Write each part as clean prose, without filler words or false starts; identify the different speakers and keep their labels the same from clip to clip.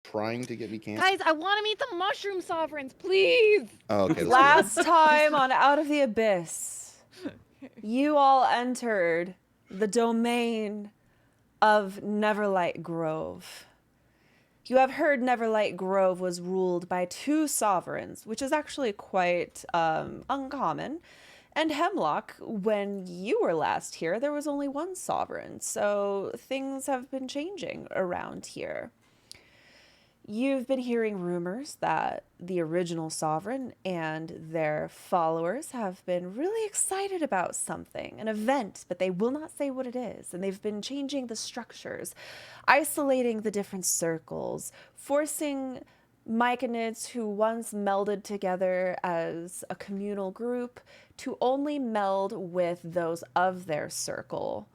Speaker 1: trying to get me canceled?
Speaker 2: Guys, I want to meet the Mushroom Sovereigns, please.
Speaker 1: Oh, okay.
Speaker 3: Last time on Out of the Abyss, you all entered the domain of Neverlight Grove. You have heard Neverlight Grove was ruled by 2 sovereigns, which is actually quite uncommon. And Hemlock, when you were last here, there was only 1 sovereign, so things have been changing around here. You've been hearing rumors that the original sovereign and their followers have been really excited about something, an event, but they will not say what it is. And they've been changing the structures, isolating the different circles, forcing Myconids who once melded together as a communal group to only meld with those of their circle.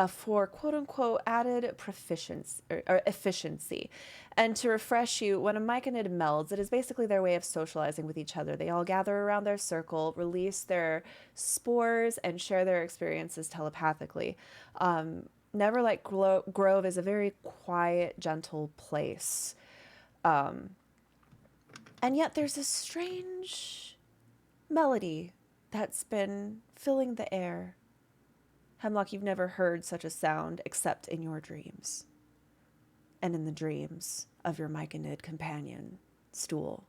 Speaker 3: For quote-unquote added proficiency or efficiency. And to refresh you, when a myconid melds, it is basically their way of socializing with each other. They all gather around their circle, release their spores, and share their experiences telepathically. Neverlight Grove is a very quiet, gentle place. And yet there's a strange melody that's been filling the air. Hemlock, you've never heard such a sound except in your dreams. And in the dreams of your Myconid companion, Stool.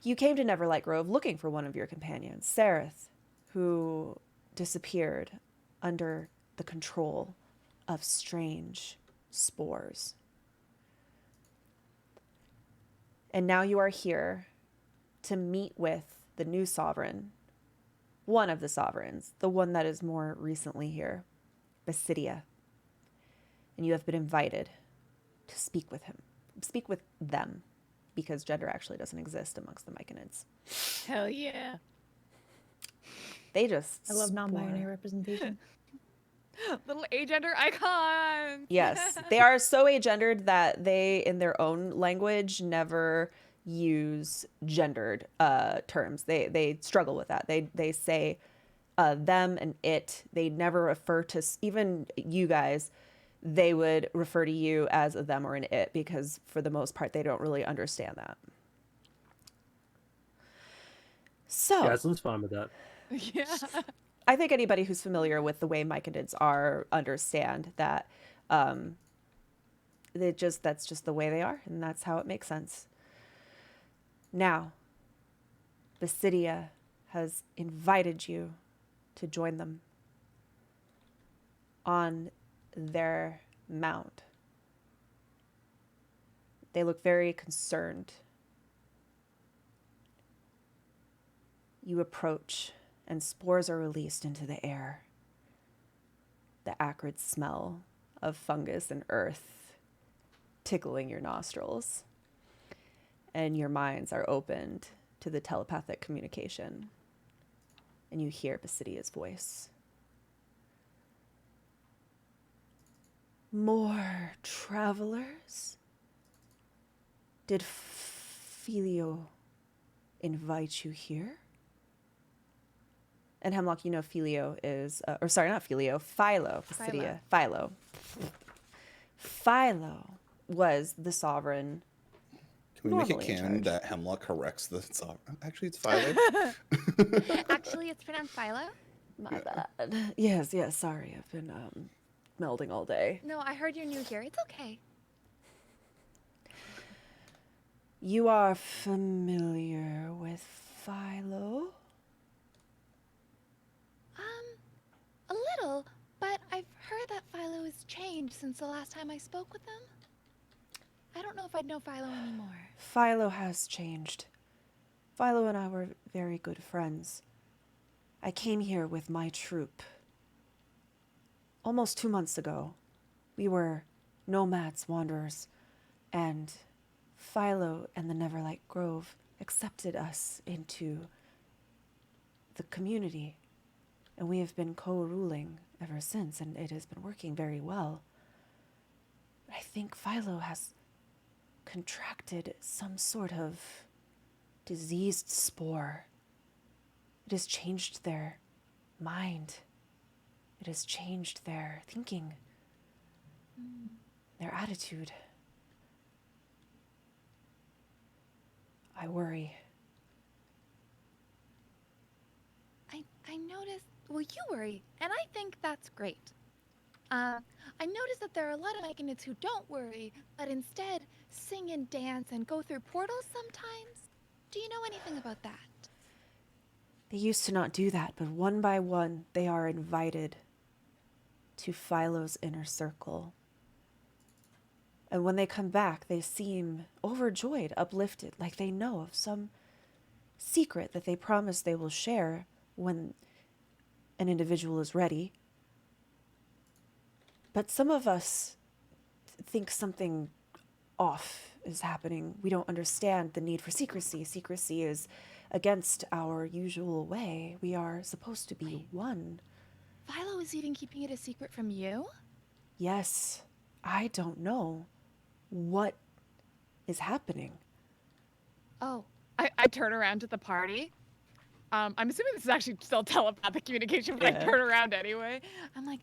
Speaker 3: You came to Neverlight Grove looking for one of your companions, Sareth, who disappeared under the control of strange spores. And now you are here to meet with the new sovereign, one of the sovereigns, the one that is more recently here, Basidia. And you have been invited to speak with him. Speak with them, because gender actually doesn't exist amongst the Myconids.
Speaker 2: Hell yeah.
Speaker 3: They just
Speaker 4: I love non-binary
Speaker 3: spore.
Speaker 4: representation.
Speaker 2: Little agender icons.
Speaker 3: Yes, they are so agendered that they, in their own language, never use gendered terms. They struggle with that. They say them and it. They never refer to, even you guys, they would refer to you as a them or an it, because for the most part, they don't really understand that. So,
Speaker 5: Gaslin's fine with that.
Speaker 2: Yeah.
Speaker 3: I think anybody who's familiar with the way myconids are understand that that's just the way they are, and that's how it makes sense. Now, Basidia has invited you to join them on their mount. They look very concerned. You approach, and spores are released into the air. The acrid smell of fungus and earth tickling your nostrils. And your minds are opened to the telepathic communication. And you hear Basidia's voice. More travelers? Did Filio invite you here? And Hemlock, you know Filio is, or sorry, not Filio, Philo, Basidia, Philo. Philo was the sovereign.
Speaker 1: Can we make it
Speaker 3: Normally in
Speaker 1: canon
Speaker 3: charge.
Speaker 1: that Hemlock corrects the sovereign? Actually, it's Philo.
Speaker 2: Actually, it's pronounced Philo.
Speaker 3: My bad. Yes, sorry, I've been melding all day.
Speaker 2: No, I heard you're new here. It's okay.
Speaker 3: You are familiar with Philo?
Speaker 2: A little, but I've heard that Philo has changed since the last time I spoke with them. I don't know if I'd know Philo anymore.
Speaker 3: Philo has changed. Philo and I were very good friends. I came here with my troop. Almost 2 months ago, we were nomads, wanderers, and Philo and the Neverlight Grove accepted us into the community, and we have been co-ruling ever since, and it has been working very well. I think Philo has contracted some sort of diseased spore. It has changed their mind. It has changed their thinking, their attitude. I worry.
Speaker 2: I noticed. Well, you worry, and I think that's great. I noticed that there are a lot of Myconids who don't worry, but instead sing and dance and go through portals sometimes. Do you know anything about that?
Speaker 3: They used to not do that, but one by one, they are invited to Philo's inner circle. And when they come back, they seem overjoyed, uplifted, like they know of some secret that they promise they will share when an individual is ready. But some of us think something off is happening. We don't understand the need for secrecy. Secrecy is against our usual way. We are supposed to be one.
Speaker 2: Philo is even keeping it a secret from you?
Speaker 3: Yes, I don't know what is happening.
Speaker 4: Oh, I turn around to the party. I'm assuming this is actually still telepathic communication, but I turn around anyway.
Speaker 2: I'm like,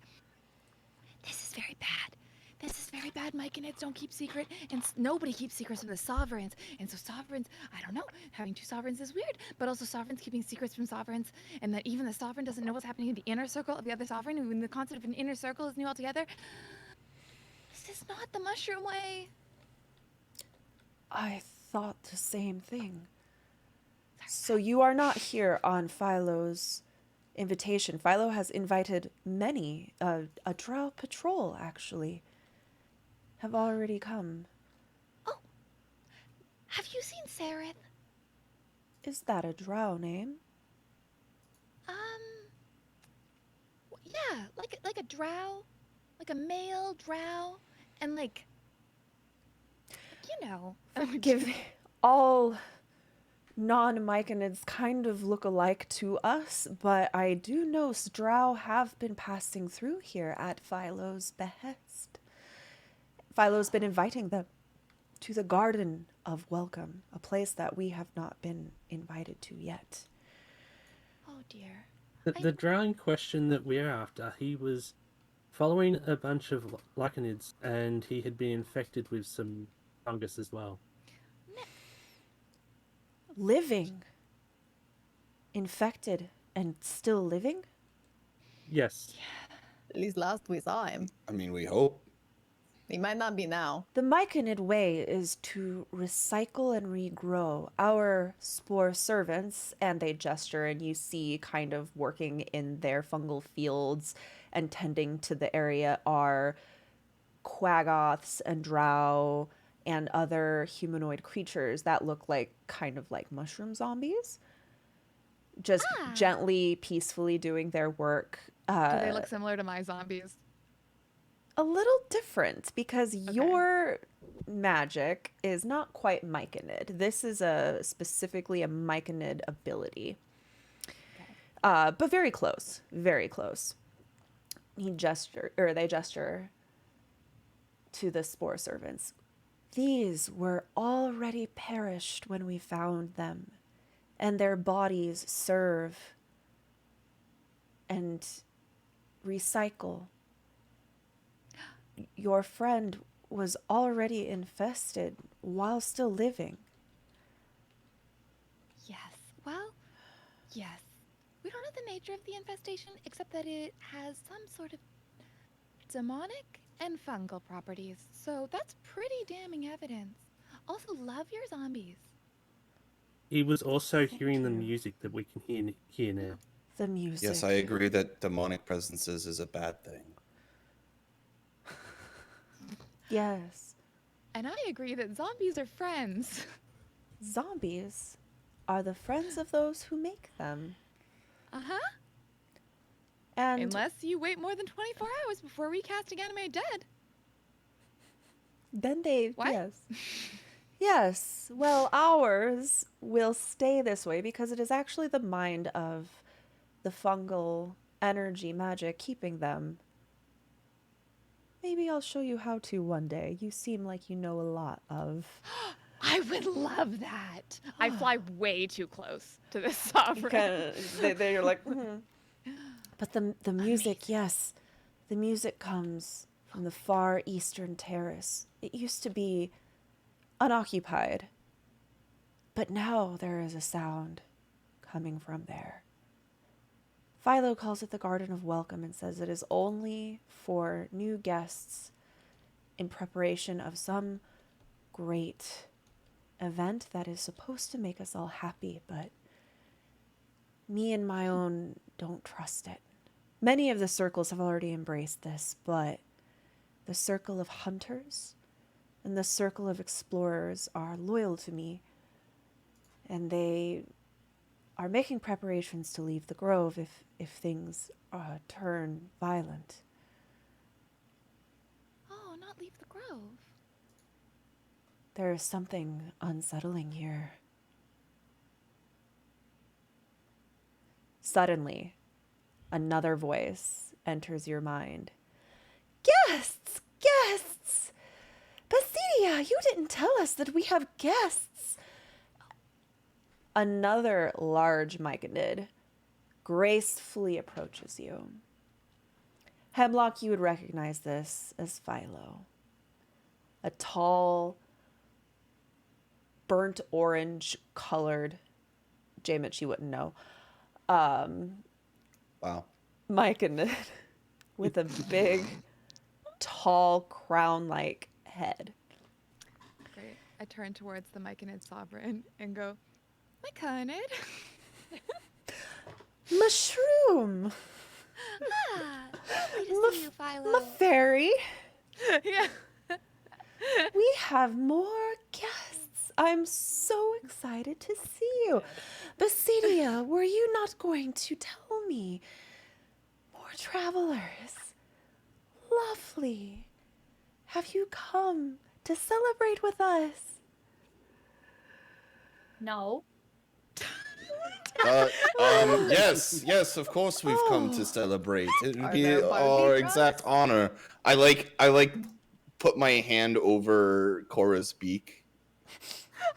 Speaker 2: this is very bad. This is very bad. Myconids don't keep secret, and nobody keeps secrets from the sovereigns. And so sovereigns, I don't know, having two sovereigns is weird, but also sovereigns keeping secrets from sovereigns, and that even the sovereign doesn't know what's happening in the inner circle of the other sovereign, and when the concept of an inner circle is new altogether. This is not the mushroom way.
Speaker 3: I thought the same thing. So you are not here on Philo's invitation. Philo has invited many. A drow patrol, actually, have already come.
Speaker 2: Oh, have you seen Sareth?
Speaker 3: Is that a drow name?
Speaker 2: Yeah, like a drow, like a male drow, and like, you know.
Speaker 3: Forgive me. All non-Myconids kind of look alike to us, but I do know drow have been passing through here at Philo's behest. Philo's been inviting them to the Garden of Welcome, a place that we have not been invited to yet.
Speaker 2: Oh dear.
Speaker 5: The drow in question that we're after, he was following a bunch of Lycanids, and he had been infected with some fungus as well.
Speaker 3: Living? Infected and still living?
Speaker 5: Yes.
Speaker 6: At least last we saw him.
Speaker 1: I mean, we hope.
Speaker 6: He might not be now.
Speaker 3: The Myconid way is to recycle and regrow. Our spore servants, and they gesture, and you see kind of working in their fungal fields and tending to the area, are quaggoths and drow and other humanoid creatures that look like kind of like mushroom zombies. Just gently, peacefully doing their work.
Speaker 4: Do they look similar to my zombies?
Speaker 3: A little different because your magic is not quite Myconid. This is specifically a Myconid ability. But very close, very close. They gesture to the spore servants. These were already perished when we found them, and their bodies serve and recycle. Your friend was already infested while still living.
Speaker 2: Yes. Well, yes. We don't know the nature of the infestation, except that it has some sort of demonic and fungal properties. So that's pretty damning evidence. Also, love your zombies.
Speaker 5: He was also hearing the music that we can hear now.
Speaker 3: The music.
Speaker 1: Yes, I agree that demonic presences is a bad thing.
Speaker 3: Yes.
Speaker 4: And I agree that zombies are friends.
Speaker 3: Zombies are the friends of those who make them.
Speaker 4: Uh-huh.
Speaker 3: And
Speaker 4: Unless you wait more than 24 hours before recasting Anime Dead.
Speaker 3: then they,
Speaker 4: What?
Speaker 3: yes. Yes. Well, ours will stay this way because it is actually the mind of the fungal energy magic keeping them. Maybe I'll show you how to one day. You seem like you know a lot of.
Speaker 4: I would love that. I fly way too close to this sovereign.
Speaker 3: They're like, "Mhm." But the music, yes, the music comes from the far eastern terrace. It used to be unoccupied, But now there is a sound coming from there. Philo calls it the Garden of Welcome and says it is only for new guests in preparation of some great event that is supposed to make us all happy, but me and my own don't trust it. Many of the circles have already embraced this, but the circle of hunters and the circle of explorers are loyal to me, and they are making preparations to leave the grove if things turn violent.
Speaker 2: Oh, not leave the grove.
Speaker 3: There is something unsettling here. Suddenly, another voice enters your mind. Guests! Guests! Basidia, you didn't tell us that we have guests. Another large myconid gracefully approaches you. Hemlock, you would recognize this as Philo. A tall, burnt orange colored, Jamet, you wouldn't know,
Speaker 1: Wow.
Speaker 3: myconid with a big, tall, crown-like head.
Speaker 4: Great. I turn towards the Myconid sovereign and go, Myconid.
Speaker 3: Mushroom!
Speaker 2: Ah, lovely to see you, Philo.
Speaker 3: Fairy!
Speaker 4: Yeah.
Speaker 3: We have more guests. I'm so excited to see you. Basidia, were you not going to tell me? More travelers. Lovely. Have you come to celebrate with us?
Speaker 7: No.
Speaker 1: Yes, of course we've come to celebrate. It would
Speaker 6: Are
Speaker 1: be
Speaker 6: there Barbie
Speaker 1: our
Speaker 6: trucks?
Speaker 1: exact honor. I put my hand over Cora's beak.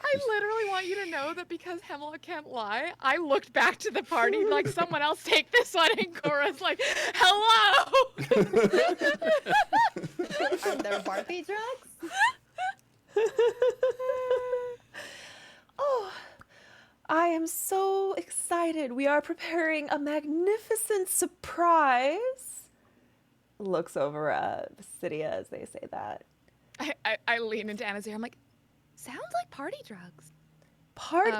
Speaker 4: I literally want you to know that because Hemlock can't lie, I looked back to the party like someone else take this one, and Cora's like, hello!
Speaker 6: Are there Barbie trucks?
Speaker 3: Oh, I am so excited. We are preparing a magnificent surprise. Looks over at Basidia as they say that.
Speaker 4: I lean into Anna's ear. I'm like,
Speaker 2: Sounds like party drugs.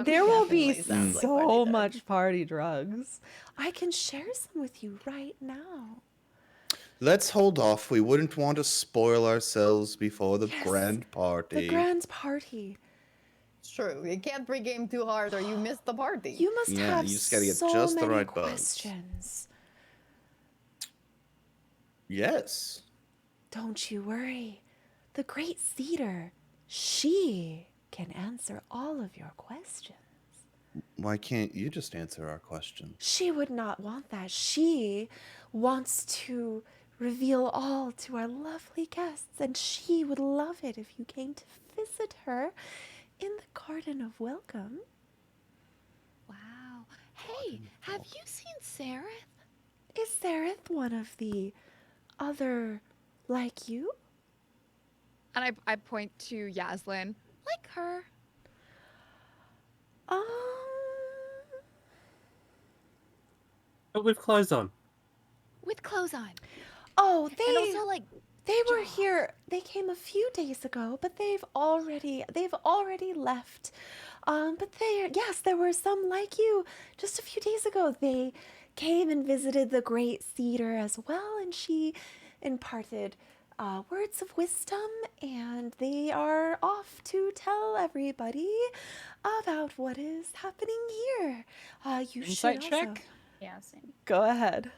Speaker 3: There will be
Speaker 6: Definitely sounds like
Speaker 3: so
Speaker 6: party drugs.
Speaker 3: much party drugs. I can share some with you right now.
Speaker 1: Let's hold off. We wouldn't want to spoil ourselves before the
Speaker 3: Yes,
Speaker 1: grand party.
Speaker 3: The grand party.
Speaker 6: It's true. You can't pregame too hard or you miss the party.
Speaker 3: You must
Speaker 1: Yeah,
Speaker 3: have
Speaker 1: you just gotta get
Speaker 3: so
Speaker 1: just the
Speaker 3: many
Speaker 1: right buzz.
Speaker 3: questions.
Speaker 1: Yes.
Speaker 3: Don't you worry. The Great Cedar, she can answer all of your questions.
Speaker 1: Why can't you just answer our question?
Speaker 3: She would not want that. She wants to reveal all to our lovely guests, and she would love it if you came to visit her in the Garden of Welcome.
Speaker 2: Wow. Hey, have you seen Sarah?
Speaker 3: Is Sereth one of the other like you?
Speaker 4: and I point to Yaslin.
Speaker 2: Like her.
Speaker 3: Um,
Speaker 5: But with clothes on.
Speaker 2: With clothes on.
Speaker 3: oh,
Speaker 2: And
Speaker 3: they
Speaker 2: also, like,
Speaker 3: they were
Speaker 2: jaws.
Speaker 3: here. They came a few days ago, but they've already left. But there were some like you just a few days ago. They came and visited the Great Cedar as well, and she imparted words of wisdom, and they are off to tell everybody about what is happening here. You
Speaker 8: Insight
Speaker 3: should also
Speaker 8: check?
Speaker 7: Yeah, same.
Speaker 3: go ahead.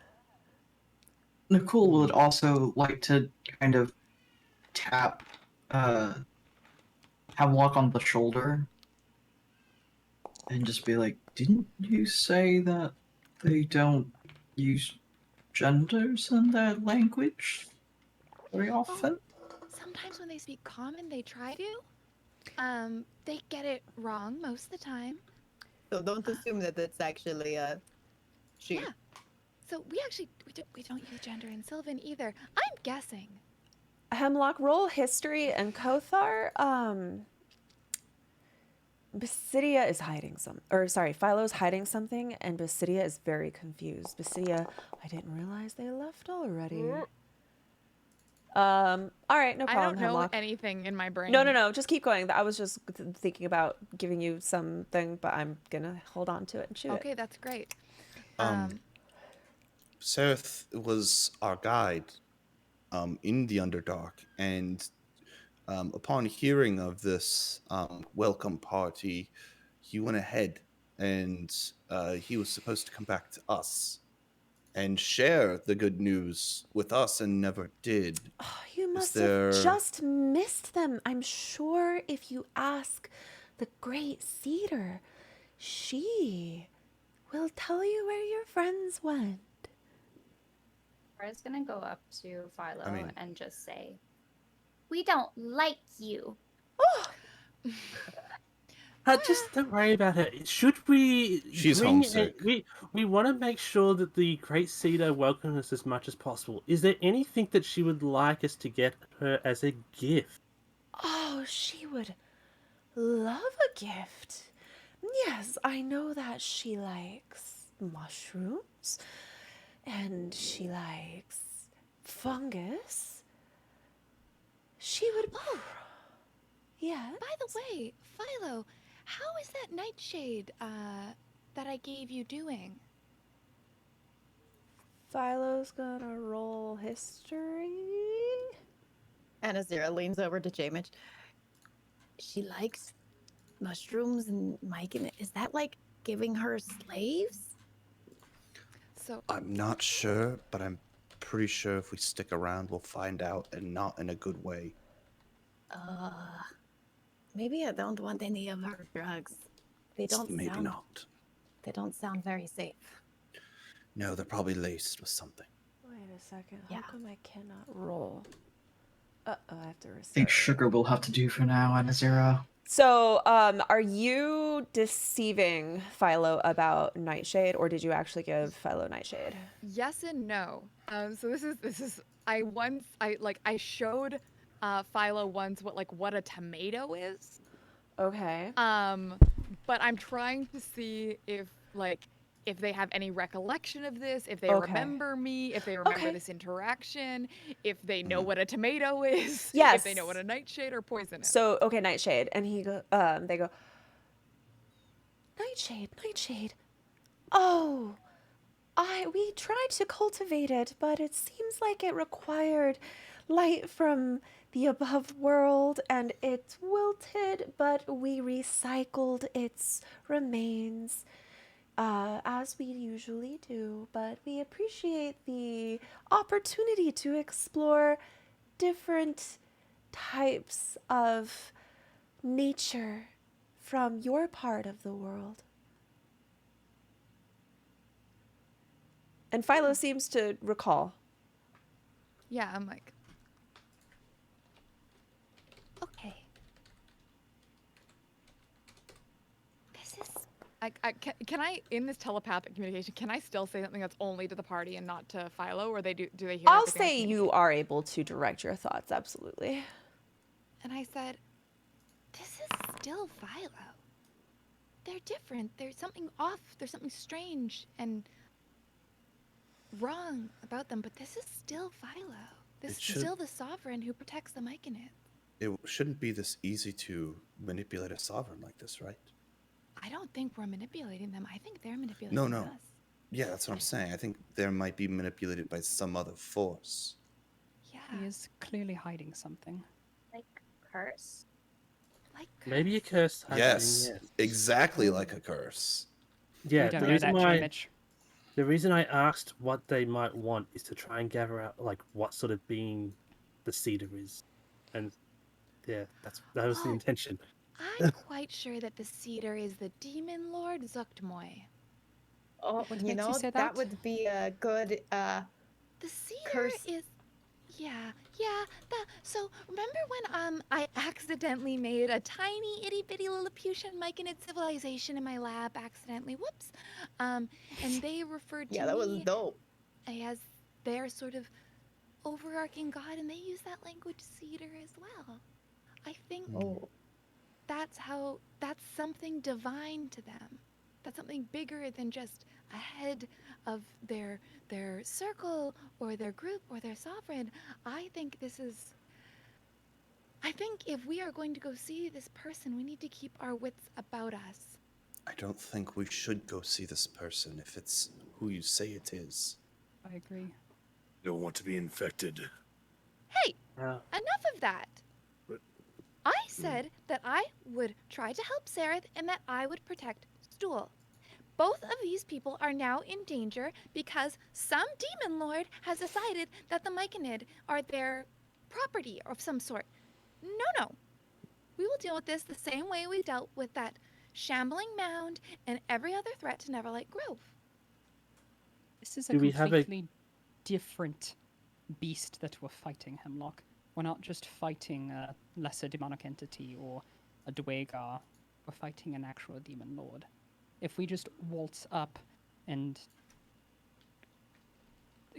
Speaker 8: Nicole would also like to kind of tap Hemlock on the shoulder and just be like, didn't you say that they don't use genders in their language very often?
Speaker 2: Sometimes when they speak common, they try to. They get it wrong most of the time.
Speaker 6: So don't assume that it's actually a she.
Speaker 2: Yeah. So we don't use gender in Sylvan either. I'm guessing.
Speaker 3: Hemlock, roll history and Kothar. Basidia is hiding Philo's hiding something, and Basidia is very confused. Basidia, I didn't realize they left already. All right, no
Speaker 4: I
Speaker 3: problem,
Speaker 4: don't know
Speaker 3: Hemlock.
Speaker 4: anything in my brain.
Speaker 3: No, just keep going. I was just thinking about giving you something, but I'm gonna hold on to it and shoot
Speaker 4: Okay,
Speaker 3: it.
Speaker 4: that's great.
Speaker 1: Sereth was our guide in the Underdark, and upon hearing of this welcome party, he went ahead and he was supposed to come back to us and share the good news with us and never did.
Speaker 3: Oh, you
Speaker 1: Is
Speaker 3: must
Speaker 1: there-
Speaker 3: have just missed them. I'm sure if you ask the Great Cedar, she will tell you where your friends went.
Speaker 7: Cora's gonna go up to Philo
Speaker 1: mean-
Speaker 7: and just say, "We don't like you."
Speaker 5: Just don't worry about her. Should we?
Speaker 1: She's
Speaker 5: bring
Speaker 1: homesick.
Speaker 5: We want to make sure that the Great Cedar welcomes us as much as possible. Is there anything that she would like us to get her as a gift?
Speaker 3: Oh, she would love a gift. Yes, I know that she likes mushrooms and she likes fungus. She would. Yeah.
Speaker 2: By the way, Philo, how is that nightshade that I gave you doing?
Speaker 3: Philo's gonna roll history.
Speaker 6: Anazira leans over to Jamich. She likes mushrooms and Mike, and is that like giving her slaves?
Speaker 4: So
Speaker 1: I'm not sure, but I'm pretty sure if we stick around, we'll find out, and not in a good way.
Speaker 6: Maybe I don't want any of her drugs. They don't
Speaker 1: Maybe
Speaker 6: sound.
Speaker 1: not.
Speaker 6: They don't sound very safe.
Speaker 1: No, they're probably laced with something.
Speaker 3: Wait a second.
Speaker 6: Yeah.
Speaker 3: How come I cannot roll? I have to
Speaker 8: I think
Speaker 3: restart.
Speaker 8: sugar will have to do for now, Anazira.
Speaker 3: So, are you deceiving Philo about Nightshade, or did you actually give Philo Nightshade?
Speaker 4: yes and no. So this is I showed Philo once what a tomato is.
Speaker 3: Okay.
Speaker 4: But I'm trying to see if they have any recollection of this, if they
Speaker 3: Okay.
Speaker 4: remember me, if they remember
Speaker 3: Okay.
Speaker 4: this interaction, if they know what a tomato is, if they know what
Speaker 3: Yes.
Speaker 4: a nightshade or poison is.
Speaker 3: So, okay, Nightshade, and they go, Nightshade. Oh, we tried to cultivate it, but it seems like it required light from the above world, and it wilted, but we recycled its remains. As we usually do, but we appreciate the opportunity to explore different types of nature from your part of the world. And Philo seems to recall.
Speaker 4: Yeah, I'm like,
Speaker 2: Okay. This is
Speaker 4: can I in this telepathic communication? Can I still say something that's only to the party and not to Philo, or do they hear?
Speaker 3: I'll
Speaker 4: everything I
Speaker 3: say you
Speaker 4: communicate?
Speaker 3: are able to direct your thoughts, absolutely.
Speaker 2: And I said, this is still Philo. They're different. There's something off. There's something strange and wrong about them, but this is still Philo. This
Speaker 1: It
Speaker 2: is
Speaker 1: should-
Speaker 2: still the sovereign who protects the Myconid.
Speaker 1: It shouldn't be this easy to manipulate a sovereign like this, right?
Speaker 2: I don't think we're manipulating them. I think they're manipulating
Speaker 1: No.
Speaker 2: us.
Speaker 1: Yeah, that's what I'm saying. I think they might be manipulated by some other force.
Speaker 2: Yeah.
Speaker 9: He is clearly hiding something.
Speaker 7: Like curse.
Speaker 2: Like
Speaker 5: Maybe a
Speaker 2: curse.
Speaker 5: curse. Happening,
Speaker 1: Yes, exactly like a curse.
Speaker 5: Yeah.
Speaker 9: we don't
Speaker 5: The
Speaker 9: know
Speaker 5: reason
Speaker 9: that,
Speaker 5: why
Speaker 9: Jamich.
Speaker 5: the reason I asked what they might want is to try and gather out what sort of being the cedar is, and yeah, that was the
Speaker 2: Oh.
Speaker 5: intention.
Speaker 2: I'm quite sure that the cedar is the demon lord Zuktmoy.
Speaker 6: Oh,
Speaker 9: What
Speaker 6: you
Speaker 9: makes you
Speaker 6: know,
Speaker 9: say
Speaker 6: that
Speaker 9: that?
Speaker 6: would be a good.
Speaker 2: The cedar
Speaker 6: Curse.
Speaker 2: is, yeah. So remember when I accidentally made a tiny itty bitty Lilliputian Myconid civilization in my lab accidentally? Whoops. And they referred to
Speaker 6: Yeah, that was
Speaker 2: me
Speaker 6: dope.
Speaker 2: as their sort of overarching god, and they use that language cedar as well. I think
Speaker 6: Oh,
Speaker 2: that's something divine to them. That's something bigger than just a head of their circle or their group or their sovereign. I think if we are going to go see this person, we need to keep our wits about us.
Speaker 1: I don't think we should go see this person if it's who you say it is.
Speaker 9: I agree.
Speaker 10: Don't want to be infected.
Speaker 2: Hey,
Speaker 5: Yeah.
Speaker 2: enough of that.
Speaker 10: But-
Speaker 2: I said that I would try to help Sareth and that I would protect Stool. Both of these people are now in danger because some demon lord has decided that the Myconid are their property of some sort. No. We will deal with this the same way we dealt with that shambling mound and every other threat to Neverlight Grove.
Speaker 9: This is a
Speaker 5: Do we have a-
Speaker 9: completely different beast that we're fighting, Hemlock. We're not just fighting a lesser demonic entity or a Dwegar. We're fighting an actual demon lord. If we just waltz up and...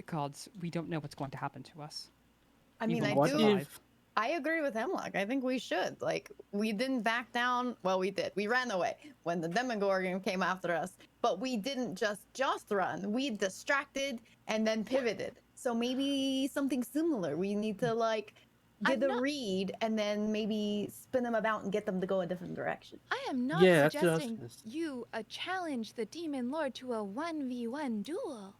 Speaker 9: Gods, we don't know what's going to happen to us.
Speaker 6: I mean,
Speaker 9: Even
Speaker 6: I
Speaker 5: what
Speaker 6: do.
Speaker 5: if-
Speaker 6: I agree with Hemlock. I think we should. Like, we didn't back down. Well, we did. We ran away when the Demogorgon came after us. But we didn't just run. We distracted and then pivoted. So maybe something similar. We need to, like, get a read and then maybe spin them about and get them to go a different direction.
Speaker 2: I am not
Speaker 5: Yeah, that's what I was
Speaker 2: suggesting
Speaker 5: gonna s-
Speaker 2: you challenge the demon lord to a 1v1 duel.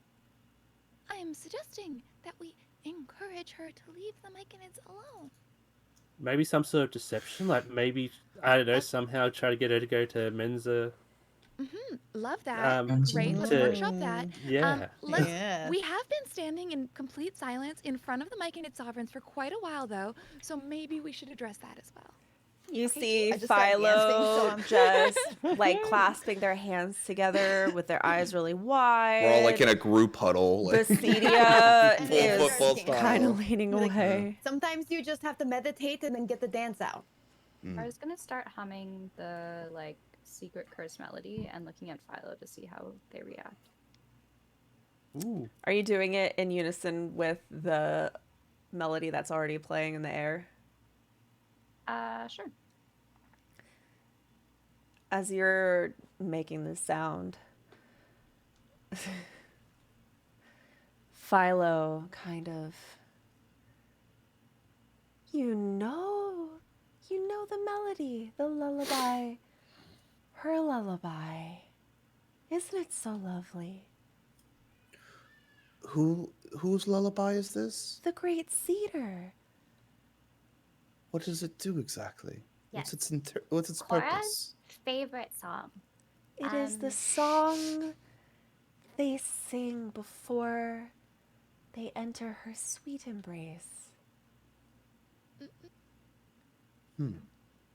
Speaker 2: I am suggesting that we encourage her to leave the Myconids alone.
Speaker 5: Maybe some sort of deception, like maybe, I don't know, somehow try to get her to go to Mensa.
Speaker 2: Love that.
Speaker 5: Um,
Speaker 2: Great. Let's
Speaker 5: to-
Speaker 2: workshop that.
Speaker 5: Yeah.
Speaker 6: Yeah.
Speaker 2: We have been standing in complete silence in front of the Myconid sovereigns for quite a while, though, so maybe we should address that as well.
Speaker 3: You
Speaker 2: Okay,
Speaker 3: see
Speaker 6: I just started dancing, so
Speaker 3: Philo
Speaker 6: I'm-
Speaker 3: just like clasping their hands together with their eyes really wide.
Speaker 1: We're all like in a group huddle. Like,
Speaker 3: Basidia
Speaker 6: Full
Speaker 3: is
Speaker 1: football style.
Speaker 3: kind of leaning
Speaker 6: Like,
Speaker 3: away.
Speaker 6: Sometimes you just have to meditate and then get the dance out.
Speaker 7: I was gonna start humming the like secret curse melody and looking at Philo to see how they react.
Speaker 5: Ooh.
Speaker 3: Are you doing it in unison with the melody that's already playing in the air?
Speaker 7: Sure.
Speaker 3: As you're making this sound, Philo kind of, you know the melody, the lullaby, her lullaby. Isn't it so lovely?
Speaker 1: whose lullaby is this?
Speaker 3: The Great Cedar.
Speaker 1: What does it do exactly?
Speaker 7: Yes.
Speaker 1: What's its
Speaker 7: Cora's
Speaker 1: purpose?
Speaker 7: favorite song.
Speaker 3: It is the
Speaker 7: Um,
Speaker 3: song they sing before they enter her sweet embrace.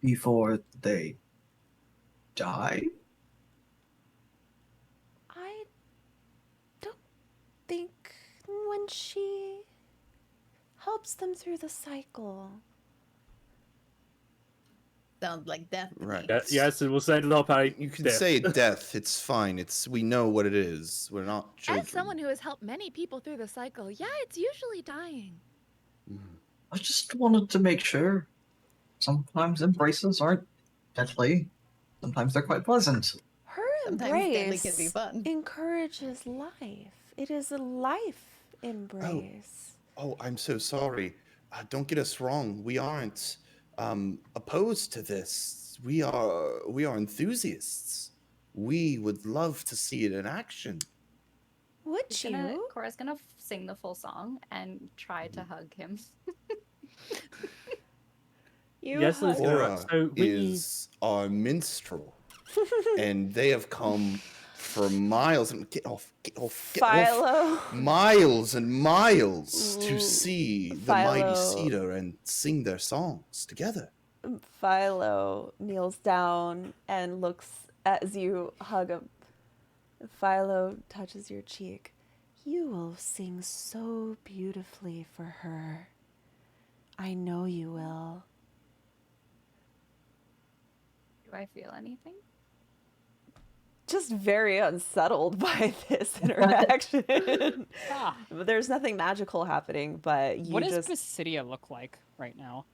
Speaker 8: Before they die?
Speaker 3: I don't think when she helps them through the cycle.
Speaker 6: Sounds like death. to me.
Speaker 1: Right.
Speaker 5: Yes, and we'll say to the whole party.
Speaker 1: You can
Speaker 5: death.
Speaker 1: say death. It's fine. We know what it is. We're not children.
Speaker 2: As someone who has helped many people through the cycle, yeah, it's usually dying.
Speaker 8: I just wanted to make sure. Sometimes embraces aren't deadly. Sometimes they're quite pleasant.
Speaker 3: Her
Speaker 6: Sometimes deadly
Speaker 3: embrace
Speaker 6: can be fun.
Speaker 3: encourages life. It is a life embrace.
Speaker 1: Oh, I'm so sorry. Don't get us wrong. We aren't opposed to this. We are enthusiasts. We would love to see it in action.
Speaker 3: Would
Speaker 7: He's
Speaker 3: you?
Speaker 7: gonna, Cora's gonna sing the full song and try to hug him.
Speaker 3: You
Speaker 5: Yes,
Speaker 3: hug-
Speaker 5: let's go.
Speaker 1: Cora
Speaker 5: So we-
Speaker 1: is our minstrel, and they have come for miles and get off,
Speaker 3: Philo.
Speaker 1: miles and miles
Speaker 3: Ooh,
Speaker 1: to see the mighty
Speaker 3: Philo.
Speaker 1: cedar and sing their songs together.
Speaker 3: Philo kneels down and looks as you hug him. Philo touches your cheek. You will sing so beautifully for her. I know you will.
Speaker 7: Do I feel anything?
Speaker 3: Just very unsettled by this interaction.
Speaker 9: Ah,
Speaker 3: But there's nothing magical happening, but you
Speaker 9: what does
Speaker 3: just
Speaker 9: Basidia look like right now?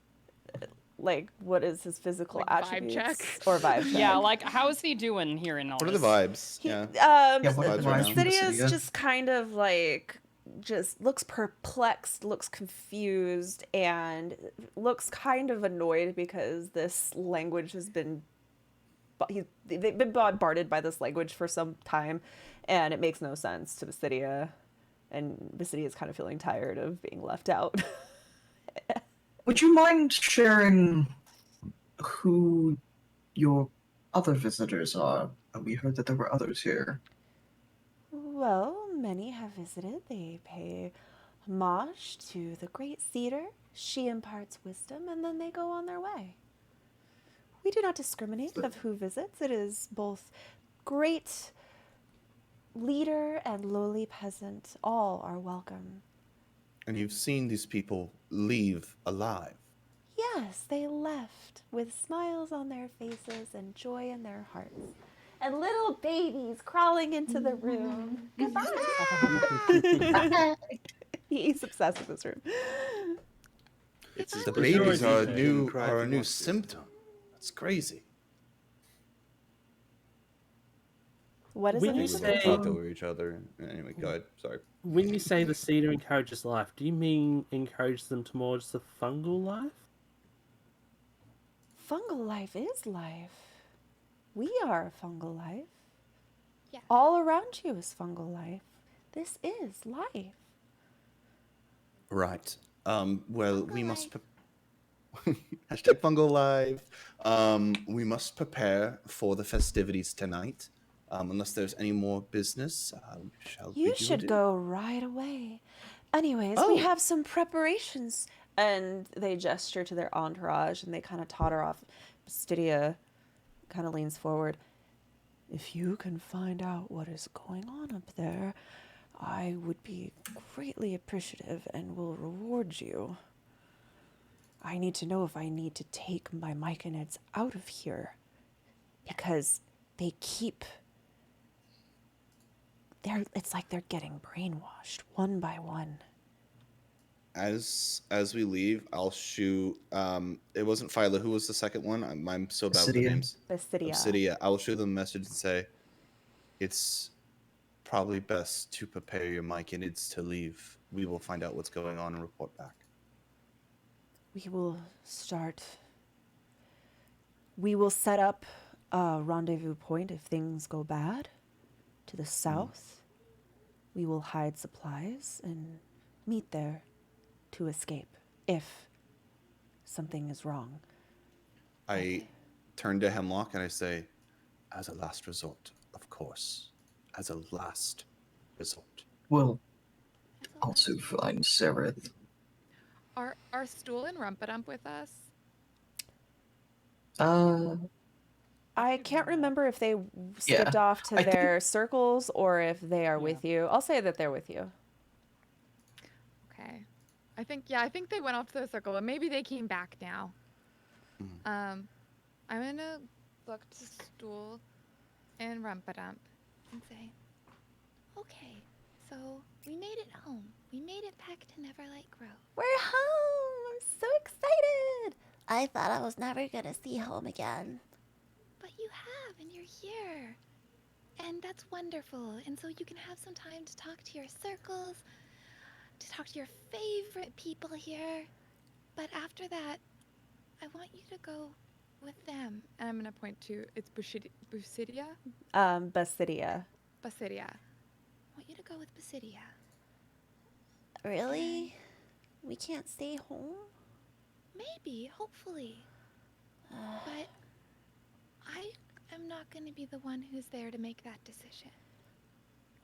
Speaker 3: Like, what is his physical
Speaker 4: Like vibe
Speaker 3: attributes?
Speaker 4: check?
Speaker 3: Or vibe check?
Speaker 9: Yeah, like how is he doing here in
Speaker 1: What are the
Speaker 9: Norris?
Speaker 1: vibes?
Speaker 3: He,
Speaker 1: Yeah.
Speaker 8: what are the
Speaker 1: vibes right now?
Speaker 8: vibes from
Speaker 3: Basidia's
Speaker 8: Basidia?
Speaker 3: just kind of like, just looks perplexed, looks confused, and looks kind of annoyed because this language has been, they've been bombarded by this language for some time, and it makes no sense to Basidia, and Basidia is kind of feeling tired of being left out.
Speaker 8: Would you mind sharing who your other visitors are? We heard that there were others here.
Speaker 3: Well, many have visited. They pay homage to the great cedar. She imparts wisdom, and then they go on their way. We do not discriminate of who visits. It is both great leader and lowly peasant. All are welcome.
Speaker 1: And you've seen these people leave alive.
Speaker 3: Yes, they left with smiles on their faces and joy in their hearts. And little babies crawling into the room. Goodbye. He's obsessed with this room.
Speaker 1: The
Speaker 5: For sure
Speaker 1: babies
Speaker 5: it
Speaker 1: are
Speaker 5: is.
Speaker 1: a new symptom. That's crazy.
Speaker 3: What is
Speaker 5: When
Speaker 3: it?
Speaker 5: you
Speaker 1: They
Speaker 5: say-
Speaker 1: talked over each other. Anyway, go ahead. Sorry.
Speaker 5: When you say the cedar encourages life, do you mean encourage them towards the fungal life?
Speaker 3: Fungal life is life. We are fungal life.
Speaker 2: Yeah.
Speaker 3: All around you is fungal life. This is life.
Speaker 1: Right. Well, we
Speaker 2: Fungal
Speaker 1: must. Hashtag fungal live. We must prepare for the festivities tonight. Unless there's any more business, shall
Speaker 3: You
Speaker 1: bid
Speaker 3: should
Speaker 1: adieu.
Speaker 3: go right away. Anyways, we
Speaker 1: Oh.
Speaker 3: have some preparations. And they gesture to their entourage and they kind of totter off. Stydia kind of leans forward. If you can find out what is going on up there, I would be greatly appreciative and will reward you. I need to know if I need to take my Myconids out of here. Because they keep... It's like they're getting brainwashed one by one.
Speaker 1: As we leave, I'll shoot. It wasn't Phyla. Who was the second one? I'm so bad with the
Speaker 8: Obsidia.
Speaker 1: names.
Speaker 3: Basidia.
Speaker 1: Obsidia. I will shoot them a message and say, it's probably best to prepare your Myconids to leave. We will find out what's going on and report back.
Speaker 3: We will start. We will set up a rendezvous point if things go bad to the south. We will hide supplies and meet there to escape if something is wrong.
Speaker 1: I turn to Hemlock and I say, as a last resort, of course. As a last resort.
Speaker 8: We'll also find Sereth.
Speaker 4: Are Stool and Rumpadump with us?
Speaker 3: I can't remember if they skipped off to
Speaker 8: I think-
Speaker 3: their circles or if they are with you. I'll say that they're with you.
Speaker 4: Okay. I think they went off to the circle, but maybe they came back now. I'm gonna look to Stool and Rumpadump and say, okay, so we made it home. We made it back to Neverlight Grove.
Speaker 11: We're home! I'm so excited! I thought I was never gonna see home again.
Speaker 2: But you have, and you're here. And that's wonderful. And so you can have some time to talk to your circles, to talk to your favorite people here. But after that, I want you to go with them.
Speaker 4: And I'm gonna point to it's Basidia.
Speaker 3: Basidia.
Speaker 2: I
Speaker 4: Basidia.
Speaker 2: want you to go with Basidia.
Speaker 11: Really? We can't stay home?
Speaker 2: Maybe, hopefully. But I am not going to be the one who's there to make that decision.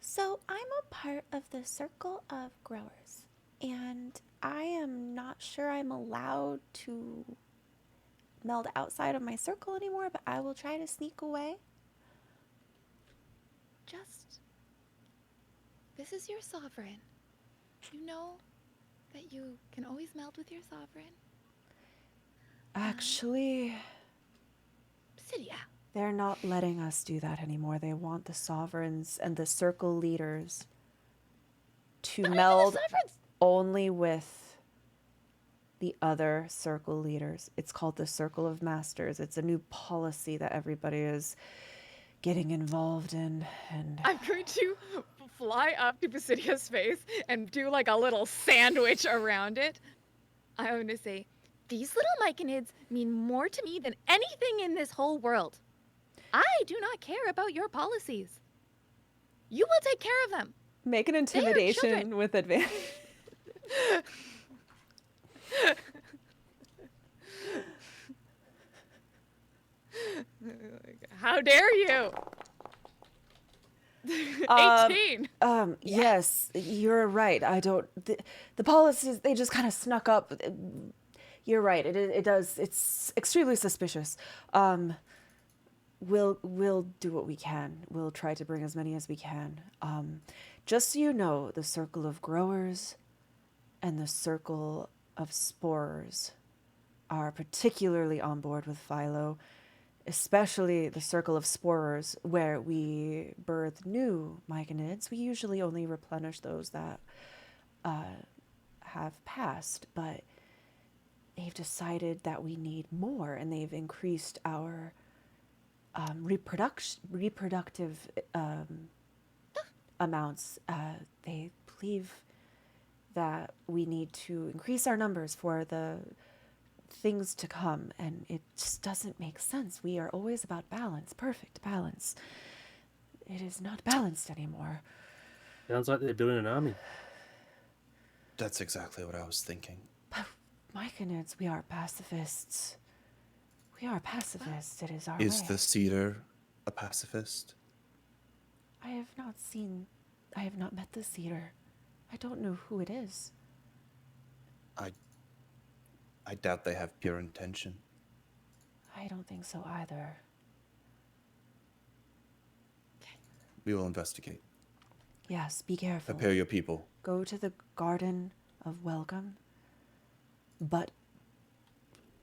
Speaker 11: So I'm a part of the Circle of Growers, and I am not sure I'm allowed to meld outside of my circle anymore, but I will try to sneak away.
Speaker 2: This is your sovereign. You know that you can always meld with your sovereign.
Speaker 3: Actually,
Speaker 2: Basidia.
Speaker 3: they're not letting us do that anymore. They want the sovereigns and the circle leaders to
Speaker 2: Not even the
Speaker 3: meld
Speaker 2: sovereigns.
Speaker 3: only with the other circle leaders. It's called the Circle of Masters. It's a new policy that everybody is getting involved in, and
Speaker 4: I'm going to fly up to Basidia's face and do like a little sandwich around it. I'm going to say, these little myconids mean more to me than anything in this whole world. I do not care about your policies. You will take care of them.
Speaker 3: make an
Speaker 4: They are
Speaker 3: intimidation
Speaker 4: children.
Speaker 3: with advantage.
Speaker 4: How dare you?
Speaker 3: Um,
Speaker 4: 18.
Speaker 3: Yes, you're right. I don't. The policies, they just kind of snuck up. You're right. It does. It's extremely suspicious. We'll do what we can. We'll try to bring as many as we can. Just so you know, the Circle of Growers and the Circle of Sporers are particularly on board with Philo, especially the Circle of Sporers, where we birth new myconids. We usually only replenish those that have passed, but they've decided that we need more, and they've increased our reproductive amounts. They believe that we need to increase our numbers for the things to come, and it just doesn't make sense. We are always about balance, perfect balance. It is not balanced anymore.
Speaker 5: Sounds like they're building an army.
Speaker 1: That's exactly what I was thinking.
Speaker 3: Myconids, we are pacifists. We are pacifists. It is our
Speaker 1: Is
Speaker 3: way.
Speaker 1: the cedar a pacifist?
Speaker 3: I have not met the cedar. I don't know who it is.
Speaker 1: I doubt they have pure intention.
Speaker 3: I don't think so either.
Speaker 1: We will investigate.
Speaker 3: Yes, be careful.
Speaker 1: Prepare your people.
Speaker 3: Go to the Garden of Welcome. But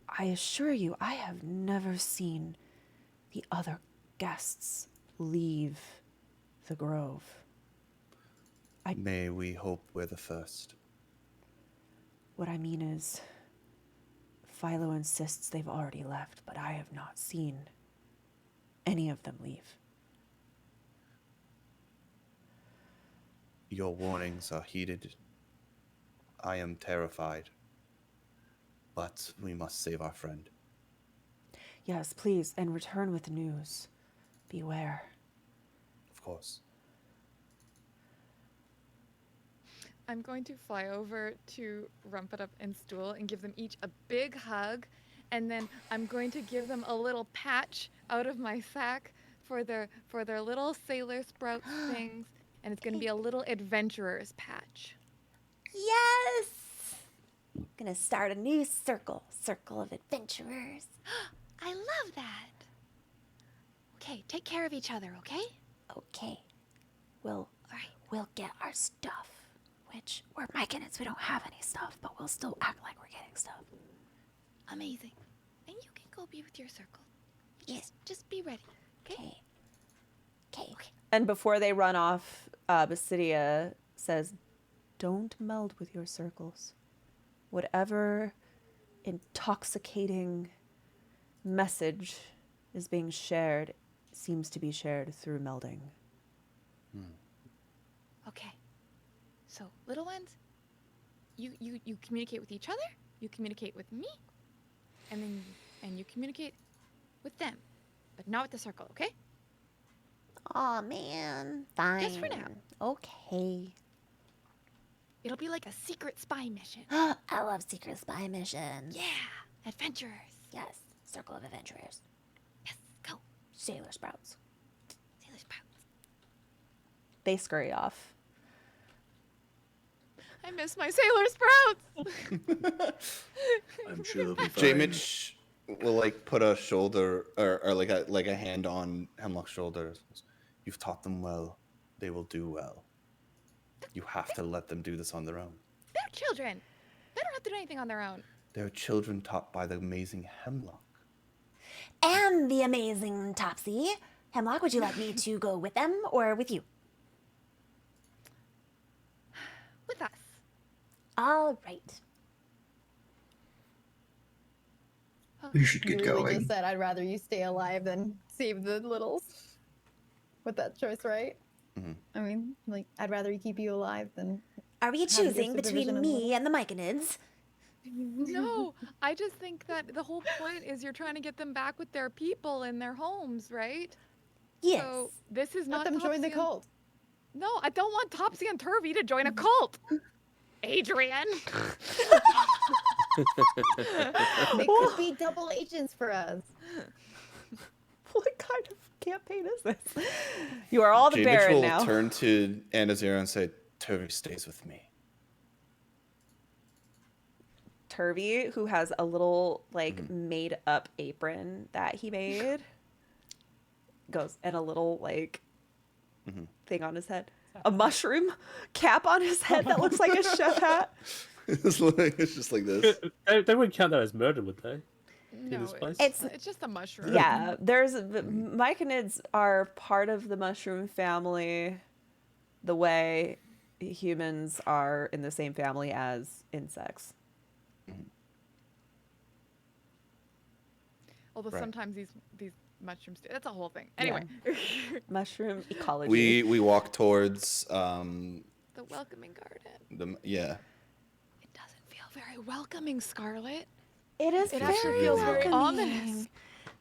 Speaker 3: I assure you, I have never seen the other guests leave the grove.
Speaker 1: May we hope we're the first.
Speaker 3: What I mean is, Philo insists they've already left, but I have not seen any of them leave.
Speaker 1: Your warnings are heeded. I am terrified. But we must save our friend.
Speaker 3: Yes, please, and return with news. Beware.
Speaker 1: Of course.
Speaker 4: I'm going to fly over to Rumputup and Stool and give them each a big hug, and then I'm going to give them a little patch out of my sack for their little sailor sprouts things, and it's going to be a little adventurer's patch.
Speaker 11: Yes! Gonna start a new circle of adventurers.
Speaker 2: I love that. Okay, take care of each other, okay?
Speaker 11: Okay, we'll
Speaker 2: All right.
Speaker 11: we'll get our stuff. Which we're myconids, we don't have any stuff, but we'll still act like we're getting stuff.
Speaker 2: Amazing. And you can go be with your circle.
Speaker 11: Yeah.
Speaker 2: Just be ready.
Speaker 11: Okay. Okay.
Speaker 3: And before they run off, Basidia says, "Don't meld with your circles. Whatever intoxicating message is being shared seems to be shared through melding."
Speaker 2: Okay. So, little ones, you communicate with each other, you communicate with me, and then you communicate with them, but not with the circle, okay?
Speaker 11: Aw, man. Fine.
Speaker 2: Just for now.
Speaker 11: Okay.
Speaker 2: It'll be like a secret spy mission.
Speaker 11: I love secret spy missions.
Speaker 2: Yeah, adventurers.
Speaker 11: Yes. Circle of adventurers.
Speaker 2: Yes, go.
Speaker 11: Sailor sprouts.
Speaker 2: Sailor Sprouts.
Speaker 3: They scurry off.
Speaker 4: I miss my sailor sprouts.
Speaker 10: I'm sure they'll be fine.
Speaker 1: J-Mitch will like put a shoulder or like a hand on Hemlock's shoulder. You've taught them well. They will do well. You have to let them do this on their own.
Speaker 4: They're children. They don't have to do anything on their own.
Speaker 1: They're children taught by the amazing Hemlock.
Speaker 11: And the amazing Topsy. Hemlock, would you like me to go with them or with you?
Speaker 4: With us.
Speaker 11: All right.
Speaker 8: We should
Speaker 6: You
Speaker 8: get
Speaker 6: literally
Speaker 8: going.
Speaker 6: just said, I'd rather you stay alive than save the littles. With that choice, right?
Speaker 1: Mhm.
Speaker 6: I mean, like, I'd rather keep you alive than.
Speaker 11: Are we
Speaker 6: have your
Speaker 11: choosing
Speaker 6: supervision
Speaker 11: between
Speaker 6: of
Speaker 11: me
Speaker 6: the
Speaker 11: and the Myconids?
Speaker 4: No, I just think that the whole point is you're trying to get them back with their people in their homes, right?
Speaker 11: Yes.
Speaker 4: So this is
Speaker 6: Let
Speaker 4: not
Speaker 6: them join the
Speaker 4: Topsy and-
Speaker 6: cult.
Speaker 4: No, I don't want Topsy and Turvy to join a cult. Adrian.
Speaker 6: They could be double agents for us.
Speaker 3: What kind of campaign is this? You are all the
Speaker 1: Mitch
Speaker 3: Baron
Speaker 1: will
Speaker 3: now.
Speaker 1: turn to Anazira and say, Turvy stays with me.
Speaker 3: Turvy, who has a little like made up apron that he made, goes and a little like thing on his head, a mushroom cap on his head that looks like a chef hat.
Speaker 1: It's just like this.
Speaker 5: They wouldn't count that as murder, would they?
Speaker 4: No,
Speaker 5: this place?
Speaker 4: it's just a mushroom.
Speaker 3: Yeah, Myconids are part of the mushroom family, the way humans are in the same family as insects.
Speaker 4: Although
Speaker 1: Right.
Speaker 4: sometimes these mushrooms, that's a whole thing. Anyway,
Speaker 3: Mushroom ecology.
Speaker 1: We walk towards
Speaker 4: the welcoming garden.
Speaker 1: yeah.
Speaker 2: It doesn't feel very welcoming, Scarlet.
Speaker 11: It is
Speaker 4: It
Speaker 11: very
Speaker 4: actually feels very
Speaker 11: welcoming.
Speaker 4: ominous.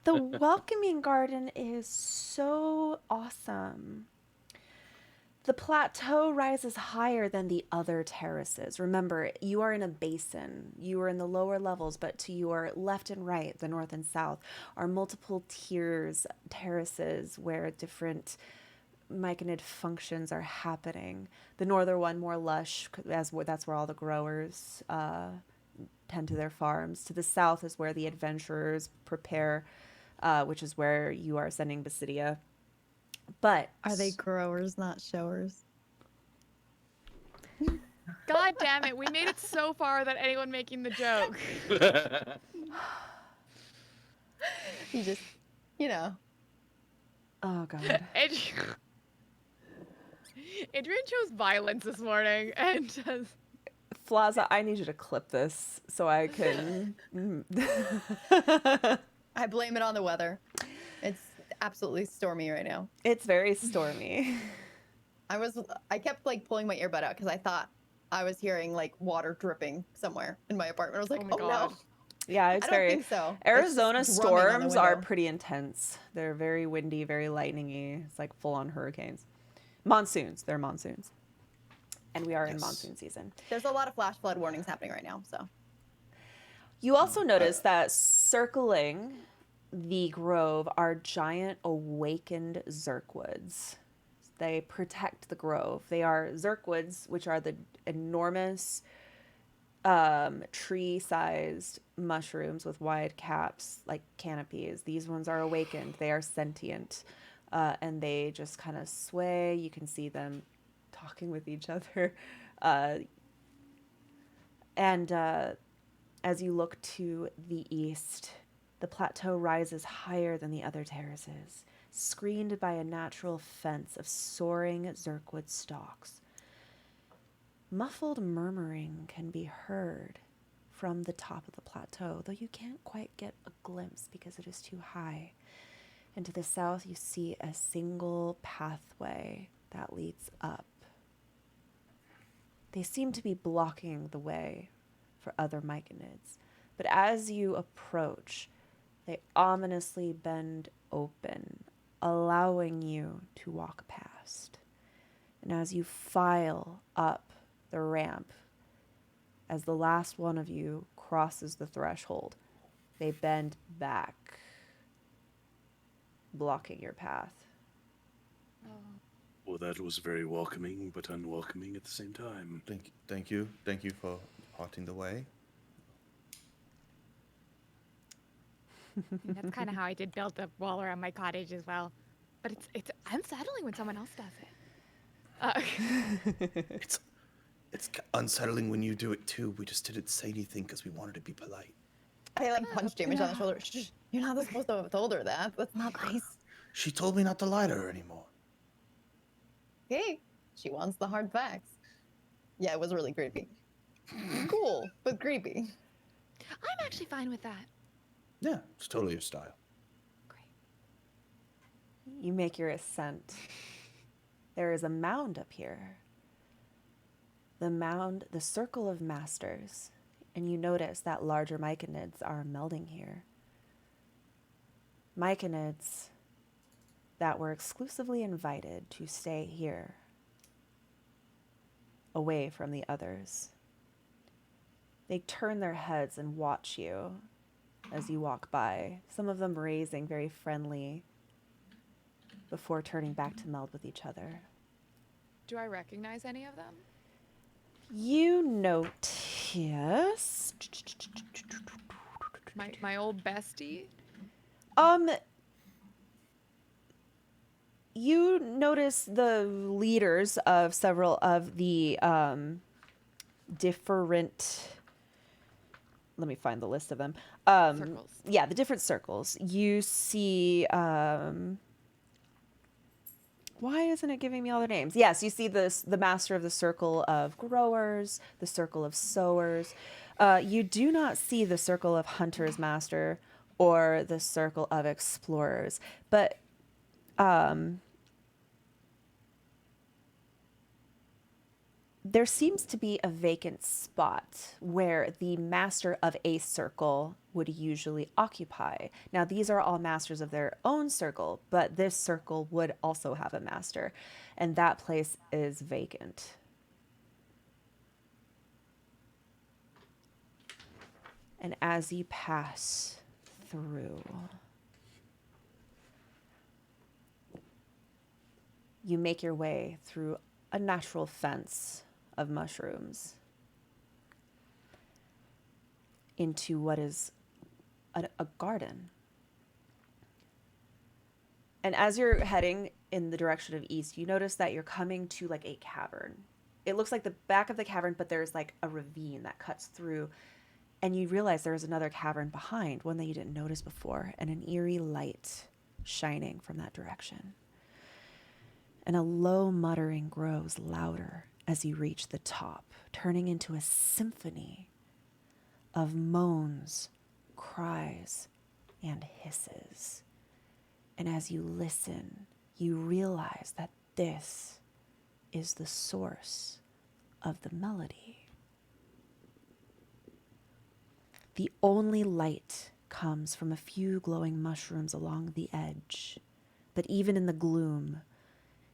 Speaker 11: The welcoming garden is so awesome. The plateau rises higher than the other terraces. Remember, you are in a basin. You are in the lower levels, but to your left and right, the north and south, are multiple terraces where different Myconid functions are happening. The northern one more lush, as that's where all the growers tend to their farms. To the south is where the adventurers prepare, which is where you are sending Basidia. But
Speaker 6: Are they growers, not showers?
Speaker 4: God damn it, we made it so far that anyone making the joke.
Speaker 6: You just, you know.
Speaker 3: Oh god.
Speaker 4: Adrian chose violence this morning and just.
Speaker 3: Flaza, I need you to clip this so I can.
Speaker 6: I blame it on the weather. It's absolutely stormy right now.
Speaker 3: It's very stormy.
Speaker 6: I kept like pulling my earbud out because I thought I was hearing like water dripping somewhere in my apartment. I was like,
Speaker 4: Oh my
Speaker 6: oh
Speaker 4: God.
Speaker 6: no.
Speaker 3: Yeah, it's
Speaker 6: I don't
Speaker 3: very.
Speaker 6: think so. It's
Speaker 3: Arizona
Speaker 6: just drumming on the
Speaker 3: storms are
Speaker 6: window.
Speaker 3: pretty intense. They're very windy, very lightningy. It's like full on hurricanes. Monsoons. They're monsoons. And we are in
Speaker 1: Yes.
Speaker 3: monsoon season.
Speaker 6: There's a lot of flash flood warnings happening right now, so.
Speaker 3: You also notice that circling the grove are giant awakened zirkwoods. They protect the grove. They are zirkwoods, which are the enormous tree-sized mushrooms with wide caps, like canopies. These ones are awakened. They are sentient, and they just kind of sway. You can see them talking with each other. And as you look to the east, the plateau rises higher than the other terraces, screened by a natural fence of soaring zirkwood stalks. Muffled murmuring can be heard from the top of the plateau, though you can't quite get a glimpse because it is too high. And to the south, you see a single pathway that leads up. They seem to be blocking the way for other Myconids, but as you approach, they ominously bend open, allowing you to walk past. And as you file up the ramp, as the last one of you crosses the threshold, they bend back, blocking your path.
Speaker 10: Well, that was very welcoming, but unwelcoming at the same time.
Speaker 1: Thank you for parting the way.
Speaker 4: That's kind of how I did build the wall around my cottage as well. But it's unsettling when someone else does it.
Speaker 1: It's unsettling when you do it too. We just didn't say anything because we wanted to be polite.
Speaker 6: I like punched Jamie on the shoulder. Shh, you're not supposed to have told her that. That's not nice.
Speaker 1: She told me not to lie to her anymore.
Speaker 6: Hey, she wants the hard facts. Yeah, it was really creepy. Cool, but creepy.
Speaker 2: I'm actually fine with that.
Speaker 1: Yeah, it's totally your style.
Speaker 3: You make your ascent. There is a mound up here. The mound, the circle of masters. And you notice that larger myconids are melding here. Myconids that were exclusively invited to stay here, away from the others. They turn their heads and watch you as you walk by, some of them raising very friendly before turning back to meld with each other.
Speaker 4: Do I recognize any of them?
Speaker 3: You notice...
Speaker 4: My old bestie?
Speaker 3: You notice the leaders of several of the different... Let me find the list of them.
Speaker 4: Circles.
Speaker 3: Yeah, the different circles. You see... Why isn't it giving me all their names? Yes, you see the master of the circle of growers, the circle of sowers. You do not see the circle of hunters master or the circle of explorers, but there seems to be a vacant spot where the master of a circle would usually occupy. Now, these are all masters of their own circle, but this circle would also have a master, and that place is vacant. And as you pass through, you make your way through a natural fence of mushrooms into what is a garden. And as you're heading in the direction of east, you notice that you're coming to like a cavern. It looks like the back of the cavern, but there's like a ravine that cuts through. And you realize there's another cavern behind, one that you didn't notice before, and an eerie light shining from that direction. And a low muttering grows louder as you reach the top, turning into a symphony of moans, cries, and hisses. And as you listen, you realize that this is the source of the melody. The only light comes from a few glowing mushrooms along the edge, but even in the gloom,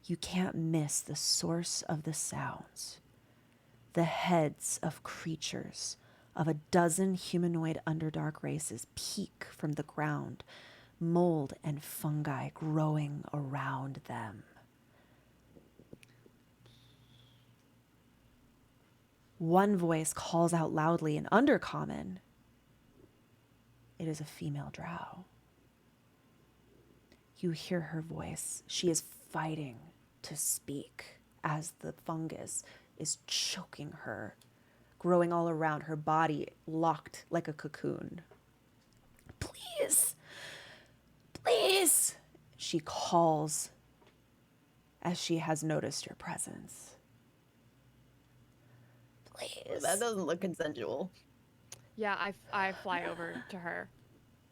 Speaker 3: you can't miss the source of the sounds. The heads of creatures of a dozen humanoid Underdark races peek from the ground, mold and fungi growing around them. One voice calls out loudly in Undercommon. It is a female drow. You hear her voice. She is fighting to speak as the fungus is choking her, growing all around her body, locked like a cocoon. Please, please, she calls as she has noticed your presence. Please.
Speaker 6: That doesn't look consensual.
Speaker 4: Yeah, I fly over to her.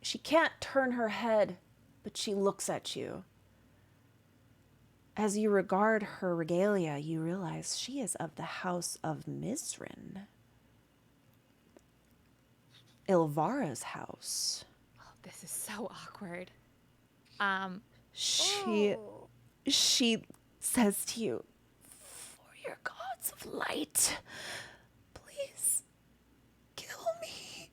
Speaker 3: She can't turn her head, but she looks at you. As you regard her regalia, you realize she is of the house of Mizrin. Ilvara's house.
Speaker 4: Oh, this is so awkward.
Speaker 3: She says to you, "For your gods of light, please kill me."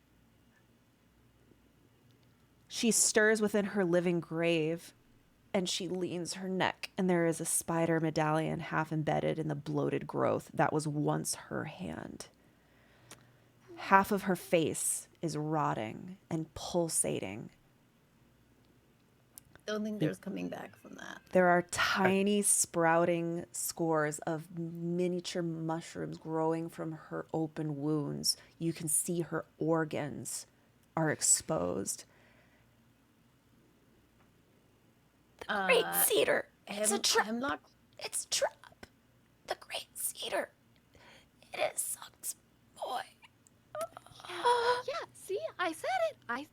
Speaker 3: She stirs within her living grave, and she leans her neck, and there is a spider medallion half embedded in the bloated growth that was once her hand. Half of her face is rotting and pulsating.
Speaker 6: Don't think there's coming back from that.
Speaker 3: There are tiny sprouting scores of miniature mushrooms growing from her open wounds. You can see her organs are exposed. The Great Cedar. It's a trap.
Speaker 6: Hemlock?
Speaker 3: It's a trap. The Great Cedar. It is Suck's boy.
Speaker 4: Yeah, see, I said it.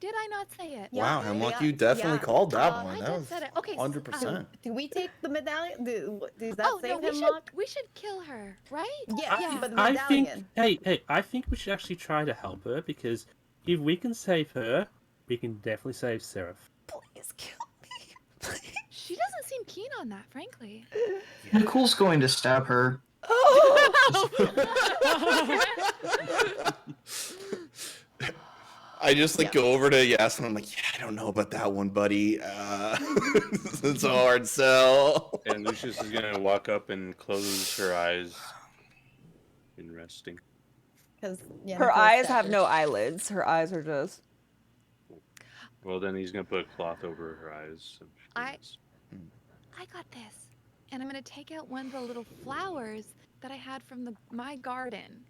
Speaker 4: Did I not say it?
Speaker 1: Wow,
Speaker 6: Yeah,
Speaker 1: Hemlock,
Speaker 6: yeah,
Speaker 1: you definitely
Speaker 6: yeah.
Speaker 1: called that
Speaker 6: Uh,
Speaker 1: one.
Speaker 4: I
Speaker 1: That
Speaker 4: just
Speaker 1: was
Speaker 4: said it. Okay.
Speaker 1: 100%.
Speaker 6: Do we take the medallion? Does that
Speaker 4: Oh
Speaker 6: save
Speaker 4: no,
Speaker 6: Hemlock?
Speaker 4: we should kill her, right?
Speaker 6: Yes,
Speaker 4: Yeah.
Speaker 6: but the
Speaker 5: I think,
Speaker 6: medallion.
Speaker 5: hey, I think we should actually try to help her because if we can save her, we can definitely save Seraph.
Speaker 11: Please kill me. Please.
Speaker 4: She doesn't seem keen on that, frankly.
Speaker 8: Nicole's going to stab her.
Speaker 1: I just like go over to Yas and I'm like, yeah, I don't know about that one, buddy. It's a hard sell.
Speaker 10: And Lucius is gonna walk up and close her eyes in resting.
Speaker 6: Because
Speaker 3: Her eyes have no eyelids. Her eyes are just.
Speaker 10: Well, then he's gonna put a cloth over her eyes. So she can
Speaker 4: I
Speaker 10: rest.
Speaker 4: got this, and I'm gonna take out one of the little flowers that I had from my garden.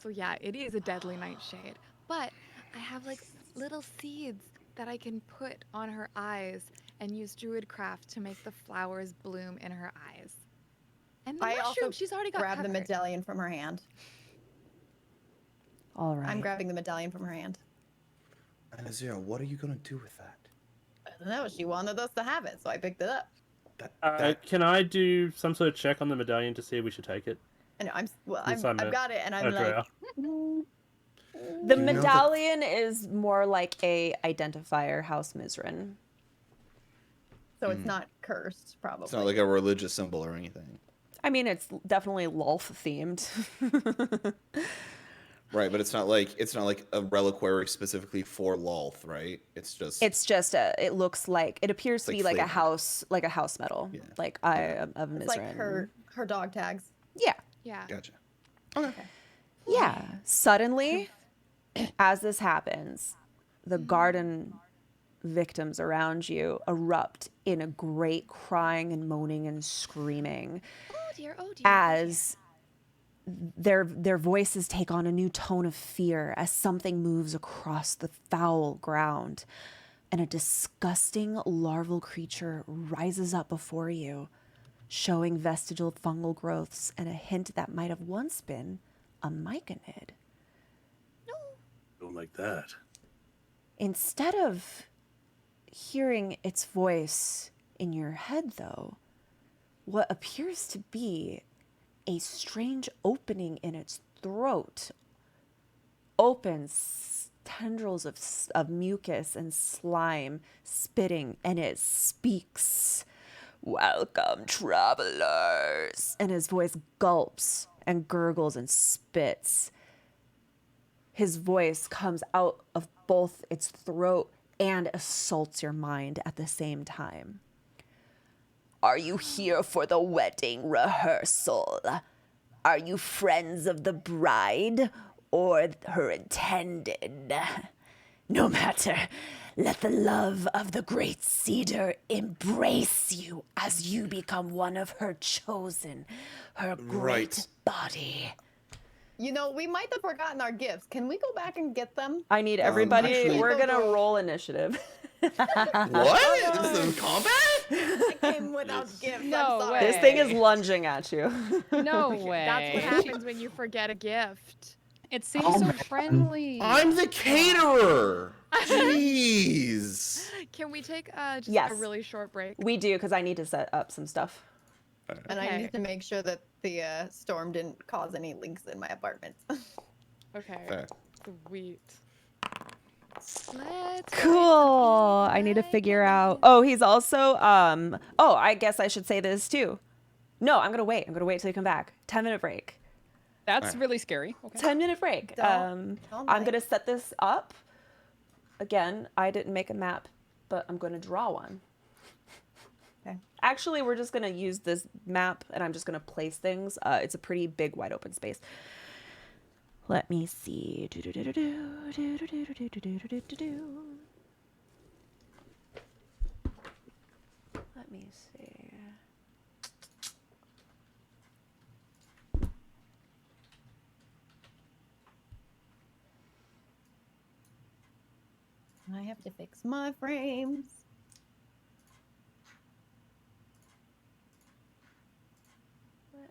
Speaker 4: So yeah, it is a deadly nightshade, but I have like little seeds that I can put on her eyes and use druidcraft to make the flowers bloom in her eyes. And the
Speaker 6: I
Speaker 4: mushroom,
Speaker 6: also
Speaker 4: she's already got
Speaker 6: grab the
Speaker 4: covered.
Speaker 6: medallion from her hand.
Speaker 3: All right.
Speaker 6: I'm grabbing the medallion from her hand.
Speaker 1: And Azira, what are you gonna do with that?
Speaker 6: I don't know. She wanted us to have it, so I picked it up.
Speaker 5: Can I do some sort of check on the medallion to see if we should take it?
Speaker 6: And
Speaker 5: Since I'm
Speaker 6: I've
Speaker 5: a-
Speaker 6: got it, and I'm
Speaker 5: a
Speaker 6: like,
Speaker 5: drow.
Speaker 3: The
Speaker 1: Do you know that-
Speaker 3: medallion is more like a identifier, House Mizrin.
Speaker 6: so it's not cursed, probably.
Speaker 1: It's not like a religious symbol or anything.
Speaker 3: I mean, it's definitely Lolth themed.
Speaker 1: Right, but it's not like a reliquary specifically for Lolth, right? It's just
Speaker 3: It's just it looks like it appears to
Speaker 1: Like
Speaker 3: be like a
Speaker 1: flavor.
Speaker 3: house medal,
Speaker 1: Yeah.
Speaker 3: like Eye of Mizrin.
Speaker 6: It's like her dog tags.
Speaker 3: Yeah,
Speaker 4: Yeah.
Speaker 1: Gotcha.
Speaker 3: yeah. Suddenly, as this happens, the garden victims around you erupt in a great crying and moaning and screaming
Speaker 4: Oh dear. Oh dear.
Speaker 3: as their voices take on a new tone of fear as something moves across the foul ground and a disgusting larval creature rises up before you, showing vestigial fungal growths and a hint that might have once been a myconid.
Speaker 10: Don't like that.
Speaker 3: Instead of hearing its voice in your head, though, what appears to be a strange opening in its throat opens, tendrils of mucus and slime spitting, and it speaks. "Welcome, travelers." And his voice gulps and gurgles and spits. His voice comes out of both its throat and assaults your mind at the same time. "Are you here for the wedding rehearsal? Are you friends of the bride or her intended? No matter, let the love of the great cedar embrace you as you become one of her chosen, her great
Speaker 1: Right.
Speaker 3: body."
Speaker 6: You know, we might have forgotten our gifts. Can we go back and get them?
Speaker 3: I need everybody.
Speaker 1: actually-
Speaker 3: We're gonna roll initiative.
Speaker 1: What? This is in combat?
Speaker 6: I came without gifts.
Speaker 4: No
Speaker 6: I'm sorry.
Speaker 3: This thing is lunging at you.
Speaker 9: No way.
Speaker 4: That's what happens when you forget a gift.
Speaker 9: It seems
Speaker 8: Oh
Speaker 9: so
Speaker 8: man.
Speaker 9: friendly.
Speaker 1: I'm the caterer. Jeez.
Speaker 4: Can we take just
Speaker 3: Yes.
Speaker 4: a really short break?
Speaker 3: We do, because I need to set up some stuff.
Speaker 6: And I
Speaker 4: Okay.
Speaker 6: need to make sure that the storm didn't cause any leaks in my apartment.
Speaker 4: Okay.
Speaker 1: Fair.
Speaker 4: Sweet. Let's
Speaker 3: Cool. I need to figure out. Oh, he's also oh, I guess I should say this too. No, I'm gonna wait. I'm gonna wait till you come back. 10-minute break.
Speaker 9: That's really scary. Okay.
Speaker 3: 10-minute break.
Speaker 6: Don't
Speaker 3: I'm
Speaker 6: bite.
Speaker 3: gonna set this up. Again, I didn't make a map, but I'm gonna draw one.
Speaker 6: Okay.
Speaker 3: Actually, we're just gonna use this map, and I'm just gonna place things. It's a pretty big, wide open space. Let me see. Let me see.
Speaker 6: I have to fix my frames.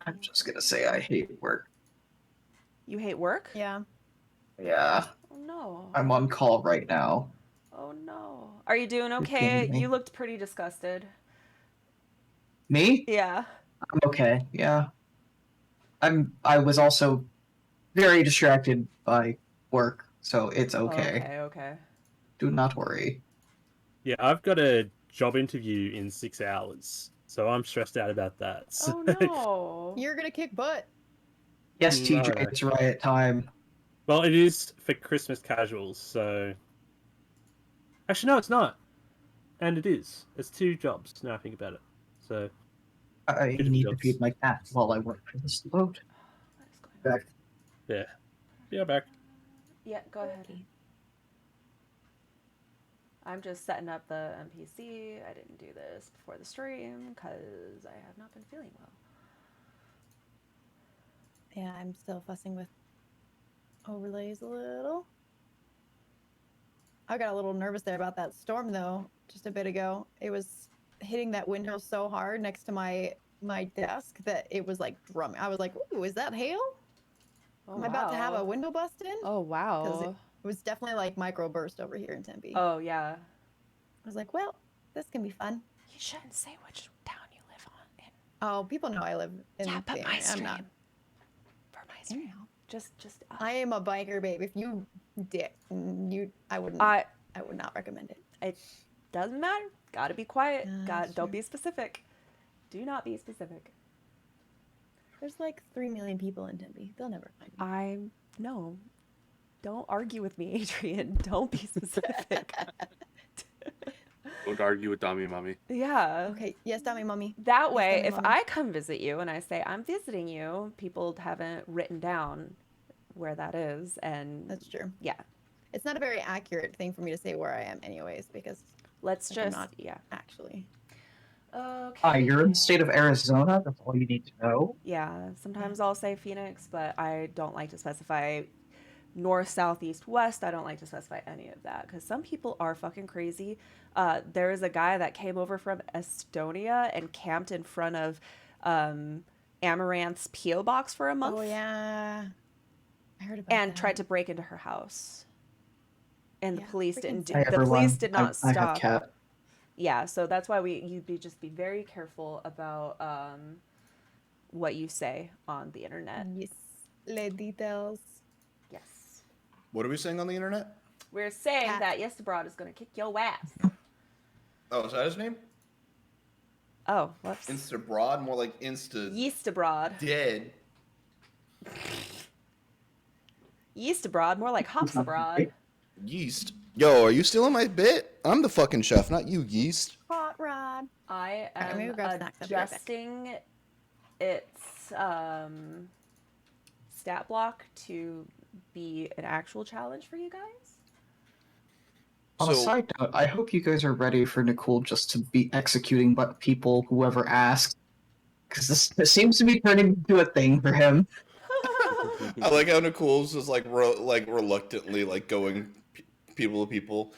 Speaker 8: I'm just gonna say I hate work.
Speaker 3: You hate work?
Speaker 6: Yeah.
Speaker 8: Yeah.
Speaker 3: Oh no. no.
Speaker 8: I'm on call right now.
Speaker 3: Oh no. Are you doing
Speaker 8: You're
Speaker 3: okay?
Speaker 8: kidding me.
Speaker 3: You looked pretty disgusted.
Speaker 8: Me?
Speaker 3: Yeah.
Speaker 8: I'm okay. Yeah. I was also very distracted by work, so it's okay.
Speaker 3: Okay.
Speaker 8: Do not worry.
Speaker 5: Yeah, I've got a job interview in 6 hours, so I'm stressed out about that. So...
Speaker 3: Oh no.
Speaker 6: You're gonna kick butt.
Speaker 8: Yes,
Speaker 5: No.
Speaker 8: TJ, it's riot time.
Speaker 5: Well, it is for Christmas casuals, so... Actually, no, it's not. And it is. It's 2 jobs, now I think about it. So,
Speaker 8: I
Speaker 5: Good
Speaker 8: need
Speaker 5: jobs.
Speaker 8: to feed my cat while I work for this boat.
Speaker 3: What is going on?
Speaker 8: Back.
Speaker 5: yeah. Yeah, back.
Speaker 3: Yeah, go ahead. I'm just setting up the NPC. I didn't do this before the stream because I have not been feeling well.
Speaker 6: Yeah, I'm still fussing with overlays a little. I got a little nervous there about that storm though, just a bit ago. It was hitting that window so hard next to my desk that it was like drumming. I was like, ooh, is that hail?
Speaker 3: Oh,
Speaker 6: Am I about to have a
Speaker 3: wow.
Speaker 6: window bust in?
Speaker 3: Oh,
Speaker 6: Because it
Speaker 3: wow.
Speaker 6: was definitely like microburst over here in Tempe.
Speaker 3: Oh, yeah.
Speaker 6: I was like, well, this can be fun.
Speaker 11: You shouldn't say which town you live on.
Speaker 6: Oh, people know I live in
Speaker 11: Yeah, but
Speaker 6: the
Speaker 11: my
Speaker 6: area. I'm not.
Speaker 11: stream. For my stream. Just
Speaker 6: I am a biker babe. If you dick, I would not recommend it.
Speaker 3: It doesn't matter. Gotta be quiet.
Speaker 6: that's
Speaker 3: Don't
Speaker 6: true.
Speaker 3: be specific. Do not be specific.
Speaker 6: There's like 3 million people in Tempe. They'll never find me.
Speaker 3: No. Don't argue with me, Adrian. Don't be specific.
Speaker 10: Don't argue with Dami Mommy.
Speaker 3: Yeah.
Speaker 6: Okay. Yes, Dummy Mummy.
Speaker 3: That
Speaker 6: Yes,
Speaker 3: way,
Speaker 6: Dummy
Speaker 3: if
Speaker 6: Mummy.
Speaker 3: I come visit you and I say I'm visiting you, people haven't written down where that is, and
Speaker 6: That's true.
Speaker 3: yeah,
Speaker 6: It's not a very accurate thing for me to say where I am, anyways, because
Speaker 3: let's
Speaker 6: like, I'm
Speaker 3: just
Speaker 6: not
Speaker 3: yeah.
Speaker 6: actually.
Speaker 3: Okay.
Speaker 8: Hi, you're in the state of Arizona. That's all you need to know.
Speaker 3: Yeah, sometimes I'll say Phoenix, but I don't like to specify north, south, east, west. I don't like to specify any of that because some people are fucking crazy. There is a guy that came over from Estonia and camped in front of Amaranth's P.O. box for a month.
Speaker 6: Oh yeah, I heard about
Speaker 3: And
Speaker 6: that.
Speaker 3: tried to break into her house. And the
Speaker 6: Yeah,
Speaker 3: police
Speaker 6: freaking
Speaker 3: didn't do.
Speaker 8: Hi,
Speaker 3: The
Speaker 8: everyone.
Speaker 3: police did not
Speaker 8: I have
Speaker 3: stop.
Speaker 8: cat.
Speaker 3: Yeah, so that's why just be very careful about what you say on the internet.
Speaker 6: Yes, le details.
Speaker 3: Yes.
Speaker 1: What are we saying on the internet?
Speaker 3: We're saying
Speaker 6: Cat.
Speaker 3: that Yes Abroad is gonna kick your ass.
Speaker 1: Oh, is that his name?
Speaker 3: Oh, whoops.
Speaker 1: Insta Broad, more like Insta
Speaker 3: Yeast Abroad.
Speaker 1: Dead.
Speaker 3: Yeast Abroad, more like Hops Abroad.
Speaker 1: Yeast. Yo, are you still in my bit? I'm the fucking chef, not you, Yeast.
Speaker 6: Hot rod.
Speaker 3: I
Speaker 6: Alright, I'm
Speaker 3: am
Speaker 6: gonna grab snacks. I'll be right back.
Speaker 3: adjusting its stat block to be an actual challenge for you guys.
Speaker 8: On a side note, I hope you guys are ready for Nicole just to be executing but people whoever asks, because this seems to be turning into a thing for him.
Speaker 1: I like how Nicole's just like reluctantly like going people to people.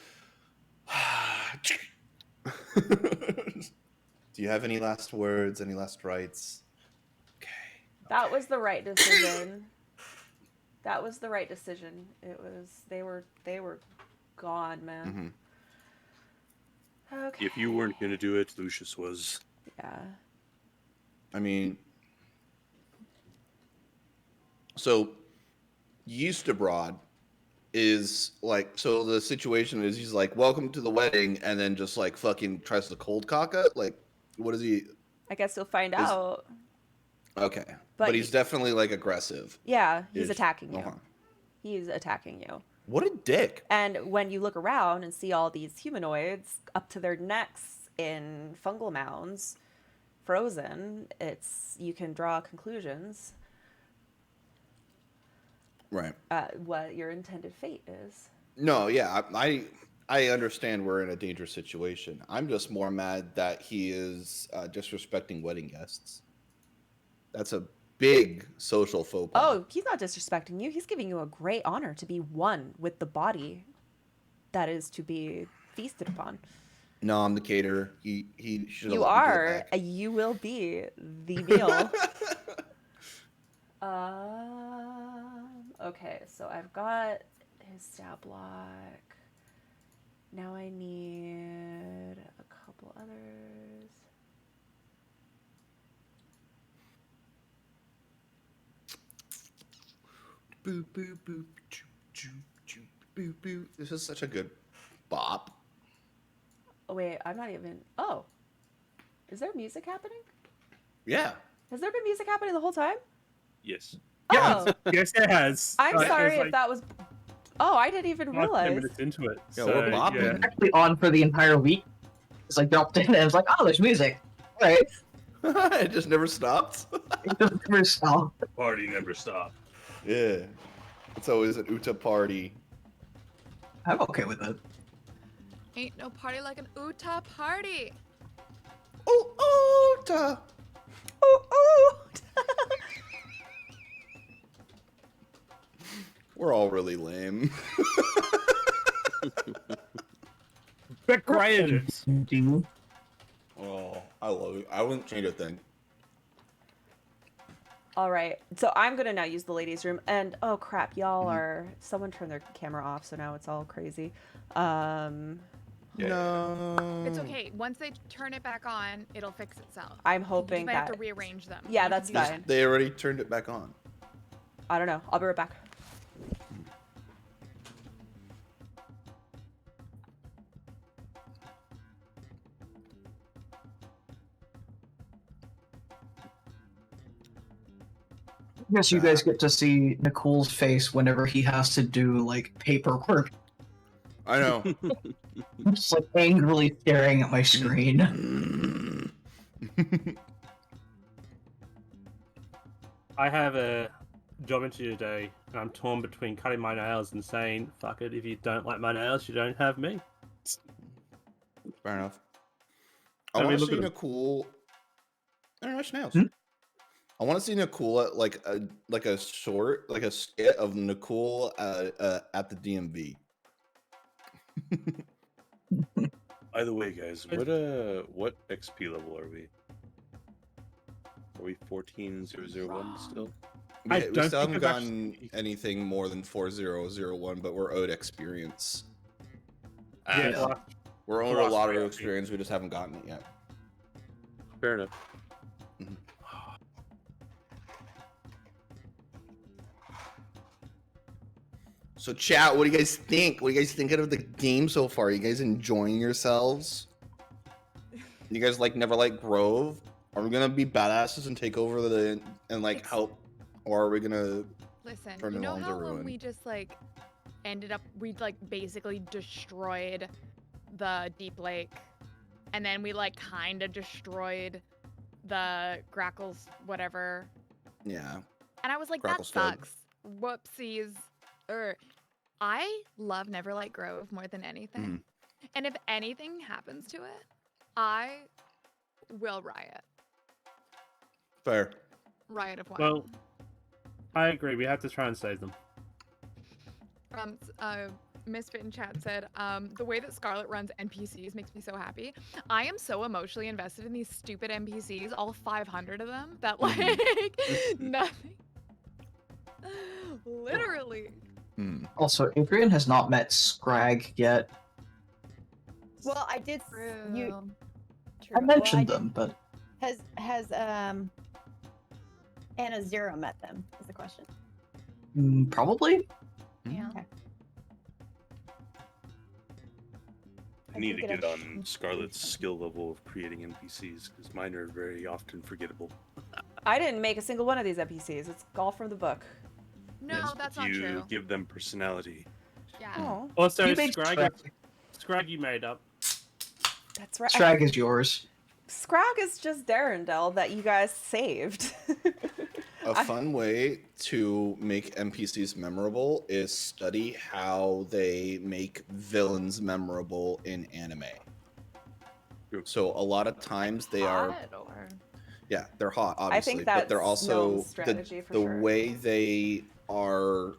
Speaker 1: Do you have any last words? Any last rites? Okay.
Speaker 3: That was the right decision. That was the right decision. It was they were gone, man.
Speaker 1: Mhm.
Speaker 3: Okay.
Speaker 10: If you weren't gonna do it, Lucius was.
Speaker 3: Yeah.
Speaker 1: I mean, so Yeast Abroad is like, so the situation is he's like, welcome to the wedding, and then just like fucking tries to cold cock it. Like, what is he?
Speaker 3: I guess you'll find
Speaker 1: Is-
Speaker 3: out.
Speaker 1: Okay.
Speaker 3: But
Speaker 1: But he's definitely like aggressive.
Speaker 3: Yeah, he's
Speaker 1: Ish.
Speaker 3: attacking you.
Speaker 1: Uh-huh.
Speaker 3: He's attacking you.
Speaker 1: What a dick.
Speaker 3: And when you look around and see all these humanoids up to their necks in fungal mounds, frozen, you can draw conclusions
Speaker 1: Right.
Speaker 3: what your intended fate is.
Speaker 1: No, yeah, I understand we're in a dangerous situation. I'm just more mad that he is disrespecting wedding guests. That's a big social faux pas.
Speaker 3: Oh, he's not disrespecting you. He's giving you a great honor to be one with the body that is to be feasted upon.
Speaker 1: No, I'm the caterer. He should.
Speaker 3: You are. You will be the meal. Okay, so I've got his stat block. Now I need a couple others.
Speaker 1: Boo boo boo choo choo choo boo boo. This is such a good bop.
Speaker 3: Oh wait, I'm not even. Oh, is there music happening?
Speaker 1: Yeah.
Speaker 3: Has there been music happening the whole time?
Speaker 10: Yes.
Speaker 3: Oh,
Speaker 5: Yes, it has.
Speaker 3: I'm
Speaker 5: It
Speaker 3: sorry
Speaker 5: was
Speaker 3: if
Speaker 5: like
Speaker 3: that was. Oh, I didn't even
Speaker 5: 10
Speaker 3: realize.
Speaker 5: minutes into it.
Speaker 1: Yeah,
Speaker 5: so,
Speaker 1: we're bopping.
Speaker 5: yeah.
Speaker 8: Actually on for the entire week. It's like dropped in and it's like, oh, there's music. All right.
Speaker 1: It just never stops.
Speaker 8: It doesn't ever stop.
Speaker 10: The party never stopped.
Speaker 1: Yeah. It's always an Uta party.
Speaker 8: I'm okay with it.
Speaker 4: Ain't no party like an Uta party.
Speaker 1: Oh, Uta!
Speaker 3: Oh,
Speaker 1: We're all really lame.
Speaker 5: But great it is.
Speaker 8: Dude.
Speaker 1: Oh, I love it. I wouldn't change a thing.
Speaker 3: All right, so I'm gonna now use the ladies' room, and oh crap, y'all are. Someone turned their camera off, so now it's all crazy.
Speaker 1: No.
Speaker 4: It's okay. Once they turn it back on, it'll fix itself.
Speaker 3: I'm
Speaker 4: You
Speaker 3: hoping
Speaker 4: might have
Speaker 3: that.
Speaker 4: to rearrange them.
Speaker 3: Yeah,
Speaker 4: You
Speaker 3: that's
Speaker 4: can do
Speaker 3: fine.
Speaker 1: They already turned it back on.
Speaker 3: I don't know. I'll be right back.
Speaker 8: I guess you guys get to see Nicole's face whenever he has to do like paperwork.
Speaker 1: I know.
Speaker 8: I'm just like angrily staring at my screen.
Speaker 5: I have a job interview today, and I'm torn between cutting my nails and saying, fuck it, if you don't like my nails, you don't have me.
Speaker 1: Fair enough.
Speaker 5: I
Speaker 1: I
Speaker 5: mean,
Speaker 1: want to
Speaker 5: look
Speaker 1: see
Speaker 5: at 'em.
Speaker 1: Nicole. I don't know, nails.
Speaker 8: Hmm?
Speaker 1: I want to see Nicole at like a short, like a skit of Nicole at the DMV.
Speaker 10: By the way, guys, what XP level are we? Are we 14001 still?
Speaker 5: I
Speaker 1: We
Speaker 5: don't
Speaker 1: still
Speaker 5: think
Speaker 1: haven't
Speaker 5: I've
Speaker 1: gotten
Speaker 5: actually-
Speaker 1: anything more than 4001, but we're owed experience.
Speaker 5: Yeah,
Speaker 8: Yeah.
Speaker 5: well,
Speaker 1: We're owed
Speaker 10: We're
Speaker 1: a
Speaker 10: also
Speaker 1: lot of
Speaker 10: happy.
Speaker 1: experience. We just haven't gotten it yet.
Speaker 10: Fair enough.
Speaker 1: So, chat, what do you guys think? What do you guys thinking of the game so far? You guys enjoying yourselves? You guys like Neverlight Grove? Are we gonna be badasses and take over and like
Speaker 4: It's-
Speaker 1: help, or are we gonna?
Speaker 4: Listen,
Speaker 1: Turn
Speaker 4: you
Speaker 1: it
Speaker 4: know
Speaker 1: on to
Speaker 4: how when
Speaker 1: ruin.
Speaker 4: we just like ended up, we like basically destroyed the Deep Lake, and then we like kind of destroyed the Grackles, whatever.
Speaker 1: Yeah.
Speaker 4: And I was like,
Speaker 1: Grapple
Speaker 4: that
Speaker 1: Stud.
Speaker 4: sucks. Whoopsies. I love Neverlight Grove more than anything. And if anything happens to it, I will riot.
Speaker 1: Fair.
Speaker 4: Riot of one.
Speaker 5: well, I agree. We have to try and save them.
Speaker 4: Misfit in chat said, the way that Scarlet runs NPCs makes me so happy. I am so emotionally invested in these stupid NPCs, all 500 of them, that like nothing. Literally.
Speaker 8: Also, Adrian has not met Scrag yet.
Speaker 6: Well, I did. You.
Speaker 7: True.
Speaker 6: True.
Speaker 8: I mentioned
Speaker 6: well,
Speaker 8: them, but
Speaker 6: Has Anna Zero met them? Is the question.
Speaker 8: probably.
Speaker 7: Yeah.
Speaker 6: Okay.
Speaker 10: I need to
Speaker 6: think it
Speaker 10: get
Speaker 6: actually-
Speaker 10: on Scarlet's skill level of creating NPCs because mine are very often forgettable.
Speaker 3: I didn't make a single one of these NPCs. It's all from the book.
Speaker 4: No,
Speaker 10: Yes,
Speaker 4: that's
Speaker 10: but
Speaker 4: not
Speaker 10: you
Speaker 4: true.
Speaker 10: give them personality.
Speaker 4: Yeah.
Speaker 3: Oh,
Speaker 5: Also,
Speaker 8: You made
Speaker 5: Scrag you made up.
Speaker 3: that's right.
Speaker 8: Scrag is yours.
Speaker 3: Scrag is just Darendelle that you guys saved.
Speaker 1: A fun way to make NPCs memorable is study how they make villains memorable in anime.
Speaker 10: True.
Speaker 1: So a lot of times they are,
Speaker 7: Hot or
Speaker 1: yeah, they're hot,
Speaker 3: I
Speaker 1: obviously,
Speaker 3: think
Speaker 1: but they're
Speaker 3: that's
Speaker 1: also
Speaker 3: Gnome's strategy for
Speaker 1: the
Speaker 3: sure.
Speaker 1: way they are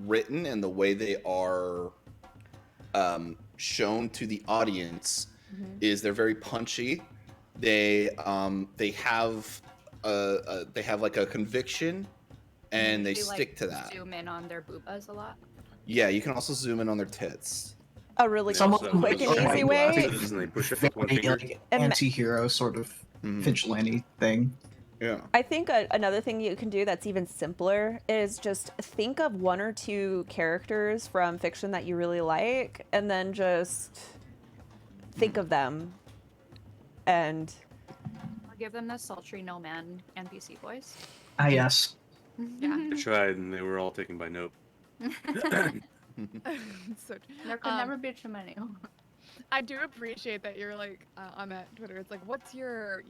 Speaker 1: written and the way they are shown to the audience
Speaker 3: Mhm.
Speaker 1: is they're very punchy. They have like a conviction, and they
Speaker 7: do,
Speaker 1: stick to that.
Speaker 7: Zoom in on their boobas a lot.
Speaker 1: Yeah, you can also zoom in on their tits.
Speaker 3: A really
Speaker 10: They
Speaker 8: Someone
Speaker 10: also
Speaker 3: quick
Speaker 10: have
Speaker 3: and
Speaker 10: those
Speaker 3: easy
Speaker 10: shiny
Speaker 3: way.
Speaker 10: glasses, and they push it with one
Speaker 8: very,
Speaker 10: finger.
Speaker 8: like
Speaker 3: Ima-
Speaker 8: anti-hero sort of
Speaker 1: Mhm.
Speaker 8: vigilante thing.
Speaker 1: Yeah.
Speaker 3: I think another thing you can do that's even simpler is just think of 1 or 2 characters from fiction that you really like, and then just think of them. And
Speaker 7: Or give them the sultry no man NPC voice.
Speaker 8: Ah, yes.
Speaker 4: Yeah.
Speaker 10: I tried, and they were all taken by Nope.
Speaker 4: So,
Speaker 7: There could never be too many.
Speaker 4: I do appreciate that you're like on that Twitter. It's like, what's your,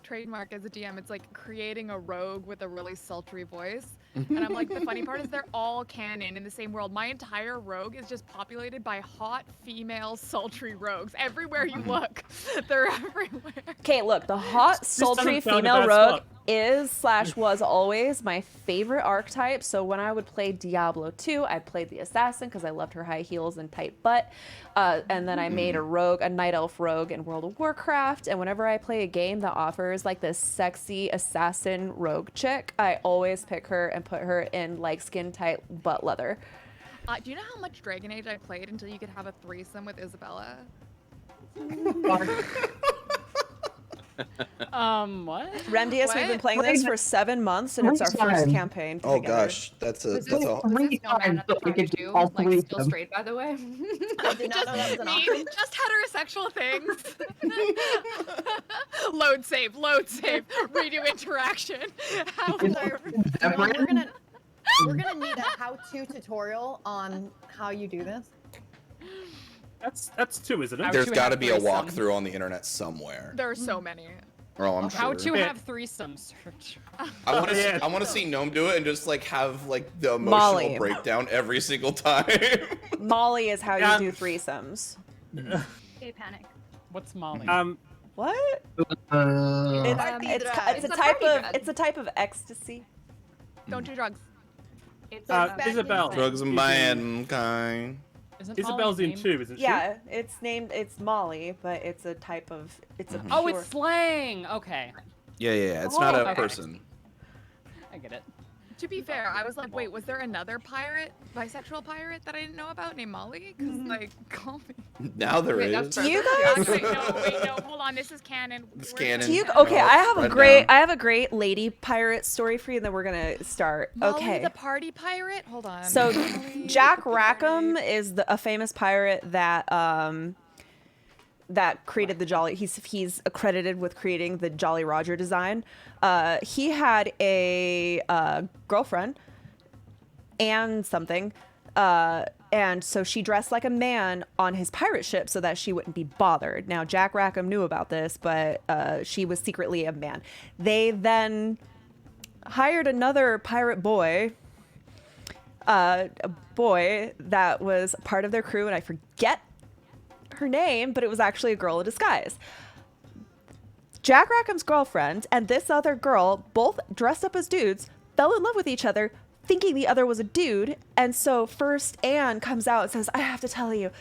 Speaker 4: trademark as a DM? It's like creating a rogue with a really sultry voice. And I'm like, the funny part is they're all canon in the same world. My entire rogue is just populated by hot female sultry rogues. Everywhere you look, they're everywhere.
Speaker 3: okay, look, the hot,
Speaker 5: This
Speaker 3: sultry
Speaker 5: doesn't sound a
Speaker 3: female
Speaker 5: bad
Speaker 3: rogue
Speaker 5: spot.
Speaker 3: is/was always my favorite archetype. So when I would play Diablo 2, I played the assassin because I loved her high heels and tight butt. And then I made a rogue, a night elf rogue in World of Warcraft. And whenever I play a game that offers like this sexy assassin rogue chick, I always pick her and put her in like skin tight butt leather.
Speaker 4: Do you know how much Dragon Age I played until you could have a threesome with Isabella?
Speaker 9: What?
Speaker 3: Remdius, we've been
Speaker 4: What?
Speaker 3: playing this for 7 months, and it's our first
Speaker 8: Time.
Speaker 3: campaign
Speaker 1: Oh
Speaker 3: together.
Speaker 1: gosh, that's
Speaker 7: Was
Speaker 1: a
Speaker 7: this
Speaker 1: all.
Speaker 8: 3
Speaker 7: no man
Speaker 8: times
Speaker 7: at the
Speaker 8: so we
Speaker 7: time
Speaker 8: could do
Speaker 7: too?
Speaker 8: all
Speaker 7: Like
Speaker 8: 3 of
Speaker 7: still
Speaker 8: them.
Speaker 7: straight, by the way.
Speaker 6: I did not know that was an option.
Speaker 4: Just heterosexual things. Load save, redo interaction. How hilarious.
Speaker 6: Well, we're gonna need a how-to tutorial on how you do this.
Speaker 5: That's 2, isn't it?
Speaker 9: How
Speaker 1: There's
Speaker 9: to
Speaker 1: got to
Speaker 9: have
Speaker 1: be a
Speaker 9: threesome.
Speaker 1: walkthrough on the internet somewhere.
Speaker 4: There are so many.
Speaker 1: Oh, I'm
Speaker 9: How
Speaker 1: sure.
Speaker 9: to
Speaker 5: Yeah.
Speaker 9: have threesomes.
Speaker 1: I want to.
Speaker 5: Yeah.
Speaker 1: I want to see Gnome do it and just like have like the emotional
Speaker 3: Molly.
Speaker 1: breakdown every single time.
Speaker 3: Molly is how
Speaker 5: Yeah.
Speaker 3: you do threesomes.
Speaker 7: Okay, panic.
Speaker 9: What's Molly?
Speaker 3: What? It's,
Speaker 6: Party
Speaker 3: it's,
Speaker 6: drug.
Speaker 3: it's a
Speaker 7: It's a
Speaker 3: type
Speaker 7: party
Speaker 3: of
Speaker 7: drug.
Speaker 3: it's a type of ecstasy.
Speaker 4: Don't do drugs.
Speaker 7: It's
Speaker 6: back
Speaker 5: Isabel.
Speaker 6: in-
Speaker 1: Drugs and
Speaker 5: is in-
Speaker 1: mankind.
Speaker 9: Isn't
Speaker 5: Isabel's
Speaker 9: Molly
Speaker 5: in
Speaker 9: named-
Speaker 5: 2, isn't she?
Speaker 3: Yeah, it's Molly, but it's a type of it's a
Speaker 1: Mhm.
Speaker 9: Oh,
Speaker 3: pure-
Speaker 9: it's slang. Okay,
Speaker 1: Yeah. It's not a
Speaker 9: okay.
Speaker 1: person.
Speaker 9: I get it.
Speaker 4: To be fair, I was like, wait, was there another bisexual pirate that I didn't know about named Molly? Because like, call me.
Speaker 1: Now there
Speaker 7: Wait,
Speaker 1: is.
Speaker 7: that's
Speaker 3: Do you
Speaker 4: Actually,
Speaker 3: guys?
Speaker 4: no, hold on, this is canon.
Speaker 1: It's
Speaker 4: We're-
Speaker 1: canon.
Speaker 3: Do you?
Speaker 1: No,
Speaker 3: Okay, I have a
Speaker 1: run
Speaker 3: great
Speaker 1: down.
Speaker 3: lady pirate story for you. Then we're gonna start.
Speaker 4: Molly
Speaker 3: Okay.
Speaker 4: the party pirate? Hold on.
Speaker 3: So
Speaker 4: Molly
Speaker 3: Jack
Speaker 4: the party-
Speaker 3: Rackham is a famous pirate that that created the Jolly. He's accredited with creating the Jolly Roger design. He had a girlfriend and something. And so she dressed like a man on his pirate ship so that she wouldn't be bothered. Now, Jack Rackham knew about this, but she was secretly a man. They then hired another pirate boy, a boy that was part of their crew, and I forget her name, but it was actually a girl in disguise. Jack Rackham's girlfriend and this other girl, both dressed up as dudes, fell in love with each other, thinking the other was a dude. And so first Anne comes out and says, I have to tell you,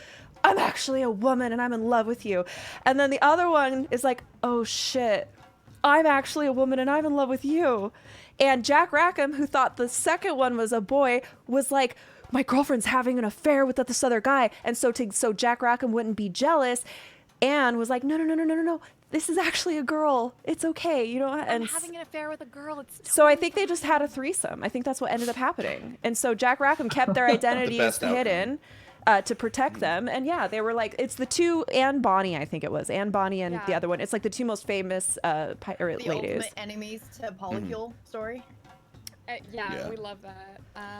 Speaker 3: I'm actually a woman and I'm in love with you. And then the other one is like, oh shit, I'm actually a woman and I'm in love with you. And Jack Rackham, who thought the second one was a boy, was like, my girlfriend's having an affair with this other guy. And so Jack Rackham wouldn't be jealous, Anne was like, no. This is actually a girl. It's okay, you know.
Speaker 4: I'm
Speaker 3: And
Speaker 4: having an affair with a girl. It's
Speaker 3: so I think they just had a threesome. I think that's what ended up happening. And so Jack Rackham kept their identities
Speaker 1: best outcome.
Speaker 3: hidden to protect them. And yeah, they were like, it's the two, Anne Bonny, I think it was. Anne Bonny and the
Speaker 4: Yeah.
Speaker 3: other one. It's like the two most famous pirate
Speaker 6: The
Speaker 3: ladies.
Speaker 6: ultimate enemies to Polycule story.
Speaker 1: Yeah.
Speaker 4: we love that.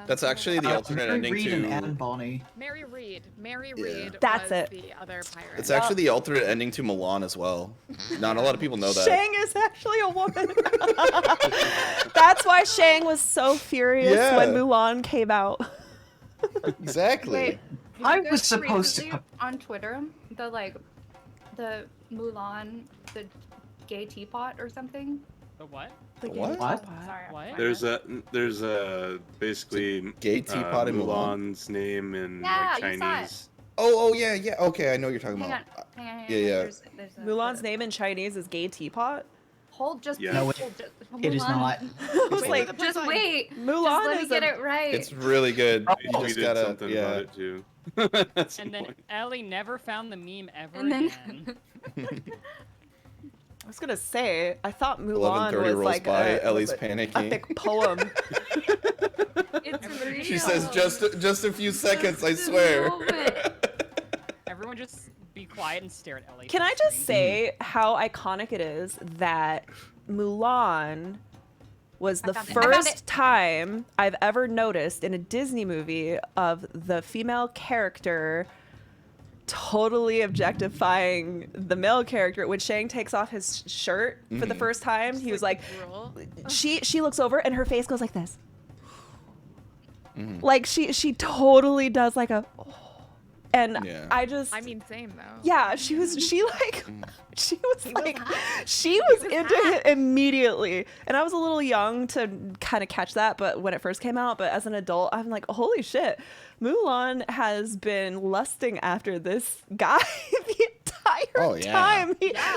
Speaker 1: That's actually the alternate ending
Speaker 8: Reed and
Speaker 1: to.
Speaker 8: Anne Bonny.
Speaker 4: Mary Reed. Mary
Speaker 1: Yeah.
Speaker 4: Reed.
Speaker 3: That's
Speaker 4: was
Speaker 3: it.
Speaker 4: The other pirate.
Speaker 1: It's actually the alternate ending to Milan as well. Not a lot of people know that.
Speaker 3: Shang is actually a woman. That's why Shang was so furious
Speaker 1: Yeah.
Speaker 3: when Mulan came out.
Speaker 1: Exactly.
Speaker 7: Wait, did
Speaker 8: I
Speaker 7: you guys
Speaker 8: was
Speaker 7: see
Speaker 8: supposed to
Speaker 7: recently on Twitter the Mulan, the gay teapot or something.
Speaker 9: The what?
Speaker 3: The
Speaker 1: What?
Speaker 3: gay
Speaker 8: What?
Speaker 3: teapot.
Speaker 7: Sorry.
Speaker 9: What?
Speaker 10: There's a basically
Speaker 1: Gay teapot in Mulan.
Speaker 10: Mulan's name in
Speaker 7: Yeah,
Speaker 10: like
Speaker 7: you saw it.
Speaker 10: Chinese.
Speaker 1: Oh yeah. Okay, I know what you're talking
Speaker 7: Hang
Speaker 1: about.
Speaker 7: on.
Speaker 1: Yeah.
Speaker 7: There's a
Speaker 3: Mulan's name in Chinese is gay teapot.
Speaker 7: Hold, just
Speaker 10: Yeah.
Speaker 8: No,
Speaker 7: hold,
Speaker 8: it is
Speaker 7: Mulan.
Speaker 8: not.
Speaker 3: I was like,
Speaker 7: Just wait.
Speaker 3: Mulan
Speaker 7: Just let me
Speaker 3: is
Speaker 7: get
Speaker 3: a-
Speaker 7: it right.
Speaker 1: It's really good.
Speaker 10: I
Speaker 1: You just
Speaker 10: tweeted
Speaker 1: gotta,
Speaker 10: something
Speaker 1: yeah.
Speaker 10: about it too. At some
Speaker 9: And then
Speaker 10: point.
Speaker 9: Ellie never found the meme ever
Speaker 7: And then-
Speaker 9: again.
Speaker 3: I was gonna say, I thought Mulan
Speaker 1: 11:30
Speaker 3: was
Speaker 1: rolls
Speaker 3: like
Speaker 1: by,
Speaker 3: a,
Speaker 1: Ellie's
Speaker 3: was an
Speaker 1: panicking.
Speaker 3: epic poem.
Speaker 7: It's real.
Speaker 1: She says, just a few seconds, I swear.
Speaker 9: Everyone just be quiet and stare at Ellie.
Speaker 3: Can
Speaker 9: from
Speaker 3: I
Speaker 9: the
Speaker 3: just
Speaker 9: screen.
Speaker 3: say how iconic it is that Mulan was the
Speaker 7: found it. I found it.
Speaker 3: first time I've ever noticed in a Disney movie of the female character totally objectifying the male character. When Shang takes off his shirt for the first time, he was like, she looks over and her face goes like this. Like she totally does like a, and
Speaker 1: Yeah.
Speaker 3: I just,
Speaker 4: I mean, same though.
Speaker 3: yeah, she was into it immediately. And I was a little young to kind of catch that, but when it first came out, but as an adult, I'm like, holy shit, Mulan has been lusting after this guy the entire time.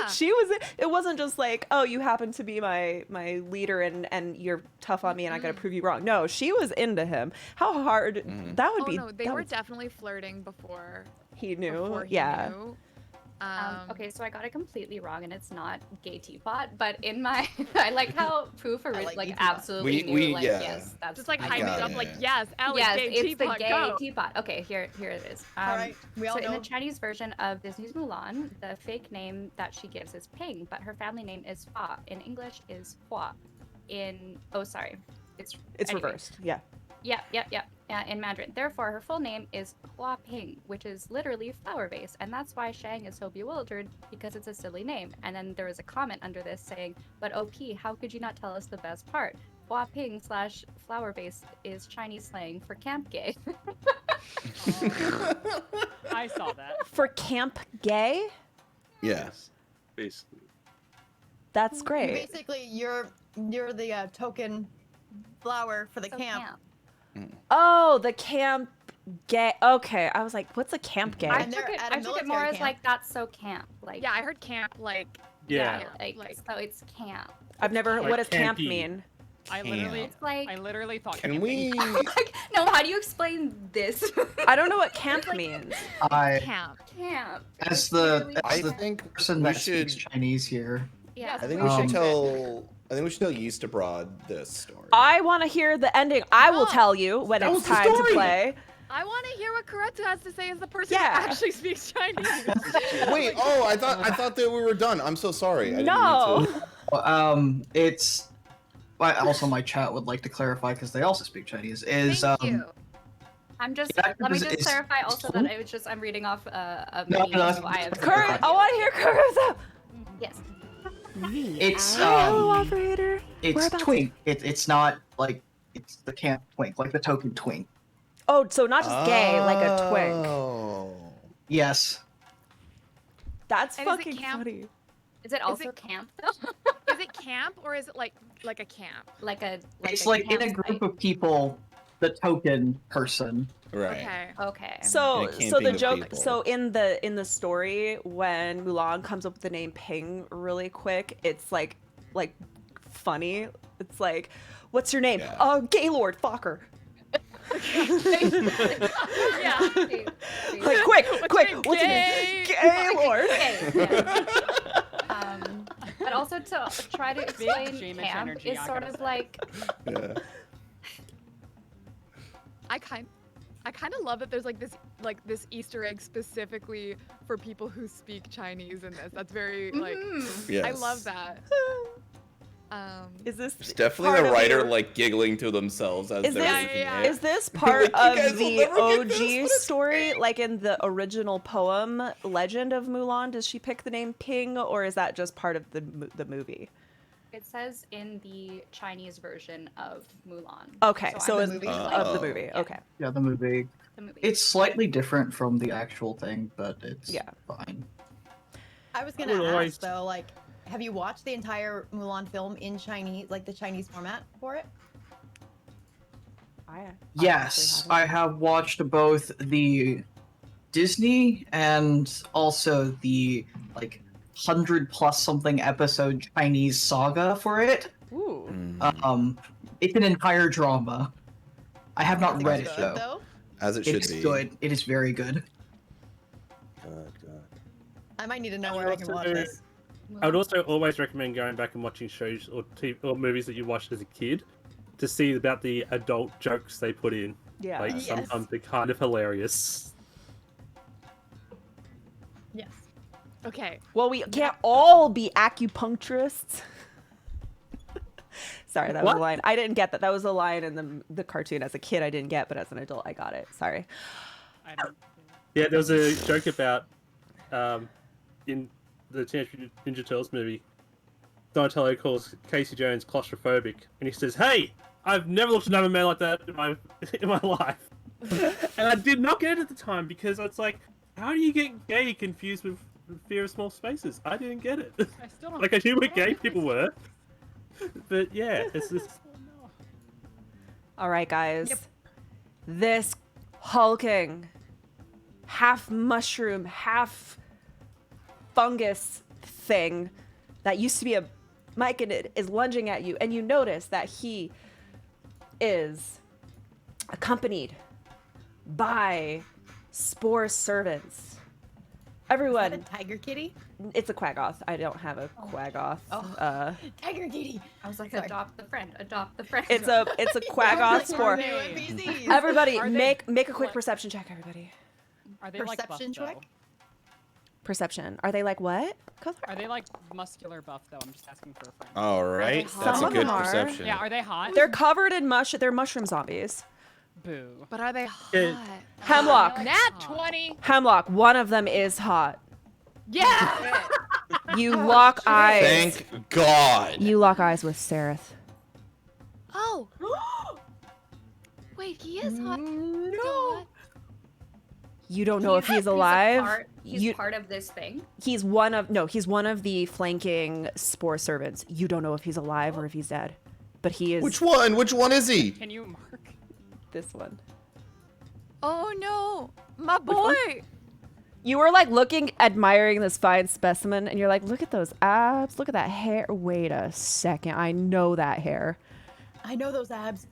Speaker 3: She was, it wasn't just like, oh, you happen to be my leader and you're tough on me and I gotta prove you wrong. No, she was into him. How hard that would
Speaker 4: Oh
Speaker 3: be.
Speaker 4: no, they
Speaker 3: that
Speaker 4: were
Speaker 3: was-
Speaker 4: definitely flirting before
Speaker 3: he knew.
Speaker 4: before he
Speaker 3: Yeah.
Speaker 4: knew.
Speaker 7: Okay, so I got it completely wrong, and it's not gay teapot. But in my, I like how Poof like absolutely knew, like,
Speaker 1: yeah.
Speaker 7: yes, that's
Speaker 4: Just like
Speaker 7: my
Speaker 4: hyped
Speaker 1: got
Speaker 4: it up,
Speaker 1: it.
Speaker 4: like yes, Ellie,
Speaker 7: yes,
Speaker 4: gay
Speaker 7: it's
Speaker 4: teapot,
Speaker 7: the gay
Speaker 4: go.
Speaker 7: teapot. Okay, here it is.
Speaker 6: All right, we all
Speaker 7: so in
Speaker 6: know.
Speaker 7: the Chinese version of Disney's Mulan, the fake name that she gives is Ping, but her family name is Fa. In English is Hua. It's anyway.
Speaker 3: reversed. Yeah.
Speaker 7: Yeah. In Mandarin. Therefore, her full name is Hua Ping, which is literally flower vase, and that's why Shang is so bewildered, because it's a silly name. And then there was a comment under this saying, "But OP, how could you not tell us the best part? Hua Ping / flower vase is Chinese slang for camp gay."
Speaker 9: I saw that.
Speaker 3: For camp gay?
Speaker 1: Yeah.
Speaker 10: Basically.
Speaker 3: That's great.
Speaker 6: Basically, you're the token flower for the
Speaker 7: So
Speaker 6: camp.
Speaker 3: Oh, the camp gay. Okay, I was like, what's a camp gay?
Speaker 7: I
Speaker 6: And
Speaker 7: took
Speaker 6: they're
Speaker 7: it.
Speaker 6: at a
Speaker 7: I took it more
Speaker 6: military
Speaker 7: as
Speaker 6: camp.
Speaker 7: like that's so camp. Like
Speaker 4: Yeah, I heard camp like
Speaker 5: Yeah.
Speaker 7: like so it's camp.
Speaker 3: I've never.
Speaker 5: Like
Speaker 3: What does camp
Speaker 5: campy.
Speaker 3: mean?
Speaker 9: I literally,
Speaker 7: It's like
Speaker 9: I literally thought.
Speaker 1: Can
Speaker 9: camping-
Speaker 1: we?
Speaker 7: like no. How do you explain this?
Speaker 3: I don't know what camp means.
Speaker 8: I,
Speaker 4: camp.
Speaker 7: camp.
Speaker 8: as the
Speaker 1: I
Speaker 8: as the
Speaker 1: think
Speaker 8: person
Speaker 1: we
Speaker 8: that speaks
Speaker 1: should.
Speaker 8: Chinese here,
Speaker 7: Yeah.
Speaker 1: I think we
Speaker 8: Um,
Speaker 1: should tell. I think we should tell Yeast Abroad this story.
Speaker 3: I want to hear the ending. I will
Speaker 4: Oh,
Speaker 3: tell you when
Speaker 1: that
Speaker 3: it's
Speaker 1: was the
Speaker 3: time to
Speaker 1: story.
Speaker 3: play.
Speaker 4: I want to hear what Kuretsu has to say as the person
Speaker 3: Yeah.
Speaker 4: who actually speaks Chinese.
Speaker 1: Wait. Oh, I thought that we were done. I'm so sorry. I didn't
Speaker 3: No.
Speaker 1: mean to.
Speaker 8: it's. Also, my chat would like to clarify because they also speak Chinese. Is
Speaker 4: Thank you.
Speaker 7: I'm just.
Speaker 8: Yeah,
Speaker 7: Let me
Speaker 8: is-
Speaker 7: just
Speaker 8: is-
Speaker 7: clarify also that
Speaker 8: is-
Speaker 7: I was just. I'm reading off a
Speaker 8: No,
Speaker 7: meme,
Speaker 8: no,
Speaker 7: so I have.
Speaker 3: Kurt, I want to hear Kurusa.
Speaker 7: Yes.
Speaker 8: it's
Speaker 3: Hello, operator.
Speaker 8: it's
Speaker 3: Whereabouts?
Speaker 8: twink. It's not like it's the camp twink, like the token twink.
Speaker 3: Oh, so not just gay, like a twink.
Speaker 1: Oh.
Speaker 8: Yes.
Speaker 3: That's
Speaker 4: And is it
Speaker 3: fucking
Speaker 4: camp?
Speaker 3: funny.
Speaker 7: Is it also
Speaker 4: it-
Speaker 7: camp though?
Speaker 4: Is it camp or is it like a camp?
Speaker 7: like a.
Speaker 8: It's
Speaker 7: a
Speaker 8: like in a
Speaker 7: camp
Speaker 8: group
Speaker 7: site?
Speaker 8: of people, the token person.
Speaker 1: Right.
Speaker 4: Okay.
Speaker 7: Okay.
Speaker 3: So
Speaker 1: In a
Speaker 3: so the
Speaker 1: camping of
Speaker 3: joke
Speaker 1: people.
Speaker 3: so in the story when Mulan comes up with the name Ping really quick, it's like funny. It's like, what's your name?
Speaker 1: Yeah.
Speaker 3: Gaylord Fokker.
Speaker 4: Yeah.
Speaker 3: Like quick, quick,
Speaker 4: name?
Speaker 3: what's your name? Gaylord.
Speaker 7: But also to try to explain
Speaker 9: Jameis
Speaker 7: camp
Speaker 9: energy,
Speaker 7: is
Speaker 9: I
Speaker 7: sort
Speaker 9: gotta
Speaker 7: of
Speaker 9: say.
Speaker 7: like
Speaker 1: Yeah.
Speaker 4: I kind of love that there's like this Easter egg specifically for people who speak Chinese in this. That's very like
Speaker 1: Yes.
Speaker 4: I love that.
Speaker 3: Is this
Speaker 1: There's definitely
Speaker 3: part
Speaker 1: the
Speaker 3: of
Speaker 1: writer
Speaker 3: your-
Speaker 1: like giggling to themselves as
Speaker 3: Is
Speaker 1: they're
Speaker 3: this-
Speaker 1: reading
Speaker 4: Yeah,
Speaker 1: it.
Speaker 3: Is this part
Speaker 1: You guys
Speaker 3: of
Speaker 1: will
Speaker 3: the
Speaker 1: never get
Speaker 3: OG
Speaker 1: this, what is
Speaker 3: story, like in the original poem Legend of Mulan? Does she pick the name Ping, or is that just part of the movie?
Speaker 7: it says in the Chinese version of Mulan.
Speaker 3: Okay, so
Speaker 7: I'm
Speaker 3: is
Speaker 7: movie,
Speaker 3: of the
Speaker 1: Oh.
Speaker 3: movie. Okay,
Speaker 8: Yeah, the movie.
Speaker 7: the movie.
Speaker 8: It's slightly different from the actual thing, but it's
Speaker 3: Yeah.
Speaker 8: fine.
Speaker 6: I was gonna
Speaker 5: Well,
Speaker 6: ask
Speaker 5: I-
Speaker 6: though, like, have you watched the entire Mulan film in Chinese, like the Chinese format for it?
Speaker 8: Yes, I have watched both the Disney and also the like 100+ something episode Chinese saga for it.
Speaker 3: Ooh.
Speaker 8: It's an entire drama. I have not
Speaker 6: Is
Speaker 8: read
Speaker 6: it
Speaker 8: it
Speaker 6: good,
Speaker 8: though.
Speaker 6: though?
Speaker 1: As it should
Speaker 8: It's
Speaker 1: be.
Speaker 8: good. It is very good.
Speaker 10: God.
Speaker 6: I might need to know
Speaker 5: I
Speaker 6: where I can
Speaker 5: also
Speaker 6: watch
Speaker 5: do-
Speaker 6: this.
Speaker 5: I would also always recommend going back and watching shows or or movies that you watched as a kid to see about the adult jokes they put in.
Speaker 3: Yeah.
Speaker 5: Like
Speaker 6: Yes.
Speaker 5: sometimes they're kind of hilarious.
Speaker 6: Yes.
Speaker 4: Okay.
Speaker 3: Well, we can't all be acupuncturists. Sorry, that was a
Speaker 5: What?
Speaker 3: line. I didn't get that. That was a line in the cartoon. As a kid, I didn't get, but as an adult, I got it. Sorry.
Speaker 9: I don't.
Speaker 5: Yeah, there was a joke about in the Teenage Mutant Ninja Turtles movie. Donatello calls Casey Jones claustrophobic, and he says, "Hey, I've never looked at another man like that in my life." And I did not get it at the time because it's like, how do you get gay confused with fear of small spaces? I didn't get it.
Speaker 9: I still don't.
Speaker 5: Like I knew what
Speaker 9: don't
Speaker 5: gay
Speaker 9: really
Speaker 5: people were, but yeah, it's just.
Speaker 9: no.
Speaker 3: All right, guys.
Speaker 6: Yep.
Speaker 3: This hulking, half mushroom, half fungus thing that used to be a myconid is lunging at you, and you notice that he is accompanied by spore servants.
Speaker 6: Is
Speaker 3: Everyone,
Speaker 6: that a tiger kitty?
Speaker 3: it's a quaggoth. I don't have a quaggoth.
Speaker 6: Oh. Tiger kitty.
Speaker 7: I was like,
Speaker 6: Sorry.
Speaker 7: adopt the friend. Adopt the friend.
Speaker 3: It's a quaggoth spore.
Speaker 6: New NPCs.
Speaker 3: Everybody,
Speaker 9: Are they
Speaker 3: make a quick
Speaker 9: like-
Speaker 3: perception check. Everybody,
Speaker 9: Are they like buff,
Speaker 6: Perception check?
Speaker 9: though?
Speaker 3: perception. Are they like what?
Speaker 9: Are they like muscular buff though? I'm just asking for a friend.
Speaker 1: All right,
Speaker 3: Some
Speaker 1: that's a
Speaker 3: of
Speaker 1: good
Speaker 3: them are.
Speaker 1: perception.
Speaker 9: Yeah, are they hot?
Speaker 3: They're covered in they're mushroom zombies.
Speaker 9: Boo.
Speaker 4: But are they hot?
Speaker 5: Yeah.
Speaker 3: Hemlock.
Speaker 4: Nat 20.
Speaker 3: Hemlock, one of them is hot.
Speaker 4: Yeah.
Speaker 3: You lock eyes.
Speaker 1: Thank God.
Speaker 3: You lock eyes with Sereth.
Speaker 2: Oh. Wait, he is hot.
Speaker 6: No.
Speaker 3: You don't know if he's alive.
Speaker 7: He's
Speaker 3: You-
Speaker 7: part of this thing.
Speaker 3: He's one of the flanking spore servants. You don't know if he's alive or if he's dead. But he is
Speaker 1: Which one? Which one is he?
Speaker 9: Can you mark?
Speaker 3: this one.
Speaker 4: Oh no, my boy.
Speaker 3: You were like looking, admiring this fine specimen, and you're like, look at those abs, look at that hair. Wait a second, I know that hair.
Speaker 6: I know those abs.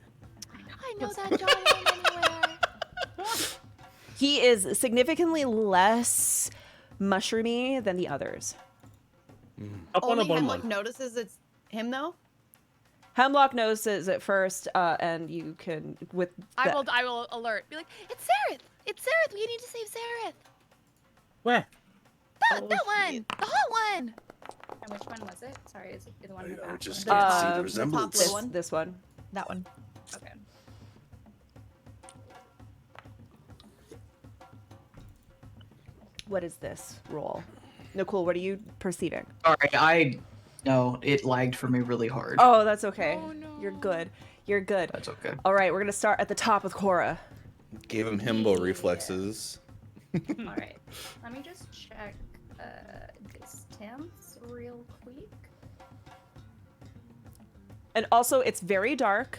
Speaker 2: I know that jawline anywhere.
Speaker 3: He is significantly less mushroomy than the others.
Speaker 5: Up on a
Speaker 6: Only
Speaker 5: bottom
Speaker 6: Hemlock
Speaker 5: one.
Speaker 6: notices it's him though.
Speaker 3: Hemlock notices it first, and you can with.
Speaker 4: I will alert.
Speaker 2: Be like, it's Sereth. It's Sereth. We need to save Sereth.
Speaker 5: Where?
Speaker 2: That one. The hot one.
Speaker 7: And which one was it? Sorry, is it the one in the
Speaker 10: I
Speaker 7: back?
Speaker 10: just
Speaker 7: one?
Speaker 10: can't see the
Speaker 3: Um,
Speaker 10: resemblance.
Speaker 6: blue one.
Speaker 3: This one.
Speaker 6: That one.
Speaker 7: Okay.
Speaker 3: What is this roll? Nicole, what are you perceiving?
Speaker 8: Sorry, no, it lagged for me really hard.
Speaker 3: Oh, that's okay.
Speaker 4: Oh, no.
Speaker 3: You're good. You're good.
Speaker 8: That's okay.
Speaker 3: All right, we're gonna start at the top with Cora.
Speaker 1: Gave him himbo reflexes.
Speaker 7: All right. Let me just check distance real quick.
Speaker 3: And also, it's very dark.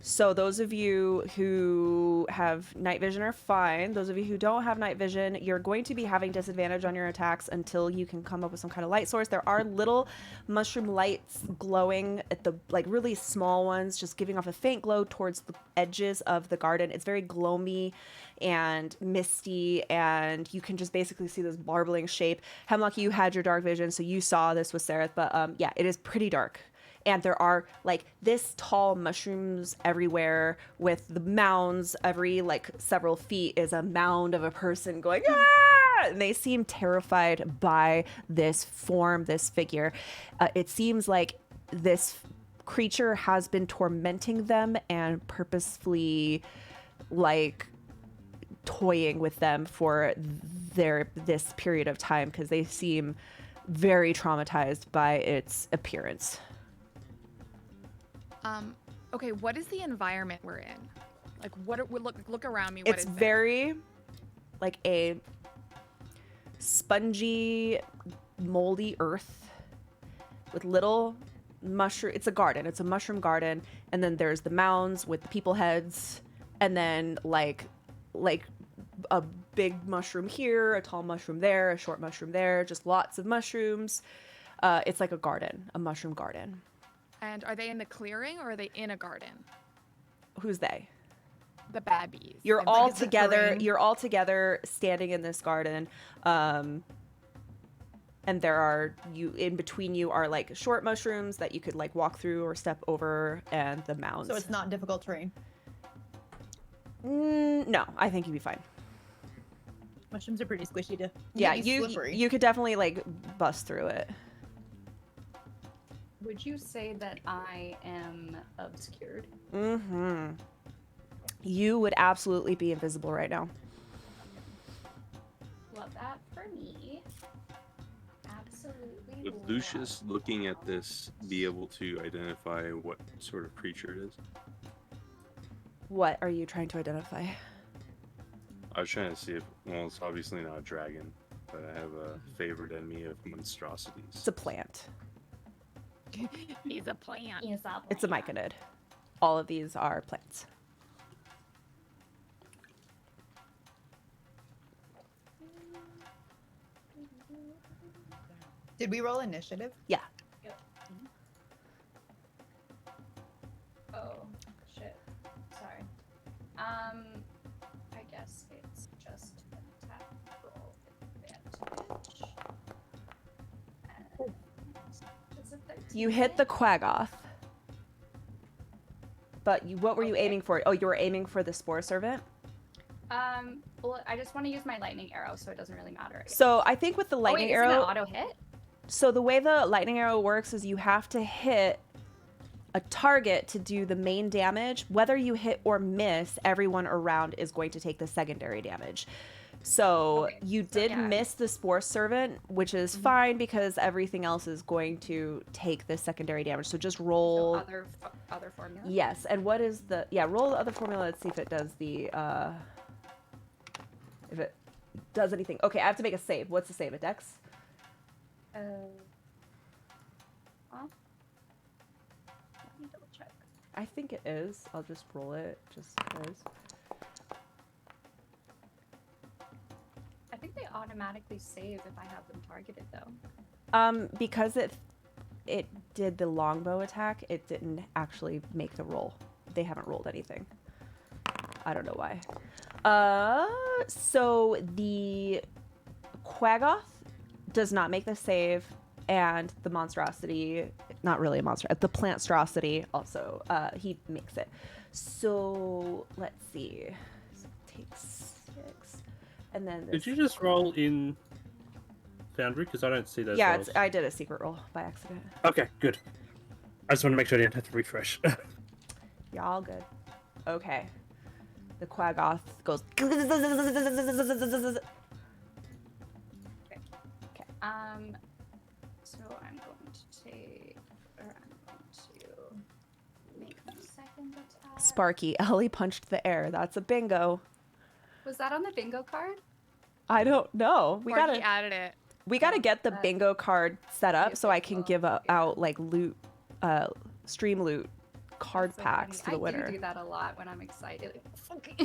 Speaker 3: So those of you who have night vision are fine. Those of you who don't have night vision, you're going to be having disadvantage on your attacks until you can come up with some kind of light source. There are little mushroom lights glowing at the, like, really small ones, just giving off a faint glow towards the edges of the garden. It's very gloomy and misty, and you can just basically see this barbling shape. Hemlock, you had your dark vision, so you saw this with Sereth, but yeah, it is pretty dark. And there are like this tall mushrooms everywhere with the mounds. Every like several feet is a mound of a person going, ah! And they seem terrified by this form, this figure. It seems like this creature has been tormenting them and purposefully like toying with them for this period of time because they seem very traumatized by its appearance.
Speaker 4: Okay, what is the environment we're in? Like, look around me. What
Speaker 3: It's
Speaker 4: is there?
Speaker 3: very like a spongy, moldy earth with little mushroom. It's a garden. It's a mushroom garden, and then there's the mounds with the people heads, and then like a big mushroom here, a tall mushroom there, a short mushroom there, just lots of mushrooms. It's like a garden, a mushroom garden.
Speaker 4: And are they in the clearing or are they in a garden?
Speaker 3: Who's they?
Speaker 4: The babbies.
Speaker 3: You're
Speaker 6: Like,
Speaker 3: all
Speaker 6: it's a
Speaker 3: together.
Speaker 6: terrain.
Speaker 3: You're all together standing in this garden. And there are in between you are like short mushrooms that you could like walk through or step over, and the mounds.
Speaker 6: So it's not difficult terrain.
Speaker 3: No, I think you'd be fine.
Speaker 6: Mushrooms are pretty squishy to.
Speaker 3: Yeah,
Speaker 6: maybe slippery.
Speaker 3: you could definitely like bust through it.
Speaker 7: Would you say that I am obscured?
Speaker 3: Mm-hmm. You would absolutely be invisible right now.
Speaker 7: Love that for me. Absolutely.
Speaker 10: Would
Speaker 7: love
Speaker 10: Lucius, looking at this, be able to identify what sort of creature it is?
Speaker 3: What are you trying to identify?
Speaker 10: I was trying to see if, well, it's obviously not a dragon, but I have a favorite enemy of monstrosities.
Speaker 3: It's a plant.
Speaker 4: He's a plant.
Speaker 7: Is that
Speaker 3: It's a myconid. All of these are plants.
Speaker 6: Did we roll initiative?
Speaker 3: Yeah.
Speaker 7: Oh, shit. Sorry. I guess it's just an attack roll advantage. And it's a 13.
Speaker 3: You hit the Quaggoth. But what were you
Speaker 7: Okay.
Speaker 3: aiming for? Oh, you were aiming for the Spore Servant?
Speaker 7: Well, I just want to use my lightning arrow, so it doesn't really matter. I guess.
Speaker 3: So I think with the
Speaker 7: Oh,
Speaker 3: lightning
Speaker 7: wait, isn't
Speaker 3: arrow...
Speaker 7: it auto hit?
Speaker 3: So the way the lightning arrow works is you have to hit a target to do the main damage. Whether you hit or miss, everyone around is going to take the secondary damage. So
Speaker 7: Okay,
Speaker 3: you
Speaker 7: so
Speaker 3: did
Speaker 7: yeah.
Speaker 3: miss the Spore Servant, which is fine because everything else is going to take the secondary damage. So just
Speaker 7: So
Speaker 3: roll...
Speaker 7: other formula?
Speaker 3: Yes, and what is the... Yeah, roll the other formula. Let's see if it does the... If it does anything. Okay, I have to make a save. What's the save? A dex?
Speaker 7: Huh? Let me double check.
Speaker 3: I think it is. I'll just roll it just because.
Speaker 7: I think they automatically save if I have them targeted, though.
Speaker 3: Because it did the longbow attack, it didn't actually make the roll. They haven't rolled anything. I don't know why. So the Quaggoth does not make the save, and the monstrosity, not really a monster, the plantstrosity also, he makes it. So let's see. So it takes 6, and then
Speaker 5: Did you just roll in Foundry? Because I don't see those
Speaker 3: yeah,
Speaker 5: rolls.
Speaker 3: I did a secret roll by accident.
Speaker 5: Okay, good. I just want to make sure I didn't have to refresh.
Speaker 3: You're all good. Okay. The Quaggoth goes.
Speaker 7: So I'm going to take, or I'm going to make my second attack.
Speaker 3: Sparky, Ellie punched the air. That's a bingo.
Speaker 7: Was that on the bingo card?
Speaker 3: I don't know. We
Speaker 4: Marky
Speaker 3: gotta
Speaker 4: added it.
Speaker 3: get the
Speaker 7: that-
Speaker 3: bingo card set up so I can
Speaker 7: Beautiful.
Speaker 3: give
Speaker 7: Yeah.
Speaker 3: out like loot, stream loot card
Speaker 7: That's so
Speaker 3: packs
Speaker 7: funny.
Speaker 3: to the winner.
Speaker 7: I do that a lot when I'm excited. Like,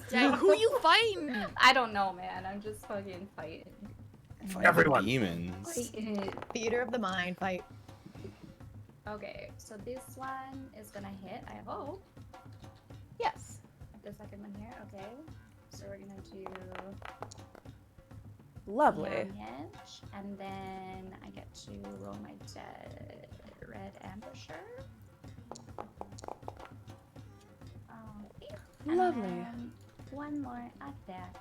Speaker 4: Dang, who you fighting?
Speaker 7: I don't know, man. I'm just fucking fighting.
Speaker 1: Fight
Speaker 5: Everyone.
Speaker 1: demons.
Speaker 7: Fighting.
Speaker 6: Theater of the mind fight.
Speaker 7: Okay, so this one is gonna hit, I hope.
Speaker 3: Yes.
Speaker 7: The second one here, okay. So we're gonna do
Speaker 3: Lovely.
Speaker 7: damage, and then I get to roll my red ambusher. Okay. And
Speaker 3: Lovely.
Speaker 7: then one more attack.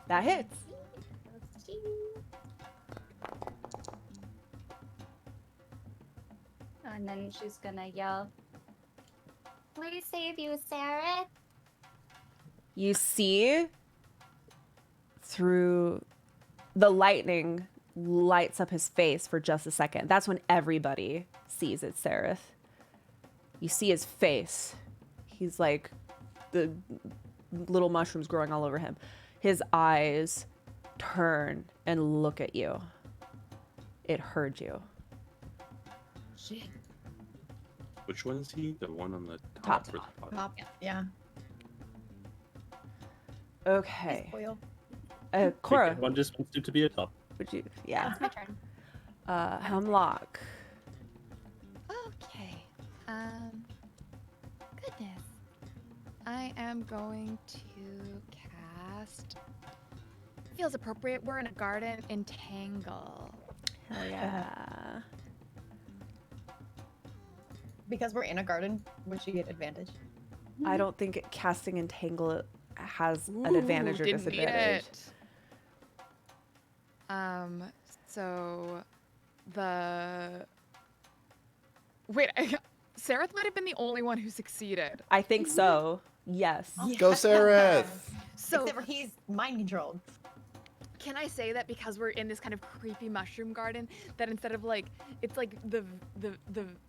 Speaker 3: That hits.
Speaker 7: Let's see. And then she's gonna yell, "Please save you, Sarah."
Speaker 3: You see through the lightning lights up his face for just a second. That's when everybody sees it, Seraph. You see his face. He's like the little mushrooms growing all over him. His eyes turn and look at you. It heard you.
Speaker 7: Shit.
Speaker 10: Which one is he? The one on the
Speaker 3: Top.
Speaker 10: top or the bottom?
Speaker 6: Top. Yeah.
Speaker 3: Okay.
Speaker 6: Spoil.
Speaker 3: Cora,
Speaker 5: One just wants him to be a top.
Speaker 3: would you? Yeah.
Speaker 7: It's my turn.
Speaker 3: Hemlock.
Speaker 4: Okay. Goodness. I am going to cast. Feels appropriate. We're in a garden. Entangle.
Speaker 3: Hell yeah.
Speaker 6: Because we're in a garden, would she get advantage?
Speaker 3: I don't think casting Entangle has an advantage or
Speaker 4: Didn't need
Speaker 3: disadvantage.
Speaker 4: it. So the wait, Sareth might have been the only one who succeeded.
Speaker 3: I think so. Yes.
Speaker 1: Go, Sareth!
Speaker 4: So
Speaker 6: Except for he's mind controlled.
Speaker 4: can I say that because we're in this kind of creepy mushroom garden, that instead of like, it's like the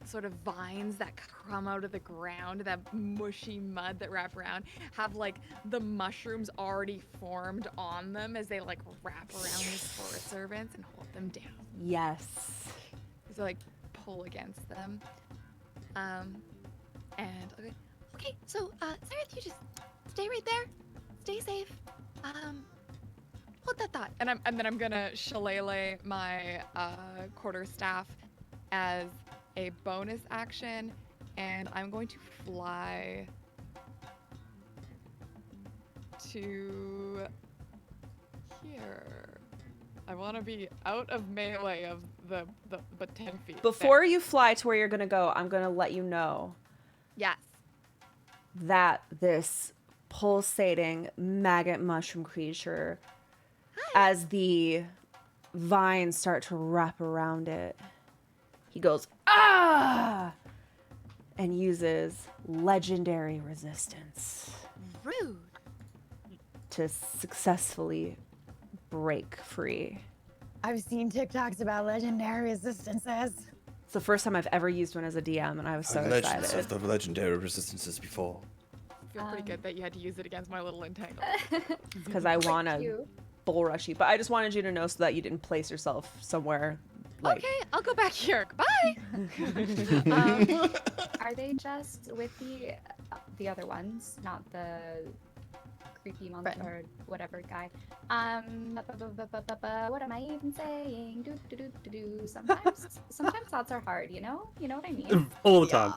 Speaker 4: sort of vines that come out of the ground, that mushy mud that wrap around, have like the mushrooms already formed on them as they like wrap around these forest servants and hold them down.
Speaker 3: Yes.
Speaker 4: So like pull against them. And okay, so Sareth, you just stay right there, stay safe. Hold that thought, and then I'm gonna shillelagh my quarterstaff as a bonus action, and I'm going to fly to here. I want to be out of melee of the 10 feet.
Speaker 3: Before you fly to where you're gonna go, I'm gonna let you know
Speaker 4: Yes.
Speaker 3: that this pulsating maggot mushroom creature, as the vines start to wrap around it, he goes, ah! And uses legendary resistance
Speaker 4: Rude.
Speaker 3: to successfully break free.
Speaker 6: I've seen TikToks about legendary resistances.
Speaker 3: It's the first time I've ever used one as a DM, and I was so
Speaker 1: Legends
Speaker 3: excited.
Speaker 1: of the legendary resistances before.
Speaker 4: I feel pretty good that you had to use it against my little entangle.
Speaker 3: Because I want to
Speaker 7: Cute.
Speaker 3: bull rush you. But I just wanted you to know so that you didn't place yourself somewhere like.
Speaker 4: Okay, I'll go back here. Bye.
Speaker 7: Are they just with the other ones, not the creepy monster
Speaker 6: Right.
Speaker 7: or whatever guy? What am I even saying? Sometimes thoughts are hard, you know? You know what I mean?
Speaker 5: All the time.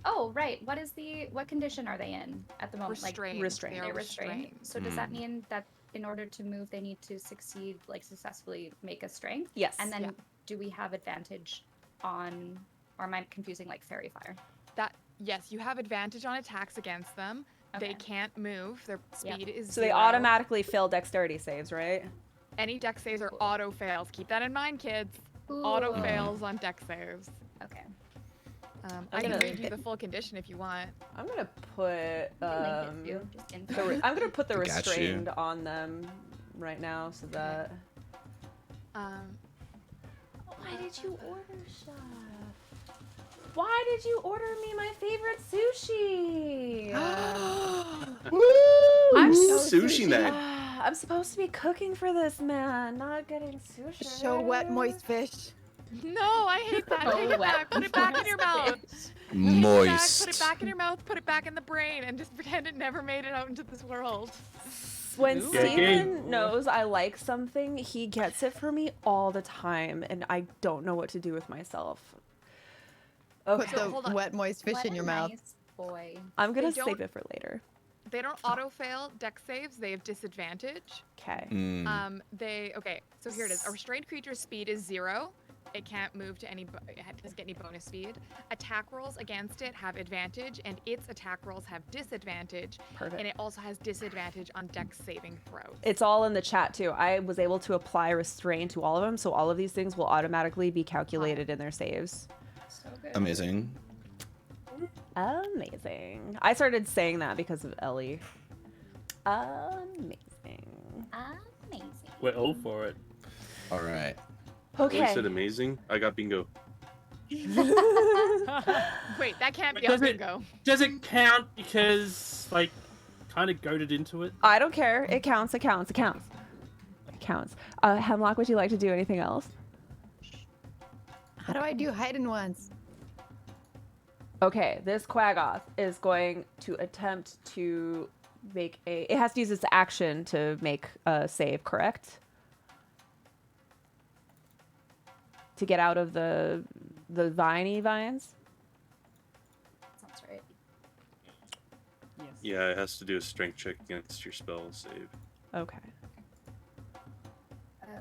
Speaker 7: Oh, right. What condition are they in at the moment?
Speaker 4: Restrained.
Speaker 3: restrained.
Speaker 4: They
Speaker 7: They're
Speaker 4: are
Speaker 7: restrained. So does that mean that in order to move, they need to successfully make a strength?
Speaker 3: Yes.
Speaker 7: And then
Speaker 4: Yeah.
Speaker 7: do we have advantage on, or am I confusing like fairy fire?
Speaker 4: Yes, you have advantage on attacks against them. They
Speaker 7: Okay.
Speaker 4: can't move. Their
Speaker 7: Yep.
Speaker 4: speed is
Speaker 3: So they
Speaker 4: 0.
Speaker 3: automatically fail dexterity saves, right?
Speaker 4: Any dex saves are auto fails. Keep that in mind, kids.
Speaker 7: Ooh.
Speaker 4: Auto fails on dex saves.
Speaker 7: Okay.
Speaker 4: I can
Speaker 3: gonna-
Speaker 4: read you the full condition if you want.
Speaker 3: I'm gonna put
Speaker 7: Link it to just info.
Speaker 3: I'm gonna put the
Speaker 1: I got you.
Speaker 3: restrained on them right now so that. Why did you order chef? Why did you order me my favorite sushi?
Speaker 1: I'm
Speaker 3: so
Speaker 1: sushi that.
Speaker 3: I'm supposed to be cooking for this man, not getting sushi.
Speaker 6: Show wet, moist fish.
Speaker 4: No, I hate that. Take it back. Put it back in your mouth.
Speaker 1: Moist.
Speaker 4: Put it back in your mouth. Put it back in the brain, and just pretend it never made it out into this world.
Speaker 3: When
Speaker 4: Ooh.
Speaker 3: Steven knows I like something, he gets it for me all the time, and I don't know what to do with myself.
Speaker 6: Put
Speaker 3: Okay,
Speaker 6: the
Speaker 4: hold on.
Speaker 6: wet, moist fish
Speaker 7: What
Speaker 6: in
Speaker 7: a
Speaker 6: your mouth.
Speaker 7: nice boy.
Speaker 3: I'm gonna
Speaker 4: They
Speaker 3: save
Speaker 4: don't-
Speaker 3: it for later.
Speaker 4: They don't auto fail dex saves. They have disadvantage.
Speaker 3: Okay.
Speaker 4: Okay. So here it is. A restrained creature's speed is 0. It can't move to any. It doesn't get any bonus speed. Attack rolls against it have advantage, and its attack rolls have disadvantage.
Speaker 3: Perfect.
Speaker 4: And it also has disadvantage on dex saving throws.
Speaker 3: It's all in the chat too. I was able to apply restrain to all of them, so all of these things will automatically be calculated in their saves.
Speaker 7: So good.
Speaker 1: Amazing.
Speaker 3: Amazing. I started saying that because of Ellie. Amazing.
Speaker 7: Amazing.
Speaker 5: We're all for it.
Speaker 1: All right.
Speaker 10: Ellie
Speaker 3: Okay.
Speaker 10: said amazing. I got bingo.
Speaker 4: Wait, that can't be a
Speaker 5: Does it-
Speaker 4: bingo.
Speaker 5: Does it count because, like, kind of goaded into it?
Speaker 3: I don't care. It counts. It counts. It counts. It counts. Hemlock, would you like to do anything else?
Speaker 6: How do I do hide and ones?
Speaker 3: Okay, this Quaggoth is going to attempt to make a. It has to use its action to make a save, correct? To get out of the viney vines.
Speaker 7: Sounds right.
Speaker 9: Yes.
Speaker 10: Yeah, it has to do a strength check against your spell save.
Speaker 3: Okay.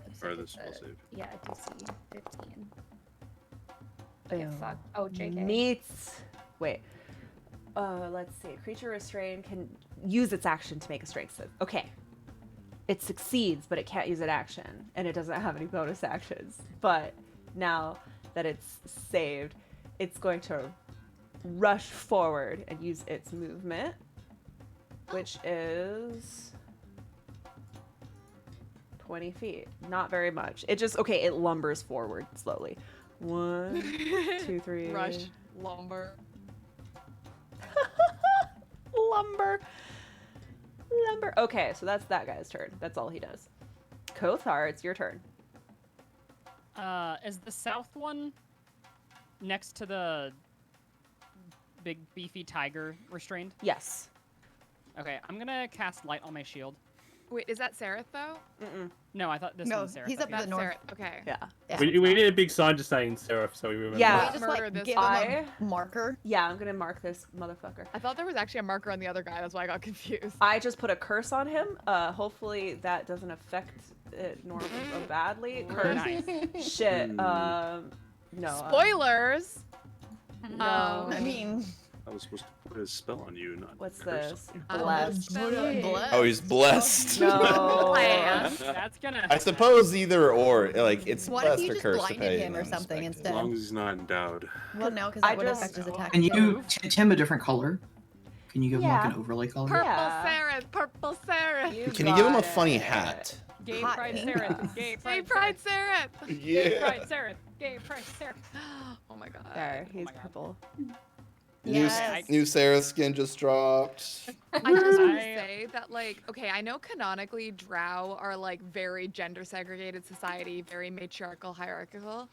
Speaker 7: Looks
Speaker 10: Or
Speaker 7: like
Speaker 10: the
Speaker 7: it's
Speaker 10: spell
Speaker 7: a-
Speaker 10: save.
Speaker 7: Yeah, DC 15.
Speaker 3: Ew.
Speaker 7: Get fucked. Oh, JK.
Speaker 3: Meets. Wait. Let's see. Creature restrained can use its action to make a strength save. Okay. It succeeds, but it can't use an action, and it doesn't have any bonus actions. But now that it's saved, it's going to rush forward and use its movement, which is 20 feet. Not very much. It just, okay, it lumbers forward slowly. 1, 2, 3.
Speaker 4: Rush, lumber.
Speaker 3: Lumber. Okay, so that's that guy's turn. That's all he does. Kothar, it's your turn.
Speaker 9: Is the south one next to the big beefy tiger restrained?
Speaker 3: Yes.
Speaker 9: Okay, I'm gonna cast light on my shield.
Speaker 4: Wait, is that Seraph though?
Speaker 3: Mm-mm.
Speaker 9: No, I thought this
Speaker 6: No,
Speaker 9: one's Seraph.
Speaker 6: he's up
Speaker 9: okay.
Speaker 6: in the north.
Speaker 4: Seraph. Okay.
Speaker 3: Yeah.
Speaker 6: Yeah.
Speaker 5: We need a big sign just saying Seraph so we remember.
Speaker 3: Yeah.
Speaker 6: We just
Speaker 4: Murder
Speaker 6: like
Speaker 4: this
Speaker 6: give
Speaker 4: guy.
Speaker 6: him a marker.
Speaker 3: Yeah, I'm gonna mark this motherfucker.
Speaker 4: I thought there was actually a marker on the other guy. That's why I got confused.
Speaker 3: I just put a curse on him. Hopefully that doesn't affect it badly. Curse.
Speaker 9: Nice.
Speaker 3: Shit. No.
Speaker 4: Spoilers.
Speaker 3: No.
Speaker 6: I mean,
Speaker 10: I was supposed to put a spell on you, not
Speaker 3: What's
Speaker 10: curse
Speaker 3: this?
Speaker 10: on you.
Speaker 3: Blessed.
Speaker 6: blessed.
Speaker 1: Oh, he's blessed.
Speaker 3: No.
Speaker 9: That's gonna.
Speaker 1: I suppose either or. Like, it's
Speaker 6: What if
Speaker 1: blessed
Speaker 6: you
Speaker 1: or
Speaker 6: just
Speaker 1: cursed
Speaker 6: blinded
Speaker 1: depending
Speaker 6: him or
Speaker 1: on
Speaker 6: something
Speaker 1: perspective.
Speaker 10: As
Speaker 6: instead?
Speaker 10: long as he's not endowed.
Speaker 6: Well, no, because
Speaker 3: I
Speaker 6: that would
Speaker 3: just-
Speaker 6: affect his attack.
Speaker 8: Can you
Speaker 6: so-
Speaker 8: tint him a different color? Can you give him like
Speaker 3: Yeah.
Speaker 8: an overlay color?
Speaker 4: Purple
Speaker 3: Yeah.
Speaker 4: Seraph. Purple Seraph.
Speaker 1: Can you give him a
Speaker 3: got
Speaker 1: funny
Speaker 3: it.
Speaker 1: hat?
Speaker 9: Gay
Speaker 6: Hot
Speaker 9: pride
Speaker 6: pink.
Speaker 9: Seraph. Gay
Speaker 4: Gay
Speaker 9: pride
Speaker 4: Pride
Speaker 9: Seraph.
Speaker 4: Seraph.
Speaker 9: Gay pride Seraph. Gay pride Seraph.
Speaker 4: Oh my god.
Speaker 3: There, he's
Speaker 9: my God.
Speaker 3: purple.
Speaker 6: Yes.
Speaker 1: New Sarah skin just dropped.
Speaker 4: I just want to
Speaker 9: I-
Speaker 4: say that, like, okay, I know canonically Drow are like very gender segregated society, very matriarchal, hierarchical.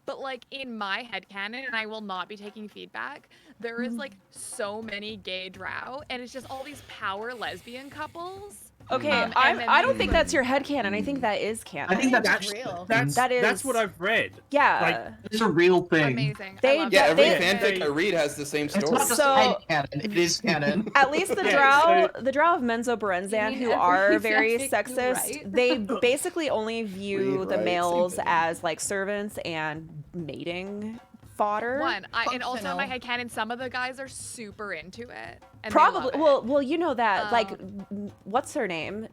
Speaker 4: But like in my headcanon, and I will not be taking feedback, there is like so many gay Drow, and it's just all these power lesbian couples.
Speaker 3: Okay,
Speaker 4: and
Speaker 3: I
Speaker 4: then
Speaker 3: don't
Speaker 4: these,
Speaker 3: think
Speaker 4: like-
Speaker 3: that's your headcanon. I think that is canon.
Speaker 8: I think
Speaker 6: think
Speaker 8: that's
Speaker 6: it's real.
Speaker 5: That's
Speaker 3: That
Speaker 5: that's
Speaker 3: is-
Speaker 5: what I've read.
Speaker 3: Yeah.
Speaker 8: It's a real thing.
Speaker 4: Amazing.
Speaker 3: They-
Speaker 4: I love
Speaker 1: Yeah,
Speaker 4: that.
Speaker 1: every
Speaker 3: They-
Speaker 1: fanfic I read has the same
Speaker 8: It's
Speaker 1: story.
Speaker 8: not just
Speaker 3: So-
Speaker 8: headcanon, it is canon.
Speaker 3: At least the
Speaker 5: Yeah,
Speaker 3: drow, the drow of Menzo Berenzan,
Speaker 7: mean
Speaker 3: who
Speaker 7: every
Speaker 3: are very
Speaker 7: fanfic you
Speaker 3: sexist,
Speaker 7: write?
Speaker 3: they basically only view
Speaker 1: Read,
Speaker 3: the
Speaker 1: write,
Speaker 3: males
Speaker 1: same thing.
Speaker 3: as like servants and mating fodder.
Speaker 4: One, and also in my
Speaker 6: Functional.
Speaker 4: headcanon, some of the guys are super into it. And they
Speaker 3: Probably.
Speaker 4: love it.
Speaker 3: Well, you know that. Like,
Speaker 4: Um,
Speaker 3: what's her name?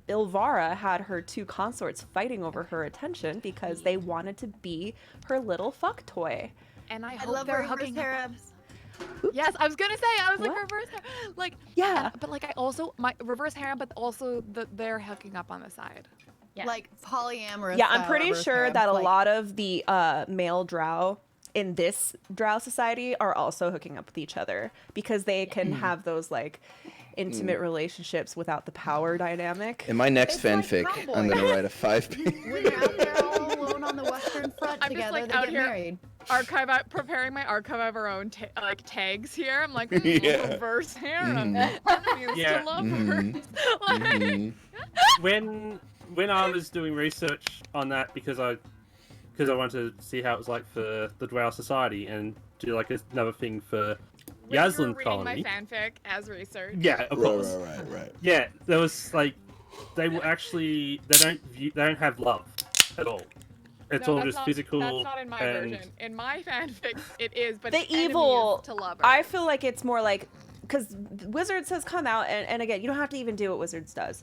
Speaker 3: Ilvara had her two consorts fighting over her attention because they wanted to be her little fuck toy.
Speaker 4: And I
Speaker 6: I
Speaker 4: hope
Speaker 6: love
Speaker 4: they're
Speaker 6: reverse
Speaker 4: hooking up.
Speaker 6: Arabs.
Speaker 4: Yes, I was gonna say I was like
Speaker 3: What?
Speaker 4: reverse harem. Like
Speaker 3: Yeah.
Speaker 4: but like I also my reverse harem, but also they're hooking up on the side.
Speaker 7: Yeah.
Speaker 6: Like polyamorous.
Speaker 3: Yeah, I'm
Speaker 6: style
Speaker 3: pretty
Speaker 6: reverse
Speaker 3: sure
Speaker 6: harems,
Speaker 3: that a
Speaker 6: like-
Speaker 3: lot of the male drow in this drow society are also hooking up with each other because they can have those like intimate relationships without the power dynamic.
Speaker 1: In my next
Speaker 6: It's like
Speaker 1: fanfic, I'm
Speaker 6: cowboys.
Speaker 1: gonna write a 5-page.
Speaker 6: When they're out there all alone on the Western Front
Speaker 4: I'm just,
Speaker 6: together,
Speaker 4: like,
Speaker 6: they
Speaker 4: out
Speaker 6: get
Speaker 4: here-
Speaker 6: married.
Speaker 4: Preparing my archive of our own like tags here. I'm like
Speaker 1: Yeah.
Speaker 4: reverse harem.
Speaker 1: Mhm.
Speaker 4: Enemies
Speaker 5: Yeah.
Speaker 4: to lovers.
Speaker 1: Mhm.
Speaker 4: Like,
Speaker 1: Mhm.
Speaker 5: When I was doing research on that because I wanted to see how it was like for the Drow society and do like another thing for
Speaker 4: when you were
Speaker 5: Yaslin
Speaker 4: reading
Speaker 5: colony.
Speaker 4: my fanfic as research.
Speaker 5: Yeah, of
Speaker 1: Right,
Speaker 5: course.
Speaker 1: right.
Speaker 5: Yeah, there was like they will actually they don't have love at all. It's
Speaker 4: No,
Speaker 5: all
Speaker 4: that's
Speaker 5: just
Speaker 4: not,
Speaker 5: physical.
Speaker 4: That's not in my
Speaker 5: and
Speaker 4: version. In my fanfic, it is, but
Speaker 3: The
Speaker 4: it's enemies
Speaker 3: evil-
Speaker 4: to lovers.
Speaker 3: I feel like it's more like because Wizards has come out and again, you don't have to even do what Wizards does.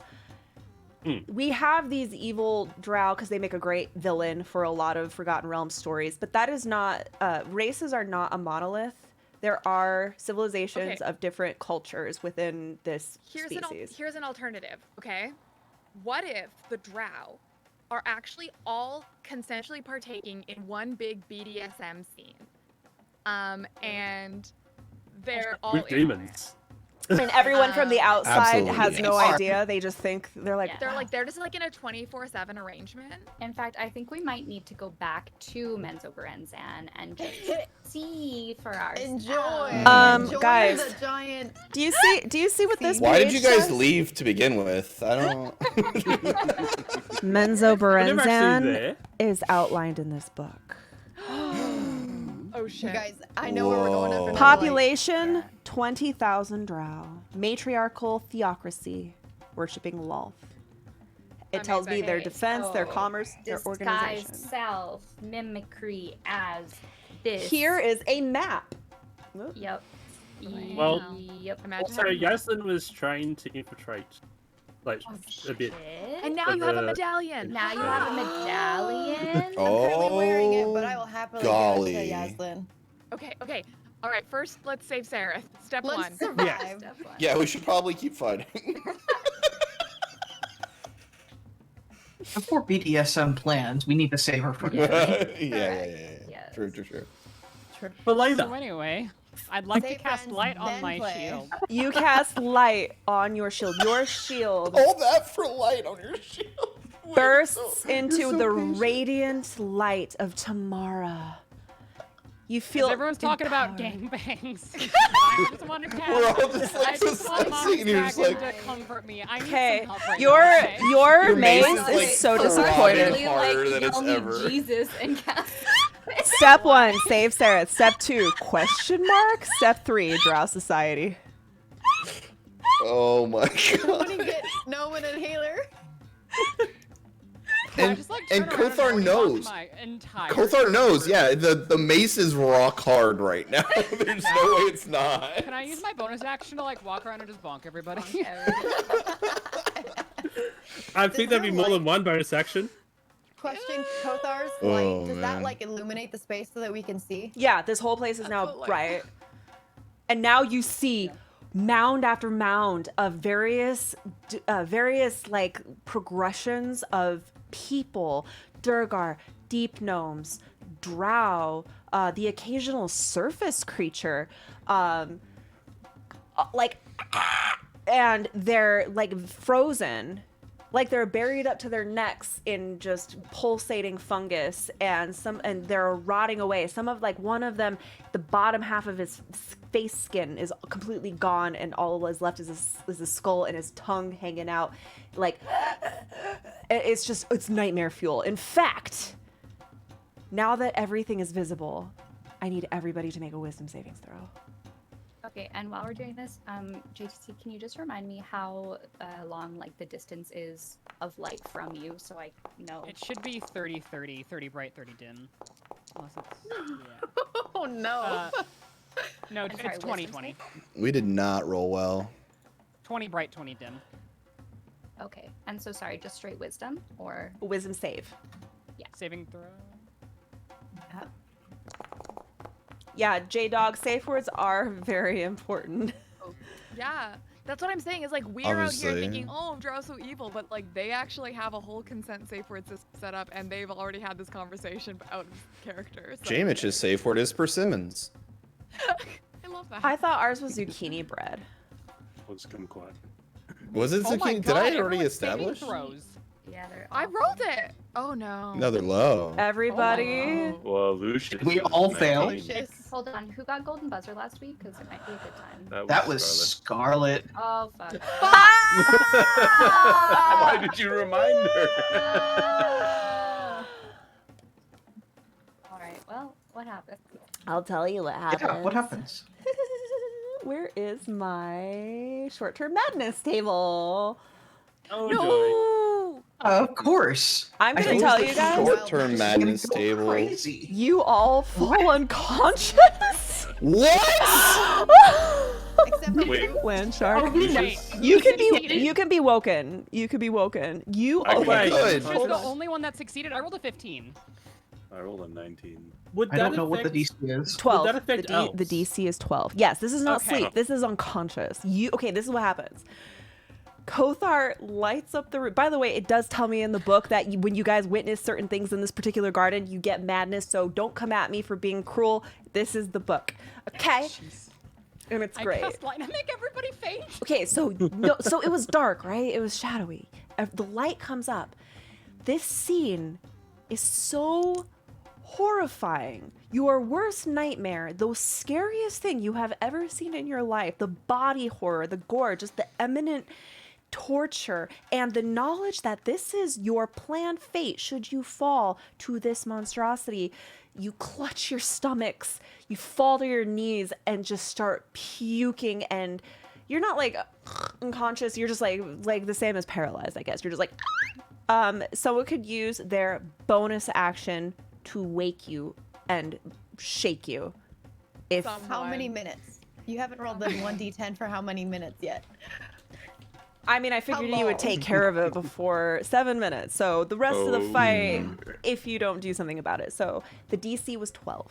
Speaker 3: We have these evil drow because they make a great villain for a lot of Forgotten Realms stories, but that is not races are not a monolith. There are civilizations
Speaker 4: Okay.
Speaker 3: of different cultures within this
Speaker 4: here's
Speaker 3: species.
Speaker 4: here's an alternative, okay? What if the drow are actually all consensually partaking in one big BDSM scene? And they're all
Speaker 5: with
Speaker 4: in on it.
Speaker 5: demons.
Speaker 3: And everyone from the outside
Speaker 1: Absolutely,
Speaker 3: has no
Speaker 1: yes.
Speaker 3: idea. They just think they're like,
Speaker 7: Yeah.
Speaker 4: They're just like in a 24/7 arrangement.
Speaker 7: In fact, I think we might need to go back to Menzo Berenzan and just see for ourselves.
Speaker 6: Enjoy. Enjoy
Speaker 3: guys,
Speaker 6: the giant.
Speaker 3: do you see what this
Speaker 1: Why did
Speaker 3: page
Speaker 1: you guys
Speaker 3: says?
Speaker 1: leave to begin with? I don't.
Speaker 3: Menzo
Speaker 5: We're never actually
Speaker 3: Berenzan
Speaker 5: there.
Speaker 3: is outlined in this book.
Speaker 4: Oh
Speaker 6: You
Speaker 4: shit.
Speaker 6: guys, I know where we're going after
Speaker 1: Whoa.
Speaker 6: Neverlight.
Speaker 3: Population 20,000 drow. Matriarchal theocracy, worshipping Lolth. It tells me their
Speaker 7: Okay,
Speaker 3: defense, their
Speaker 7: so
Speaker 3: commerce, their
Speaker 7: Disguised
Speaker 3: organization.
Speaker 7: self mimicry as this.
Speaker 3: Here is a map.
Speaker 7: Yep.
Speaker 5: Well,
Speaker 7: yep.
Speaker 4: Imagine
Speaker 5: Also,
Speaker 4: having-
Speaker 5: Yaslin was trained to infiltrate, like a bit.
Speaker 4: And now
Speaker 5: But
Speaker 4: you have a
Speaker 5: the-
Speaker 4: medallion.
Speaker 7: Now you have a medallion.
Speaker 6: I'm currently wearing it, but I will
Speaker 1: Oh,
Speaker 6: happily
Speaker 1: golly.
Speaker 6: give it to Yaslin.
Speaker 4: Okay. All right, first let's save Sarah. Step
Speaker 6: Let's
Speaker 4: one.
Speaker 6: survive.
Speaker 7: Step one.
Speaker 1: Yeah, we should probably keep fighting.
Speaker 8: Before BDSM plans, we need to save her for
Speaker 1: yeah.
Speaker 7: Yes.
Speaker 1: True.
Speaker 5: For later.
Speaker 9: So anyway, I'd like
Speaker 6: Say
Speaker 9: to cast
Speaker 6: friends,
Speaker 9: light on
Speaker 6: then
Speaker 9: my
Speaker 6: play.
Speaker 9: shield.
Speaker 3: You cast light on your shield. Your shield
Speaker 1: All that for light on your shield.
Speaker 3: bursts into
Speaker 1: so
Speaker 3: the
Speaker 1: patient.
Speaker 3: radiant light of Tamara. You feel
Speaker 9: Everyone's talking about
Speaker 3: empowered.
Speaker 9: gangbangs. I just want to cast.
Speaker 1: We're all just like
Speaker 9: I just want Mom's
Speaker 1: dissecting, you're just
Speaker 9: dragon
Speaker 1: like-
Speaker 9: to comfort me. I need
Speaker 3: Okay,
Speaker 9: some help right
Speaker 3: your
Speaker 9: now, okay?
Speaker 3: your maze
Speaker 1: mace is,
Speaker 3: is
Speaker 1: like,
Speaker 3: so
Speaker 1: throbbing
Speaker 3: disappointed.
Speaker 7: Really,
Speaker 1: harder
Speaker 7: like,
Speaker 1: than it's
Speaker 7: yell me
Speaker 1: ever.
Speaker 7: Jesus and cast.
Speaker 3: Step 1, save Sarah. Step 2, question mark. Step 3, Drow Society.
Speaker 1: Oh my
Speaker 6: When you
Speaker 1: god.
Speaker 6: get Noman and Healer.
Speaker 9: I
Speaker 1: And,
Speaker 9: just, like,
Speaker 1: and
Speaker 9: turn around
Speaker 1: Kothar
Speaker 9: already lost
Speaker 1: knows.
Speaker 9: my entire
Speaker 1: Kothar knows,
Speaker 9: shield.
Speaker 1: yeah. The mace is rock hard right now. There's no way it's not.
Speaker 9: Can I use my bonus action to like walk around and just bonk everybody?
Speaker 5: I think there'd be more than one bonus action.
Speaker 6: Question: Kothar's
Speaker 1: Oh,
Speaker 6: light, does that
Speaker 1: man.
Speaker 6: like illuminate the space so that we can see?
Speaker 3: Yeah, this whole place is now
Speaker 4: what, like-
Speaker 3: bright. And now you see mound after mound of various like progressions of people, Durgar, deep gnomes, drow, the occasional surface creature, like, and they're like frozen, like they're buried up to their necks in just pulsating fungus, and they're rotting away. Some of like one of them, the bottom half of his face skin is completely gone, and all is left is a skull and his tongue hanging out, like it's nightmare fuel. In fact, now that everything is visible, I need everybody to make a wisdom savings throw.
Speaker 7: Okay, and while we're doing this, JTC, can you just remind me how long like the distance is of light from you, so I know?
Speaker 9: It should be 30, 30, 30 bright, 30 dim. Unless it's, yeah.
Speaker 6: Oh no.
Speaker 9: No,
Speaker 7: I'm sorry,
Speaker 9: it's 20,
Speaker 7: wisdom
Speaker 9: 20.
Speaker 1: We did not roll well.
Speaker 9: 20 bright, 20 dim.
Speaker 7: Okay, and so sorry, just straight wisdom, or
Speaker 3: A wisdom save.
Speaker 9: Saving throw.
Speaker 3: Yeah, J-Dog, safe words are very important.
Speaker 4: Yeah, that's what I'm saying. Is like we're out here
Speaker 1: Obviously.
Speaker 4: thinking, oh, Drow's so evil, but like they actually have a whole consent safe word system set up, and they've already had this conversation out of character. So
Speaker 1: Jamich's safe word is persimmons.
Speaker 4: I love that.
Speaker 3: I thought ours was zucchini bread.
Speaker 10: What's kumquat?
Speaker 1: Was it
Speaker 9: Oh my
Speaker 1: zucchini? Did I
Speaker 9: God,
Speaker 1: already
Speaker 9: everyone's saving
Speaker 1: establish?
Speaker 9: throws.
Speaker 7: yeah, they're.
Speaker 4: I
Speaker 7: awful.
Speaker 4: rolled it. Oh no.
Speaker 1: No, they're low.
Speaker 3: Everybody.
Speaker 10: Well, Lucius.
Speaker 8: We
Speaker 10: is
Speaker 8: all failed?
Speaker 10: 19.
Speaker 7: Hold on, who got golden buzzer last week? Because it might be a good time.
Speaker 8: That was Scarlet.
Speaker 7: Oh fuck.
Speaker 10: Why did you remind her?
Speaker 7: All right. Well, what happened?
Speaker 3: I'll tell you what happened.
Speaker 8: Yeah, what happens?
Speaker 3: Where is my short-term madness table?
Speaker 5: Oh,
Speaker 4: No.
Speaker 8: Of course.
Speaker 3: I'm
Speaker 8: I
Speaker 3: gonna
Speaker 8: think
Speaker 3: tell
Speaker 8: the
Speaker 3: you guys.
Speaker 1: Short-term
Speaker 8: It's
Speaker 1: madness
Speaker 8: gonna go
Speaker 1: table.
Speaker 8: Crazy.
Speaker 3: You all fall unconscious.
Speaker 1: What?
Speaker 6: Except for
Speaker 10: Wait.
Speaker 6: you.
Speaker 3: Land shark.
Speaker 9: Wait,
Speaker 3: You can be
Speaker 9: succeeded?
Speaker 3: you can be woken. You can be woken. You
Speaker 10: I
Speaker 3: all
Speaker 10: can-
Speaker 1: good.
Speaker 9: She's the only one that succeeded. I rolled a 15.
Speaker 10: I rolled a 19.
Speaker 5: Would
Speaker 8: I
Speaker 5: that
Speaker 8: don't know what the
Speaker 5: affect-
Speaker 8: DC is.
Speaker 3: 12.
Speaker 5: that affect
Speaker 3: the
Speaker 5: elves?
Speaker 3: DC is 12. Yes, this is not
Speaker 9: Okay.
Speaker 3: sleep. This is unconscious. Okay, this is what happens. Kothar lights up the room. By the way, it does tell me in the book that when you guys witness certain things in this particular garden, you get madness. So don't come at me for being cruel. This is the book. Okay. And it's
Speaker 9: I
Speaker 3: great.
Speaker 9: cast light and I make everybody faint.
Speaker 3: Okay, so no, so it was dark, right? It was shadowy. The light comes up. This scene is so horrifying. Your worst nightmare, the scariest thing you have ever seen in your life, the body horror, the gore, just the imminent torture, and the knowledge that this is your planned fate should you fall to this monstrosity. You clutch your stomachs, you fall to your knees, and just start puking. And you're not like unconscious. You're just like the same as paralyzed, I guess. You're just like, someone could use their bonus action to wake you and shake you. If
Speaker 6: How many minutes? You haven't rolled the 1d10 for how many minutes yet?
Speaker 3: I mean, I figured you would take care of it before 7 minutes. So the rest of the fight, if you don't do something about it. So the DC was 12.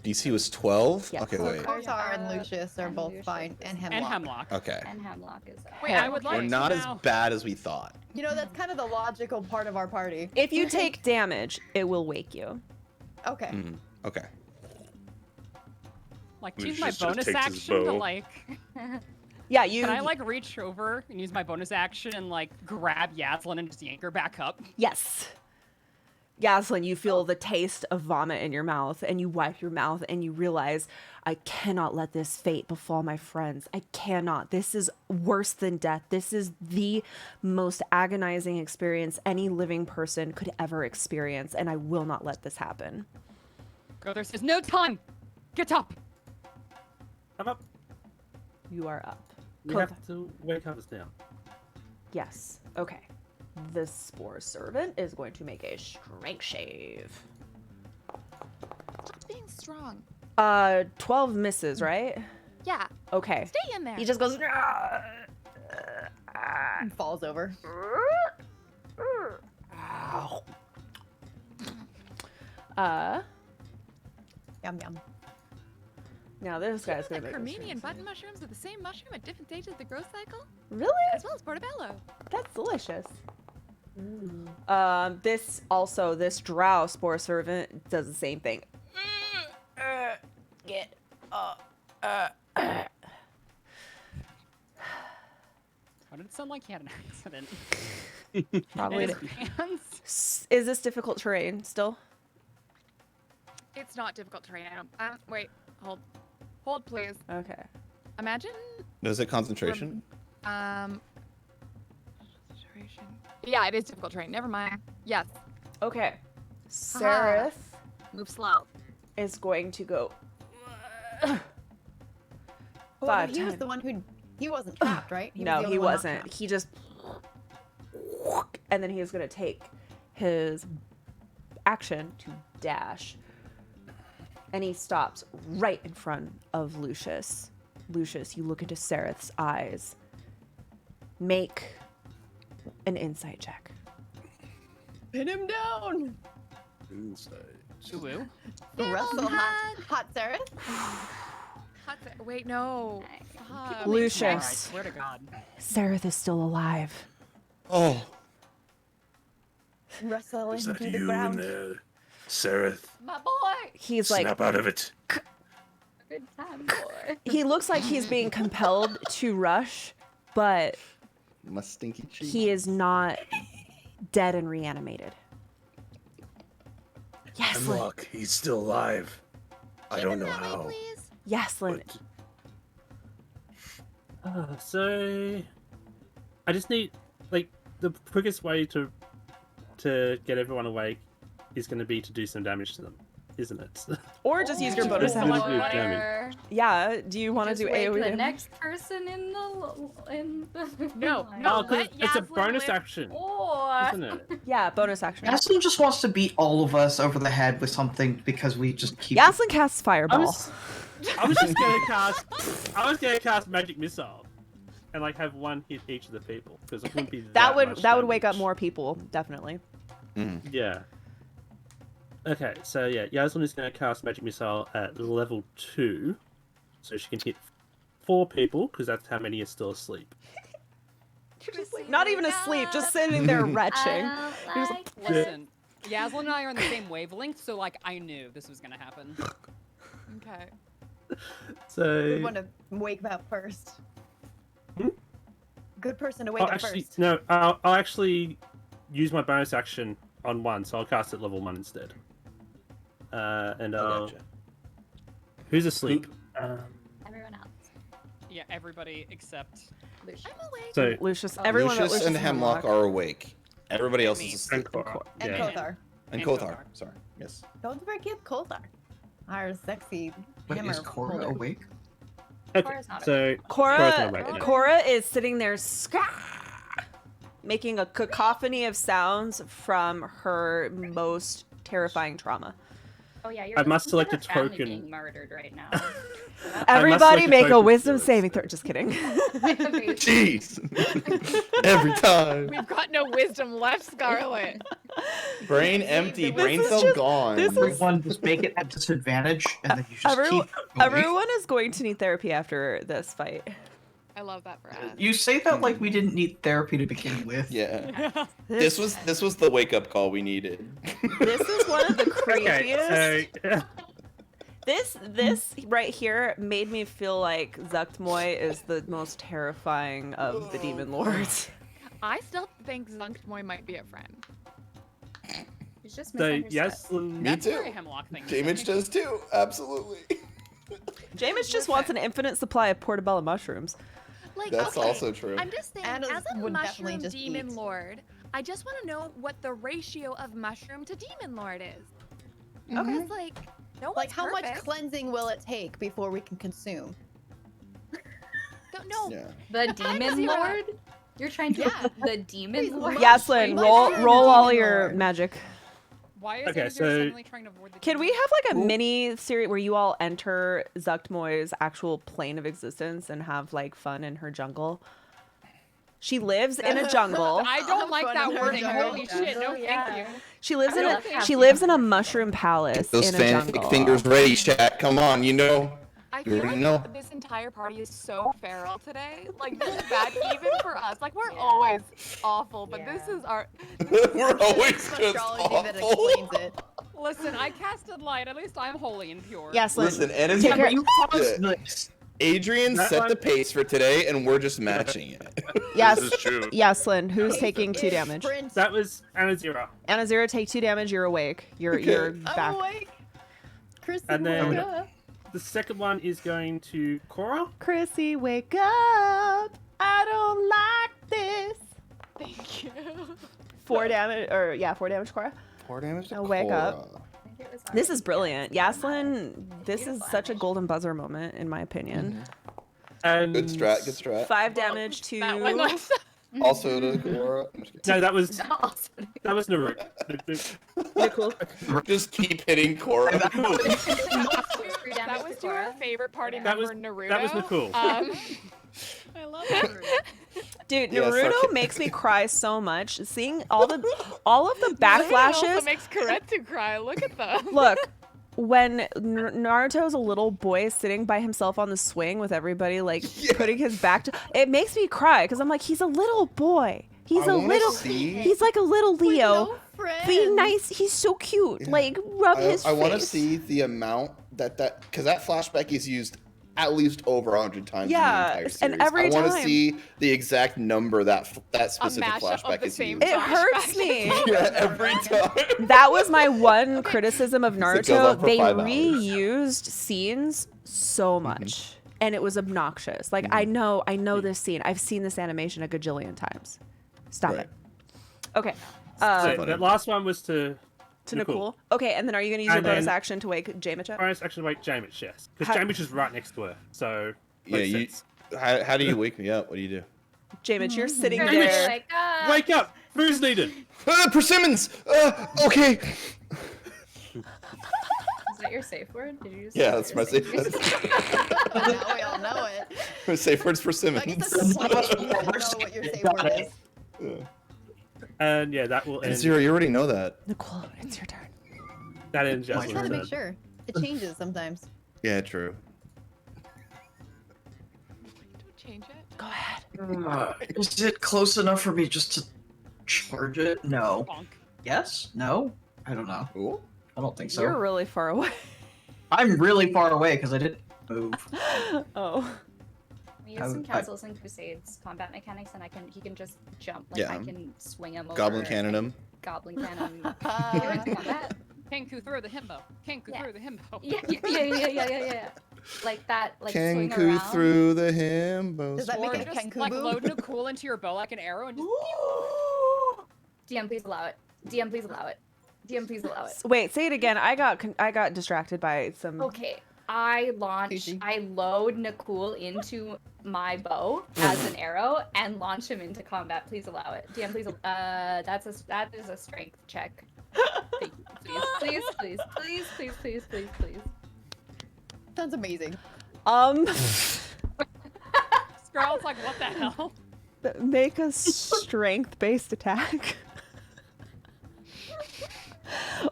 Speaker 1: DC was 12?
Speaker 3: Yes.
Speaker 1: Okay,
Speaker 6: So
Speaker 1: wait.
Speaker 6: Kotar and Lucius are both
Speaker 7: Lucius
Speaker 6: fine, and Hemlock.
Speaker 9: And Hemlock.
Speaker 1: Okay.
Speaker 7: And Hemlock is
Speaker 9: Wait, I would
Speaker 1: We're
Speaker 9: like
Speaker 1: not
Speaker 9: to
Speaker 1: as
Speaker 9: now.
Speaker 1: bad as we thought.
Speaker 6: You know, that's kind of the logical part of our party.
Speaker 3: If you take damage, it will wake you.
Speaker 6: Okay.
Speaker 1: Mhm. Okay.
Speaker 9: Like,
Speaker 10: Lucius
Speaker 9: use my
Speaker 10: just
Speaker 9: bonus
Speaker 10: takes his
Speaker 9: action to,
Speaker 10: bow.
Speaker 9: like...
Speaker 3: Yeah, you.
Speaker 9: Can I, like, reach over and use my bonus action and, like, grab Yaslin and just yank her back up?
Speaker 3: Yes. Yaslin, you feel the taste of vomit in your mouth, and you wipe your mouth, and you realize, I cannot let this fate befall my friends. I cannot. This is worse than death. This is the most agonizing experience any living person could ever experience, and I will not let this happen.
Speaker 9: Grother says, no time! Get up!
Speaker 5: I'm up.
Speaker 3: You are up.
Speaker 5: We have to wake others now.
Speaker 3: Yes. Okay. The Spore Servant is going to make a strength shave.
Speaker 2: Stop being strong.
Speaker 3: 12 misses, right?
Speaker 2: Yeah.
Speaker 3: Okay.
Speaker 2: Stay in there.
Speaker 3: He just goes.
Speaker 6: And falls over. Yum yum.
Speaker 3: Now this guy's
Speaker 2: The
Speaker 3: gonna make a
Speaker 2: Cremini
Speaker 3: strength
Speaker 2: and
Speaker 3: save.
Speaker 2: button mushrooms are the same mushroom at different stages of the growth cycle,
Speaker 3: Really?
Speaker 2: as well as portobello.
Speaker 3: That's delicious. This drow Spore Servant does the same thing. Get up.
Speaker 9: Why did it sound like he had an accident?
Speaker 3: Probably.
Speaker 9: In his hands?
Speaker 3: Is this difficult terrain still?
Speaker 4: It's not difficult terrain. I don't. Wait. Hold, please.
Speaker 3: Okay.
Speaker 4: Imagine.
Speaker 1: Was it concentration?
Speaker 4: Concentration. Yeah, it is difficult terrain. Never mind. Yes.
Speaker 3: Okay. Sereth
Speaker 2: Move slow.
Speaker 3: is going to go.
Speaker 6: Oh,
Speaker 3: Five
Speaker 6: he was
Speaker 3: times.
Speaker 6: the one who. He wasn't trapped, right? He was
Speaker 3: No,
Speaker 6: the
Speaker 3: he
Speaker 6: only one not
Speaker 3: wasn't.
Speaker 6: trapped.
Speaker 3: He just. And then he is going to take his action to dash. And he stops right in front of Lucius. Lucius, you look into Sereth's eyes. Make an insight check.
Speaker 6: Pin him down.
Speaker 10: Inside.
Speaker 9: Ooh.
Speaker 6: Wrestle hot Sarah.
Speaker 4: Wait, no. Fuck.
Speaker 9: I
Speaker 3: Lucius,
Speaker 9: swear to God.
Speaker 3: Sereth is still alive.
Speaker 1: Oh.
Speaker 6: Wrestle
Speaker 10: Is
Speaker 6: into
Speaker 10: that
Speaker 6: the
Speaker 10: you in
Speaker 6: ground.
Speaker 10: there, Sereth?
Speaker 7: My boy!
Speaker 3: He's like,
Speaker 10: Snap out of it.
Speaker 7: Good time, boy.
Speaker 3: he looks like he's being compelled to rush, but
Speaker 1: My stinky cheek.
Speaker 3: he is not dead and reanimated. Yaslin,
Speaker 10: Hemlock, he's still alive. I don't know
Speaker 2: That way,
Speaker 10: how.
Speaker 2: please.
Speaker 3: Yaslin,
Speaker 10: But
Speaker 5: So, I just need, like, the quickest way to get everyone awake is going to be to do some damage to them, isn't it?
Speaker 3: or just use your
Speaker 5: Oh,
Speaker 3: bonus
Speaker 5: Just a
Speaker 3: action.
Speaker 5: little bit of damage.
Speaker 7: Or
Speaker 3: Yeah, do you want to
Speaker 7: just
Speaker 3: do
Speaker 7: wake
Speaker 3: AoE
Speaker 7: the
Speaker 3: damage?
Speaker 7: next person in the
Speaker 4: No,
Speaker 7: line.
Speaker 4: no.
Speaker 5: Oh, 'cause
Speaker 4: let
Speaker 5: it's a
Speaker 4: Yaslin
Speaker 5: bonus
Speaker 4: live.
Speaker 5: action,
Speaker 7: Or
Speaker 5: isn't it?
Speaker 3: Yeah, bonus action.
Speaker 8: Yaslin just wants to beat all of us over the head with something because we just keep.
Speaker 3: Yaslin casts
Speaker 5: I
Speaker 3: Fireball.
Speaker 5: was just gonna cast Magic Missile, and like have one hit each of the people because it wouldn't be
Speaker 3: That would
Speaker 5: much
Speaker 3: wake up
Speaker 5: damage.
Speaker 3: more people, definitely.
Speaker 5: Yeah. Okay, so yeah, Yaslin is going to cast Magic Missile at level 2, so she can hit 4 people because that's how many are still asleep.
Speaker 3: Not even asleep, just sitting there retching. You're just like,
Speaker 9: Listen, Yaslin and I are on the same wavelength, so, like, I knew this was gonna happen.
Speaker 4: Okay.
Speaker 5: So.
Speaker 6: We want to wake up first.
Speaker 5: Hmm?
Speaker 6: Good person to wake
Speaker 5: Oh,
Speaker 6: up
Speaker 5: actually,
Speaker 6: first.
Speaker 5: no. I'll actually use my bonus action on one, so I'll cast it level 1 instead. And I'll.
Speaker 1: Gotcha.
Speaker 5: Who's asleep?
Speaker 7: Everyone else.
Speaker 9: Yeah, everybody except.
Speaker 7: Lucian.
Speaker 2: I'm awake.
Speaker 5: So
Speaker 3: Lucius, everyone but
Speaker 1: Lucius
Speaker 3: Lucius
Speaker 1: and Hemlock are awake. Everybody else is
Speaker 9: Me.
Speaker 1: asleep.
Speaker 5: and Cora.
Speaker 6: And
Speaker 5: Yeah.
Speaker 6: Kothar.
Speaker 1: And
Speaker 9: And
Speaker 1: Kothar.
Speaker 9: Kothar.
Speaker 1: Sorry. Yes.
Speaker 6: Don't forget Kothar. Our sexy
Speaker 8: Wait,
Speaker 6: hammer
Speaker 8: is Cora
Speaker 6: holder.
Speaker 8: awake?
Speaker 5: Okay,
Speaker 7: Cora's not
Speaker 5: so
Speaker 3: Cora,
Speaker 5: Cora's not awake, no.
Speaker 3: Cora is sitting there making a cacophony of sounds from her most terrifying trauma.
Speaker 7: Oh yeah, you're.
Speaker 5: I must
Speaker 7: listening to
Speaker 5: select a
Speaker 7: her family
Speaker 5: token.
Speaker 7: being murdered right now.
Speaker 3: Everybody
Speaker 5: select a
Speaker 3: make a
Speaker 5: token
Speaker 3: wisdom
Speaker 5: for it.
Speaker 3: saving throw. Just kidding.
Speaker 1: Jeez. Every time.
Speaker 4: We've got no wisdom left, Scarlet.
Speaker 1: Brain empty.
Speaker 6: This
Speaker 1: Brain
Speaker 3: is
Speaker 1: cell
Speaker 3: just-
Speaker 1: gone.
Speaker 3: this is-
Speaker 8: Everyone just make it at disadvantage, and then you just
Speaker 3: Everyone-
Speaker 8: keep going.
Speaker 3: Everyone is going to need therapy after this fight.
Speaker 4: I love that for us.
Speaker 8: You say that like we didn't need therapy to begin with.
Speaker 1: Yeah. This was the wake up call we needed.
Speaker 3: This is one of the creepiest.
Speaker 5: Okay, so
Speaker 3: This right here made me feel like Zuktmoy is the most terrifying of the demon lords.
Speaker 4: I still think Zunkmoy might be a friend.
Speaker 7: He's just
Speaker 5: so
Speaker 7: misunderstood.
Speaker 5: yes,
Speaker 1: Me
Speaker 9: That's
Speaker 1: too.
Speaker 9: where a Hemlock thing.
Speaker 1: Jamich does too. Absolutely.
Speaker 3: Jameis just wants an infinite supply of portobello mushrooms.
Speaker 2: Like,
Speaker 1: That's
Speaker 2: okay,
Speaker 1: also true.
Speaker 2: I'm just saying,
Speaker 6: Anna's
Speaker 2: as a
Speaker 6: would definitely
Speaker 2: mushroom
Speaker 6: just
Speaker 2: demon
Speaker 6: eat.
Speaker 2: lord, I just want to know what the ratio of mushroom to demon lord is.
Speaker 6: Okay.
Speaker 2: Because, like, no one's
Speaker 6: Like, how much
Speaker 2: perfect.
Speaker 6: cleansing will it take before we can consume?
Speaker 2: Don't know.
Speaker 1: Yeah.
Speaker 7: The demon
Speaker 2: Zero.
Speaker 7: lord. You're trying to
Speaker 6: Yeah.
Speaker 7: the demon
Speaker 6: Please,
Speaker 7: lord.
Speaker 3: Yaslin,
Speaker 6: mushroom
Speaker 3: roll all
Speaker 6: demon
Speaker 3: your
Speaker 6: lord.
Speaker 3: magic.
Speaker 9: Why is
Speaker 5: Okay,
Speaker 9: Azir
Speaker 5: so-
Speaker 9: suddenly trying to avoid the
Speaker 3: Can we
Speaker 9: demon?
Speaker 3: have like a mini series where you all enter Zuktmoy's actual plane of existence and have like fun in her jungle? She lives in a jungle.
Speaker 4: I don't
Speaker 6: Have
Speaker 4: like
Speaker 6: fun
Speaker 4: that
Speaker 6: in her
Speaker 4: wording.
Speaker 6: jungle.
Speaker 4: Holy shit! No,
Speaker 7: Yeah.
Speaker 4: thank you.
Speaker 3: She lives in
Speaker 7: I
Speaker 3: a
Speaker 7: love
Speaker 3: she
Speaker 7: happy
Speaker 3: lives in a mushroom palace
Speaker 1: Those
Speaker 3: in a
Speaker 1: fanfic
Speaker 3: jungle.
Speaker 1: fingers ready, chat. Come on, you know.
Speaker 4: I
Speaker 1: You
Speaker 4: feel
Speaker 1: already
Speaker 4: like
Speaker 1: know.
Speaker 4: this entire party is so feral today. Like, this is bad even for us. Like, we're always awful, but this
Speaker 7: Yeah.
Speaker 4: is our.
Speaker 1: We're always just
Speaker 6: Astrology that
Speaker 1: awful.
Speaker 6: explains it.
Speaker 9: Listen, I casted light. At least I'm holy and pure.
Speaker 3: Yaslin,
Speaker 1: Listen, Anna's
Speaker 3: Take her-
Speaker 8: You caused
Speaker 1: Yeah.
Speaker 8: this.
Speaker 1: Adrian
Speaker 5: That
Speaker 1: set
Speaker 5: one-
Speaker 1: the pace for today, and we're just matching it.
Speaker 3: Yes,
Speaker 10: This is true.
Speaker 3: Yaslin, who's
Speaker 6: Okay,
Speaker 3: taking
Speaker 6: so
Speaker 3: 2
Speaker 6: if
Speaker 3: damage?
Speaker 6: Sprint-
Speaker 5: that was Anazira.
Speaker 3: Anazira, take 2 damage. You're awake. You're you're
Speaker 6: I'm
Speaker 3: back.
Speaker 6: awake. Chrissy,
Speaker 5: And then-
Speaker 6: wake up.
Speaker 5: The second one is going to Cora.
Speaker 3: Chrissy, wake up! I don't like this.
Speaker 4: Thank you.
Speaker 3: 4 damage, or yeah, 4 damage, Cora.
Speaker 1: 4 damage to
Speaker 3: Now wake up.
Speaker 1: Cora.
Speaker 7: I think it was
Speaker 3: This is
Speaker 7: already
Speaker 3: brilliant,
Speaker 7: done.
Speaker 3: Yaslin. This is
Speaker 7: Beautiful
Speaker 3: such a
Speaker 7: animation.
Speaker 3: golden buzzer moment, in my opinion.
Speaker 5: And
Speaker 1: Good strat, good strat.
Speaker 3: 5 damage to.
Speaker 4: That one was.
Speaker 1: Also to Cora. I'm just
Speaker 5: No, that was
Speaker 7: Awesome.
Speaker 5: Naruk.
Speaker 3: Nicole.
Speaker 1: Just keep hitting Cora.
Speaker 4: That was to our favorite party
Speaker 5: That
Speaker 4: member,
Speaker 5: was-
Speaker 4: Naruto.
Speaker 5: that was Nicole.
Speaker 9: I love it.
Speaker 3: Dude,
Speaker 1: Yeah,
Speaker 3: Naruto
Speaker 1: sarcastic.
Speaker 3: makes me cry so much. Seeing all of the
Speaker 4: Naruto also
Speaker 3: backflashes.
Speaker 4: makes Koretsu cry. Look at them.
Speaker 3: Look, when Naruto's a little boy sitting by himself on the swing with everybody like putting his back to, it makes me cry because I'm like, he's a little boy. He's
Speaker 1: I
Speaker 3: a
Speaker 1: wanna
Speaker 3: little.
Speaker 1: see-
Speaker 3: He's like a little Leo.
Speaker 6: No friends.
Speaker 3: Be nice. He's so cute.
Speaker 1: Yeah.
Speaker 3: Like rub his
Speaker 1: I
Speaker 3: face.
Speaker 1: want to see the amount that because that flashback is used at least over 100 times
Speaker 3: Yeah,
Speaker 1: in the entire
Speaker 3: and
Speaker 1: series.
Speaker 3: every
Speaker 1: I want to
Speaker 3: time-
Speaker 1: see the exact number that specific
Speaker 4: mashup of
Speaker 1: flashback
Speaker 4: the
Speaker 1: is
Speaker 4: same
Speaker 1: used.
Speaker 3: It hurts me.
Speaker 1: Yeah, every time.
Speaker 3: That was my one criticism of
Speaker 1: It goes
Speaker 3: Naruto.
Speaker 1: on for
Speaker 3: They
Speaker 1: 5 hours.
Speaker 3: reused scenes so much, and it was obnoxious. Like I know this scene. I've seen this animation a gajillion times. Stop
Speaker 1: Right.
Speaker 3: it. Okay.
Speaker 5: So
Speaker 1: funny.
Speaker 5: that last one was to
Speaker 3: To Nicole. Okay, and then are you gonna use your
Speaker 5: And
Speaker 3: bonus
Speaker 5: then-
Speaker 3: action to wake Jamich up?
Speaker 5: Bonus action wait Jamich, yes. Because
Speaker 3: How-
Speaker 5: Jamich is right next to her. So
Speaker 1: Yeah,
Speaker 5: makes
Speaker 1: you.
Speaker 5: sense.
Speaker 1: How do you wake me up? What do you do?
Speaker 3: Jamich, you're sitting
Speaker 5: Jamich!
Speaker 3: there.
Speaker 7: Wake up.
Speaker 5: Wake up! Food's needed!
Speaker 1: Persimmons! Okay.
Speaker 7: Is that your safe word? Did you just
Speaker 1: Yeah,
Speaker 7: say
Speaker 1: that's
Speaker 7: your
Speaker 1: my safe
Speaker 7: word?
Speaker 6: Now we all know it.
Speaker 1: My safe word's
Speaker 6: I
Speaker 1: persimmons.
Speaker 6: guess that's the point. You don't know what your safe word is.
Speaker 5: And yeah, that will end.
Speaker 1: Zero, you already know that.
Speaker 3: Nicole, it's your turn.
Speaker 5: That ends
Speaker 6: I just
Speaker 5: Jasmine's
Speaker 6: gotta make
Speaker 5: turn.
Speaker 6: sure. It changes sometimes.
Speaker 1: Yeah, true.
Speaker 4: Don't change it.
Speaker 3: Go ahead.
Speaker 8: Is it close enough for me just to charge it? No.
Speaker 9: Bonk.
Speaker 8: Yes? No? I don't know.
Speaker 1: Ooh.
Speaker 8: I don't think so.
Speaker 3: You're really far away.
Speaker 8: I'm really far away because I did. move.
Speaker 3: Oh.
Speaker 7: We use some castles and crusades combat mechanics, and he can just jump. Like I
Speaker 1: Yeah.
Speaker 7: can swing him over.
Speaker 1: Goblin cannon him.
Speaker 7: Goblin cannon.
Speaker 6: Combat.
Speaker 9: Kenku through the himbo. Kenku through the himbo.
Speaker 7: Yeah. Like that, like swing
Speaker 1: Kenku
Speaker 7: around.
Speaker 1: through the himbo.
Speaker 6: Does that make
Speaker 9: Or
Speaker 6: it a
Speaker 9: just
Speaker 6: Kenku
Speaker 9: like
Speaker 6: boom?
Speaker 9: load a cool into your bow like an arrow and just.
Speaker 7: DM, please allow it. DM, please allow it. DM, please allow it.
Speaker 3: Wait, say it again. I got distracted by some.
Speaker 7: Okay, I load Nakul into my bow as an arrow and launch him into combat. Please allow it. DM, please. That is a strength check. Thank you. Please.
Speaker 6: Sounds amazing.
Speaker 9: Scarlet's like, what the hell?
Speaker 3: Make a strength-based attack.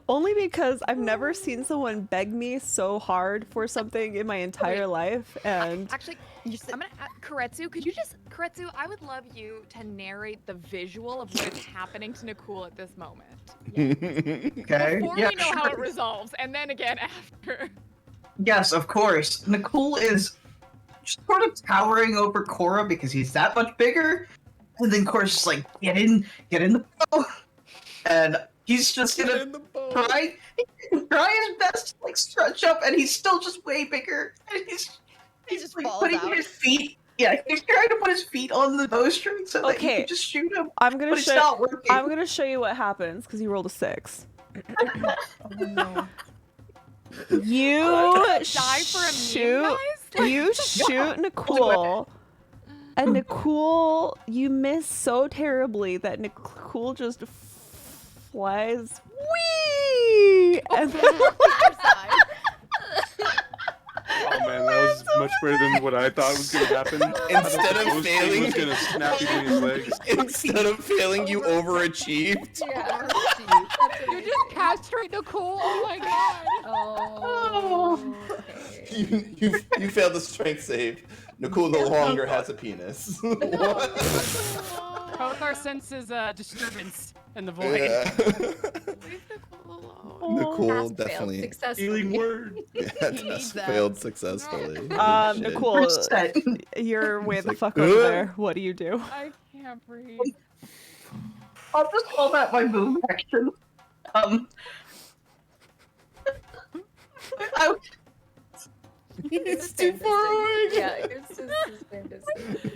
Speaker 3: Only because I've never seen someone beg me so hard for something in my entire life, and
Speaker 4: Actually, I'm gonna Koretsu. Could you just Koretsu? I would love you to narrate the visual of what is happening to Nakul at this moment.
Speaker 8: Okay.
Speaker 4: Before
Speaker 8: yeah,
Speaker 4: we know how
Speaker 8: sure.
Speaker 4: it resolves, and then again after.
Speaker 8: Yes, of course. Nakul is just sort of towering over Korra because he's that much bigger, and then Korra's just like, get in the bow, and he's just gonna try his best to like stretch up, and he's still just way bigger, and he's
Speaker 6: just
Speaker 8: like,
Speaker 6: falls
Speaker 8: putting
Speaker 6: out.
Speaker 8: his feet. Yeah, he's trying to put his feet on the bowstring so that he
Speaker 3: Okay.
Speaker 8: can just shoot him.
Speaker 3: I'm gonna
Speaker 8: But it's
Speaker 3: show.
Speaker 8: not working.
Speaker 3: I'm gonna show you what happens because you rolled a 6. You
Speaker 4: Die for a meme,
Speaker 3: shoot.
Speaker 4: guys?
Speaker 3: You shoot Nakul, and Nakul, you miss so terribly that Nakul just flies. Whee! And
Speaker 10: Oh man, that was much better than what I thought was gonna happen.
Speaker 1: Instead of
Speaker 10: Ghost King
Speaker 1: failing-
Speaker 10: was gonna snap between his legs.
Speaker 1: Instead of failing, you overachieved.
Speaker 7: Yeah.
Speaker 4: You just castrate Nakul. Oh my god.
Speaker 7: Oh. Okay.
Speaker 1: You failed the strength save. Nicole no longer has a penis. What?
Speaker 9: Both our senses disturbance in the void.
Speaker 1: Yeah.
Speaker 4: Leave Nakul alone.
Speaker 1: Nicole
Speaker 7: Task failed
Speaker 1: definitely
Speaker 7: successfully.
Speaker 10: Healing word.
Speaker 1: test
Speaker 6: that.
Speaker 1: failed successfully. Shit.
Speaker 3: Nakul,
Speaker 8: Set.
Speaker 3: you're way
Speaker 1: It's
Speaker 3: the
Speaker 1: like,
Speaker 3: fuck over
Speaker 1: "Ugh."
Speaker 3: there. What do you do?
Speaker 4: I can't breathe.
Speaker 8: I'll just call that my move action.
Speaker 1: It's too far away.
Speaker 7: Yeah, it's just fantastic.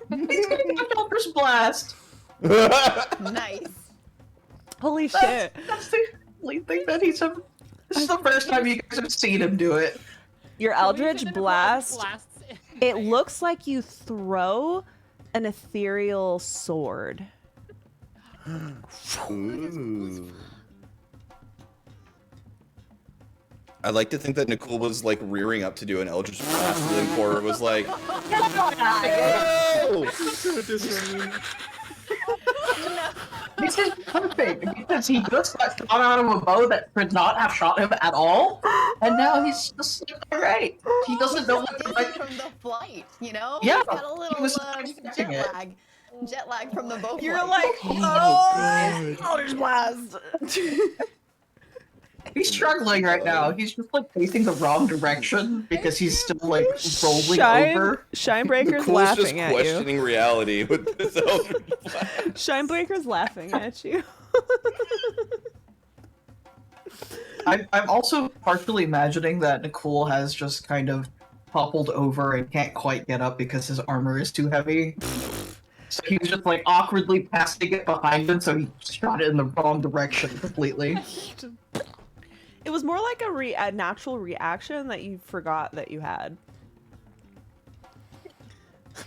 Speaker 8: He's gonna get Eldritch Blast.
Speaker 6: Nice.
Speaker 3: Holy shit!
Speaker 8: That's the only thing that he's ever. This is the first time you guys have seen him do it.
Speaker 3: Your Eldritch Blast.
Speaker 9: blasts
Speaker 3: It looks like you throw an ethereal sword.
Speaker 1: Ooh. I like to think that Nicole was like rearing up to do an Eldritch Blast, and then Cora was like, "Oh!"
Speaker 8: This is perfect because he just got shot out of a bow that could not have shot him at all, and now he's just like, alright. He doesn't know what to
Speaker 6: Dizzy
Speaker 8: like.
Speaker 6: from the flight, you know?
Speaker 8: Yeah,
Speaker 6: He's got a
Speaker 8: he
Speaker 6: little
Speaker 8: was
Speaker 6: jet
Speaker 8: expecting it.
Speaker 6: lag. Jet lag from the bow
Speaker 3: You're
Speaker 6: flight.
Speaker 3: like, oh, Eldritch Blast.
Speaker 8: He's struggling right now. He's just like facing the wrong direction because he's still like rolling over.
Speaker 3: Shinebreaker's
Speaker 1: Nicole's just
Speaker 3: laughing at you.
Speaker 1: questioning reality with this Eldritch Blast.
Speaker 3: Shinebreaker's laughing at you.
Speaker 8: I'm also partially imagining that Nicole has just kind of toppled over and can't quite get up because his armor is too heavy. So he was just like awkwardly passing it behind him, so he shot it in the wrong direction completely.
Speaker 3: It was more like a natural reaction that you forgot that you had.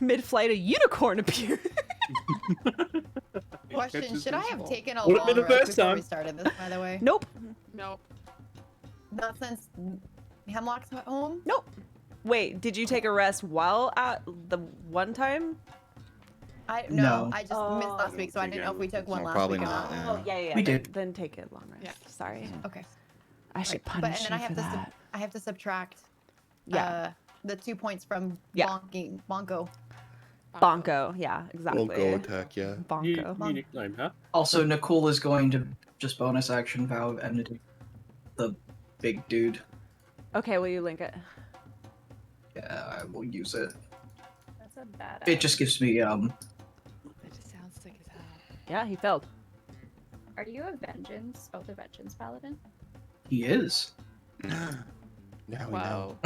Speaker 3: Mid-flight, a unicorn appeared.
Speaker 6: Question, should I have taken a
Speaker 5: Would've
Speaker 6: long
Speaker 5: been the
Speaker 6: rest
Speaker 5: first
Speaker 6: before
Speaker 5: time.
Speaker 6: we started this, by the way?
Speaker 3: Nope.
Speaker 4: Nope.
Speaker 6: Not since Hemlock's at home?
Speaker 3: Nope. Wait, did you take a rest while at the one time?
Speaker 8: No.
Speaker 6: I just missed last week, so I didn't know if we took one
Speaker 1: Oh,
Speaker 6: last
Speaker 1: probably
Speaker 6: week or
Speaker 1: not,
Speaker 6: not.
Speaker 1: yeah.
Speaker 3: Yeah.
Speaker 8: We
Speaker 3: then,
Speaker 8: did.
Speaker 3: Then take a long rest.
Speaker 4: Yeah.
Speaker 3: Sorry.
Speaker 6: Okay.
Speaker 3: I should
Speaker 6: But and
Speaker 3: punish
Speaker 6: then I
Speaker 3: you
Speaker 6: have
Speaker 3: for
Speaker 6: to
Speaker 3: that.
Speaker 6: I have to subtract
Speaker 3: Yeah.
Speaker 6: the 2 points from
Speaker 3: Yeah.
Speaker 6: Bonko.
Speaker 3: Bonko. Yeah, exactly.
Speaker 1: We'll go attack, yeah.
Speaker 3: Bonko.
Speaker 5: New nickname, huh?
Speaker 8: Also, Nicole is going to just bonus action vow of enmity. The big dude.
Speaker 3: Okay, will you link it?
Speaker 8: Yeah, I will use it.
Speaker 7: That's a bad.
Speaker 8: It just gives me
Speaker 4: It just sounds sick as hell.
Speaker 3: Yeah, he failed.
Speaker 7: Are you a vengeance? Oh, the vengeance paladin.
Speaker 8: he is.
Speaker 1: Now we know.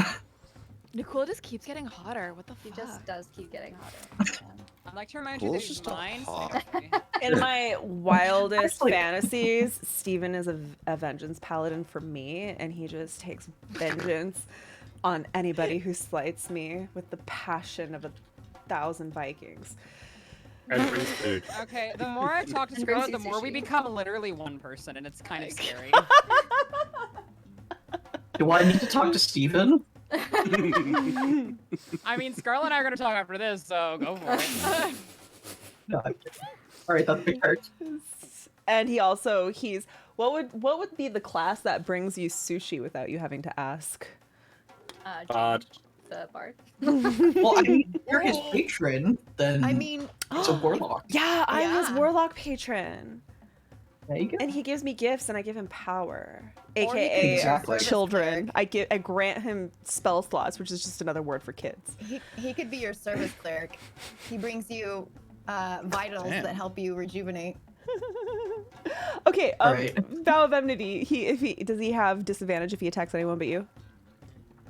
Speaker 4: Nicole just keeps getting hotter. What the
Speaker 7: He
Speaker 4: fuck?
Speaker 7: just does keep getting hotter. Yeah.
Speaker 9: I'd like to remind you
Speaker 1: Cool,
Speaker 9: that
Speaker 1: it's
Speaker 9: he's
Speaker 1: just a
Speaker 9: mine.
Speaker 1: hawk.
Speaker 9: Actually.
Speaker 3: In my wildest
Speaker 8: Actually-
Speaker 3: fantasies, Steven is a vengeance paladin for me, and he just takes vengeance on anybody who slights me with the passion of 1,000 Vikings.
Speaker 5: And brings food.
Speaker 9: Okay, the more I talk to
Speaker 7: And brings
Speaker 9: Scarlet, the
Speaker 7: you
Speaker 9: more we
Speaker 7: sushi.
Speaker 9: become literally one person, and it's kind of scary.
Speaker 8: Do I need to talk to Steven?
Speaker 9: I mean, Scarlet and I are gonna talk after this, so go for it.
Speaker 8: No. Alright, that's my card.
Speaker 3: And he's what would be the class that brings you sushi without you having to ask?
Speaker 5: Bard.
Speaker 7: The bard.
Speaker 8: Well, I mean, if you're his patron, then
Speaker 6: I mean,
Speaker 8: it's a warlock.
Speaker 3: Yeah, I'm his
Speaker 6: Yeah.
Speaker 3: warlock patron.
Speaker 8: There you go.
Speaker 3: And he gives me gifts and I give him power.
Speaker 6: Or he
Speaker 3: AKA
Speaker 6: could be
Speaker 8: your Exactly.
Speaker 6: service
Speaker 3: children.
Speaker 6: cleric.
Speaker 3: I grant him spell slots, which is just another word for kids.
Speaker 6: He could be your service cleric. He brings you vitals
Speaker 1: Damn.
Speaker 6: that help you rejuvenate.
Speaker 3: Okay,
Speaker 8: Alright.
Speaker 3: Vow of Enmity, does he have disadvantage if he attacks anyone but you?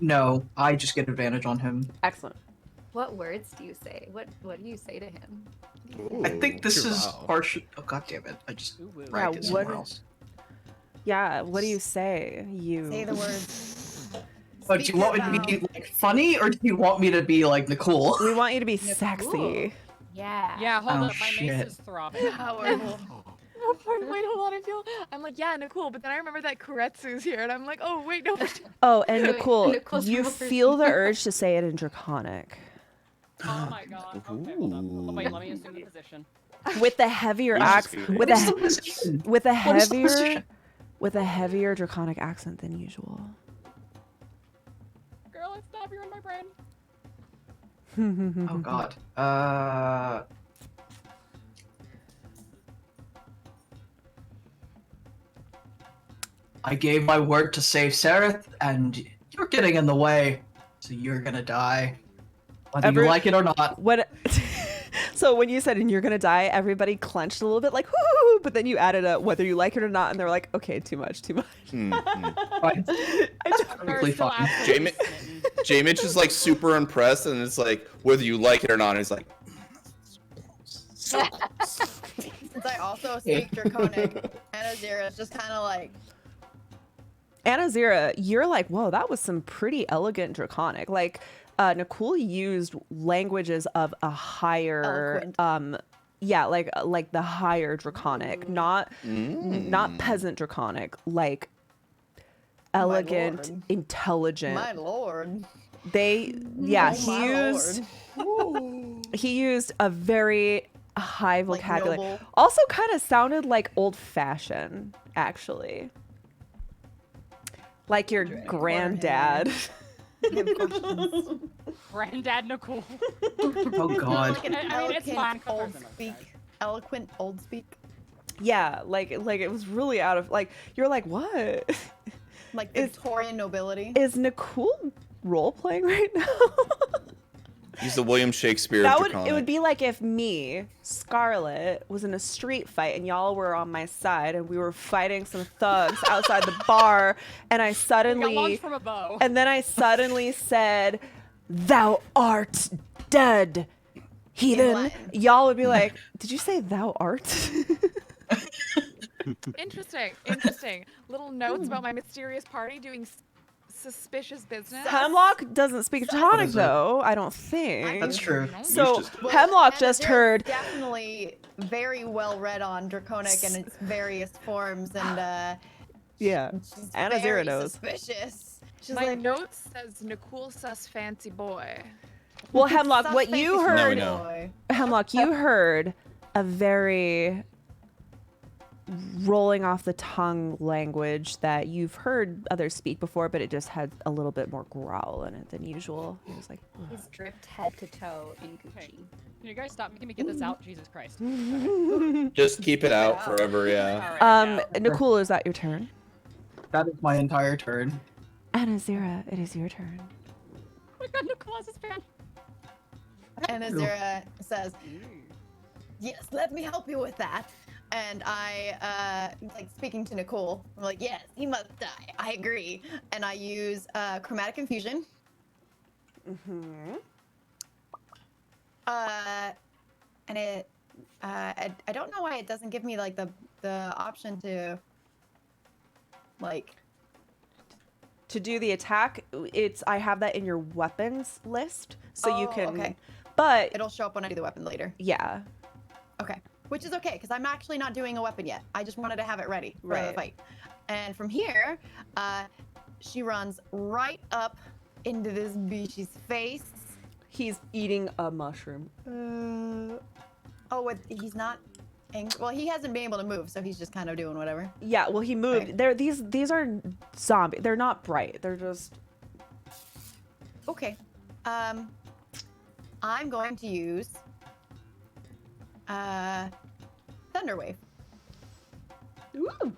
Speaker 8: No, I just get advantage on him.
Speaker 3: Excellent.
Speaker 7: What words do you say? What do you say to him?
Speaker 8: I think this
Speaker 1: Your
Speaker 8: is
Speaker 1: vow.
Speaker 8: partial. Oh god damn it! I just
Speaker 9: Ooh, woo.
Speaker 8: write
Speaker 3: Yeah,
Speaker 8: it somewhere
Speaker 3: what-
Speaker 8: else.
Speaker 3: Yeah, what do you say? You
Speaker 6: Say the words.
Speaker 8: Oh, do
Speaker 6: Speak
Speaker 8: you want me
Speaker 6: your
Speaker 8: to be
Speaker 6: vow.
Speaker 8: like funny, or do you want me to be like Nicole?
Speaker 3: We want you to be
Speaker 7: Nicole.
Speaker 3: sexy.
Speaker 7: Yeah.
Speaker 9: Yeah, hold
Speaker 8: Oh,
Speaker 9: up, my
Speaker 8: shit.
Speaker 9: mace is throbbing.
Speaker 6: Powerful.
Speaker 4: Oh, wait, hold on. I'm like, yeah, Nicole, but then I remember that Kuretsu's here, and I'm like, oh, wait, no.
Speaker 3: Oh, and
Speaker 7: Wait,
Speaker 3: Nicole,
Speaker 7: Nicole's
Speaker 3: you
Speaker 7: real
Speaker 3: feel the
Speaker 7: person.
Speaker 3: urge to say it in Draconic.
Speaker 9: Oh my god. Okay, hold up. Wait, let me assume the position.
Speaker 3: With the heavier
Speaker 10: Who's
Speaker 3: accent,
Speaker 10: speaking?
Speaker 3: with
Speaker 8: What is the
Speaker 3: a
Speaker 8: position?
Speaker 3: with a
Speaker 8: What is the
Speaker 3: heavier
Speaker 8: position?
Speaker 3: with a heavier Draconic accent than usual.
Speaker 9: Girl, stop, you're in my brain.
Speaker 8: Oh god. I gave my word to save Sereth, and you're getting in the way, so you're gonna die. Whether
Speaker 3: Every-
Speaker 8: you like it or not.
Speaker 3: What? So when you said "and you're gonna die," everybody clenched a little bit, like "whoo!" But then you added a "whether you like it or not," and they were like, "Okay, too much, too much."
Speaker 8: Fine.
Speaker 3: I
Speaker 8: That's
Speaker 3: just-
Speaker 8: perfectly
Speaker 9: still
Speaker 8: fine.
Speaker 9: absolutely
Speaker 1: J-Mi-
Speaker 9: smitten.
Speaker 1: J-Mitch is like super impressed, and it's like whether you like it or not. He's like, so close.
Speaker 6: Since I also speak Draconic, Anazira is just kind of like,
Speaker 3: Anazira, you're like, whoa, that was some pretty elegant Draconic. Like, Nicole used languages of a higher,
Speaker 6: Eloquent.
Speaker 3: yeah, like the higher Draconic, not peasant Draconic, like elegant,
Speaker 6: lord.
Speaker 3: intelligent.
Speaker 6: my lord.
Speaker 3: Yeah,
Speaker 6: Oh, my
Speaker 3: he used a very high
Speaker 6: Like
Speaker 3: vocabulary.
Speaker 6: noble.
Speaker 3: Also, kind of sounded like old fashioned, actually. Like your granddad.
Speaker 6: You have questions.
Speaker 9: Granddad Nicole.
Speaker 8: Oh god.
Speaker 6: Like an
Speaker 9: I mean, it's fine,
Speaker 6: eloquent
Speaker 9: cut
Speaker 6: old
Speaker 9: person, that's
Speaker 6: speak.
Speaker 9: fine.
Speaker 6: Eloquent old speak.
Speaker 3: Yeah, like it was really out of like you're like what
Speaker 6: Like
Speaker 3: Is-
Speaker 6: Victorian nobility.
Speaker 3: is Nicole role playing right now?
Speaker 1: He's the William Shakespeare
Speaker 3: That
Speaker 1: of
Speaker 3: would
Speaker 1: Draconic.
Speaker 3: it would be like if me, Scarlet, was in a street fight and y'all were on my side and we were fighting some thugs outside the bar and I
Speaker 9: We got
Speaker 3: suddenly
Speaker 9: launched from a bow.
Speaker 3: and then I suddenly said, "Thou art dead, heathen."
Speaker 6: Latin.
Speaker 3: Y'all would be like, "Did you say thou art?"
Speaker 4: Interesting. Little notes about my mysterious party doing suspicious business.
Speaker 3: Hemlock doesn't speak Draconic
Speaker 8: is it?
Speaker 3: though, I don't think.
Speaker 8: That's true.
Speaker 3: So
Speaker 10: just-
Speaker 6: Well,
Speaker 3: Hemlock just
Speaker 6: Anazira's
Speaker 3: heard.
Speaker 6: Definitely very well read on Draconic and its various forms, and
Speaker 3: Yeah,
Speaker 6: she's
Speaker 3: Anazira
Speaker 6: very
Speaker 3: knows.
Speaker 6: suspicious. She's
Speaker 4: My
Speaker 6: like,
Speaker 4: note says Nicole sus fancy boy.
Speaker 3: Well, Hemlock,
Speaker 6: "Sus
Speaker 3: what you
Speaker 6: fancy
Speaker 1: Now we
Speaker 3: heard,
Speaker 1: know.
Speaker 6: boy."
Speaker 3: Hemlock, you heard a very rolling off the tongue language that you've heard others speak before, but it just had a little bit more growl in it than usual. He was like,
Speaker 7: He's dripped head to toe in
Speaker 9: Okay.
Speaker 7: Gucci.
Speaker 9: Can you guys stop making me get this out? Jesus Christ.
Speaker 1: Just keep it out forever, yeah.
Speaker 9: Alright, yeah.
Speaker 3: Nicole, is that your turn?
Speaker 8: That is my entire turn.
Speaker 3: Anazira, it is your turn.
Speaker 7: Oh my god, no Colossus fan.
Speaker 6: And Azura says, yes, let me help you with that. And I, like speaking to Nicole, I'm like, yes, he must die. I agree. And I use Chromatic Infusion.
Speaker 3: Mm-hmm.
Speaker 6: And it, I don't know why it doesn't give me like the option to, like,
Speaker 3: To do the attack, I have that in your weapons list, so you
Speaker 6: Oh,
Speaker 3: can.
Speaker 6: okay.
Speaker 3: But
Speaker 6: it'll show up when I do the weapon later.
Speaker 3: yeah,
Speaker 6: Okay. Which is okay, because I'm actually not doing a weapon yet. I just wanted to have it ready for the
Speaker 3: Right.
Speaker 6: fight. And from here, she runs right up into this bitch's face.
Speaker 3: he's eating a mushroom.
Speaker 6: Oh, he's not well, he hasn't been able to move, so he's just kind of doing whatever.
Speaker 3: Yeah, well, he moved.
Speaker 6: Right.
Speaker 3: They're these are zombie. They're not bright. They're just.
Speaker 6: Okay. I'm going to use Thunder Wave.
Speaker 3: Ooh.
Speaker 6: Oh,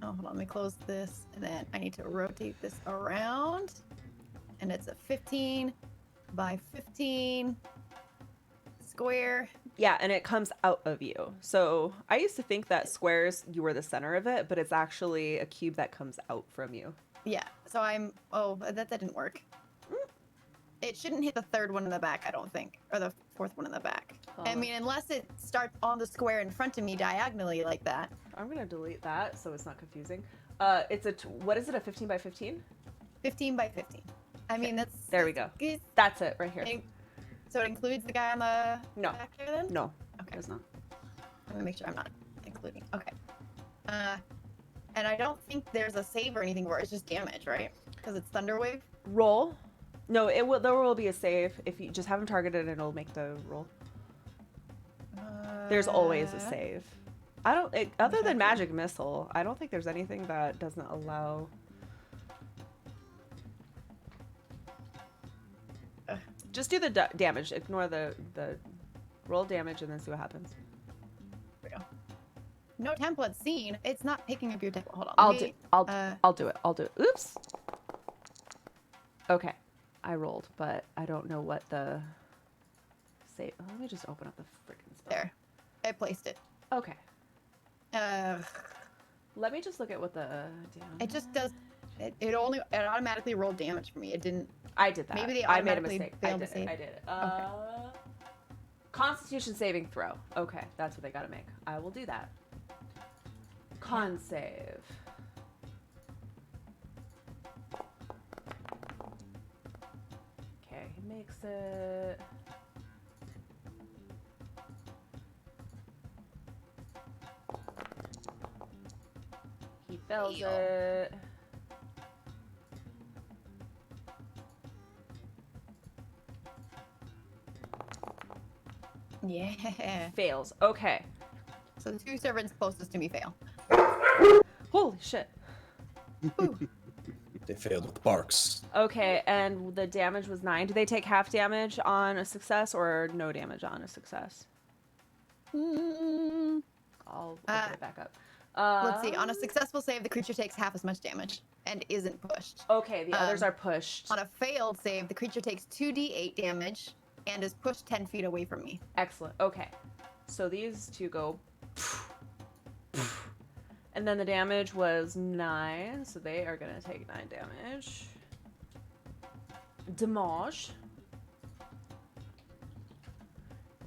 Speaker 6: hold on. Let me close this, and then I need to rotate this around. And it's a 15 by 15 square.
Speaker 3: Yeah, and it comes out of you. So I used to think that squares, you were the center of it, but it's actually a cube that comes out from you.
Speaker 6: Yeah. So I'm. Oh, that didn't work. It shouldn't hit the third one in the back, I don't think, or the fourth one in the back. I mean, unless it starts on the square in front of me diagonally like that.
Speaker 3: I'm gonna delete that so it's not confusing. It's what is it? A 15 by 15?
Speaker 6: 15 by 15. I mean, that's.
Speaker 3: There we go.
Speaker 6: It's-
Speaker 3: That's it right here.
Speaker 6: So it includes the guy on the
Speaker 3: No.
Speaker 6: back there then?
Speaker 3: No,
Speaker 6: Okay.
Speaker 3: it's not.
Speaker 6: Let me make sure I'm not including. Okay. And I don't think there's a save or anything where it's just damage, right? Because it's Thunder Wave.
Speaker 3: Roll. No, it will. There will be a save if you just have him targeted, and it'll make the roll. There's always a save. I don't. Other than magic missile, I don't think there's anything that doesn't allow. Just do the damage. Ignore the roll damage and then see what happens.
Speaker 6: No template seen. It's not picking up your template. Hold on.
Speaker 3: I'll
Speaker 6: let
Speaker 3: do.
Speaker 6: me-
Speaker 3: I'll do it. I'll do it. Oops. Okay, I rolled, but I don't know what the save. Oh, let me just open up the freaking spell.
Speaker 6: There. I placed it.
Speaker 3: Okay.
Speaker 6: Uh,
Speaker 3: Let me just look at what the damage.
Speaker 6: it just does. It automatically rolled damage for me. It didn't.
Speaker 3: I did that.
Speaker 6: Maybe they
Speaker 3: I made a
Speaker 6: automatically
Speaker 3: mistake. I
Speaker 6: failed to
Speaker 3: did it.
Speaker 6: save.
Speaker 3: I did it. Constitution saving throw. Okay, that's what they gotta make. I will do that. Con save. Okay, he makes it. He fails it.
Speaker 6: Yeah.
Speaker 3: Fails. Okay.
Speaker 6: So the two servants closest to me fail.
Speaker 3: Holy shit.
Speaker 1: They failed with barks.
Speaker 3: Okay, and the damage was 9. Do they take half damage on a success or no damage on a success? I'll open it back up.
Speaker 6: Let's see. On a successful save, the creature takes half as much damage and isn't pushed.
Speaker 3: Okay, the others are pushed.
Speaker 6: On a failed save, the creature takes 2d8 damage and is pushed 10 feet away from me.
Speaker 3: Excellent. Okay. So these two go. And then the damage was 9, so they are going to take 9 damage. Damage.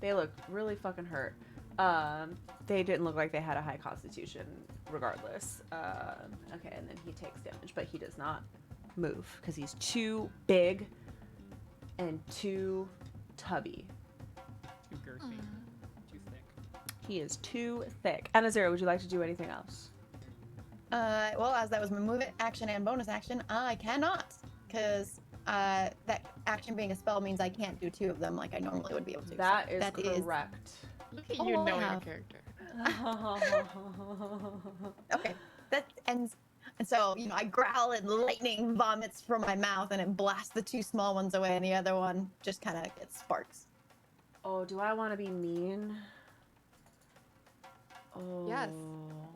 Speaker 3: They look really fucking hurt. They didn't look like they had a high constitution regardless. Okay, and then he takes damage, but he does not move because he's too big and too tubby.
Speaker 9: Too girthy. Too thick.
Speaker 3: He is too thick. Anazira, would you like to do anything else?
Speaker 6: Well, as that was my move action and bonus action, I cannot. Because that action being a spell means I can't do 2 of them like I normally would be able to.
Speaker 3: That
Speaker 6: So
Speaker 3: is
Speaker 6: that is-
Speaker 3: correct.
Speaker 4: Look at
Speaker 6: Oh,
Speaker 4: you
Speaker 6: I
Speaker 4: knowing your
Speaker 6: have-
Speaker 4: character.
Speaker 6: Okay. That ends. And so, I growl and lightning vomits from my mouth and it blasts the 2 small ones away and the other one just kind of gets sparks.
Speaker 3: Oh, do I want to be mean? Oh.
Speaker 6: Yes.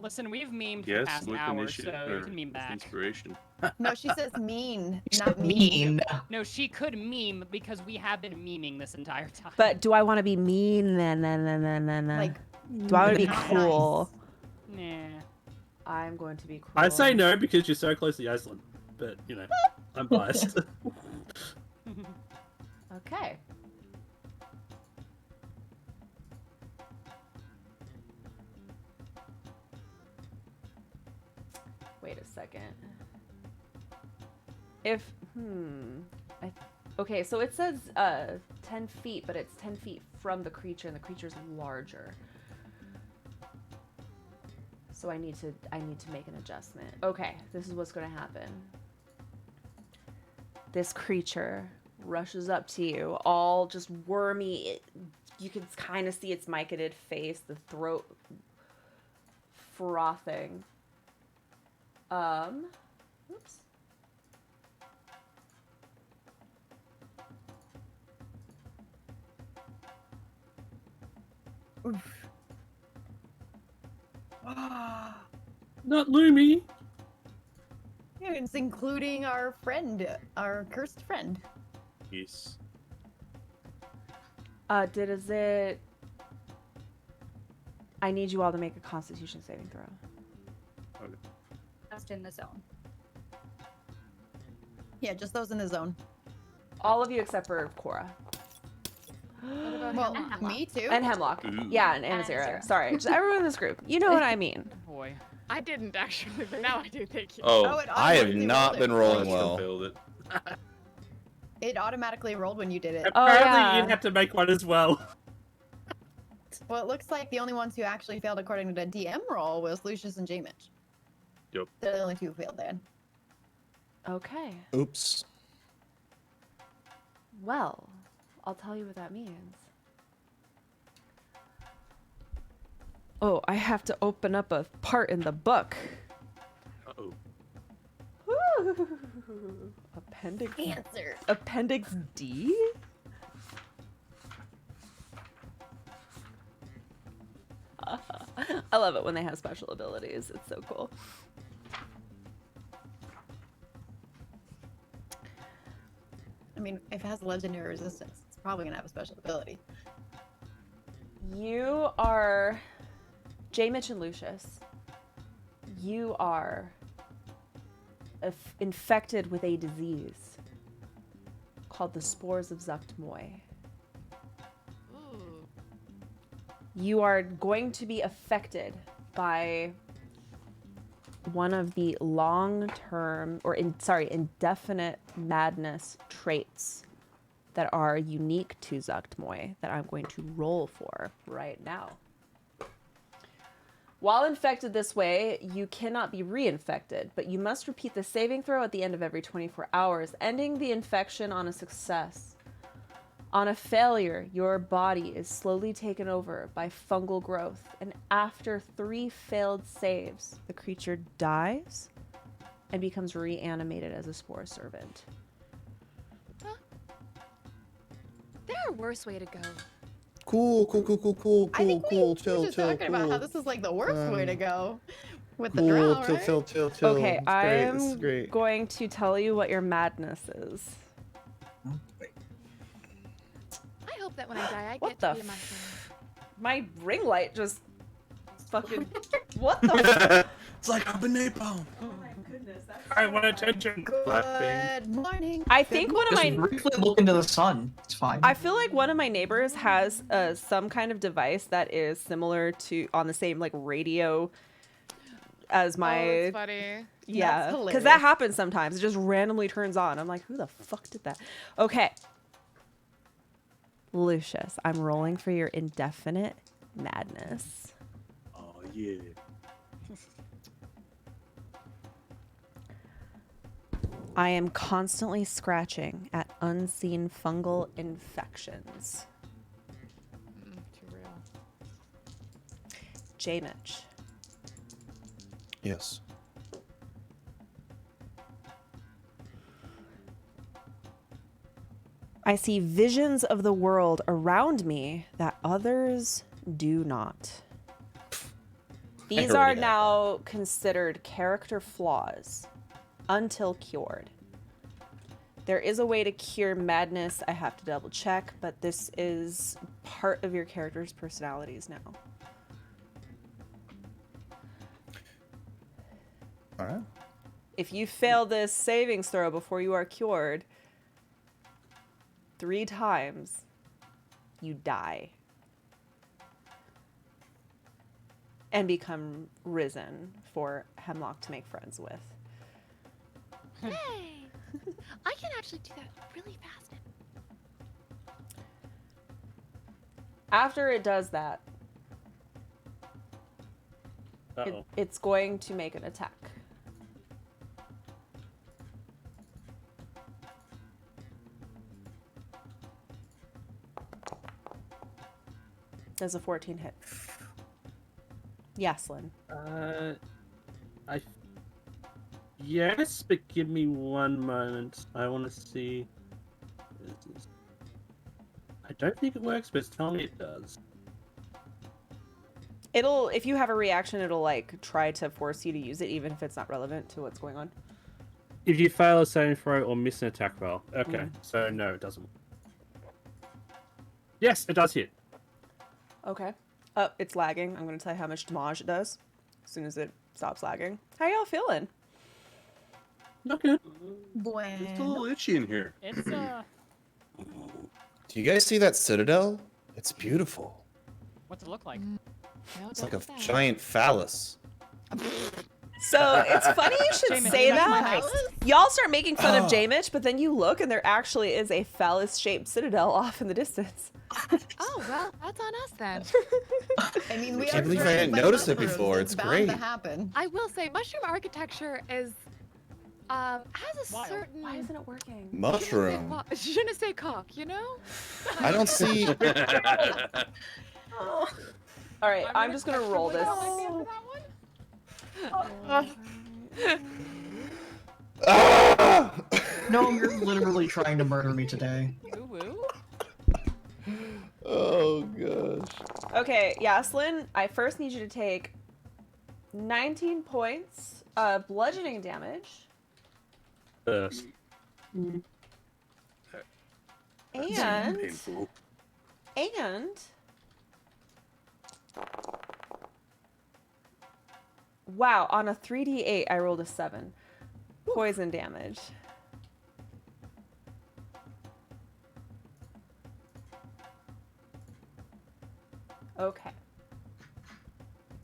Speaker 9: Listen, we've memed for the
Speaker 10: Yes,
Speaker 9: past
Speaker 10: with
Speaker 9: hour,
Speaker 10: initiative
Speaker 9: so you
Speaker 10: or
Speaker 9: can meme
Speaker 10: with
Speaker 9: back.
Speaker 10: inspiration.
Speaker 6: No, she says mean,
Speaker 8: You
Speaker 6: not
Speaker 8: said
Speaker 6: mean.
Speaker 8: mean.
Speaker 9: No, she could meme because we have been memeing this entire time.
Speaker 3: But do I want to be mean?
Speaker 6: Like,
Speaker 3: do I want to be
Speaker 6: not
Speaker 3: cool?
Speaker 9: Nah.
Speaker 3: I'm going to be cool.
Speaker 5: I'd say no because you're so close to Iceland, but you know, I'm biased.
Speaker 3: Okay. Wait a second. Okay, so it says 10 feet, but it's 10 feet from the creature, and the creature's larger. So I need to make an adjustment. Okay, this is what's gonna happen. This creature rushes up to you, all just wormy. You can kind of see its mycetid face, the throat frothing. Oops.
Speaker 6: Oof.
Speaker 5: Not Lumi.
Speaker 6: Yeah, it's including our friend, our cursed friend.
Speaker 10: Yes.
Speaker 3: Is it? I need you all to make a Constitution saving throw.
Speaker 7: Just in the zone.
Speaker 6: Yeah, just those in the zone.
Speaker 3: All of you except for Cora.
Speaker 4: What about
Speaker 6: Well,
Speaker 4: Hemlock?
Speaker 6: me too.
Speaker 3: And Hemlock.
Speaker 10: Ooh.
Speaker 3: Yeah, and
Speaker 7: And
Speaker 3: Anazira.
Speaker 7: Anazira.
Speaker 3: Sorry, just everyone in this group. You know what I mean.
Speaker 9: Boy.
Speaker 4: I didn't actually, but now I do. Thank you.
Speaker 10: Oh,
Speaker 6: it
Speaker 1: I have
Speaker 6: automatically
Speaker 1: not
Speaker 6: rolled
Speaker 1: been
Speaker 6: it.
Speaker 1: rolling
Speaker 10: Astro
Speaker 1: well.
Speaker 10: failed it.
Speaker 6: It automatically rolled when you did it.
Speaker 3: Oh,
Speaker 5: Apparently,
Speaker 3: yeah.
Speaker 5: you'd have to make one as well.
Speaker 6: Well, it looks like the only ones who actually failed according to the DM roll was Lucius and J-Mitch.
Speaker 10: Yep.
Speaker 6: They're the only two who failed then.
Speaker 3: Okay.
Speaker 1: Oops.
Speaker 3: Well, I'll tell you what that means. Oh, I have to open up a part in the book.
Speaker 10: Uh-oh.
Speaker 3: Woo! Appendix.
Speaker 6: Answer.
Speaker 3: Appendix D? I love it when they have special abilities. It's so cool.
Speaker 6: I mean, if it has legendary resistance, it's probably gonna have a special ability.
Speaker 3: You are J. Mitch and Lucius. You are infected with a disease called the spores of Zuktmoy.
Speaker 4: Ooh.
Speaker 3: You are going to be affected by one of the long-term indefinite madness traits that are unique to Zuktmoy that I'm going to roll for right now. While infected this way, you cannot be reinfected, but you must repeat the saving throw at the end of every 24 hours, ending the infection on a success. On a failure, your body is slowly taken over by fungal growth, and after 3 failed saves, the creature dies and becomes reanimated as a spore servant.
Speaker 2: There are worse way to go.
Speaker 1: Cool.
Speaker 6: I think we were
Speaker 1: Chill.
Speaker 6: just talking about how this is like the worst way to go with the
Speaker 1: Cool.
Speaker 6: drow, right?
Speaker 1: Chill.
Speaker 3: Okay,
Speaker 1: This is
Speaker 3: I'm
Speaker 1: great.
Speaker 3: going to tell you what your madness is.
Speaker 2: I hope that when I die, I
Speaker 3: What
Speaker 2: get
Speaker 3: the
Speaker 2: to be a mushroom.
Speaker 3: My ring light just fucking... What the...
Speaker 1: It's like I've been napalm.
Speaker 3: Oh my goodness, that's
Speaker 5: I want attention.
Speaker 6: Good morning.
Speaker 3: I think one of
Speaker 8: Just
Speaker 3: my...
Speaker 8: briefly look into the sun. It's fine.
Speaker 3: I feel like one of my neighbors has some kind of device that is similar to on the same like radio as
Speaker 4: Oh,
Speaker 3: my
Speaker 4: that's funny.
Speaker 3: yeah,
Speaker 6: That's
Speaker 3: because
Speaker 6: hilarious.
Speaker 3: that happens sometimes. It just randomly turns on. I'm like, who the fuck did that? Okay, Lucius, I'm rolling for your indefinite madness.
Speaker 10: Oh yeah.
Speaker 3: I am constantly scratching at unseen fungal infections.
Speaker 4: Too real.
Speaker 3: J-Mitch.
Speaker 1: Yes.
Speaker 3: I see visions of the world around me that others do not. These
Speaker 1: already
Speaker 3: are
Speaker 1: have
Speaker 3: now considered character flaws until cured. There is a way to cure madness. I have to double check, but this is part of your character's personalities now.
Speaker 1: All right.
Speaker 3: If you fail this savings throw before you are cured 3 times, you die. And become risen for Hemlock to make friends with.
Speaker 2: Hey! I can actually do that really fast.
Speaker 3: After it does that,
Speaker 5: Uh-oh.
Speaker 3: it's going to make an attack. Does a 14 hit? Yaslin.
Speaker 5: Yes, but give me one moment. I want to see. I don't think it works, but tell me it does.
Speaker 3: It'll, if you have a reaction, it'll like try to force you to use it, even if it's not relevant to what's going on.
Speaker 5: If you fail a saving throw or miss an attack roll. Okay, so no, it doesn't. Yes, it does hit.
Speaker 3: Okay. Oh, it's lagging. I'm going to tell you how much damage it does as soon as it stops lagging. How y'all feeling?
Speaker 5: Not good.
Speaker 10: It's a little itchy in here.
Speaker 9: It's
Speaker 1: Do you guys see that citadel? It's beautiful.
Speaker 9: what's it look like?
Speaker 2: No,
Speaker 1: It's like a
Speaker 2: don't do that.
Speaker 1: giant phallus.
Speaker 3: So it's funny you should
Speaker 9: Jamin,
Speaker 3: say
Speaker 9: that's my
Speaker 3: that.
Speaker 9: house.
Speaker 3: Y'all start making fun of Jamitch, but then you look and there actually is a phallus-shaped citadel off in the distance.
Speaker 2: Oh, well, that's on us then.
Speaker 6: I mean, we
Speaker 1: can't
Speaker 6: are
Speaker 1: believe I
Speaker 6: surrounded
Speaker 1: didn't
Speaker 6: by
Speaker 1: notice it
Speaker 6: mushrooms.
Speaker 1: before. It's
Speaker 6: bound
Speaker 1: great.
Speaker 6: to happen.
Speaker 2: I will say, mushroom architecture is has a
Speaker 9: Wild.
Speaker 2: certain.
Speaker 3: Why isn't it working?
Speaker 1: Mushroom.
Speaker 2: Je ne sais coq, you know?
Speaker 1: I don't see.
Speaker 3: All right, I'm just going to roll this.
Speaker 1: Ah!
Speaker 8: No, you're literally trying to murder me today.
Speaker 9: Woo woo.
Speaker 1: Oh gosh.
Speaker 3: Okay, Yaslin, I first need you to take 19 points of bludgeoning damage.
Speaker 5: First.
Speaker 3: And
Speaker 10: Painful.
Speaker 3: wow, on a 3d8 I rolled a 7. Poison damage. Okay.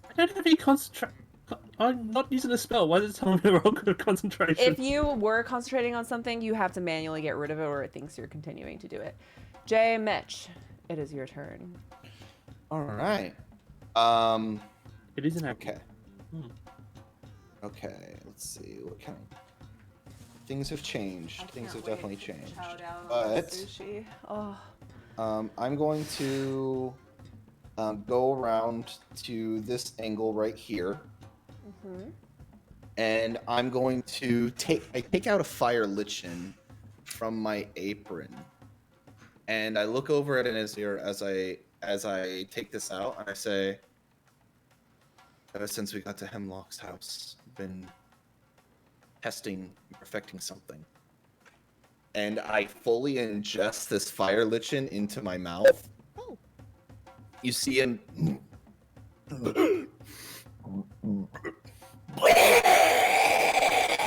Speaker 5: I don't have any concentration. I'm not using a spell. Why does it tell me to roll good concentration?
Speaker 3: If you were concentrating on something, you have to manually get rid of it or it thinks you're continuing to do it. Jay Mitch, it is your turn.
Speaker 1: All right.
Speaker 5: It is an act.
Speaker 1: Okay. Okay. Let's see. What kind of things have changed? Things have definitely changed. But
Speaker 3: Sushi. Oh.
Speaker 1: I'm going to go around to this angle right here, and I'm going to take out a fire lichen from my apron, and I look over at Anizir as I take this out, and I say, ever since we got to Hemlock's house, I've been testing, perfecting something. And I fully ingest this fire lichen into my mouth.
Speaker 2: Oh.
Speaker 1: You see him.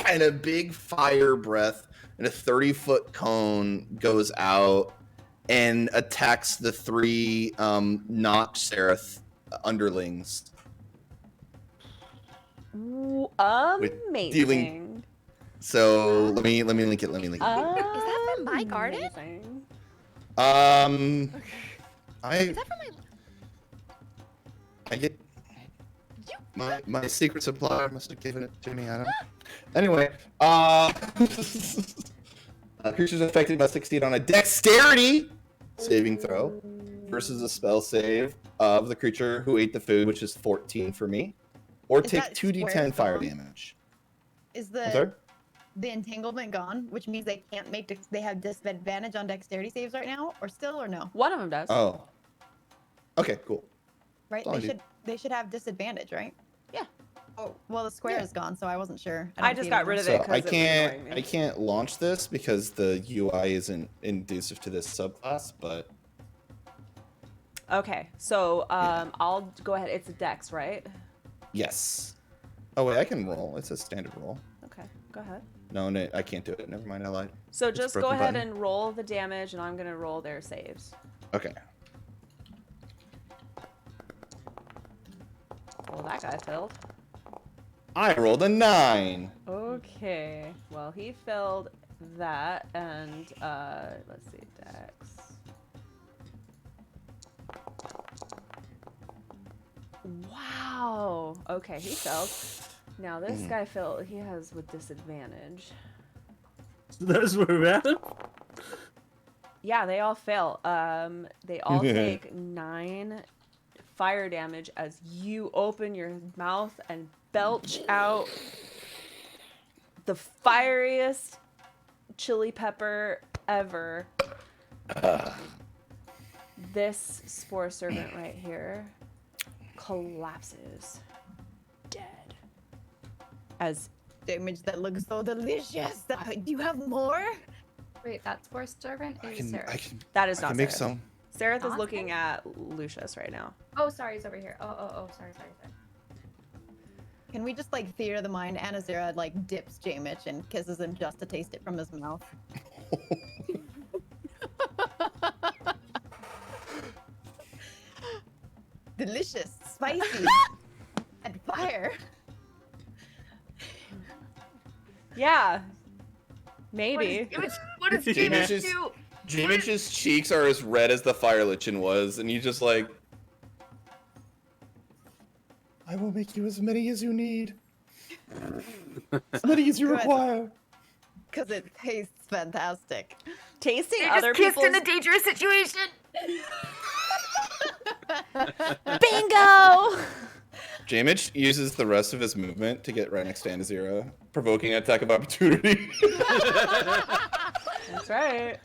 Speaker 1: And a big fire breath and a 30-foot cone goes out and attacks the 3 Noct Seraph underlings.
Speaker 3: Amazing.
Speaker 1: dealing- So let me link it.
Speaker 2: Is that from my garden?
Speaker 3: Amazing.
Speaker 2: Is that from my?
Speaker 1: I get
Speaker 2: You.
Speaker 1: my secret supplier must have given it to me. I don't know. Anyway, creatures affected must succeed on a dexterity saving throw versus a spell save of the creature who ate the food, which is 14 for me, or
Speaker 6: Is
Speaker 1: take
Speaker 6: that
Speaker 1: 2d10
Speaker 6: square
Speaker 1: fire
Speaker 6: gone?
Speaker 1: damage.
Speaker 6: Is
Speaker 1: I'm sorry?
Speaker 6: the entanglement gone, which means they can't make they have disadvantage on dexterity saves right now, or still, or no?
Speaker 3: One of them does.
Speaker 1: Oh. Okay, cool.
Speaker 6: Right?
Speaker 1: Oh,
Speaker 6: They
Speaker 1: dude.
Speaker 6: should have disadvantage, right? Oh, well, the square is gone, so I wasn't sure.
Speaker 3: I
Speaker 6: don't
Speaker 3: just
Speaker 6: see
Speaker 3: got
Speaker 6: anymore.
Speaker 3: rid of it
Speaker 1: So
Speaker 3: because
Speaker 1: I
Speaker 3: it was annoying me.
Speaker 1: can't launch this because the UI isn't inducive to this subclass, but
Speaker 3: Okay, so
Speaker 1: Yeah.
Speaker 3: I'll go ahead. It's a dex, right?
Speaker 1: yes. Oh wait, I can roll. It's a standard roll.
Speaker 3: Okay, go ahead.
Speaker 1: No, I can't do it. Never mind, I lied.
Speaker 3: So
Speaker 1: It's a
Speaker 3: just go
Speaker 1: broken
Speaker 3: ahead
Speaker 1: button.
Speaker 3: and roll the damage, and I'm gonna roll their saves.
Speaker 1: Okay.
Speaker 3: Well, that guy failed.
Speaker 1: I rolled a 9.
Speaker 3: Okay. Well, he failed that, and let's see, dex. Wow. Okay, he failed. Now this
Speaker 1: Mhm.
Speaker 3: guy failed. He has with disadvantage.
Speaker 5: Those were at him.
Speaker 3: Yeah, they all fail. They all take 9 fire damage as you open your mouth and belch out the fieriest chili pepper ever. This spore servant right here collapses dead as
Speaker 6: Damage that looks so delicious. Do you have more?
Speaker 7: Wait, that spore servant
Speaker 1: I
Speaker 7: is
Speaker 1: can
Speaker 7: Sarah.
Speaker 3: that is
Speaker 1: I
Speaker 3: not
Speaker 1: can make
Speaker 3: Seraph.
Speaker 1: some.
Speaker 3: Seraph is
Speaker 7: Not
Speaker 3: looking at Lucius right now.
Speaker 7: Oh, sorry, he's over here. Oh, sorry.
Speaker 6: Can we just like theater of the mind? Anazera like dips J-Mitch and kisses him just to taste it from his mouth. Delicious, spicy, and fire.
Speaker 3: Yeah. Maybe.
Speaker 7: What does
Speaker 1: J-Mitch's J-Mitch's cheeks are as red as the fire lichen was, and he's just like, I will make you as many as you need. As many as you
Speaker 6: Good.
Speaker 1: require.
Speaker 6: Because it tastes fantastic.
Speaker 3: Tasting other people's
Speaker 2: dangerous situation.
Speaker 3: bingo.
Speaker 1: J-Mitch uses the rest of his movement to get right next to Anazera, provoking an attack of opportunity.
Speaker 3: That's right.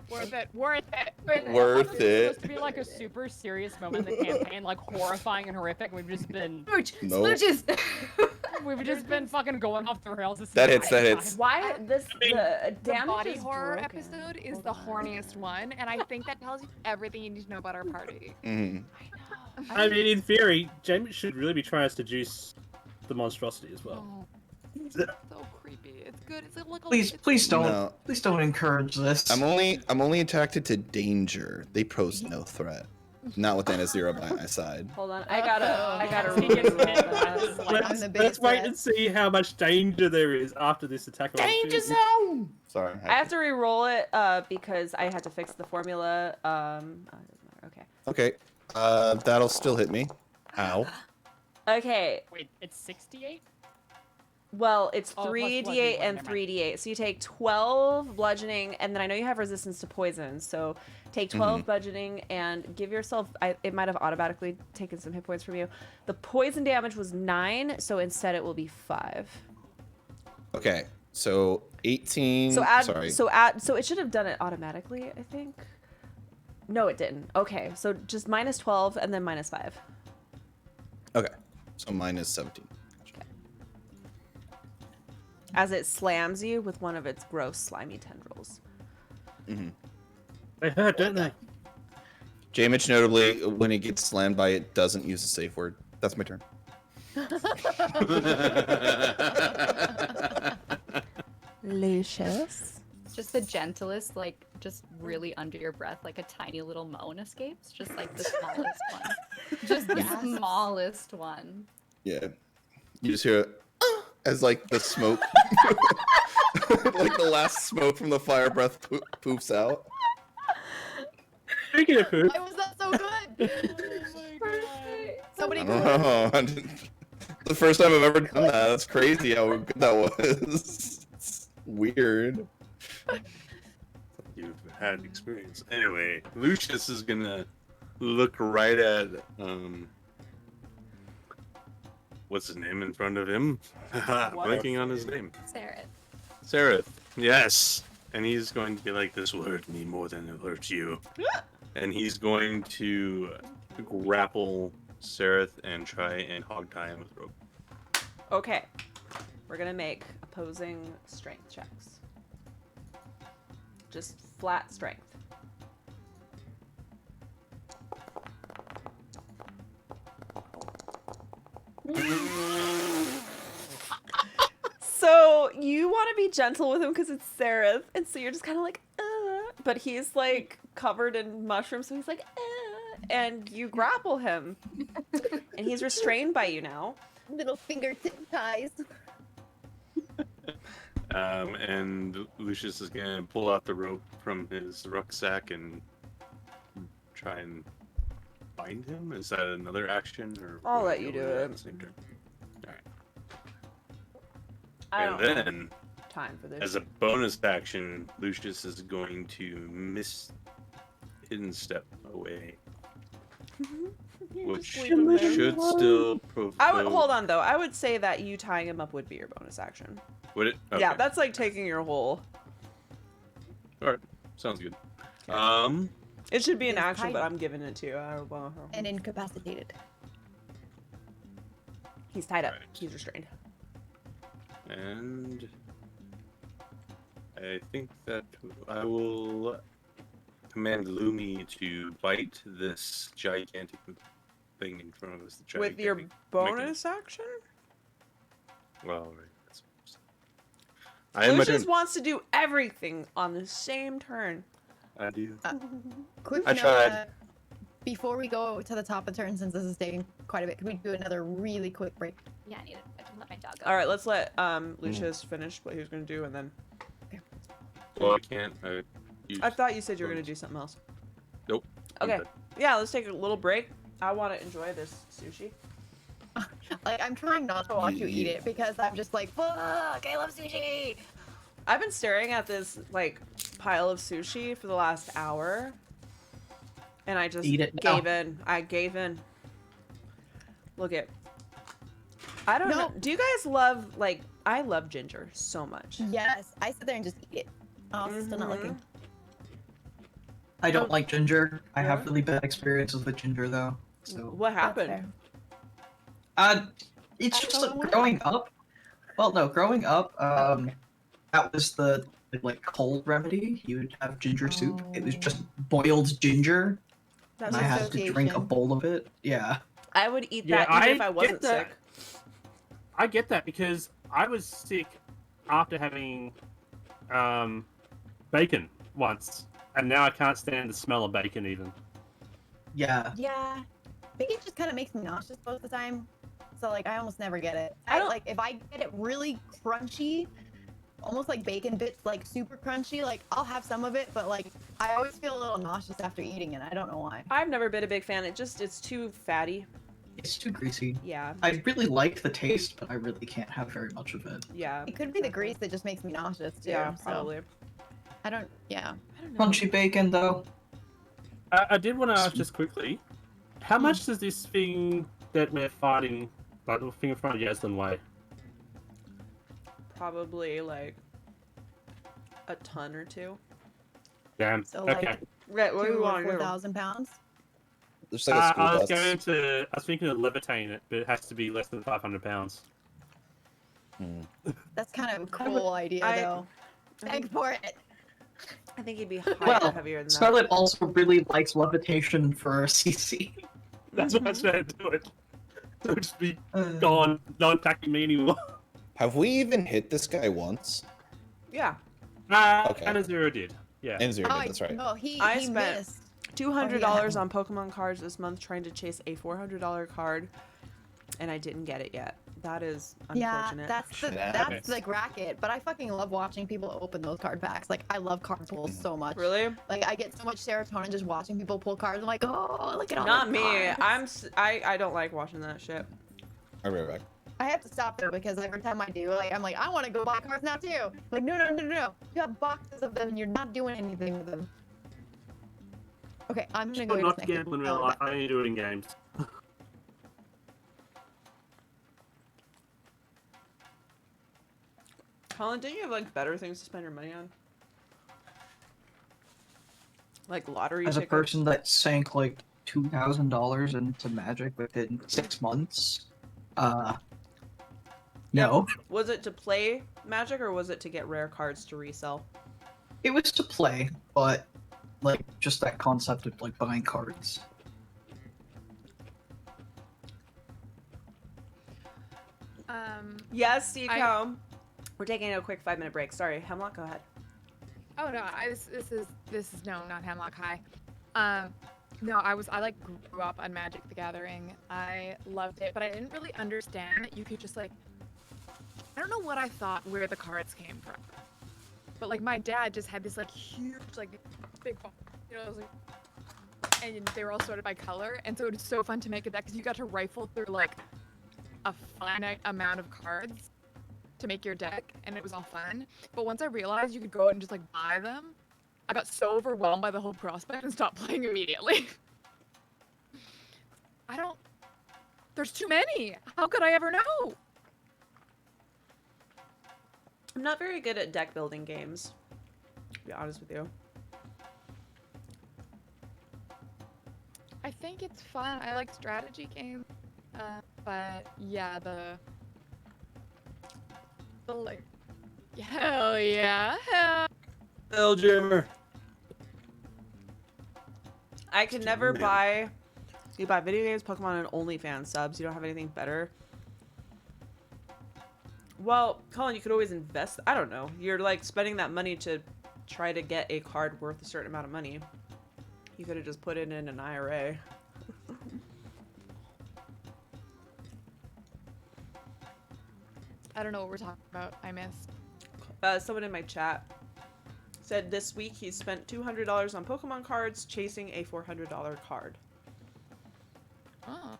Speaker 4: Worth it. Worth it.
Speaker 1: Worth
Speaker 9: It's
Speaker 1: it.
Speaker 9: supposed to be like a super serious moment in the campaign, like horrifying and horrific. We've just been
Speaker 1: Nope.
Speaker 9: we've just been fucking going off the rails. This
Speaker 1: That
Speaker 9: entire
Speaker 1: hits.
Speaker 9: time.
Speaker 3: Why the
Speaker 4: The
Speaker 3: damage
Speaker 4: body
Speaker 3: is
Speaker 4: horror
Speaker 3: broken.
Speaker 4: episode is
Speaker 3: Hold
Speaker 4: the
Speaker 3: on.
Speaker 4: horniest one, and I think that tells you everything you need to know about our party.
Speaker 1: Mhm.
Speaker 5: I mean, in theory, James should really be trying to seduce the monstrosity as well.
Speaker 4: Oh, so creepy. It's good. It's like
Speaker 8: Please,
Speaker 4: it's
Speaker 8: please don't,
Speaker 1: No.
Speaker 8: please don't encourage this.
Speaker 1: I'm only attracted to danger. They pose no threat. Not with Anazera by my side.
Speaker 3: Hold on, I gotta
Speaker 9: He gets
Speaker 3: remove
Speaker 9: hit.
Speaker 3: that.
Speaker 6: I'm
Speaker 5: Let's,
Speaker 6: the
Speaker 5: let's
Speaker 6: biggest
Speaker 5: wait
Speaker 6: threat.
Speaker 5: and see how much danger there is after this attack. of opportunity.
Speaker 1: zone. Sorry.
Speaker 3: I have to re-roll it because I had to fix the formula. Oh, it doesn't matter. Okay.
Speaker 1: Okay. That'll still hit me. Ow.
Speaker 3: Okay.
Speaker 9: Wait, it's 68?
Speaker 3: Well, it's
Speaker 9: Oh, plus
Speaker 3: 3d8
Speaker 9: bludgeoning,
Speaker 3: and
Speaker 9: never mind.
Speaker 3: 3d8. So you take 12 bludgeoning, and then I know you have resistance to poison. So take 12 bludgeoning and give yourself. It might have automatically taken some hit points from you. The poison damage was 9, so instead it will be 5.
Speaker 1: Okay. So 18.
Speaker 3: So add.
Speaker 1: Sorry.
Speaker 3: So it should have done it automatically, I think. No, it didn't. Okay, so just minus 12 and then minus 5.
Speaker 1: Okay. So minus 17.
Speaker 3: As it slams you with one of its gross, slimy tendrils.
Speaker 5: They hurt, don't they?
Speaker 1: J-Mitch notably, when it gets slammed by it, doesn't use a safe word. That's my turn.
Speaker 3: Lucius.
Speaker 7: Just the gentlest, like, just really under your breath, like a tiny little moan escapes. Just like the smallest one. Just the smallest one.
Speaker 1: Yeah. You just hear it as like the smoke, like the last smoke from the fire breath poofs out.
Speaker 5: Speaking of poop,
Speaker 6: Why was that so good? Somebody
Speaker 1: I don't know. The first time I've ever done that. That's crazy how good that was. It's weird.
Speaker 10: You've had experience. Anyway, Lucius is gonna look right at what's his name in front of him? Blanking on his name.
Speaker 7: Sarah.
Speaker 10: Sarah. Yes. And he's going to be like, this will hurt me more than it'll hurt you. And he's going to grapple Sereth and try and hog tie him with rope.
Speaker 3: Okay. We're gonna make opposing strength checks. Just flat strength. So you want to be gentle with him because it's Sereth, and so you're just kind of like, but he's like covered in mushrooms, so he's like, and you grapple him, and he's restrained by you now.
Speaker 6: Little fingertip ties.
Speaker 10: And Lucius is gonna pull out the rope from his rucksack and try and bind him. Is that another action, or
Speaker 3: I'll
Speaker 10: will
Speaker 3: let
Speaker 10: he
Speaker 3: you
Speaker 10: be
Speaker 3: do
Speaker 10: able to
Speaker 3: it.
Speaker 10: at the same turn? All right.
Speaker 3: I
Speaker 10: And
Speaker 3: don't have
Speaker 10: then,
Speaker 3: time for this.
Speaker 10: as a bonus action, Lucius is going to miss hidden step away,
Speaker 3: You
Speaker 10: which
Speaker 3: just leave him there.
Speaker 10: should still provoke.
Speaker 3: I would hold on though. I would say that you tying him up would be your bonus action.
Speaker 10: Would it? Okay.
Speaker 3: Yeah, that's like taking your whole.
Speaker 10: All right. Sounds good.
Speaker 3: It should be an
Speaker 6: He's
Speaker 3: action,
Speaker 6: tied.
Speaker 3: but I'm giving it to you.
Speaker 6: And incapacitated.
Speaker 3: He's tied up.
Speaker 10: Right.
Speaker 3: He's restrained.
Speaker 10: And I think that I will command Lumi to bite this gigantic thing in front of us. The
Speaker 3: With your
Speaker 10: gigantic
Speaker 3: bonus action?
Speaker 10: Well, right. That's... I am
Speaker 3: Lucius wants to do everything on the same turn.
Speaker 10: I do.
Speaker 6: Quick
Speaker 10: I
Speaker 6: note,
Speaker 10: tried.
Speaker 6: Before we go to the top of the turn, since this is taking quite a bit, could we do another really quick break?
Speaker 7: Yeah, I need it. I can let my dog go.
Speaker 3: All right, let's let Lucius finish what he was going to do, and then.
Speaker 10: Well, I can't.
Speaker 3: I thought you said you were going to do something else.
Speaker 10: Nope. I'm
Speaker 3: Okay.
Speaker 10: good.
Speaker 3: Yeah, let's take a little break. I want to enjoy this sushi.
Speaker 6: Like, I'm trying not to watch you eat it because I'm just like, fuck, I love sushi.
Speaker 3: I've been staring at this like pile of sushi for the last hour, and I just
Speaker 8: Eat it now.
Speaker 3: gave in. I gave in. Look at. I don't know. Do you guys love like? I love ginger so much.
Speaker 6: Yes, I sit there and just eat it. Oh, it's still not looking.
Speaker 8: I don't like ginger. I have really bad experiences with ginger though. So
Speaker 3: What happened?
Speaker 8: it's just that growing up. Well, no, growing up, that was the like cold remedy. You would have ginger soup. It was just boiled ginger,
Speaker 3: That's
Speaker 8: and I had to drink a
Speaker 6: association.
Speaker 8: bowl of it. Yeah.
Speaker 3: I would eat
Speaker 5: Yeah,
Speaker 3: that even if
Speaker 5: I
Speaker 3: I wasn't
Speaker 5: get that.
Speaker 3: sick.
Speaker 5: I get that because I was sick after having bacon once, and now I can't stand the smell of bacon even.
Speaker 8: Yeah.
Speaker 6: Yeah, bacon just kind of makes me nauseous most of the time. So like, I almost never get it.
Speaker 3: I don't-
Speaker 6: like if I get it really crunchy, almost like bacon bits, like super crunchy. Like I'll have some of it, but like I always feel a little nauseous after eating it. I don't know why.
Speaker 3: I've never been a big fan. It's too fatty.
Speaker 8: It's too greasy.
Speaker 3: Yeah.
Speaker 8: I really like the taste, but I really can't have very much of it.
Speaker 3: Yeah.
Speaker 6: It could be the grease that just makes me nauseous too.
Speaker 3: Yeah,
Speaker 6: so
Speaker 3: probably.
Speaker 6: I don't. Yeah.
Speaker 3: I don't know.
Speaker 8: Crunchy bacon though.
Speaker 5: I did want to ask just quickly, how much does this thing that we're fighting, like the thing in front of Yaslin, weigh?
Speaker 3: Probably like a ton or two.
Speaker 5: Damn.
Speaker 6: So
Speaker 5: Okay.
Speaker 6: like
Speaker 3: Right, what do you
Speaker 6: 2,000 or
Speaker 3: want to do?
Speaker 6: 4,000 pounds.
Speaker 1: There's like a school
Speaker 5: I was
Speaker 1: bus.
Speaker 5: going to. I was thinking of levitating it, but it has to be less than 500 pounds.
Speaker 6: That's kind of a cool idea
Speaker 3: I-
Speaker 6: though. Thank for it.
Speaker 3: I think he'd be higher,
Speaker 8: Well,
Speaker 3: heavier than that.
Speaker 8: Scarlet also really likes levitation for CC.
Speaker 5: That's what I said to it. So just be
Speaker 8: Uh,
Speaker 5: gone, not attacking me anymore.
Speaker 1: Have we even hit this guy once?
Speaker 3: Yeah.
Speaker 1: Okay.
Speaker 5: Anna Zero did. Yeah.
Speaker 1: And zero,
Speaker 6: Oh,
Speaker 1: that's right.
Speaker 6: No, he
Speaker 3: I
Speaker 6: he
Speaker 3: spent-
Speaker 6: missed.
Speaker 3: $200 on Pokemon cards this month trying to chase a $400 card, and I didn't get it yet. That is
Speaker 6: Yeah,
Speaker 3: unfortunate.
Speaker 6: that's the
Speaker 1: Shit
Speaker 6: that's
Speaker 1: happens.
Speaker 6: the racket. But I fucking love watching people open those card packs. Like I love card pulls so much.
Speaker 3: Really?
Speaker 6: Like I get so much serotonin just watching people pull cards. I'm like, oh, look at all.
Speaker 3: Not
Speaker 6: the
Speaker 3: me.
Speaker 6: cards.
Speaker 3: I don't like watching that shit.
Speaker 1: I'll be right back.
Speaker 6: I have to stop though because every time I do, like I'm like, I want to go buy cards now too. Like no. You have boxes of them and you're not doing anything with them. Okay, I'm gonna go.
Speaker 5: Not
Speaker 6: disconnect.
Speaker 5: gamble in real
Speaker 6: Oh,
Speaker 5: life. I only do it in games.
Speaker 3: Colin, didn't you have like better things to spend your money on? Like lottery
Speaker 8: As a
Speaker 3: tickets?
Speaker 8: person that sank like $2,000 into Magic within 6 months. No.
Speaker 3: Was it to play Magic or was it to get rare cards to resell?
Speaker 8: It was to play, but like just that concept of like buying cards.
Speaker 3: Yes, Seacombe. We're taking a quick 5-minute break. Sorry, Hemlock, go ahead.
Speaker 4: Oh no, this is no, not Hemlock High. No, I like grew up on Magic the Gathering. I loved it, but I didn't really understand that you could just like, I don't know what I thought where the cards came from, but like my dad just had this like huge like big box, you know, it was like, and they were all sorted by color, and so it was so fun to make a deck because you got to rifle through like a finite amount of cards to make your deck, and it was all fun. But once I realized you could go out and just like buy them, I got so overwhelmed by the whole prospect and stopped playing immediately. There's too many. How could I ever know?
Speaker 3: I'm not very good at deck building games, to be honest with you.
Speaker 4: I think it's fun. I like strategy games. But yeah, the like, hell yeah,
Speaker 5: Hell Jammer.
Speaker 3: I can never buy. You buy video games, Pokemon, and OnlyFans subs. You don't have anything better. Well, Colin, you could always invest. I don't know. You're like spending that money to try to get a card worth a certain amount of money. You could have just put it in an IRA.
Speaker 4: I don't know what we're talking about. I missed.
Speaker 3: Someone in my chat said this week he spent $200 on Pokemon cards chasing a $400 card.
Speaker 4: Oh.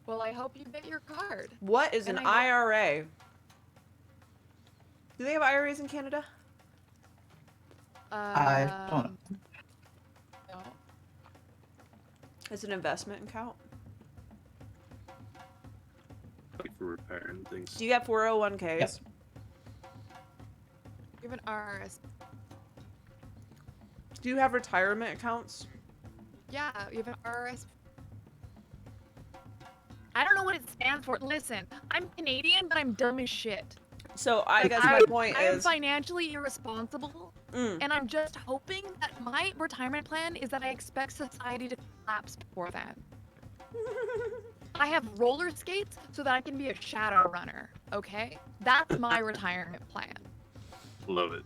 Speaker 4: Well, I hope you get your card.
Speaker 3: What is
Speaker 4: And
Speaker 3: an
Speaker 4: I
Speaker 3: IRA? Do they have IRAs in Canada?
Speaker 8: I don't know.
Speaker 4: No.
Speaker 3: Is it an investment account?
Speaker 10: Like for repairing things.
Speaker 3: Do you have 401ks?
Speaker 8: Yep.
Speaker 4: You have an RRS.
Speaker 3: Do you have retirement accounts?
Speaker 4: Yeah, you have an RRS. I don't know what it stands for. Listen, I'm Canadian, but I'm dumb as shit.
Speaker 3: So I guess my point
Speaker 4: I am
Speaker 3: is,
Speaker 4: financially irresponsible, and I'm just hoping that my retirement plan is that I expect society to collapse before then. I have roller skates so that I can be a shadow runner, okay? That's my retirement plan.
Speaker 10: Love it.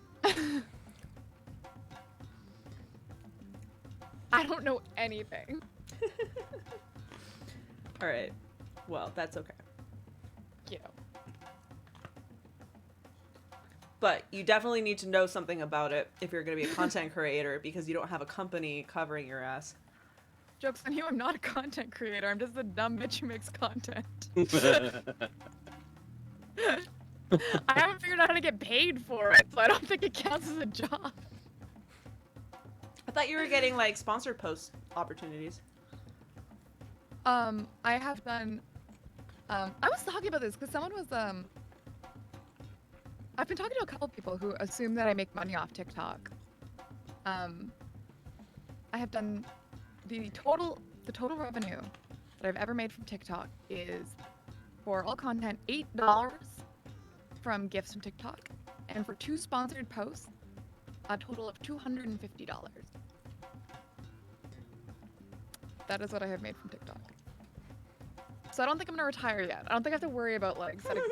Speaker 4: I don't know anything.
Speaker 3: all right. Well, that's okay.
Speaker 4: You.
Speaker 3: But you definitely need to know something about it if you're going to be a content creator because you don't have a company covering your ass.
Speaker 4: Joke's on you, I'm not a content creator. I'm just a dumb bitch who makes content. I haven't figured out how to get paid for it, so I don't think it counts as a job.
Speaker 3: I thought you were getting like sponsored post opportunities.
Speaker 4: I have done. I was talking about this because someone was. I've been talking to a couple people who assume that I make money off TikTok. I have done the total revenue that I've ever made from TikTok is for all content $8 from gifts from TikTok, and for 2 sponsored posts, a total of $250. That is what I have made from TikTok. So I don't think I'm gonna retire yet. I don't think I have to worry about like setting.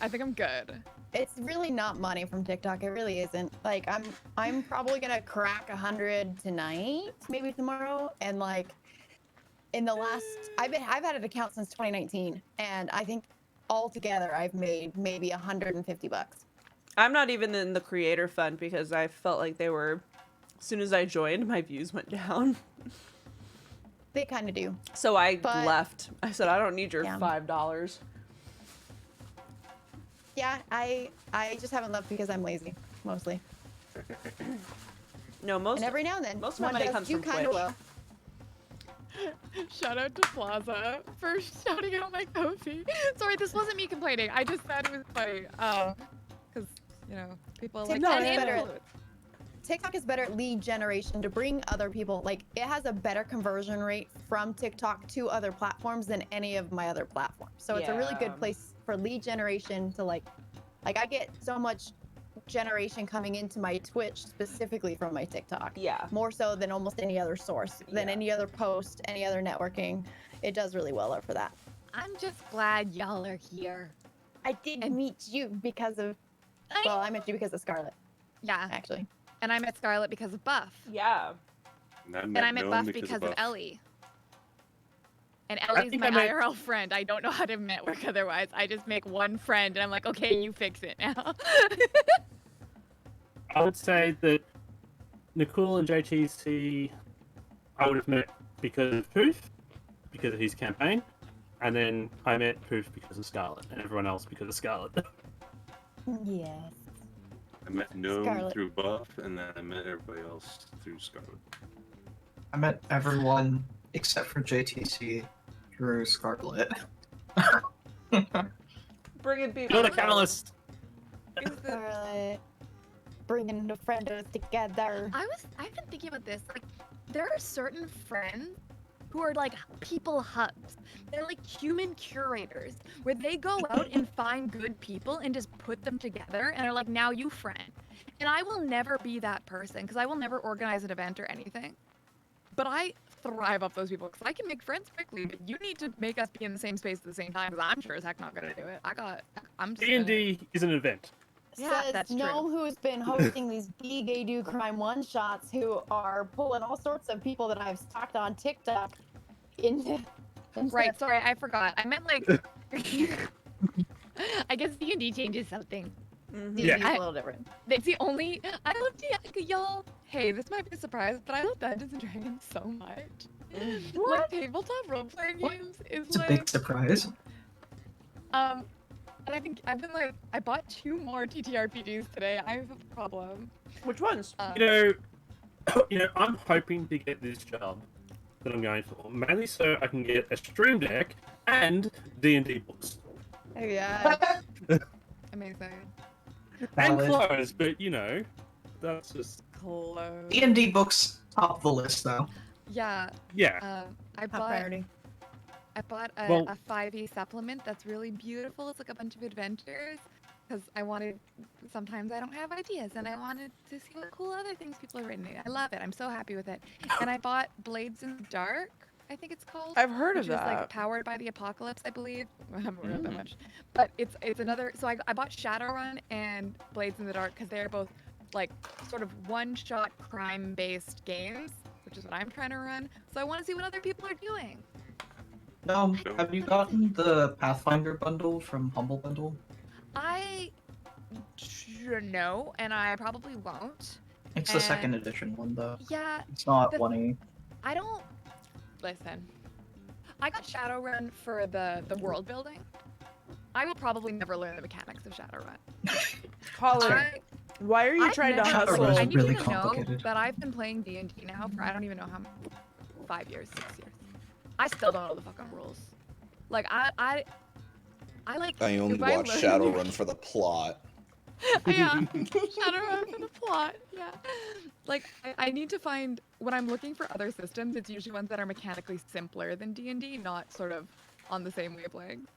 Speaker 4: I think I'm good.
Speaker 6: It's really not money from TikTok. It really isn't. Like I'm probably gonna crack 100 tonight, maybe tomorrow, and like in the last, I've had an account since 2019, and I think altogether I've made maybe $150.
Speaker 3: I'm not even in the creator fund because I felt like they were. As soon as I joined, my views went down.
Speaker 6: They kind of do.
Speaker 3: So I
Speaker 6: But-
Speaker 3: left. I said, I don't need your
Speaker 6: Yeah.
Speaker 3: $5.
Speaker 6: Yeah, I just haven't left because I'm lazy, mostly.
Speaker 3: No, most
Speaker 6: And every now and then,
Speaker 3: most of my
Speaker 6: one
Speaker 3: money
Speaker 6: does
Speaker 3: comes
Speaker 6: do
Speaker 3: from
Speaker 6: kinda
Speaker 3: Twitch.
Speaker 6: well.
Speaker 4: Shout out to Plaza for shouting out my Kofi. Sorry, this wasn't me complaining. I just thought it was funny. Because, you know, people like
Speaker 6: TikTok's
Speaker 4: "Hey,
Speaker 6: better
Speaker 4: Emily."
Speaker 6: TikTok is better at lead generation to bring other people. Like, it has a better conversion rate from TikTok to other platforms than any of my other platforms. So it's a really
Speaker 3: Yeah.
Speaker 6: good place for lead generation to like I get so much generation coming into my Twitch specifically from my TikTok.
Speaker 3: Yeah.
Speaker 6: More so than almost any other source, than
Speaker 3: Yeah.
Speaker 6: any other post, any other networking. It does really well for that.
Speaker 4: I'm just glad y'all are here.
Speaker 6: I did
Speaker 4: And-
Speaker 6: meet you because of, well, I met you because of Scarlet,
Speaker 4: Yeah,
Speaker 6: actually.
Speaker 4: and I met Scarlet because of Buff.
Speaker 3: Yeah.
Speaker 10: And I
Speaker 4: And
Speaker 10: met
Speaker 4: I met
Speaker 10: Gnome
Speaker 4: Buff because of
Speaker 10: Buff.
Speaker 4: Ellie. And Ellie's
Speaker 5: think
Speaker 4: my
Speaker 5: I met-
Speaker 4: IRL friend. I don't know how to network otherwise. I just make one friend and I'm like, okay, you fix it now.
Speaker 5: I would say that Nicole and JTC, I would have met because of Poof, because of his campaign, and then I met Poof because of Scarlet, and everyone else because of Scarlet.
Speaker 6: Yes.
Speaker 10: I met Gnome
Speaker 6: Scarlet.
Speaker 10: through Buff, and then I met everybody else through Scarlet.
Speaker 8: I met everyone except for JTC through Scarlet.
Speaker 3: Bringing people.
Speaker 5: You're the catalyst.
Speaker 6: Scarlet. Bringing the friendos together.
Speaker 4: I've been thinking about this. Like, there are certain friends who are like people hubs. They're like human curators where they go out and find good people and just put them together and are like, now you friend. And I will never be that person because I will never organize an event or anything. But I thrive off those people because I can make friends quickly. But you need to make us be in the same space at the same time because I'm sure as heck not gonna do it. I'm just gonna-
Speaker 5: D&D is an event.
Speaker 4: Yeah,
Speaker 6: Says
Speaker 4: that's true.
Speaker 6: Gnome, who's been hosting these Be Gay Do Crime one-shots, who are pulling all sorts of people that I've stalked on TikTok into
Speaker 4: Right, sorry, I forgot. I meant like I guess D&D changes something.
Speaker 3: Mhm.
Speaker 5: Yeah.
Speaker 6: D&D is a little different.
Speaker 4: It's the only I love y'all. Hey, this might be a surprise, but I love Dungeons and Dragons so much. Like tabletop role playing
Speaker 8: What?
Speaker 4: games is
Speaker 8: It's a
Speaker 4: like
Speaker 8: big surprise.
Speaker 4: and I think I've been like I bought 2 more TTRPGs today. I have a problem.
Speaker 3: Which ones?
Speaker 5: You know, I'm hoping to get this job that I'm going for, mainly so I can get a stream deck and D&D books.
Speaker 6: Yeah.
Speaker 4: Amazing.
Speaker 5: And
Speaker 8: Valid.
Speaker 5: clothes, but you know, that's just
Speaker 4: Close.
Speaker 8: D&D books top of the list though.
Speaker 4: Yeah.
Speaker 5: yeah.
Speaker 4: I
Speaker 6: Top
Speaker 4: bought
Speaker 6: priority.
Speaker 4: a
Speaker 5: Well-
Speaker 4: 5e supplement that's really beautiful. It's like a bunch of adventures because sometimes I don't have ideas and I wanted to see what cool other things people have written. I love it. I'm so happy with it. And I bought Blades in the Dark, I think it's called.
Speaker 3: I've heard of
Speaker 4: which is like
Speaker 3: that.
Speaker 4: powered by the apocalypse, I believe. I haven't read that much. But it's another, so I bought Shadowrun and Blades in the Dark because they're both like sort of one-shot crime-based games, which is what I'm trying to run. So I want to see what other people are doing.
Speaker 8: No, have you gotten the Pathfinder bundle from Humble Bundle?
Speaker 4: I no, and I probably won't.
Speaker 8: It's the
Speaker 4: And-
Speaker 8: second edition one though.
Speaker 4: Yeah,
Speaker 8: It's not
Speaker 4: the-
Speaker 8: 1E.
Speaker 4: I don't listen. I got Shadowrun for the world building. I will probably never learn the mechanics of Shadowrun.
Speaker 3: Colin,
Speaker 4: I,
Speaker 3: why are you
Speaker 4: I've
Speaker 3: trying to
Speaker 4: never-
Speaker 3: hustle?
Speaker 8: Shadowrun's
Speaker 4: I need
Speaker 8: really
Speaker 4: you to know
Speaker 8: complicated.
Speaker 4: that I've been playing D&D now for I don't even know how 5 years, 6 years. I still don't know the fucking rules. Like I like.
Speaker 1: I only
Speaker 4: if I
Speaker 1: watch
Speaker 4: learn-
Speaker 1: Shadowrun for the plot.
Speaker 4: Yeah, Shadowrun for the plot. Yeah, like I need to find when I'm looking for other systems. It's usually ones that are mechanically simpler than D&D, not sort of on the same wavelength.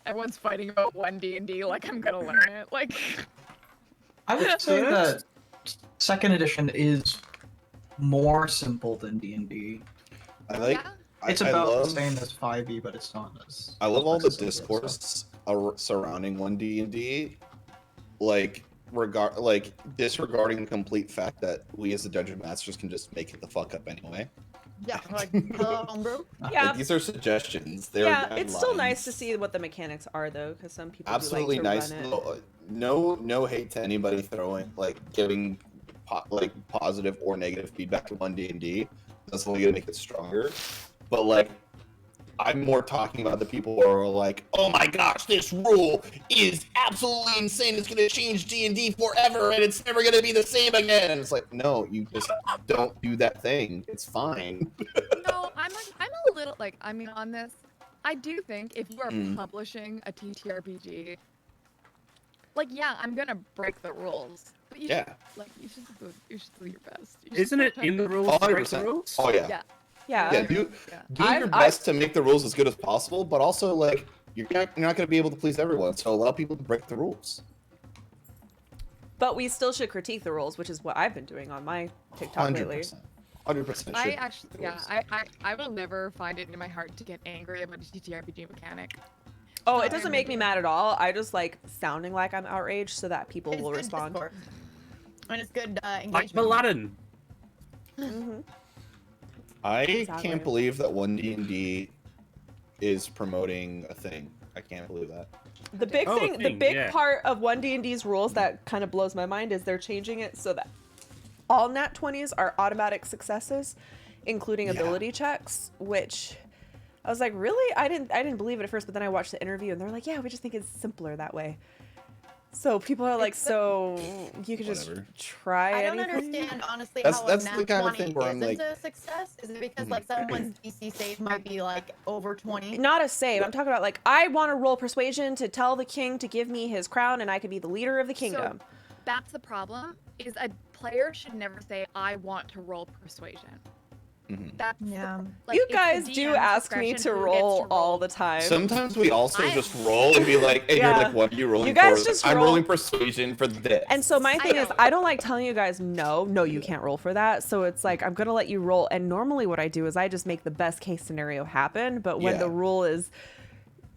Speaker 4: Everyone's fighting about one D&D, like I'm gonna learn it. Like,
Speaker 8: I would say that second edition is more simple than D&D.
Speaker 1: I like.
Speaker 4: yeah,
Speaker 8: It's
Speaker 1: I
Speaker 8: about
Speaker 1: love,
Speaker 8: the same as 5e, but it's not as.
Speaker 1: I love all the
Speaker 8: as simple as
Speaker 1: discourse surrounding 1D&D, like disregarding the complete fact that we as the dungeon masters can just make it the fuck up anyway.
Speaker 6: Yeah, like, hello, homebrew.
Speaker 3: Yeah.
Speaker 1: Like, these are suggestions. They're
Speaker 3: Yeah, it's still nice
Speaker 1: guidelines.
Speaker 3: to see what the mechanics are though, because some people
Speaker 1: Absolutely
Speaker 3: do like to
Speaker 1: nice.
Speaker 3: run it.
Speaker 1: No hate to anybody giving positive or negative feedback to 1D&D. That's only gonna make it stronger. But like, I'm more talking about the people who are like, oh my gosh, this rule is absolutely insane. It's gonna change D&D forever, and it's never gonna be the same again. And it's like, no, you just don't do that thing. It's fine.
Speaker 4: no, I'm a little like I mean on this. I do think if you are
Speaker 1: Mm.
Speaker 4: publishing a TTRPG, like, yeah, I'm gonna break the rules. But you
Speaker 1: Yeah.
Speaker 4: should, like, you should do your best. You should
Speaker 5: Isn't it
Speaker 4: try
Speaker 5: in the
Speaker 4: to-
Speaker 5: rules to break the
Speaker 1: 100%.
Speaker 5: rules?
Speaker 1: Oh yeah.
Speaker 4: Yeah.
Speaker 3: Yeah.
Speaker 1: Yeah, do
Speaker 3: I've-
Speaker 1: your best to make the rules as good as possible, but also like you're not going to be able to please everyone, so allow people to break the rules.
Speaker 3: But we still should critique the rules, which is what I've been doing on my TikTok lately.
Speaker 1: 100%.
Speaker 4: I
Speaker 1: should
Speaker 4: actually,
Speaker 1: break the
Speaker 4: yeah,
Speaker 1: rules.
Speaker 4: I will never find it in my heart to get angry about a TTRPG mechanic.
Speaker 3: Oh,
Speaker 4: Not
Speaker 3: it doesn't make me mad at all. I just like sounding like I'm outraged so that people
Speaker 6: It's
Speaker 3: will
Speaker 6: good
Speaker 3: respond.
Speaker 6: Discord. And it's good
Speaker 5: Like
Speaker 6: engagement.
Speaker 5: Paladin.
Speaker 3: Hmm.
Speaker 1: I
Speaker 3: Exactly.
Speaker 1: can't believe that 1D&D is promoting a thing. I can't believe that.
Speaker 3: The big
Speaker 5: Oh,
Speaker 3: thing, the
Speaker 5: thing,
Speaker 3: big
Speaker 5: yeah.
Speaker 3: part of 1D&D's rules that kind of blows my mind is they're changing it so that all nat 20s are automatic successes, including
Speaker 1: Yeah.
Speaker 3: ability checks, which I was like, really? I didn't believe it at first, but then I watched the interview and they're like, yeah, we just think it's simpler that way. So people are like, so you could just
Speaker 1: Whatever.
Speaker 3: try
Speaker 6: I don't
Speaker 3: anything?
Speaker 6: understand, honestly,
Speaker 1: That's-
Speaker 6: how
Speaker 1: that's
Speaker 6: a
Speaker 1: the
Speaker 6: nat
Speaker 1: kind of
Speaker 6: 20
Speaker 1: thing where I'm
Speaker 6: isn't
Speaker 1: like-
Speaker 6: a success. Is it because
Speaker 1: Mhm.
Speaker 6: like someone's DC save might be like over 20?
Speaker 3: Not a save. I'm talking about like I want to roll persuasion to tell the king to give me his crown and I could be the leader of the kingdom.
Speaker 4: So that's the problem. Is a player should never say, "I want to roll persuasion."
Speaker 1: Mhm.
Speaker 4: That's the
Speaker 6: Yeah.
Speaker 4: like,
Speaker 3: You
Speaker 4: it's the
Speaker 3: guys do
Speaker 4: DM's
Speaker 3: ask me
Speaker 4: discretion
Speaker 3: to
Speaker 4: who gets
Speaker 3: roll all the time.
Speaker 1: Sometimes we also
Speaker 4: I-
Speaker 1: just roll and be like, hey,
Speaker 3: Yeah.
Speaker 1: you're like, what are you rolling
Speaker 3: You guys
Speaker 1: for?
Speaker 3: just
Speaker 1: I'm
Speaker 3: roll.
Speaker 1: rolling persuasion for this.
Speaker 3: And so my
Speaker 4: I
Speaker 3: thing is,
Speaker 4: know.
Speaker 3: I don't like telling you guys no, you can't roll for that. So it's like I'm gonna let you roll. And normally what I do is I just make the best case scenario happen. But when the
Speaker 1: Yeah.
Speaker 3: rule is,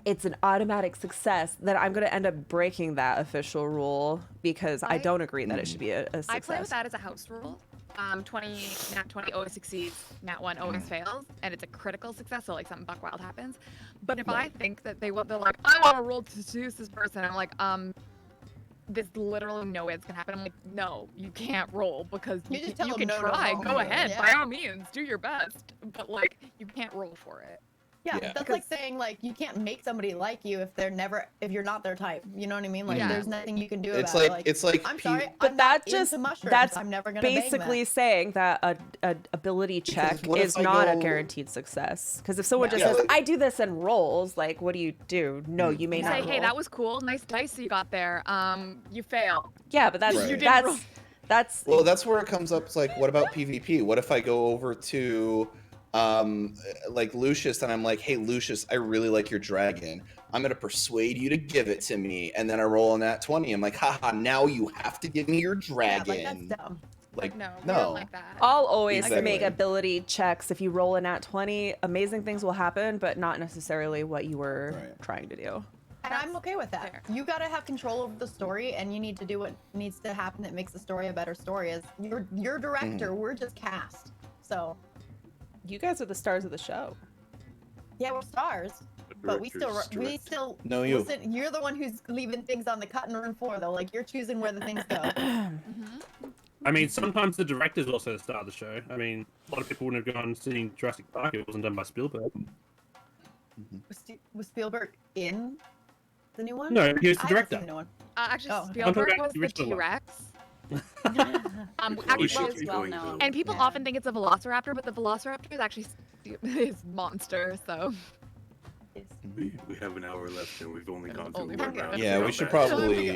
Speaker 3: it's an automatic success, then I'm gonna end up breaking that official rule because I
Speaker 4: I-
Speaker 3: don't agree that it should be a
Speaker 4: I play with
Speaker 3: success.
Speaker 4: that as a house rule. nat 20 always succeeds, nat 1 always fails, and it's a critical success, so like something buckwild happens. But if I think that they're like, I want to roll to seduce this person, I'm like, there's literally no way it's gonna happen. I'm like, no, you can't roll because
Speaker 6: You just tell
Speaker 4: you
Speaker 6: them
Speaker 4: can
Speaker 6: no, no,
Speaker 4: try,
Speaker 6: no.
Speaker 4: go ahead,
Speaker 6: Yeah.
Speaker 4: by all means, do your best, but like, you can't roll for it.
Speaker 6: Yeah,
Speaker 1: Yeah.
Speaker 6: that's like saying like you can't make somebody like you if you're not their type. You know what I mean? Like
Speaker 4: Yeah.
Speaker 6: there's nothing you can do
Speaker 1: It's
Speaker 6: about
Speaker 1: like
Speaker 6: it.
Speaker 1: it's like
Speaker 6: I'm
Speaker 1: P-
Speaker 6: sorry,
Speaker 3: But
Speaker 6: I'm
Speaker 3: that
Speaker 6: not
Speaker 3: just
Speaker 6: into mushrooms.
Speaker 3: that's
Speaker 6: I'm never gonna bang
Speaker 3: basically
Speaker 6: that.
Speaker 3: saying that a ability check
Speaker 1: what if
Speaker 3: is
Speaker 1: I
Speaker 3: not a
Speaker 1: go-
Speaker 3: guaranteed success. Because if someone just
Speaker 1: Yeah.
Speaker 3: says, "I do this and rolls," like, what do you do? No, you may
Speaker 4: You
Speaker 3: not.
Speaker 4: say, hey,
Speaker 3: roll.
Speaker 4: that was cool, nice dice you got there. You fail.
Speaker 3: Yeah, but that's
Speaker 1: Right. You
Speaker 4: didn't roll.
Speaker 3: that's
Speaker 1: Well, that's where it comes up. It's like, what about PvP? What if I go over to, like Lucius, and I'm like, hey, Lucius, I really like your dragon. I'm gonna persuade you to give it to me, and then I roll on that 20. I'm like, haha, now you have to give me your
Speaker 6: Yeah,
Speaker 1: dragon.
Speaker 6: like that's dumb.
Speaker 1: Like,
Speaker 4: No, we
Speaker 1: no.
Speaker 4: don't like that.
Speaker 3: I'll always
Speaker 1: Exactly.
Speaker 3: make ability checks. If you roll a nat 20, amazing things will happen, but not necessarily what you were
Speaker 1: Right.
Speaker 3: trying to do.
Speaker 6: And I'm okay with that.
Speaker 4: fair.
Speaker 6: You gotta have control over the story, and you need to do what needs to happen that makes the story a better story. As your director, we're just cast. So
Speaker 3: You guys are the stars of the show.
Speaker 6: yeah, we're stars, but we
Speaker 10: Director's
Speaker 6: still
Speaker 1: No, you.
Speaker 6: listen. You're the one who's leaving things on the cutting room floor, though. Like you're choosing where the things go.
Speaker 5: I mean, sometimes the director's also the star of the show. I mean, a lot of people wouldn't have gone seeing Jurassic Park if it wasn't done by Spielberg.
Speaker 6: Was Spielberg in the new one?
Speaker 5: No, he was the
Speaker 6: I haven't
Speaker 5: director.
Speaker 6: seen the new one.
Speaker 4: Actually,
Speaker 6: Oh.
Speaker 4: Spielberg
Speaker 5: about
Speaker 4: was
Speaker 5: the
Speaker 4: the
Speaker 5: original one.
Speaker 4: T-Rex.
Speaker 10: We
Speaker 4: Actually,
Speaker 10: should
Speaker 7: is
Speaker 10: be
Speaker 7: well
Speaker 10: going
Speaker 7: known.
Speaker 10: to-
Speaker 4: and people
Speaker 6: Yeah.
Speaker 4: often think it's a velociraptor, but the velociraptor is actually his monster. So
Speaker 10: We have an hour left, and we've only gone through
Speaker 4: Only
Speaker 10: one
Speaker 4: one
Speaker 10: round.
Speaker 4: round.
Speaker 1: Yeah, we should probably,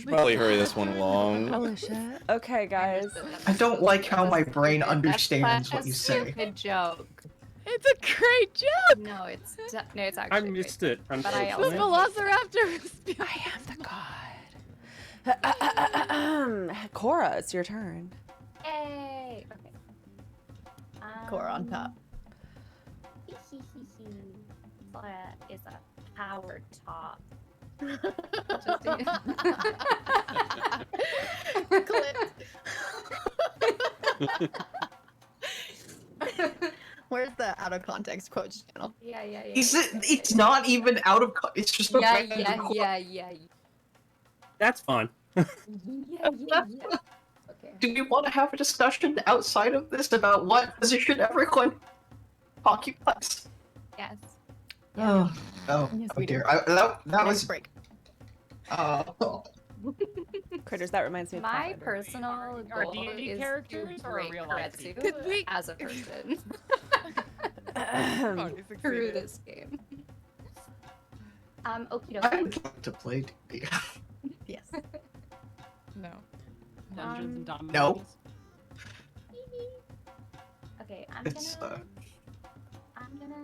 Speaker 1: probably hurry this one along.
Speaker 3: Holy shit. Okay, guys.
Speaker 8: I don't like how my brain
Speaker 7: That's
Speaker 8: understands
Speaker 7: a
Speaker 8: what you say.
Speaker 7: stupid joke.
Speaker 4: it's a great joke.
Speaker 7: No, it's actually.
Speaker 5: I
Speaker 7: a great
Speaker 5: missed it.
Speaker 7: But I
Speaker 4: The
Speaker 5: Unfortunately.
Speaker 7: also-
Speaker 4: velociraptor. is Spielberg.
Speaker 3: I am the god. Cora, it's your turn.
Speaker 7: Yay! Okay.
Speaker 6: Cora on top.
Speaker 7: Cora is a power top.
Speaker 6: Where's the out of context quotes channel?
Speaker 7: Yeah.
Speaker 8: It's not even out of. It's just a random quote.
Speaker 7: Yeah.
Speaker 5: That's fine.
Speaker 7: Okay.
Speaker 8: Do we want to have a discussion outside of this about what position everyone occupies?
Speaker 7: Yes.
Speaker 8: Oh,
Speaker 6: Yes, we do.
Speaker 8: dear. That
Speaker 6: Next
Speaker 8: was.
Speaker 6: break.
Speaker 3: Critters, that reminds me of
Speaker 7: My
Speaker 3: Pathfinder.
Speaker 7: personal
Speaker 9: Are
Speaker 7: goal
Speaker 9: D&D
Speaker 7: is
Speaker 9: characters
Speaker 7: to
Speaker 9: or
Speaker 7: break
Speaker 9: real life
Speaker 7: Retsu
Speaker 4: Did we-
Speaker 7: as a person
Speaker 4: Oh, you
Speaker 7: through
Speaker 4: succeeded.
Speaker 7: this game. Okie
Speaker 8: I
Speaker 7: dokie.
Speaker 8: would like to play D&D.
Speaker 6: Yes.
Speaker 4: No.
Speaker 9: Dungeons and Diamonds.
Speaker 8: No.
Speaker 7: Okay,
Speaker 8: It's
Speaker 7: I'm gonna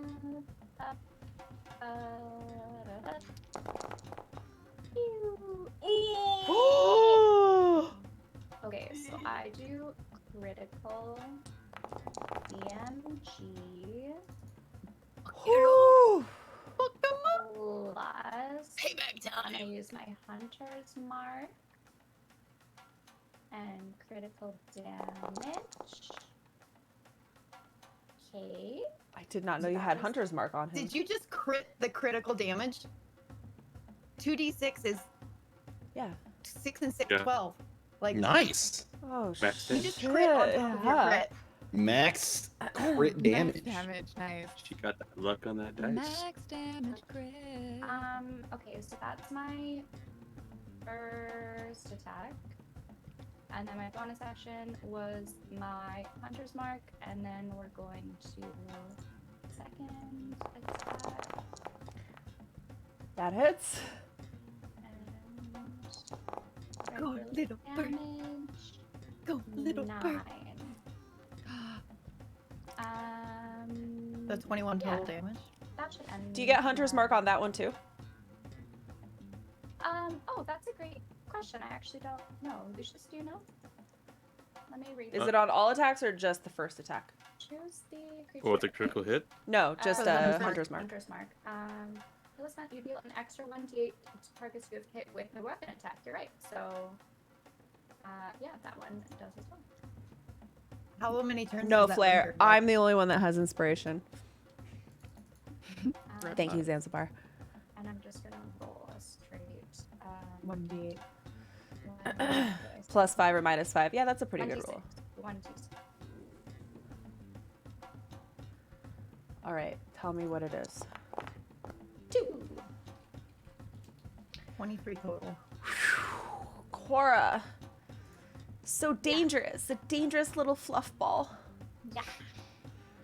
Speaker 7: okay, so I do critical DMG
Speaker 3: Ooh.
Speaker 7: plus
Speaker 6: Payback
Speaker 7: I'm gonna
Speaker 6: time.
Speaker 7: use my hunter's mark and critical damage. Okay.
Speaker 3: I did not know you had Hunter's Mark on him.
Speaker 6: Did you just crit the critical damage? 2d6 is
Speaker 3: Yeah.
Speaker 6: 6 and 6,
Speaker 10: Yeah.
Speaker 6: 12. Like,
Speaker 1: Nice.
Speaker 3: Oh,
Speaker 10: Max
Speaker 6: you
Speaker 10: damage.
Speaker 6: just crit on
Speaker 3: shit,
Speaker 6: top of your
Speaker 3: yeah.
Speaker 6: crit.
Speaker 1: Max crit
Speaker 4: Max
Speaker 1: damage.
Speaker 4: damage, nice.
Speaker 10: She got that luck on that dice.
Speaker 2: Max damage crit.
Speaker 7: Okay, so that's my first attack. And then my bonus action was my hunter's mark, and then we're going to second attack
Speaker 3: That hits.
Speaker 7: and
Speaker 6: Go,
Speaker 7: regular
Speaker 6: little bird.
Speaker 7: damage.
Speaker 6: Go, little
Speaker 7: 9.
Speaker 6: bird.
Speaker 7: Um,
Speaker 6: The 21 total
Speaker 7: yeah,
Speaker 6: damage.
Speaker 7: that should end.
Speaker 3: Do you get Hunter's Mark
Speaker 7: now.
Speaker 3: on that one too?
Speaker 7: Oh, that's a great question. I actually don't know. Lucius, do you know? Let me read.
Speaker 3: Is it on all attacks or just the first attack?
Speaker 7: Choose the creature.
Speaker 10: Or with a critical hit?
Speaker 3: No, just
Speaker 7: Hunter's
Speaker 3: Mark.
Speaker 7: Hunter's Mark. For this month, you deal an extra 1d8 to targets you have hit with a weapon attack. You're right. So, yeah, that one does as well.
Speaker 6: How many turns?
Speaker 3: No
Speaker 6: does that
Speaker 3: flare.
Speaker 6: linger for?
Speaker 3: I'm the only one that has inspiration.
Speaker 7: Um,
Speaker 3: Thank you, Zanzibar.
Speaker 7: And I'm just gonna roll a straight
Speaker 6: 1d8.
Speaker 3: Plus 5 or minus 5. Yeah, that's a pretty good roll.
Speaker 7: 1d6.
Speaker 3: All right, tell me what it is.
Speaker 7: 2.
Speaker 6: 23 total.
Speaker 3: Cora. So dangerous. A dangerous little fluff ball.
Speaker 7: Yeah.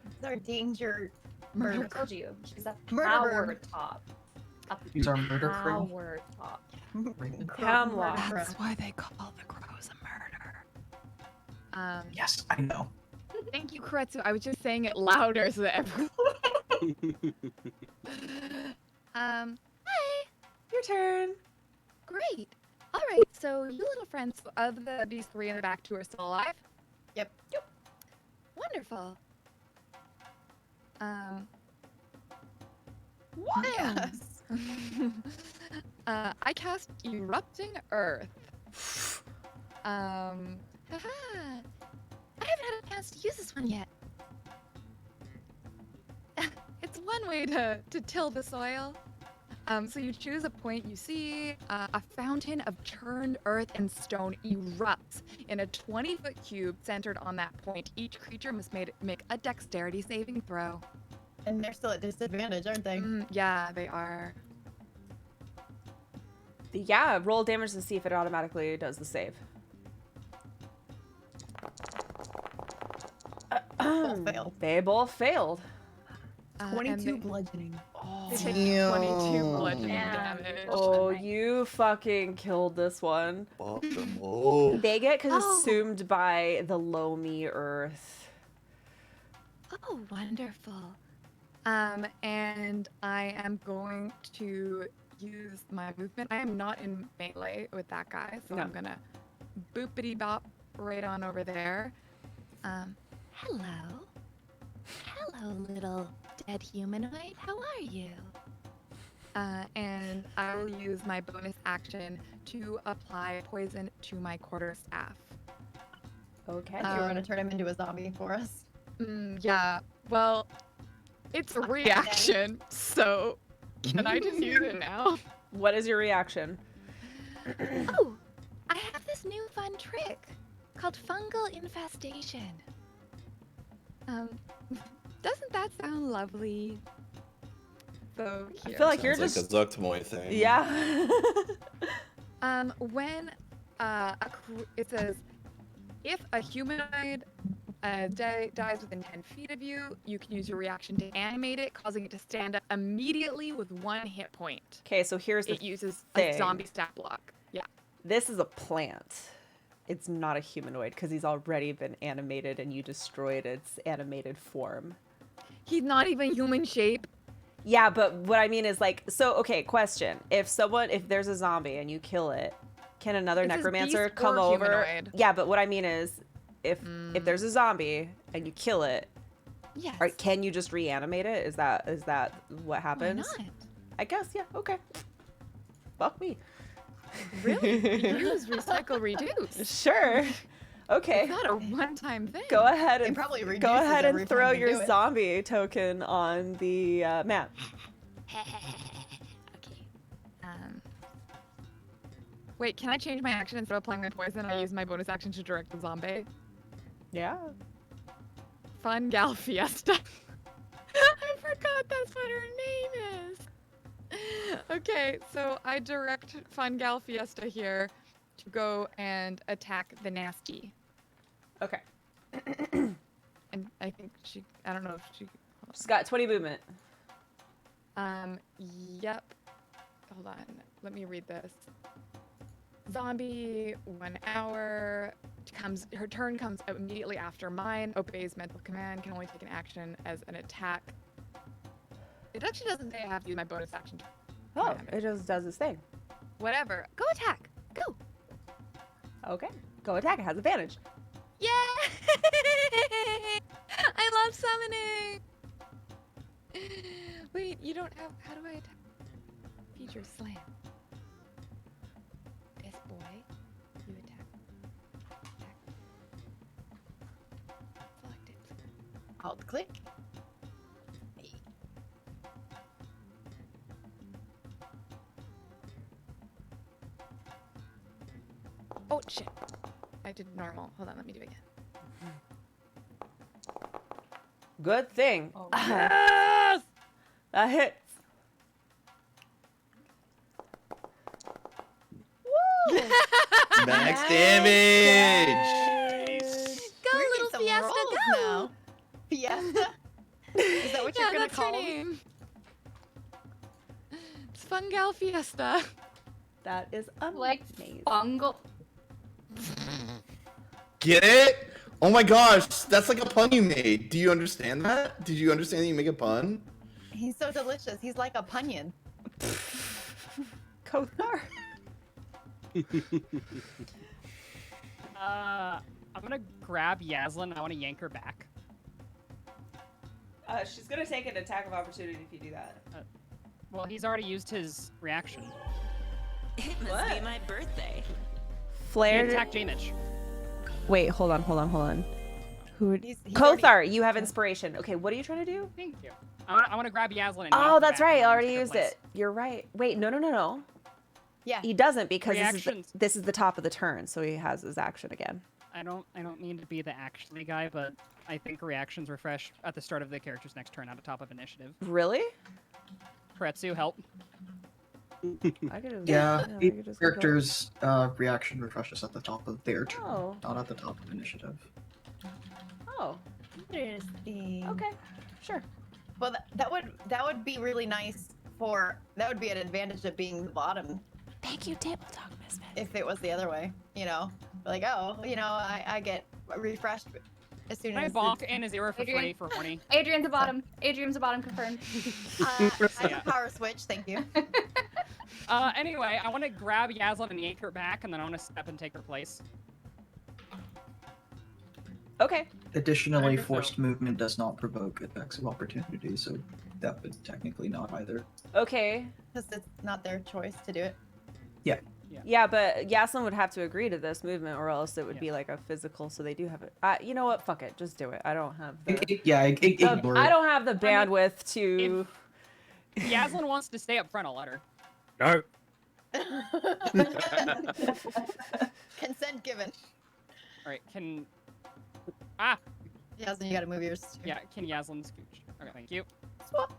Speaker 6: It's our danger
Speaker 7: I
Speaker 6: murder.
Speaker 7: told you. She's a
Speaker 6: Murder
Speaker 7: power
Speaker 6: bird.
Speaker 7: top. A
Speaker 8: These are murder crow.
Speaker 7: power top.
Speaker 3: Hemlock.
Speaker 2: That's why they call the crows a murder.
Speaker 8: Yes, I know.
Speaker 4: Thank you, Koretsu. I was just saying it louder so that everyone.
Speaker 2: Hi.
Speaker 3: Your turn.
Speaker 2: Great. All right. So you little friends of these three in the back, two are still alive.
Speaker 6: Yep.
Speaker 2: Wonderful.
Speaker 3: What?
Speaker 6: Yes.
Speaker 2: I cast Erupting Earth. Haha. I haven't had a chance to use this one yet. It's one way to till the soil. So you choose a point you see, a fountain of churned earth and stone erupts in a 20-foot cube centered on that point. Each creature must make a dexterity saving throw.
Speaker 6: And they're still at disadvantage, aren't they?
Speaker 2: Yeah, they are.
Speaker 3: Yeah, roll damage to see if it automatically does the save.
Speaker 6: Both failed.
Speaker 3: They both failed.
Speaker 6: 22 bludgeoning.
Speaker 2: They take 22 bludgeoning
Speaker 7: Damn.
Speaker 2: damage.
Speaker 3: Oh, you fucking killed this one.
Speaker 1: Fuck them all.
Speaker 3: They get consumed by the loamy earth.
Speaker 2: Oh, wonderful.
Speaker 4: And I am going to use my movement. I am not in melee with that guy, so
Speaker 3: No.
Speaker 4: I'm gonna boopity bop right on over there.
Speaker 2: Hello. Hello, little dead humanoid. How are you?
Speaker 4: And I will use my bonus action to apply poison to my quarterstaff.
Speaker 3: Okay.
Speaker 6: You were gonna turn him into a zombie for us.
Speaker 4: Yeah, well, it's a reaction, so can I just use it now?
Speaker 3: What is your reaction?
Speaker 2: Oh, I have this new fun trick called fungal infestation.
Speaker 4: Doesn't that sound lovely? So
Speaker 3: I
Speaker 4: cute.
Speaker 3: feel like you're
Speaker 1: Sounds
Speaker 3: just.
Speaker 1: like a Zucktomoy thing.
Speaker 3: Yeah.
Speaker 4: When it says if a humanoid dies within 10 feet of you, you can use your reaction to animate it, causing it to stand up immediately with 1 hit point.
Speaker 3: Okay, so here's the
Speaker 4: It uses
Speaker 3: thing.
Speaker 4: a zombie stat block. Yeah.
Speaker 3: This is a plant. It's not a humanoid because he's already been animated and you destroyed its animated form.
Speaker 4: He's not even human shape.
Speaker 3: Yeah, but what I mean is like, so okay, question. If there's a zombie and you kill it, can another
Speaker 4: It says
Speaker 3: necromancer
Speaker 4: beast
Speaker 3: come
Speaker 4: or
Speaker 3: over?
Speaker 4: humanoid.
Speaker 3: Yeah, but what I mean is if there's a zombie and you kill it,
Speaker 4: Yes.
Speaker 3: can you just reanimate it? Is that what
Speaker 4: Why
Speaker 3: happens?
Speaker 4: not?
Speaker 3: I guess, yeah, okay. Fuck me.
Speaker 4: Really? Use recycle reduce.
Speaker 3: Sure. Okay.
Speaker 4: It's not a one-time thing.
Speaker 3: Go ahead
Speaker 6: It
Speaker 3: and
Speaker 6: probably
Speaker 3: go
Speaker 6: reduces
Speaker 3: ahead
Speaker 6: every
Speaker 3: and
Speaker 6: time
Speaker 3: throw
Speaker 6: you do
Speaker 3: your
Speaker 6: it.
Speaker 3: zombie token on the map.
Speaker 4: Okay. Wait, can I change my action instead of applying my poison? I use my bonus action to direct the zombie.
Speaker 3: Yeah.
Speaker 4: Fun Gal Fiesta. I forgot that's what her name is. Okay, so I direct Fun Gal Fiesta here to go and attack the nasty.
Speaker 3: Okay.
Speaker 4: And I think I don't know if she.
Speaker 3: She's got 20 movement.
Speaker 4: Yep. Hold on. Let me read this. Zombie, 1 hour. Her turn comes immediately after mine. Obeys mental command. Can only take an action as an attack. It actually doesn't say I have to use my bonus action.
Speaker 3: Oh, it just does its thing.
Speaker 4: Whatever. Go attack. Go.
Speaker 3: Okay. Go attack. It has advantage.
Speaker 4: Yeah! I love summoning. Wait, you don't have. How do I attack? Feature slam. This boy, you attack. Attack. Select it.
Speaker 6: Alt click.
Speaker 4: Oh shit! I did normal. Hold on, let me do it again.
Speaker 3: Good thing.
Speaker 4: Oh,
Speaker 3: Yes! That hits. Woo!
Speaker 1: Max damage.
Speaker 4: Go,
Speaker 6: We're
Speaker 4: little
Speaker 6: getting some
Speaker 4: Fiesta,
Speaker 6: rolls
Speaker 4: go!
Speaker 6: now. Fiesta? Is that what
Speaker 4: Yeah,
Speaker 6: you're gonna
Speaker 4: that's her
Speaker 6: call him?
Speaker 4: name. It's Fun Gal Fiesta.
Speaker 3: That is
Speaker 7: Like
Speaker 3: amazing.
Speaker 7: fungal.
Speaker 1: Get it? Oh my gosh, that's like a pun you made. Do you understand that? Did you understand that you make a pun?
Speaker 6: He's so delicious. He's like a punion.
Speaker 3: Kothar.
Speaker 9: I'm gonna grab Yaslin. I want to yank her back.
Speaker 3: She's gonna take an attack of opportunity if you do that.
Speaker 9: Well, he's already used his reaction.
Speaker 12: It must
Speaker 3: What?
Speaker 12: be my birthday.
Speaker 9: He
Speaker 3: Flare.
Speaker 9: attacked Jamich.
Speaker 3: Wait, hold on. Who would...
Speaker 6: He's
Speaker 3: Kothar,
Speaker 6: already-
Speaker 3: you have inspiration. Okay, what are you trying to do?
Speaker 9: Thank you. I want to grab Yaslin. And yank
Speaker 3: Oh,
Speaker 9: her
Speaker 3: that's
Speaker 9: back
Speaker 3: right.
Speaker 9: and
Speaker 3: I already
Speaker 9: take her
Speaker 3: used
Speaker 9: place.
Speaker 3: it. You're right. Wait, no.
Speaker 6: Yeah.
Speaker 3: He doesn't because
Speaker 9: Reactions.
Speaker 3: this is the top of the turn, so he has his action again.
Speaker 9: I don't mean to be the actually guy, but I think reactions refresh at the start of the character's next turn at the top of initiative.
Speaker 3: Really?
Speaker 9: Kretsu, help.
Speaker 3: I could just,
Speaker 8: Yeah,
Speaker 3: I
Speaker 8: each
Speaker 3: could just go-
Speaker 8: character's reaction refreshes at the top of their turn,
Speaker 3: Oh.
Speaker 8: not at the top of initiative.
Speaker 3: Oh.
Speaker 6: Interesting.
Speaker 3: Okay. Sure.
Speaker 6: Well, that would be really nice for. That would be an advantage of being the bottom
Speaker 11: Thank you, Table Talk Misfit.
Speaker 6: if it was the other way. You know, like I get refreshed as soon
Speaker 9: Can I
Speaker 6: as.
Speaker 9: bonk in a zero for
Speaker 7: Adrian.
Speaker 9: free for horny?
Speaker 7: Adrian's a bottom. Adrian's a bottom confirmed.
Speaker 6: I
Speaker 9: Yeah.
Speaker 6: have a power switch. Thank you.
Speaker 9: Anyway, I want to grab Yaslin and yank her back, and then I want to step and take her place.
Speaker 3: Okay.
Speaker 8: Additionally,
Speaker 9: Alright, so-
Speaker 8: forced movement does not provoke attacks of opportunity, so that would technically not either.
Speaker 3: Okay.
Speaker 6: Because it's not their choice to do it.
Speaker 3: Yeah, but Yaslin would have to agree to this movement, or else it would
Speaker 9: Yeah.
Speaker 3: be like a physical. So they do have it. You know what? Fuck it. Just do it. I don't have the.
Speaker 8: Ignore
Speaker 3: I
Speaker 8: it.
Speaker 3: don't have the bandwidth to.
Speaker 9: If Yaslin wants to stay up front, I'll let her.
Speaker 5: No.
Speaker 6: Consent given.
Speaker 9: All right, can
Speaker 6: Yasmin, you gotta move yours. too.
Speaker 9: yeah, can Yaslin scooch? Okay, thank you.
Speaker 6: Swap.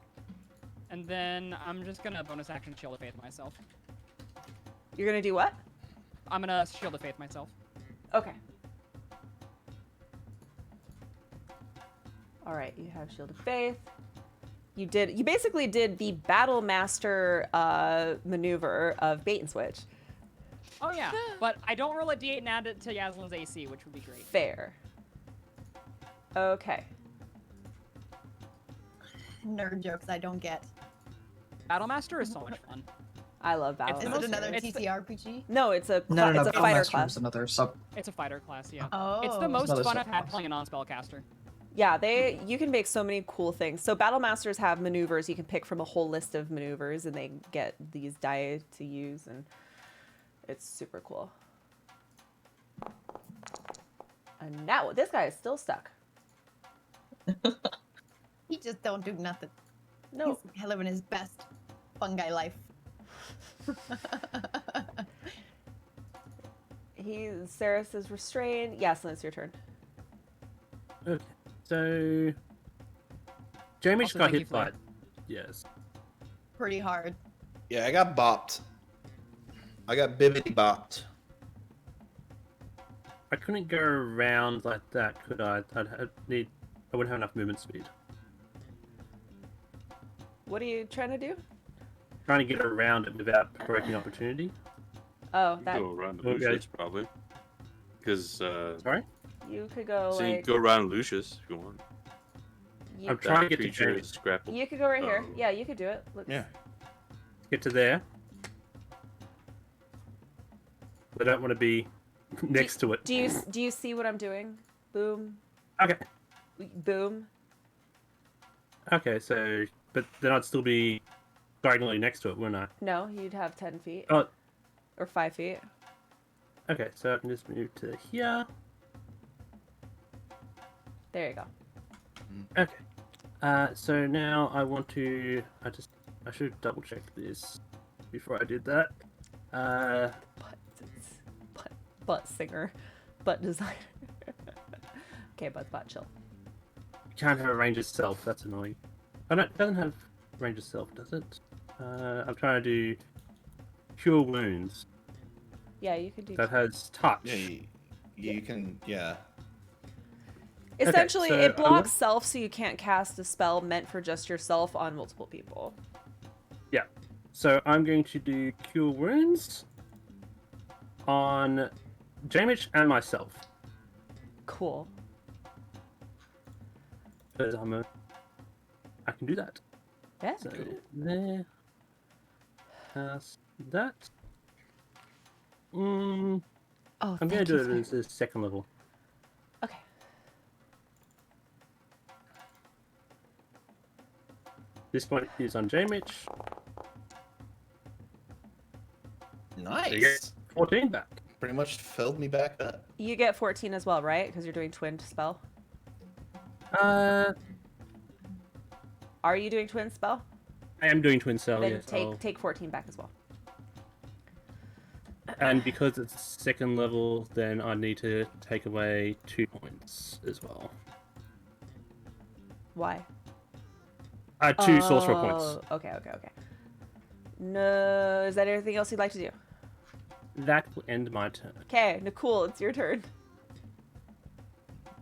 Speaker 9: And then I'm just gonna bonus action Shield of Faith myself.
Speaker 3: You're gonna do what?
Speaker 9: I'm gonna Shield of Faith myself.
Speaker 3: Okay. All right, you have Shield of Faith. You basically did the Battle Master maneuver of bait and switch.
Speaker 9: Oh yeah, but I don't roll a d8 and add it to Yaslin's AC, which would be great.
Speaker 3: Fair. Okay.
Speaker 6: Nerd jokes I don't get.
Speaker 9: Battlemaster is so much fun.
Speaker 3: I love Battle
Speaker 6: Is
Speaker 3: Master.
Speaker 6: it another
Speaker 9: It's the-
Speaker 6: TTRPG?
Speaker 3: No, it's a
Speaker 8: No,
Speaker 3: it's a fighter
Speaker 8: Battlemaster
Speaker 3: class.
Speaker 8: is another sub.
Speaker 9: It's a fighter class, yeah.
Speaker 6: Oh.
Speaker 9: It's the most
Speaker 8: another
Speaker 9: fun I've had
Speaker 8: subclass.
Speaker 9: playing a non-spellcaster.
Speaker 3: Yeah, you can make so many cool things. So Battle Masters have maneuvers. You can pick from a whole list of maneuvers, and they get these die to use, and it's super cool. And now this guy is still stuck.
Speaker 6: He just don't do nothing.
Speaker 3: No.
Speaker 6: He's living his best fungi life.
Speaker 3: Saris is restrained. Yaslin, it's your turn.
Speaker 5: Okay. So, Jamie
Speaker 9: Also,
Speaker 5: got
Speaker 9: thank you
Speaker 5: hit
Speaker 9: for
Speaker 5: by.
Speaker 9: that.
Speaker 5: Yes.
Speaker 6: Pretty hard.
Speaker 1: Yeah, I got bopped. I got bibbity bopped.
Speaker 5: I couldn't go around like that, could I? I wouldn't have enough movement speed.
Speaker 3: What are you trying to do?
Speaker 5: Trying to get around it without provoking opportunity.
Speaker 3: Oh,
Speaker 10: You
Speaker 3: that
Speaker 10: go around
Speaker 5: Okay.
Speaker 10: Lucius probably. Because
Speaker 5: Sorry?
Speaker 3: you could go
Speaker 10: so you
Speaker 3: like
Speaker 10: can go around Lucius if you want.
Speaker 3: you,
Speaker 5: I'm trying to get to
Speaker 10: Creature
Speaker 5: Jamie.
Speaker 10: is grappled.
Speaker 3: you could go right here.
Speaker 10: Oh.
Speaker 3: Yeah, you could do it. Let's,
Speaker 1: Yeah.
Speaker 5: Get to there. I don't want to be next to it.
Speaker 3: Do you see what I'm doing? Boom,
Speaker 5: Okay.
Speaker 3: boom.
Speaker 5: Okay, so but then I'd still be diagonally next to it, wouldn't I?
Speaker 3: No, you'd have 10 feet
Speaker 5: Oh,
Speaker 3: or 5 feet.
Speaker 5: okay. So I can just move to here.
Speaker 3: There you go.
Speaker 5: Okay. So now I want to. I should double check this before I did that.
Speaker 3: Butt singer, butt designer. Okay, butt chill.
Speaker 5: Can't have a range of self. That's annoying. Oh no, it doesn't have range of self, does it? I'm trying to do cure wounds.
Speaker 3: Yeah, you can do.
Speaker 5: That has touch.
Speaker 1: Yeah, you can. Yeah.
Speaker 3: Essentially,
Speaker 5: so
Speaker 3: it
Speaker 5: I'm
Speaker 3: blocks self, so you can't cast a spell meant for just yourself on multiple people.
Speaker 5: Yeah. So I'm going to do cure wounds on Jamich and myself.
Speaker 3: Cool.
Speaker 5: Because I can do that.
Speaker 3: Yeah.
Speaker 5: So there. Cast that.
Speaker 3: Oh,
Speaker 5: I'm going to
Speaker 3: thank
Speaker 5: do
Speaker 3: you
Speaker 5: it
Speaker 3: for-
Speaker 5: as a second level.
Speaker 3: Okay.
Speaker 5: This one is on Jamich.
Speaker 1: Nice.
Speaker 5: So you get 14 back.
Speaker 1: Pretty much filled me back up.
Speaker 3: You get 14 as well, right? Because you're doing twin spell.
Speaker 5: I
Speaker 3: Are you doing twin spell?
Speaker 5: am doing twin cell,
Speaker 3: Then
Speaker 5: yes.
Speaker 3: take 14 back as well.
Speaker 5: And because it's second level, then I need to take away 2 points as well.
Speaker 3: Why?
Speaker 5: 2 sorcerer points.
Speaker 3: Okay. No, is that anything else you'd like to do?
Speaker 5: That will end my turn.
Speaker 3: Okay, Nicole, it's your turn.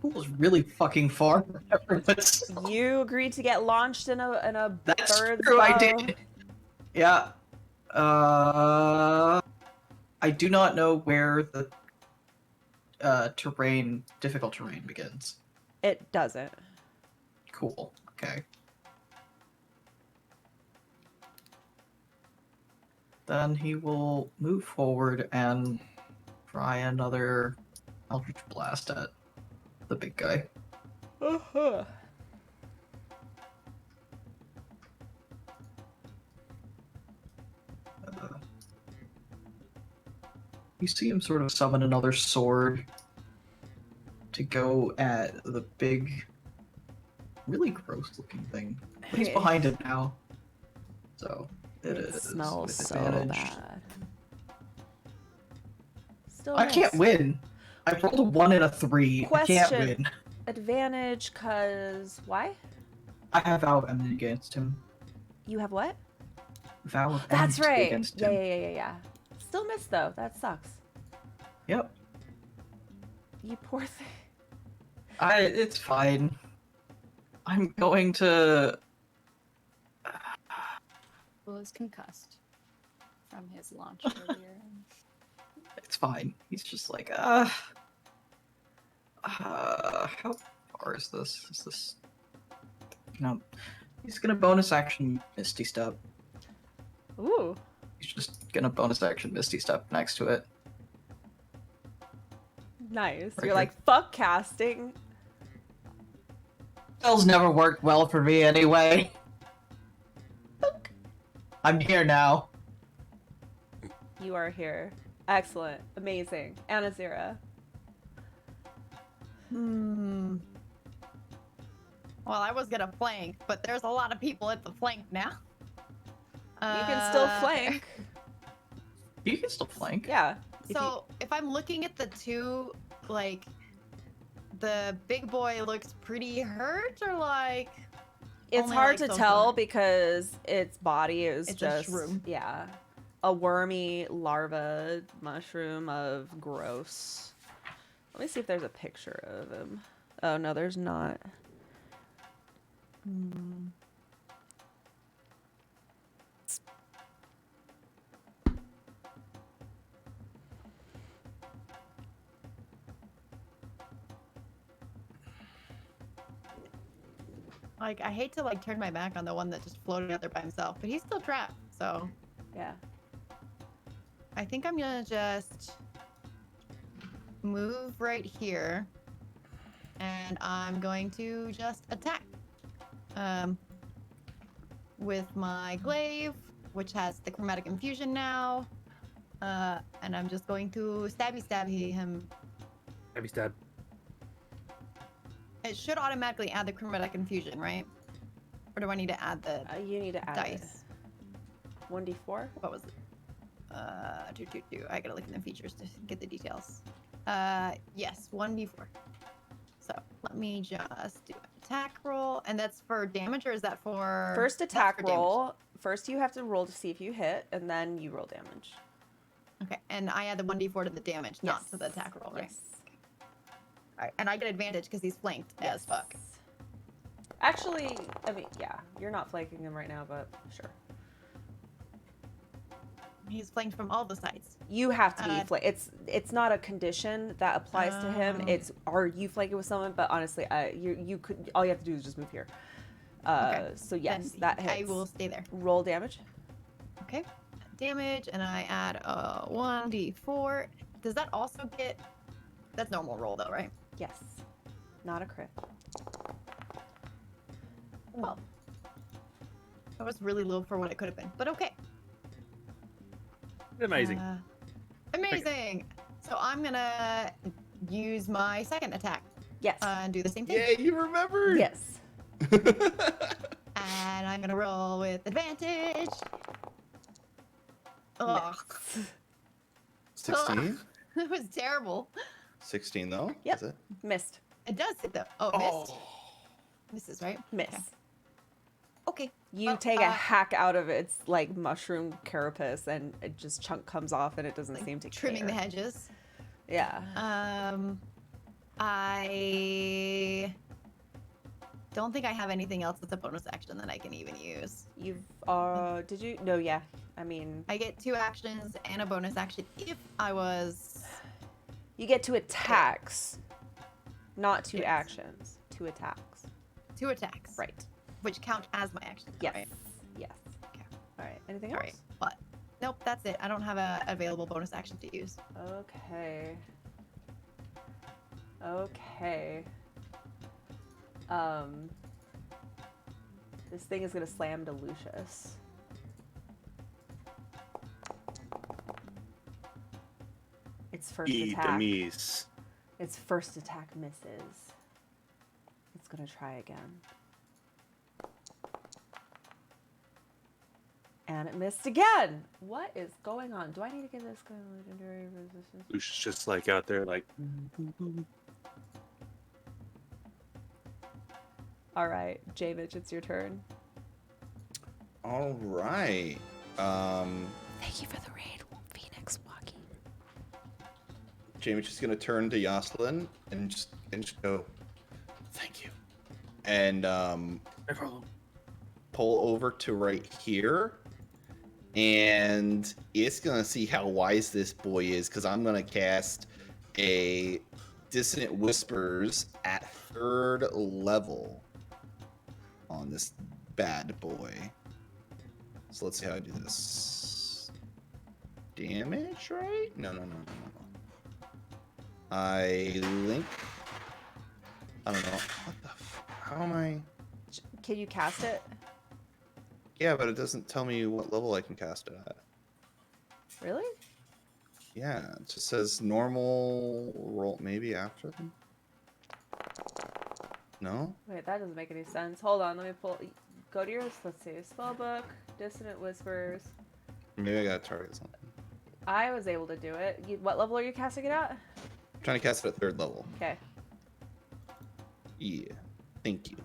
Speaker 8: Pool was really fucking far. That's
Speaker 3: You agreed to get launched in a bird's
Speaker 8: true. I
Speaker 3: bow.
Speaker 8: did. Yeah. I do not know where the difficult terrain begins.
Speaker 3: It doesn't.
Speaker 8: Cool. Okay. Then he will move forward and try another Eldritch Blast at the big guy.
Speaker 3: Uh-huh.
Speaker 8: You see him sort of summon another sword to go at the big, really gross-looking thing. But he's behind it now, so it is
Speaker 3: smells
Speaker 8: with
Speaker 3: so
Speaker 8: advantage.
Speaker 3: bad. Still
Speaker 8: I can't
Speaker 3: miss.
Speaker 8: win. I rolled a 1 and a 3. I can't
Speaker 3: Question.
Speaker 8: win.
Speaker 3: Advantage, cause why?
Speaker 8: I have Vow of Enmity against him.
Speaker 3: You have what?
Speaker 8: Vow of
Speaker 3: That's
Speaker 8: Enmity
Speaker 3: right.
Speaker 8: against
Speaker 3: Yeah,
Speaker 8: him.
Speaker 3: yeah. Still missed though. That sucks.
Speaker 8: Yep.
Speaker 3: You poor thing.
Speaker 8: It's fine. I'm going to.
Speaker 7: Will is concussed from his launch earlier.
Speaker 8: It's fine. He's just like, how far is this? Is this? No. He's gonna bonus action Misty Step.
Speaker 3: Ooh.
Speaker 8: He's just gonna bonus action Misty Step next to it.
Speaker 3: Nice.
Speaker 8: Right
Speaker 3: You're
Speaker 8: here.
Speaker 3: like, fuck casting.
Speaker 8: Spells never worked well for me anyway. I'm here now.
Speaker 3: You are here. Excellent. Amazing. Anazira.
Speaker 6: Well, I was gonna flank, but there's a lot of people at the flank now.
Speaker 3: You can still flank.
Speaker 8: You can still flank.
Speaker 3: Yeah.
Speaker 6: So if I'm looking at the two, like, the big boy looks pretty hurt, or like.
Speaker 3: It's
Speaker 6: only,
Speaker 3: hard
Speaker 6: like,
Speaker 3: to
Speaker 6: so
Speaker 3: tell
Speaker 6: far?
Speaker 3: because its body is
Speaker 6: It's a
Speaker 3: just
Speaker 6: shroom.
Speaker 3: yeah, a wormy larva mushroom of gross. Let me see if there's a picture of him. Oh no, there's not.
Speaker 6: Like, I hate to like turn my back on the one that just floated out there by himself, but he's still trapped. So
Speaker 3: Yeah.
Speaker 6: I think I'm gonna just move right here, and I'm going to just attack. With my glaive, which has the chromatic infusion now, and I'm just going to stab him.
Speaker 5: Maybe stab.
Speaker 6: It should automatically add the chromatic infusion, right? Or do I need to add the
Speaker 3: You need to add
Speaker 6: dice?
Speaker 3: 1d4.
Speaker 6: What was it? I gotta look in the features to get the details. Yes, 1d4. So let me just do an attack roll, and that's for damage, or is that for
Speaker 3: First
Speaker 6: that's
Speaker 3: attack
Speaker 6: for damage.
Speaker 3: roll. First you have to roll to see if you hit, and then you roll damage.
Speaker 6: Okay, and I add the 1d4 to the damage, not to the attack roll, right?
Speaker 3: Yes.
Speaker 6: Alright, and I get advantage because he's flanked as fuck.
Speaker 3: Actually, I mean, yeah, you're not flanking him right now, but sure.
Speaker 6: He's flanked from all the sides.
Speaker 3: You have to be It's not a condition that applies to him.
Speaker 6: Oh.
Speaker 3: It's are you flanking with someone? But honestly, you could all you have to do is just move here. So yes,
Speaker 6: Then
Speaker 3: that hits.
Speaker 6: I will stay there.
Speaker 3: Roll damage.
Speaker 6: Okay, damage, and I add 1d4. Does that also get? That's normal roll though, right?
Speaker 3: Yes, not a crit.
Speaker 6: Well, that was really low for what it could have been, but okay.
Speaker 5: Amazing.
Speaker 6: Amazing. So I'm gonna use my second attack.
Speaker 3: Yes.
Speaker 6: And do the same thing.
Speaker 1: Yeah, you remembered.
Speaker 3: Yes.
Speaker 6: And I'm gonna roll with advantage. Ugh.
Speaker 1: 16?
Speaker 6: That was terrible.
Speaker 1: 16 though?
Speaker 3: Yep.
Speaker 1: Is it?
Speaker 6: Missed. It does hit though. Oh, missed. Misses, right?
Speaker 3: Miss.
Speaker 6: Okay.
Speaker 3: You
Speaker 6: Well,
Speaker 3: take a hack out of its like mushroom carapace, and it just chunk comes off, and it doesn't seem to
Speaker 6: trimming the
Speaker 3: care.
Speaker 6: hedges.
Speaker 3: Yeah.
Speaker 6: I don't think I have anything else that's a bonus action that I can even use.
Speaker 3: You've did you? No, yeah. I mean,
Speaker 6: I get 2 actions and a bonus action if I was.
Speaker 3: you get 2 attacks, not 2
Speaker 6: Yes.
Speaker 3: actions. 2 attacks.
Speaker 6: 2 attacks.
Speaker 3: Right.
Speaker 6: Which count as my actions.
Speaker 3: Yes.
Speaker 6: Right?
Speaker 3: Yes.
Speaker 6: Okay.
Speaker 3: All right. Anything
Speaker 6: All
Speaker 3: else?
Speaker 6: right. But nope, that's it. I don't have a available bonus action to use.
Speaker 3: Okay. Okay. This thing is gonna slam to Lucius. Its first
Speaker 10: Eat the
Speaker 3: attack.
Speaker 10: meat.
Speaker 3: Its first attack misses. It's gonna try again. And it missed again! What is going on? Do I need to give this guy legendary resistance?
Speaker 10: Lucius just like out there, like.
Speaker 3: Alright, Javich, it's your turn.
Speaker 1: All right.
Speaker 11: Thank you for the raid, Phoenix Walkie.
Speaker 1: Jamie's just gonna turn to Yoslin and just go, "Thank you." and
Speaker 5: No problem.
Speaker 1: pull over to right here. And it's gonna see how wise this boy is, because I'm gonna cast a Dissonant Whispers at 3rd level on this bad boy. So let's see how I do this. Damage, right? No. I link. I don't know. What the how am I?
Speaker 3: Can you cast it?
Speaker 1: Yeah, but it doesn't tell me what level I can cast it at.
Speaker 3: Really?
Speaker 1: Yeah, it just says normal roll, maybe after them. No?
Speaker 3: Wait, that doesn't make any sense. Hold on, let me pull. Go to your, let's see, spellbook, Dissonant Whispers.
Speaker 1: Maybe I gotta target something.
Speaker 3: I was able to do it. What level are you casting it at?
Speaker 1: I'm trying to cast it at 3rd level.
Speaker 3: Okay.
Speaker 1: Yeah. Thank you.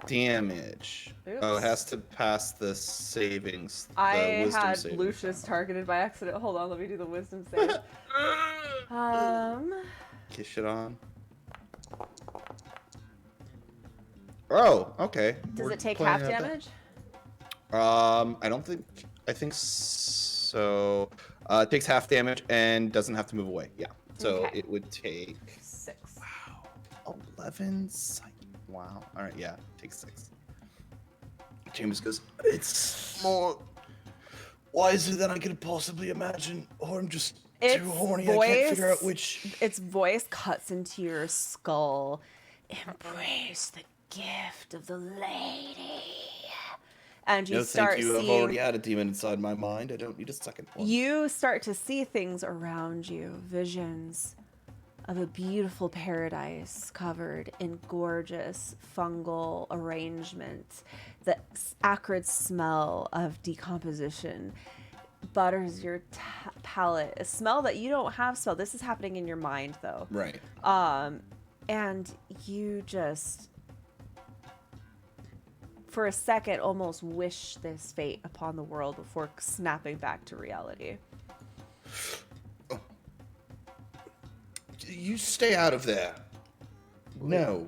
Speaker 1: Damage.
Speaker 3: Oops.
Speaker 1: Oh, it has to pass the savings. The
Speaker 3: I
Speaker 1: wisdom
Speaker 3: had
Speaker 1: saving.
Speaker 3: Lucius targeted by accident. Hold on, let me do the wisdom save.
Speaker 1: Kiss it on. Oh, okay.
Speaker 3: Does
Speaker 1: We're
Speaker 3: it take
Speaker 1: playing
Speaker 3: half
Speaker 1: at that.
Speaker 3: damage?
Speaker 1: I don't think. I think so. It takes half damage and doesn't have to move away. Yeah. So
Speaker 3: Okay.
Speaker 1: it would take
Speaker 3: 6.
Speaker 1: wow 11 psych. Wow. All right. Yeah. Takes 6. James goes. It's more wiser than I could possibly imagine, or I'm just
Speaker 3: Its
Speaker 1: too horny. I can't figure out which.
Speaker 3: Its voice cuts into your skull. Embrace the gift of the lady. And you
Speaker 1: No,
Speaker 3: start
Speaker 1: thank you.
Speaker 3: seeing.
Speaker 1: I've already had a demon inside my mind. I don't need a second one.
Speaker 3: You start to see things around you, visions of a beautiful paradise covered in gorgeous fungal arrangements. The acrid smell of decomposition butters your palate. A smell that you don't have smell. This is happening in your mind, though.
Speaker 1: Right.
Speaker 3: And you just, for a second, almost wish this fate upon the world before snapping back to reality.
Speaker 1: You stay out of there. No.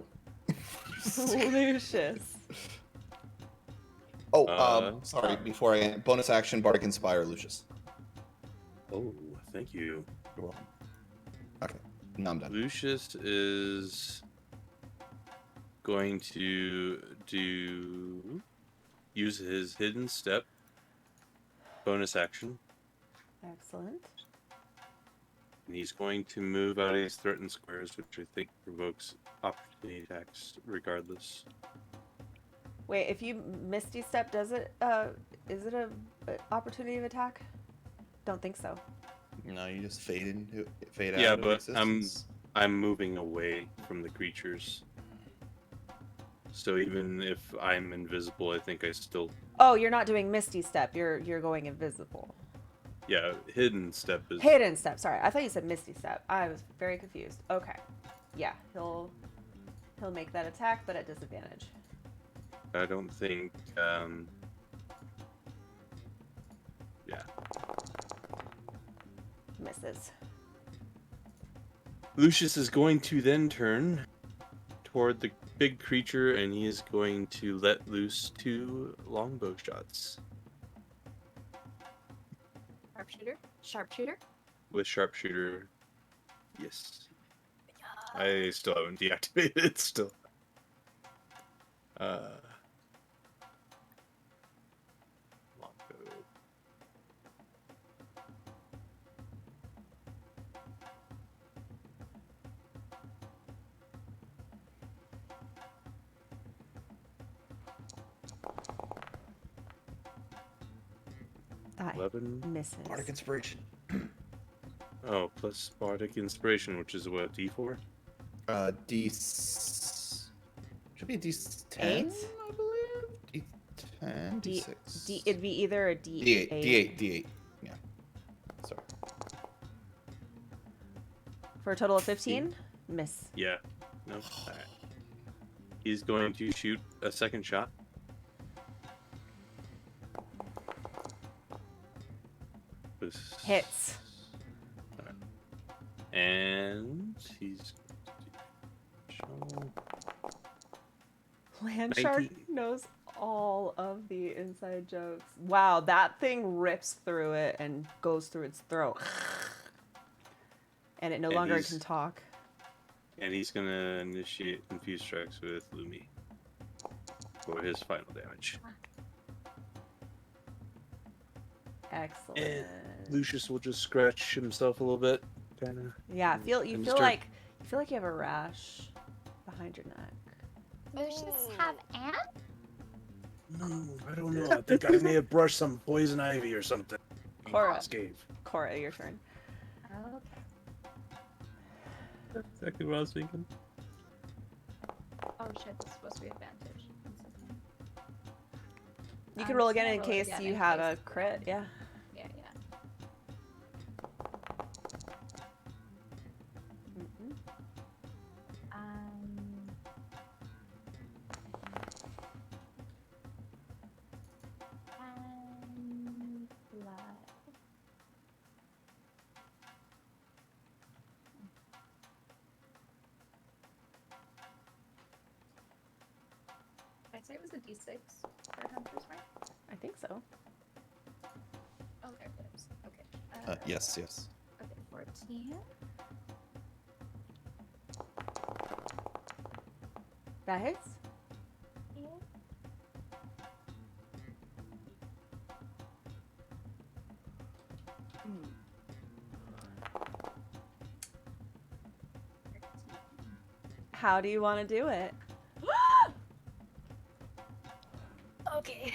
Speaker 3: Lucius.
Speaker 1: Oh, sorry. Before I end, bonus action, Bardic Inspire, Lucius.
Speaker 10: Oh, thank you.
Speaker 1: You're welcome. Okay, now I'm done.
Speaker 10: Lucius is going to use his hidden step bonus action,
Speaker 3: Excellent.
Speaker 10: and he's going to move out of his threatened squares, which I think provokes opportunity attacks regardless.
Speaker 3: Wait, if you Misty Step, does it, is it a opportunity of attack? Don't think so.
Speaker 1: No, you just fade out.
Speaker 10: Yeah,
Speaker 1: of
Speaker 10: but
Speaker 1: existence.
Speaker 10: I'm moving away from the creatures. So even if I'm invisible, I think I still.
Speaker 3: Oh, you're not doing Misty Step. You're going invisible.
Speaker 10: Yeah, hidden step is.
Speaker 3: Hidden Step. Sorry, I thought you said Misty Step. I was very confused. Okay. Yeah, he'll make that attack, but at disadvantage.
Speaker 10: I don't think. Yeah.
Speaker 3: Misses.
Speaker 10: Lucius is going to then turn toward the big creature, and he is going to let loose 2 longbow shots
Speaker 7: Sharpshooter. Sharpshooter.
Speaker 10: with sharpshooter. Yes. I still haven't deactivated it. Still. Longbow.
Speaker 3: That
Speaker 10: 11.
Speaker 3: misses.
Speaker 1: Bardic Inspiration.
Speaker 10: Oh, plus bardic inspiration, which is what, D4?
Speaker 1: Should be a D10,
Speaker 3: Eight?
Speaker 1: I believe. D10, D6.
Speaker 3: It'd be either a
Speaker 1: D8.
Speaker 3: D8.
Speaker 1: D8. Yeah. Sorry.
Speaker 3: For a total of 15? Miss.
Speaker 10: Yeah. No. Alright. He's going to shoot a second shot. This-
Speaker 3: Hits.
Speaker 10: Alright. And he's going to do
Speaker 3: Landshark knows all of the inside jokes. Wow, that thing rips through it and goes through its throat. And it no
Speaker 10: And
Speaker 3: longer
Speaker 10: he's-
Speaker 3: can talk.
Speaker 10: And he's gonna initiate infuse strikes with Lumi for his final damage.
Speaker 3: Excellent.
Speaker 13: Lucius will just scratch himself a little bit, kind of.
Speaker 3: Yeah, you
Speaker 13: and
Speaker 3: feel
Speaker 13: start-
Speaker 3: like you have a rash behind your neck.
Speaker 7: Lucius have ant?
Speaker 13: No, I don't know. I think I may have brushed some poison ivy or something. in
Speaker 3: Cora.
Speaker 13: this cave.
Speaker 3: Cora, your turn.
Speaker 7: Okay.
Speaker 5: That's exactly what I was thinking.
Speaker 7: Oh shit, this is supposed to be advantage. One second.
Speaker 3: You can roll again
Speaker 7: I'll
Speaker 3: in
Speaker 7: roll
Speaker 3: case
Speaker 7: again
Speaker 3: you
Speaker 7: in
Speaker 3: had
Speaker 7: case-
Speaker 3: a crit. Yeah.
Speaker 7: Yeah.
Speaker 3: Mhm.
Speaker 7: And blood. I'd say it was a d6 for Hunter's Mark.
Speaker 3: I think so.
Speaker 7: Oh, there it is. Okay.
Speaker 1: Yes, yes.
Speaker 7: Okay, 14.
Speaker 3: That hits.
Speaker 7: Yeah.
Speaker 3: How do you want to do it?
Speaker 7: Okay.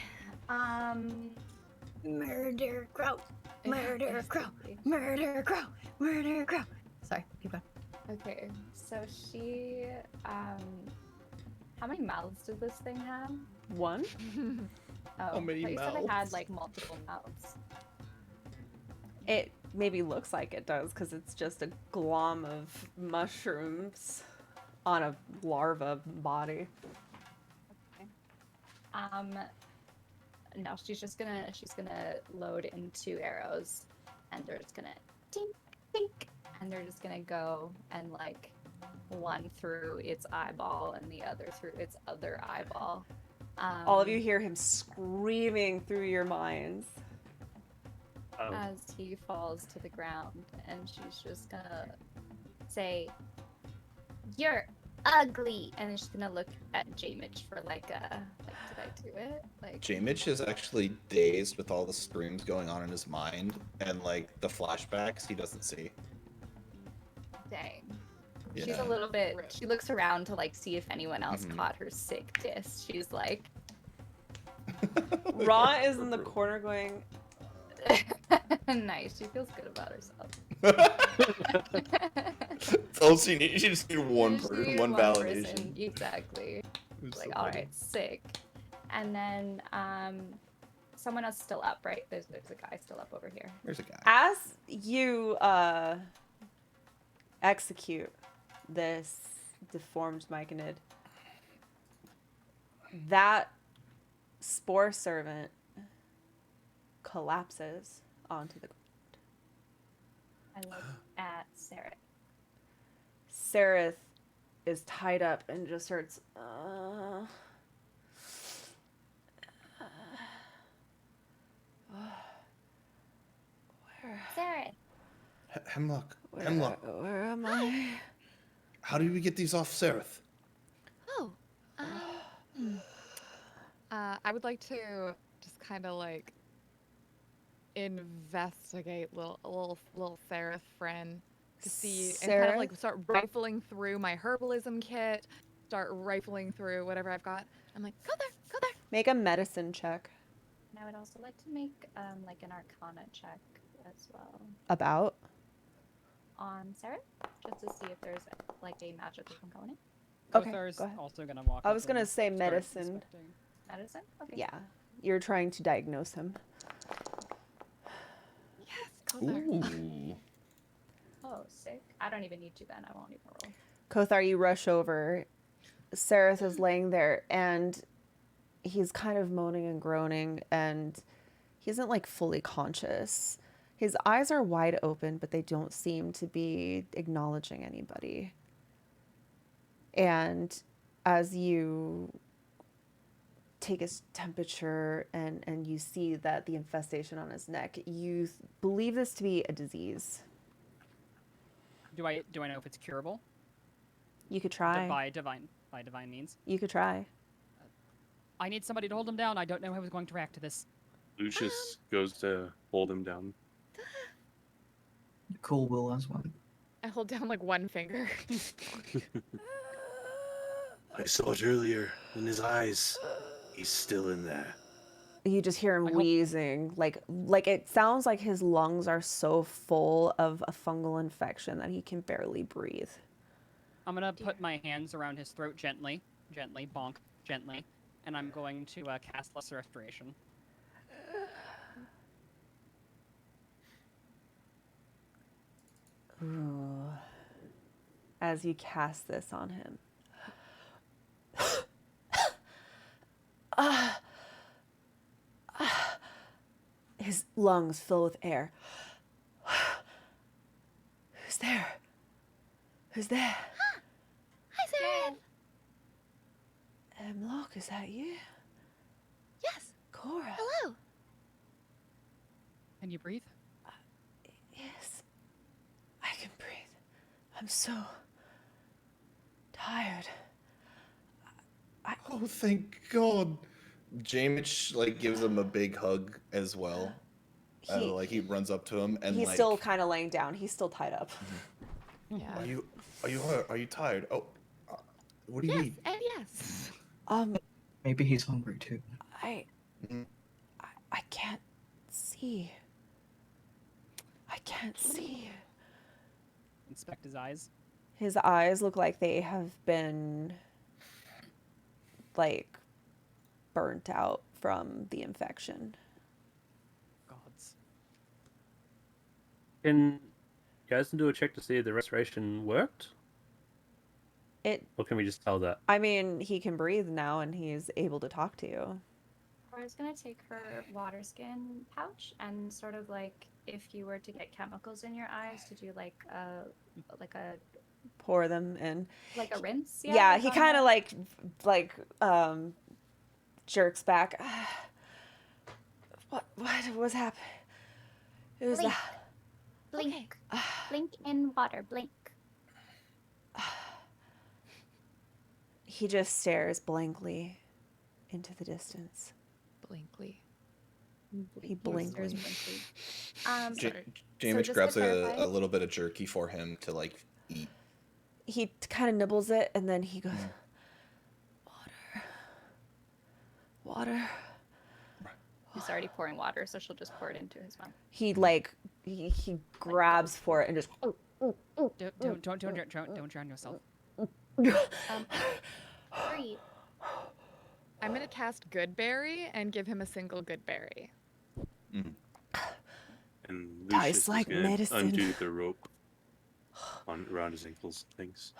Speaker 6: Murder crow. Murder crow. Murder crow. Murder crow. Sorry, keep going.
Speaker 7: Okay, so she, how many mouths did this thing have?
Speaker 3: One.
Speaker 7: Oh,
Speaker 13: How many
Speaker 7: but you said it had
Speaker 13: mouths?
Speaker 7: like multiple mouths.
Speaker 3: It maybe looks like it does because it's just a glom of mushrooms on a larva body.
Speaker 7: No, she's gonna load in 2 arrows, and they're just gonna tink, tink, and they're just gonna go and like one through its eyeball and the other through its other eyeball.
Speaker 3: All of you hear him screaming through your minds.
Speaker 7: As he falls to the ground, and she's just gonna say, "You're ugly," and then she's gonna look at Jamich for like did I do it? Like
Speaker 1: Jamich is actually dazed with all the screams going on in his mind and like the flashbacks he doesn't see.
Speaker 7: dang. She's
Speaker 1: Yeah.
Speaker 7: a little bit. She looks around to like see if anyone else
Speaker 1: Mhm.
Speaker 7: caught her sick diss. She's like,
Speaker 3: Ra is in the corner going,
Speaker 7: nice. She feels good about herself.
Speaker 1: All she needs, she just need one
Speaker 7: Just
Speaker 1: person,
Speaker 7: need
Speaker 1: one
Speaker 7: person,
Speaker 1: validation.
Speaker 7: Exactly.
Speaker 1: It's
Speaker 7: Like,
Speaker 1: so
Speaker 7: all
Speaker 1: funny.
Speaker 7: right, sick. And then someone else still up, right? There's a guy still up over here.
Speaker 1: There's a guy.
Speaker 3: as you execute this deformed myconid, that spore servant collapses onto the ground.
Speaker 7: I look at Sarah.
Speaker 3: Sereth is tied up and just starts
Speaker 7: Sarah.
Speaker 1: Hemlock. Hemlock.
Speaker 3: where am I?
Speaker 1: How do we get these off Sereth?
Speaker 4: Oh. I would like to just kind of like investigate little Sereth friend to see and kind of like
Speaker 3: Sereth?
Speaker 4: start rifling through my herbalism kit, start rifling through whatever I've got. I'm like, go there, go there.
Speaker 3: Make a medicine check.
Speaker 7: And I would also like to make like an Arcana check as well
Speaker 3: About?
Speaker 7: on Sarah, just to see if there's like a magical component.
Speaker 3: Okay,
Speaker 9: Gothar's
Speaker 3: go ahead.
Speaker 9: also gonna walk
Speaker 3: I
Speaker 9: up
Speaker 3: was gonna
Speaker 9: and
Speaker 3: say
Speaker 9: start
Speaker 3: medicine.
Speaker 9: inspecting.
Speaker 7: Medicine? Okay.
Speaker 3: Yeah. You're trying to diagnose him.
Speaker 4: Yes, go there.
Speaker 1: Ooh.
Speaker 7: Oh, sick. I don't even need to then. I won't even roll.
Speaker 3: Kothar, you rush over. Sereth is laying there and he's kind of moaning and groaning and he isn't like fully conscious. His eyes are wide open, but they don't seem to be acknowledging anybody. And as you take his temperature and you see that the infestation on his neck. You believe this to be a disease.
Speaker 9: Do I know if it's curable?
Speaker 3: You could try.
Speaker 9: By divine means.
Speaker 3: You could try.
Speaker 9: I need somebody to hold him down. I don't know how he's going to react to this.
Speaker 10: Lucius goes to hold him down.
Speaker 8: Nicole will as well.
Speaker 4: I hold down like one finger.
Speaker 13: I saw it earlier in his eyes. He's still in there.
Speaker 3: You just hear him wheezing, like it sounds like his lungs are so full of a fungal infection that he can barely breathe.
Speaker 9: I'm gonna put my hands around his throat gently, bonk, gently, and I'm going to cast Lesser Restoration.
Speaker 3: Ooh. As you cast this on him. His lungs fill with air. Who's there? Who's there?
Speaker 2: Hi, Seraph.
Speaker 3: Locke, is that you?
Speaker 2: Yes.
Speaker 3: Cora.
Speaker 2: Hello.
Speaker 9: Can you breathe?
Speaker 3: Yes. I can breathe. I'm so tired.
Speaker 1: Oh, thank God. Jamich like gives him a big hug as well. He runs up to him and
Speaker 3: he's
Speaker 1: like,
Speaker 3: still kind of laying down. He's still tied up.
Speaker 4: Yeah.
Speaker 1: Are you tired? Oh, what do you
Speaker 4: Yes,
Speaker 1: need?
Speaker 4: and yes.
Speaker 8: Maybe he's hungry too.
Speaker 3: I can't see. I can't see.
Speaker 9: Inspect his eyes.
Speaker 3: His eyes look like they have been like burnt out from the infection.
Speaker 9: Gods.
Speaker 5: Can you guys do a check to see if the restoration worked? Or can we just tell that?
Speaker 3: I mean, he can breathe now and he's able to talk to you.
Speaker 7: Cora's gonna take her water skin pouch and sort of like if you were to get chemicals in your eyes to do like a
Speaker 3: Pour them in.
Speaker 7: like a rinse.
Speaker 3: Yeah, he kind of like jerks back. What was happening? It was
Speaker 7: Blink.
Speaker 3: that.
Speaker 7: Blink. Blink in water. Blink.
Speaker 3: He just stares blankly into the distance.
Speaker 4: Blankly.
Speaker 3: He blinkers.
Speaker 1: Jamich
Speaker 7: just
Speaker 1: grabs
Speaker 7: to clarify-
Speaker 1: a little bit of jerky for him to like eat.
Speaker 3: He kind of nibbles it and then he goes, water.
Speaker 7: He's already pouring water, so she'll just pour it into his mouth.
Speaker 3: He he grabs for it and just.
Speaker 9: Don't drown yourself.
Speaker 7: Breathe.
Speaker 4: I'm gonna cast Good Berry and give him a single Good Berry.
Speaker 10: And
Speaker 3: Tastes
Speaker 10: Lucius is
Speaker 3: like
Speaker 10: gonna
Speaker 3: medicine.
Speaker 10: undo the rope around his ankles and things.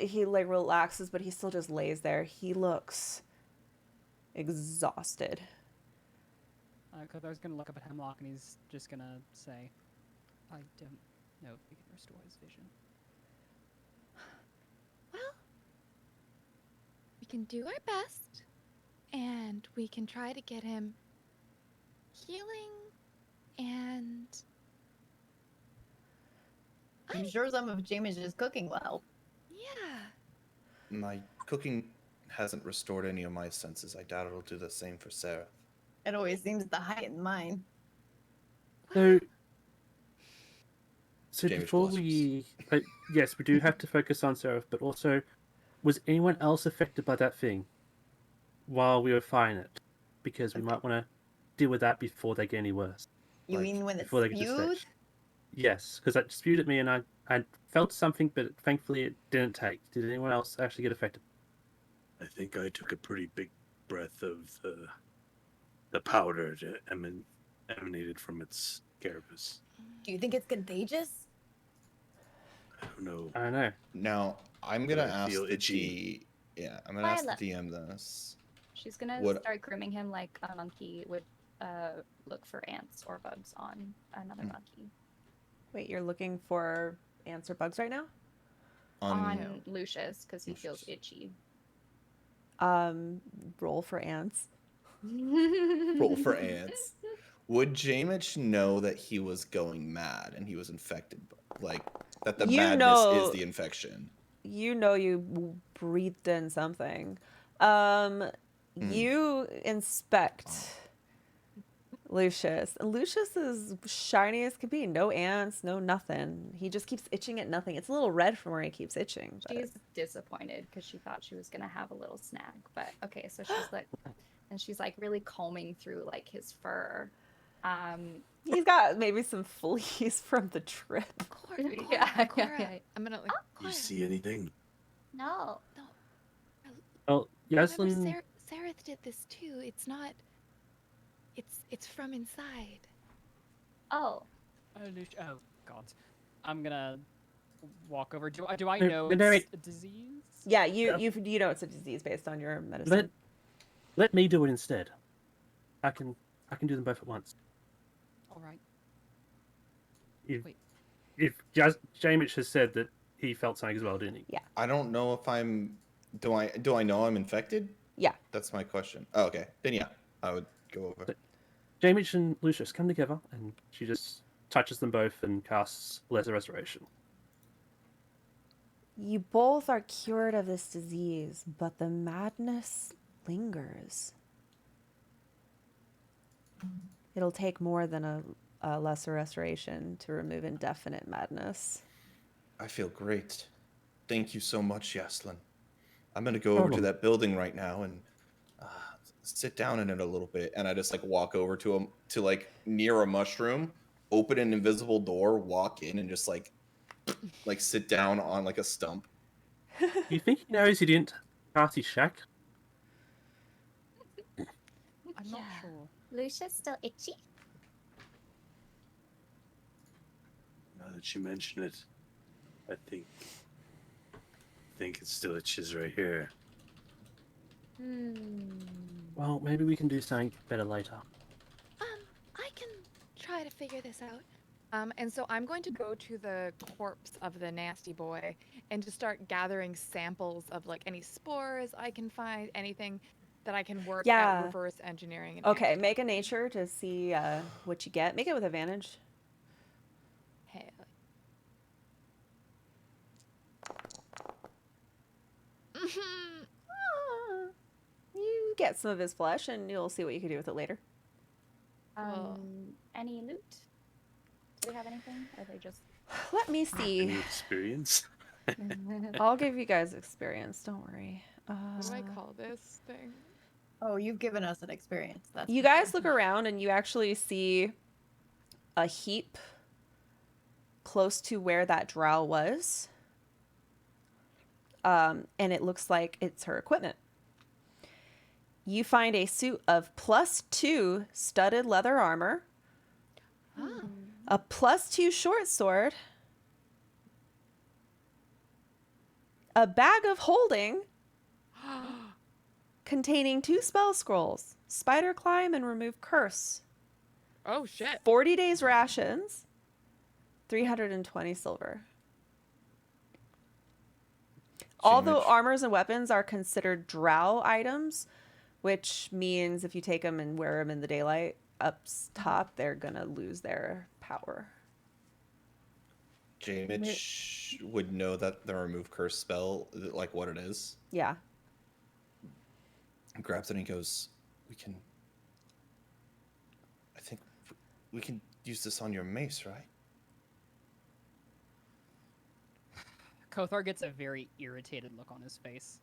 Speaker 3: He like relaxes, but he still just lays there. He looks exhausted.
Speaker 9: Kothar's gonna look up at Hemlock and he's just gonna say, I don't know if we can restore his vision.
Speaker 2: Well, we can do our best, and we can try to get him healing, and
Speaker 6: I'm sure some of Jamish's cooking will help.
Speaker 2: yeah.
Speaker 1: My cooking hasn't restored any of my senses. I doubt it'll do the same for Sarah.
Speaker 6: It always seems to heighten mine.
Speaker 5: So
Speaker 1: Jamie
Speaker 5: before we, yes, we do have to focus on Seraph, but also, was anyone else affected by that thing while we were fighting it? Because we might want to deal with that before they get any worse.
Speaker 6: You mean when it's
Speaker 5: before they get to
Speaker 6: spewed?
Speaker 5: stage. Yes, because that spewed at me and I felt something, but thankfully it didn't take. Did anyone else actually get affected?
Speaker 13: I think I took a pretty big breath of the powder that emanated from its carapace.
Speaker 6: Do you think it's contagious?
Speaker 13: I don't know.
Speaker 5: I don't know.
Speaker 1: Now, I'm gonna
Speaker 13: I
Speaker 1: ask
Speaker 13: feel
Speaker 1: the
Speaker 13: itchy.
Speaker 1: I'm gonna ask
Speaker 7: Lila.
Speaker 1: the DM this.
Speaker 7: She's gonna
Speaker 1: What-
Speaker 7: start grooming him like a monkey would look for ants or bugs on another monkey.
Speaker 3: Wait, you're looking for ants or bugs right now?
Speaker 7: On Lucius, because he feels itchy.
Speaker 3: Roll for ants.
Speaker 1: Roll for ants. Would Jamich know that he was going mad and he was infected? Like, that the
Speaker 3: You
Speaker 1: madness is
Speaker 3: know-
Speaker 1: the infection?
Speaker 3: You know you breathed in something. You inspect Lucius. And Lucius is shiny as can be. No ants, no nothing. He just keeps itching at nothing. It's a little red from where he keeps itching. But...
Speaker 7: She's disappointed because she thought she was gonna have a little snack. But okay, so she's like, and she's like really combing through like his fur.
Speaker 3: He's got maybe some fleas from the trip.
Speaker 7: Yeah.
Speaker 4: I'm gonna like.
Speaker 13: You see anything?
Speaker 7: No.
Speaker 5: Well,
Speaker 2: Remember,
Speaker 5: Yaslin,
Speaker 2: Sareth did this too. It's not. It's from inside.
Speaker 7: Oh.
Speaker 9: Oh God, I'm gonna walk over. Do I
Speaker 5: No,
Speaker 9: know
Speaker 5: no,
Speaker 9: it's a disease?
Speaker 3: Yeah, you know it's a disease based on your medicine.
Speaker 5: let me do it instead. I can do them both at once.
Speaker 9: All right.
Speaker 5: If Jamich has said that he felt something as well, didn't he?
Speaker 3: Yeah.
Speaker 1: I don't know if I'm. Do I know I'm infected?
Speaker 3: Yeah.
Speaker 1: That's my question. Oh, okay. Then yeah, I would go over.
Speaker 5: But Jamich and Lucius come together, and she just touches them both and casts Lesser Restoration.
Speaker 3: You both are cured of this disease, but the madness lingers. It'll take more than a lesser restoration to remove indefinite madness.
Speaker 1: I feel great. Thank you so much, Yaslin. I'm gonna go over to that building right now and sit down in it a little bit. And I just like walk over to like near a mushroom, open an invisible door, walk in, and just like sit down on like a stump.
Speaker 5: You think he knows he didn't cast his shack?
Speaker 9: I'm not sure.
Speaker 7: Lucia's still itchy.
Speaker 13: Now that you mention it, I think it still itches right here.
Speaker 5: Well, maybe we can do something better later.
Speaker 2: I can try to figure this out.
Speaker 4: And so I'm going to go to the corpse of the nasty boy and just start gathering samples of like any spores I can find, anything that I can work
Speaker 3: Yeah.
Speaker 4: at reverse engineering. And
Speaker 3: Okay, make a nature to see what you get. Make it with advantage.
Speaker 4: Hell.
Speaker 3: You get some of his flesh, and you'll see what you can do with it later.
Speaker 7: Any loot? Do we have anything? Or are they just?
Speaker 3: Let me
Speaker 13: Any
Speaker 3: see.
Speaker 13: experience?
Speaker 3: I'll give you guys experience. Don't worry.
Speaker 4: What do I call this thing?
Speaker 6: Oh, you've given us an experience. That's
Speaker 3: You
Speaker 6: for
Speaker 3: guys
Speaker 6: sure.
Speaker 3: look around, and you actually see a heap close to where that drow was. And it looks like it's her equipment. You find a suit of +2 studded leather armor, a +2 short sword, a bag of holding containing 2 spell scrolls, Spider Climb and Remove Curse,
Speaker 4: Oh shit.
Speaker 3: 40 days rations, 320 silver. All the
Speaker 1: Jamich.
Speaker 3: armors and weapons are considered drow items, which means if you take them and wear them in the daylight up top, they're gonna lose their power.
Speaker 1: Jamich would know that the remove curse spell, like what it is.
Speaker 3: Yeah.
Speaker 1: He grabs it and he goes, I think we can use this on your mace, right?
Speaker 9: Kothar gets a very irritated look on his face.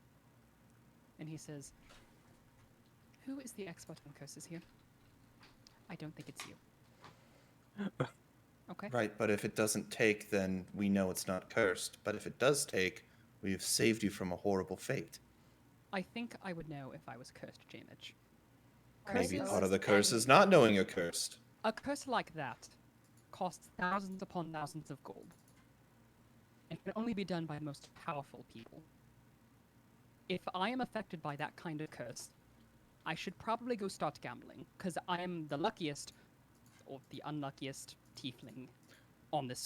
Speaker 9: And he says, "Who is the expert on curses here? I don't think it's you." Okay.
Speaker 1: Right, but if it doesn't take, then we know it's not cursed. But if it does take, we've saved you from a horrible fate.
Speaker 9: I think I would know if I was cursed, Jamich.
Speaker 1: Maybe
Speaker 9: Curses
Speaker 1: part of the curse
Speaker 9: and-
Speaker 1: is not knowing you're cursed.
Speaker 9: A curse like that costs thousands upon thousands of gold. It can only be done by the most powerful people. If I am affected by that kind of curse, I should probably go start gambling, because I am the luckiest, or the unluckiest tiefling on this.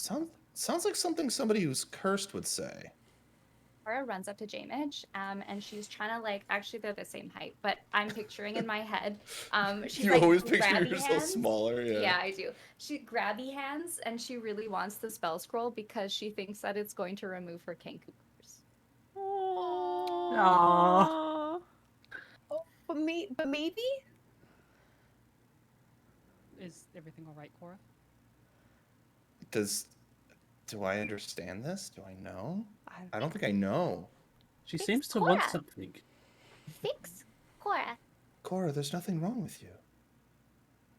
Speaker 1: Sounds like something somebody who's cursed would say.
Speaker 7: Cora runs up to Jamage, and she's trying to like. Actually, they're the same height, but I'm picturing in my head. She's
Speaker 1: You
Speaker 7: like
Speaker 1: always picture
Speaker 7: grabby
Speaker 1: yourself
Speaker 7: hands.
Speaker 1: smaller, yeah.
Speaker 7: Yeah, I do. She grabby hands, and she really wants the spell scroll because she thinks that it's going to remove her Kenku curse.
Speaker 3: Aww.
Speaker 6: Oh, but maybe.
Speaker 9: Is everything all right, Cora?
Speaker 1: Do I understand this? Do I know? I don't think I know.
Speaker 5: She
Speaker 12: Fix
Speaker 5: seems to want
Speaker 12: Cora.
Speaker 5: something.
Speaker 12: Fix Cora.
Speaker 1: Cora, there's nothing wrong with you.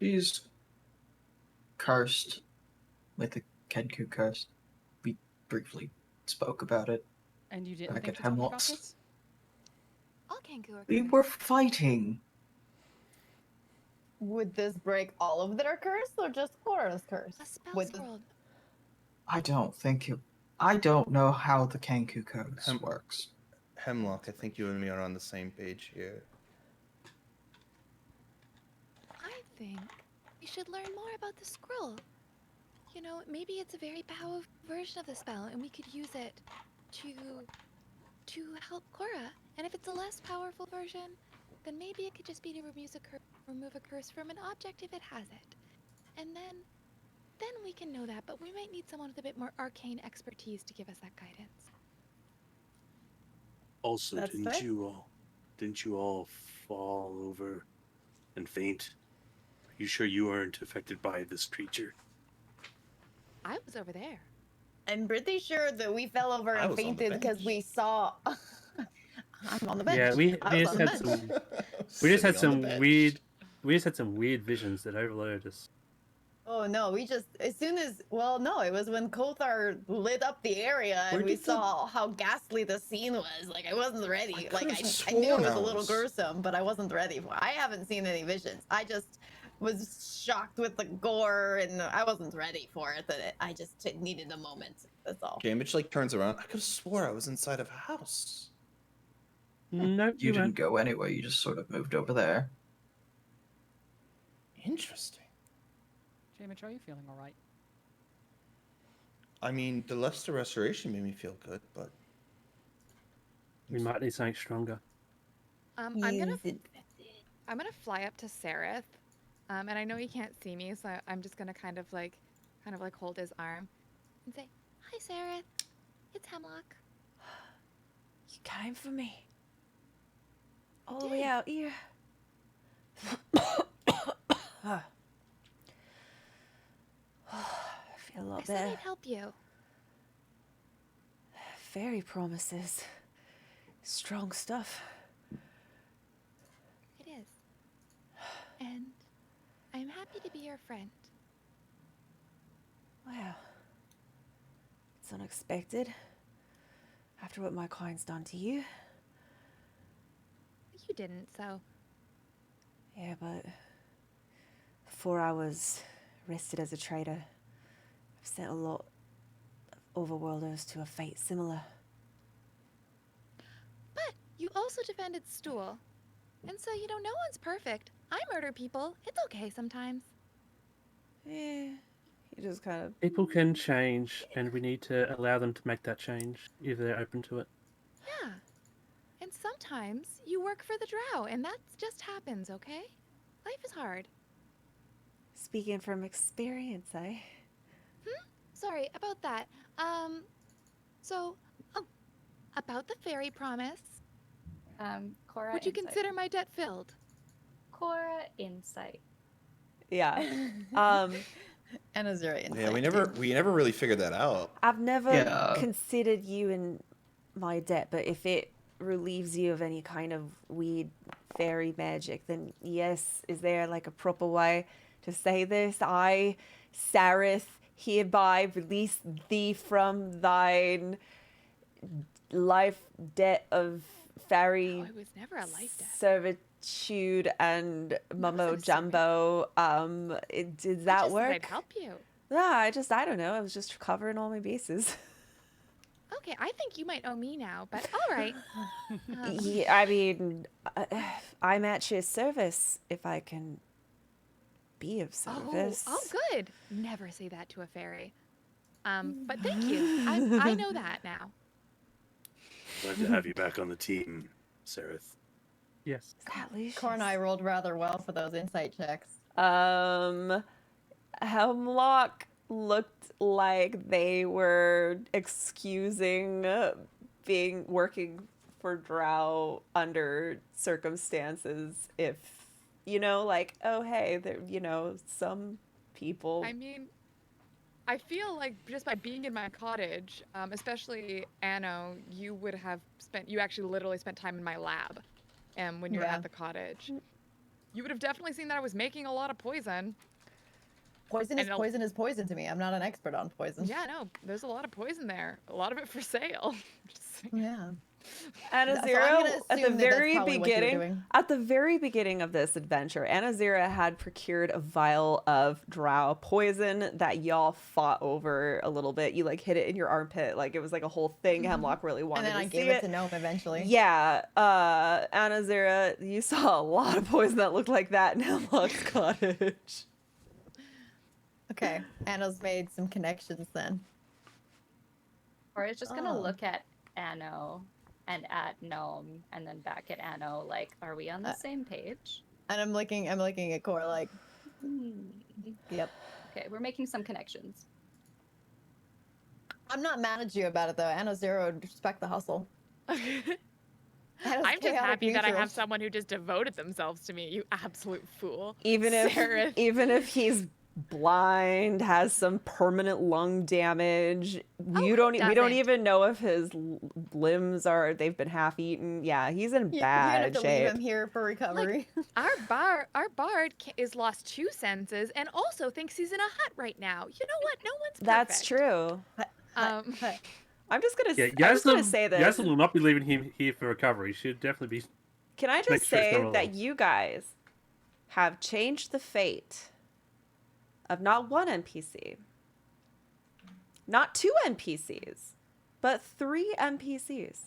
Speaker 8: She's cursed with the Kenku curse. We briefly spoke about it.
Speaker 9: And you didn't
Speaker 8: Back
Speaker 9: think
Speaker 8: at
Speaker 9: to tell me about
Speaker 8: Hemlock's.
Speaker 9: this?
Speaker 2: All Kenku are
Speaker 8: We
Speaker 2: cursed.
Speaker 8: were fighting.
Speaker 6: Would this break all of their curse or just Cora's curse?
Speaker 2: A spell
Speaker 6: With
Speaker 2: scroll.
Speaker 8: I don't think it. I don't know how the Kenku curse works.
Speaker 1: Hemlock, I think you and me are on the same page here.
Speaker 2: I think we should learn more about the scroll. You know, maybe it's a very powerful version of the spell, and we could use it to help Cora. And if it's a less powerful version, then maybe it could just be to remove a curse from an object if it has it. And then we can know that, but we might need someone with a bit more arcane expertise to give us that guidance.
Speaker 13: Also,
Speaker 6: That's
Speaker 13: didn't
Speaker 6: fair.
Speaker 13: you all fall over and faint? Are you sure you weren't affected by this creature?
Speaker 2: I was over there.
Speaker 6: I'm pretty sure that we fell over
Speaker 1: I
Speaker 6: and
Speaker 1: was on the
Speaker 6: fainted because
Speaker 1: bench.
Speaker 6: we saw. I'm on the bench.
Speaker 5: Yeah, we
Speaker 6: I was
Speaker 5: just
Speaker 6: on the
Speaker 5: had
Speaker 6: bench.
Speaker 5: some. We just had
Speaker 1: Sitting on
Speaker 5: some
Speaker 1: the bench.
Speaker 5: weird. We just had some weird visions that overloaded us.
Speaker 6: Oh no, we just as soon as no, it was when Kothar lit up the area and
Speaker 1: Where
Speaker 6: we
Speaker 1: did the-
Speaker 6: saw how ghastly the scene was. Like I wasn't ready.
Speaker 1: I
Speaker 6: Like
Speaker 1: could've
Speaker 6: I knew it
Speaker 1: sworn
Speaker 6: was
Speaker 1: I
Speaker 6: a little
Speaker 1: was-
Speaker 6: gruesome, but I wasn't ready for. I haven't seen any visions. I just was shocked with the gore and I wasn't ready for it. I just needed a moment. That's all.
Speaker 1: Gamage like turns around. I could have swore I was inside of a house.
Speaker 5: No,
Speaker 8: You didn't go anywhere. You just sort of moved over there.
Speaker 1: Interesting.
Speaker 9: Jamage, are you feeling all right?
Speaker 1: I mean, the Leicester Restoration made me feel good, but
Speaker 5: We might need something stronger.
Speaker 4: I'm gonna
Speaker 6: Use it.
Speaker 4: fly up to Sereth, and I know he can't see me, so I'm just gonna kind of like hold his arm and say,
Speaker 2: Hi, Sarah. It's Hemlock.
Speaker 3: You came for me. All the way out here. I feel a
Speaker 2: I
Speaker 3: lot
Speaker 2: said
Speaker 3: better.
Speaker 2: I'd help you.
Speaker 3: Fairy promises. Strong stuff.
Speaker 2: It is. And I'm happy to be your friend.
Speaker 3: Well, it's unexpected. After what my kind's done to you.
Speaker 2: You didn't, so.
Speaker 3: Yeah, but before I was arrested as a traitor, I've sent a lot of overworlders to a fate similar.
Speaker 2: But you also defended Stool. And so, you know, no one's perfect. I murder people. It's okay sometimes.
Speaker 3: Yeah, you just kind of.
Speaker 5: People can change, and we need to allow them to make that change if they're open to it.
Speaker 2: Yeah. And sometimes you work for the drow, and that just happens, okay? Life is hard.
Speaker 3: Speaking from experience, eh?
Speaker 2: Sorry about that. About the fairy promise.
Speaker 7: Cora.
Speaker 2: Would you
Speaker 7: insight.
Speaker 2: consider my debt filled?
Speaker 7: Cora insight?
Speaker 3: Yeah.
Speaker 6: Anna's right.
Speaker 1: yeah, we never really figured that out.
Speaker 3: I've never
Speaker 8: Yeah.
Speaker 3: considered you in my debt, but if it relieves you of any kind of weird fairy magic, then yes, is there like a proper way to say this? I, Sareth, hereby release thee from thine life debt of fairy
Speaker 2: Oh, it was never a life debt.
Speaker 3: servitude and mumbo
Speaker 2: wasn't
Speaker 3: jumbo. Does that
Speaker 2: I just said
Speaker 3: work?
Speaker 2: I'd help you.
Speaker 3: I don't know. I was just covering all my bases.
Speaker 2: Okay, I think you might owe me now, but all right.
Speaker 3: Yeah, I mean, I'm at your service if I can be of service.
Speaker 2: Oh, good. Never say that to a fairy. But thank you. I know that now.
Speaker 13: Glad to have you back on the team, Sereth.
Speaker 5: Yes.
Speaker 3: Is that Lucius?
Speaker 6: Core and I rolled rather well for those insight checks.
Speaker 3: Hemlock looked like they were excusing working for Drow under circumstances if, like, oh, hey, there, some people.
Speaker 4: I mean, I feel like just by being in my cottage, especially Anno, you actually literally spent time in my lab, when you were
Speaker 6: Yeah.
Speaker 4: at the cottage. You would have definitely seen that I was making a lot of poison.
Speaker 6: Poison is
Speaker 4: And
Speaker 6: poison is poison to me. I'm not an expert on poison.
Speaker 4: Yeah, no, there's a lot of poison there. A lot of it for sale. Just saying.
Speaker 6: Yeah.
Speaker 3: Anazira, at the
Speaker 6: assume that that's
Speaker 3: very
Speaker 6: probably what you were
Speaker 3: beginning,
Speaker 6: doing.
Speaker 3: at the very beginning of this adventure, Anazira had procured a vial of drow poison that y'all fought over a little bit. You like hid it in your armpit, like it was like a whole thing. Hemlock really wanted
Speaker 6: And then
Speaker 3: to
Speaker 6: I
Speaker 3: see
Speaker 6: gave it to Gnome eventually.
Speaker 3: Yeah, Anazira, you saw a lot of poison that looked like that in Hemlock's cottage.
Speaker 6: Okay, Anna's made some connections then.
Speaker 7: Or it's just gonna
Speaker 6: Oh.
Speaker 7: look at Anno and at Gnome and then back at Anno, like, are we on the same page?
Speaker 6: And I'm looking at Core like, yep.
Speaker 7: Okay, we're making some connections.
Speaker 6: I'm not mad at you about it though. Anna Zero would respect the hustle. Anna's
Speaker 4: I'm just
Speaker 6: chaotic
Speaker 4: happy that I
Speaker 6: neutral.
Speaker 4: have someone who just devoted themselves to me, you absolute fool.
Speaker 3: Even
Speaker 4: Sereth.
Speaker 3: if he's blind, has some permanent lung damage, we don't
Speaker 4: doesn't?
Speaker 3: even know if his limbs they've been half eaten. Yeah, he's in
Speaker 6: You
Speaker 3: bad
Speaker 6: have to
Speaker 3: shape.
Speaker 6: leave him here for recovery.
Speaker 4: Our bard is lost 2 senses and also thinks he's in a hut right now. You know what? No one's perfect.
Speaker 3: That's true. I'm just gonna say this.
Speaker 5: Yazel will not be leaving him here for recovery. She'd definitely be.
Speaker 3: Can I
Speaker 5: make
Speaker 3: just
Speaker 5: sure it's
Speaker 3: say
Speaker 5: not
Speaker 3: that
Speaker 5: alone.
Speaker 3: you guys have changed the fate of not one NPC, not 2 NPCs, but 3 NPCs.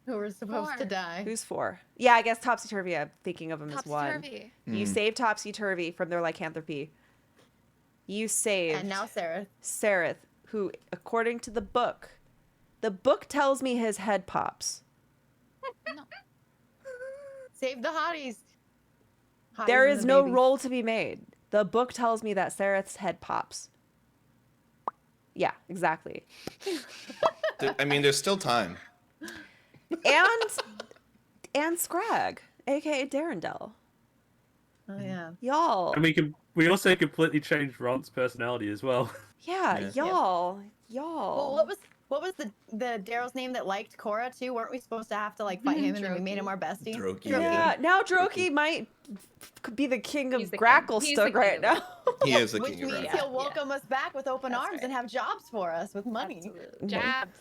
Speaker 6: Who were supposed to
Speaker 4: 4.
Speaker 6: die.
Speaker 3: Who's 4? Yeah, I guess Topsy Turvy. I'm thinking of him as 1.
Speaker 4: Topsy-turvy.
Speaker 3: You saved Topsy Turvy from their lycanthropy. You saved
Speaker 6: And now Sarah.
Speaker 3: Sereth, who, according to the book tells me his head pops.
Speaker 6: Save the hotties.
Speaker 3: There
Speaker 6: Hotties and
Speaker 3: is
Speaker 6: the
Speaker 3: no
Speaker 6: babies.
Speaker 3: roll to be made. The book tells me that Sereth's head pops. Yeah, exactly.
Speaker 1: I mean, there's still time.
Speaker 3: And Scrag, aka Darendel.
Speaker 6: Oh yeah.
Speaker 3: Y'all.
Speaker 5: And we also completely changed Ron's personality as well.
Speaker 3: Yeah,
Speaker 1: Yeah.
Speaker 3: y'all.
Speaker 6: Well, what was the Daryl's name that liked Cora too? Weren't we supposed to have to like fight him and then we made him our bestie?
Speaker 1: Droki.
Speaker 3: Yeah, now Droki might be the king of
Speaker 7: He's the king. He's the
Speaker 3: Gracklestug right
Speaker 7: king.
Speaker 3: now.
Speaker 1: He is the
Speaker 6: Which
Speaker 1: king of
Speaker 6: means
Speaker 1: Ragnar.
Speaker 6: he'll welcome us back with open
Speaker 7: That's
Speaker 6: arms
Speaker 7: right.
Speaker 6: and have jobs for us with money.
Speaker 7: Absolutely.
Speaker 4: Jabs.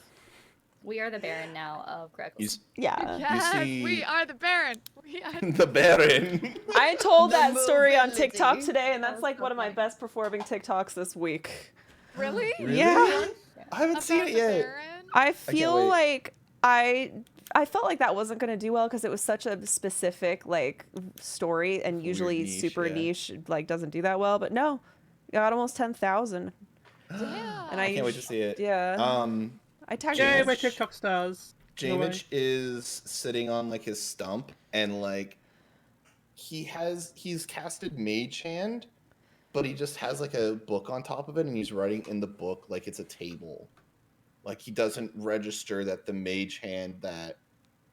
Speaker 7: We are the Baron now of Greco.
Speaker 3: Yeah.
Speaker 4: Yes,
Speaker 1: see-
Speaker 4: we are the Baron. We are
Speaker 1: The Baron.
Speaker 3: I told
Speaker 6: The
Speaker 3: that story on
Speaker 6: mobility.
Speaker 3: TikTok today, and that's
Speaker 7: That's
Speaker 3: like
Speaker 7: so
Speaker 3: one of my
Speaker 7: funny.
Speaker 3: best performing TikToks this week.
Speaker 4: Really?
Speaker 3: Yeah.
Speaker 1: I haven't seen
Speaker 4: About
Speaker 1: it
Speaker 4: the
Speaker 1: yet.
Speaker 4: Baron?
Speaker 3: I feel
Speaker 1: wait.
Speaker 3: like I felt like that wasn't going to do well because it was such a specific like story, and usually
Speaker 1: niche,
Speaker 3: super
Speaker 1: yeah.
Speaker 3: niche like doesn't do that well. But no, got almost 10,000,
Speaker 4: Yeah.
Speaker 3: and I
Speaker 1: Can't wait to see it.
Speaker 3: Yeah, I tagged
Speaker 5: Yay,
Speaker 3: it.
Speaker 5: my TikTok stars. No way.
Speaker 1: Jamich is sitting on like his stump and like he's casted Mage Hand, but he just has like a book on top of it and he's writing in the book like it's a table. Like he doesn't register that the Mage Hand that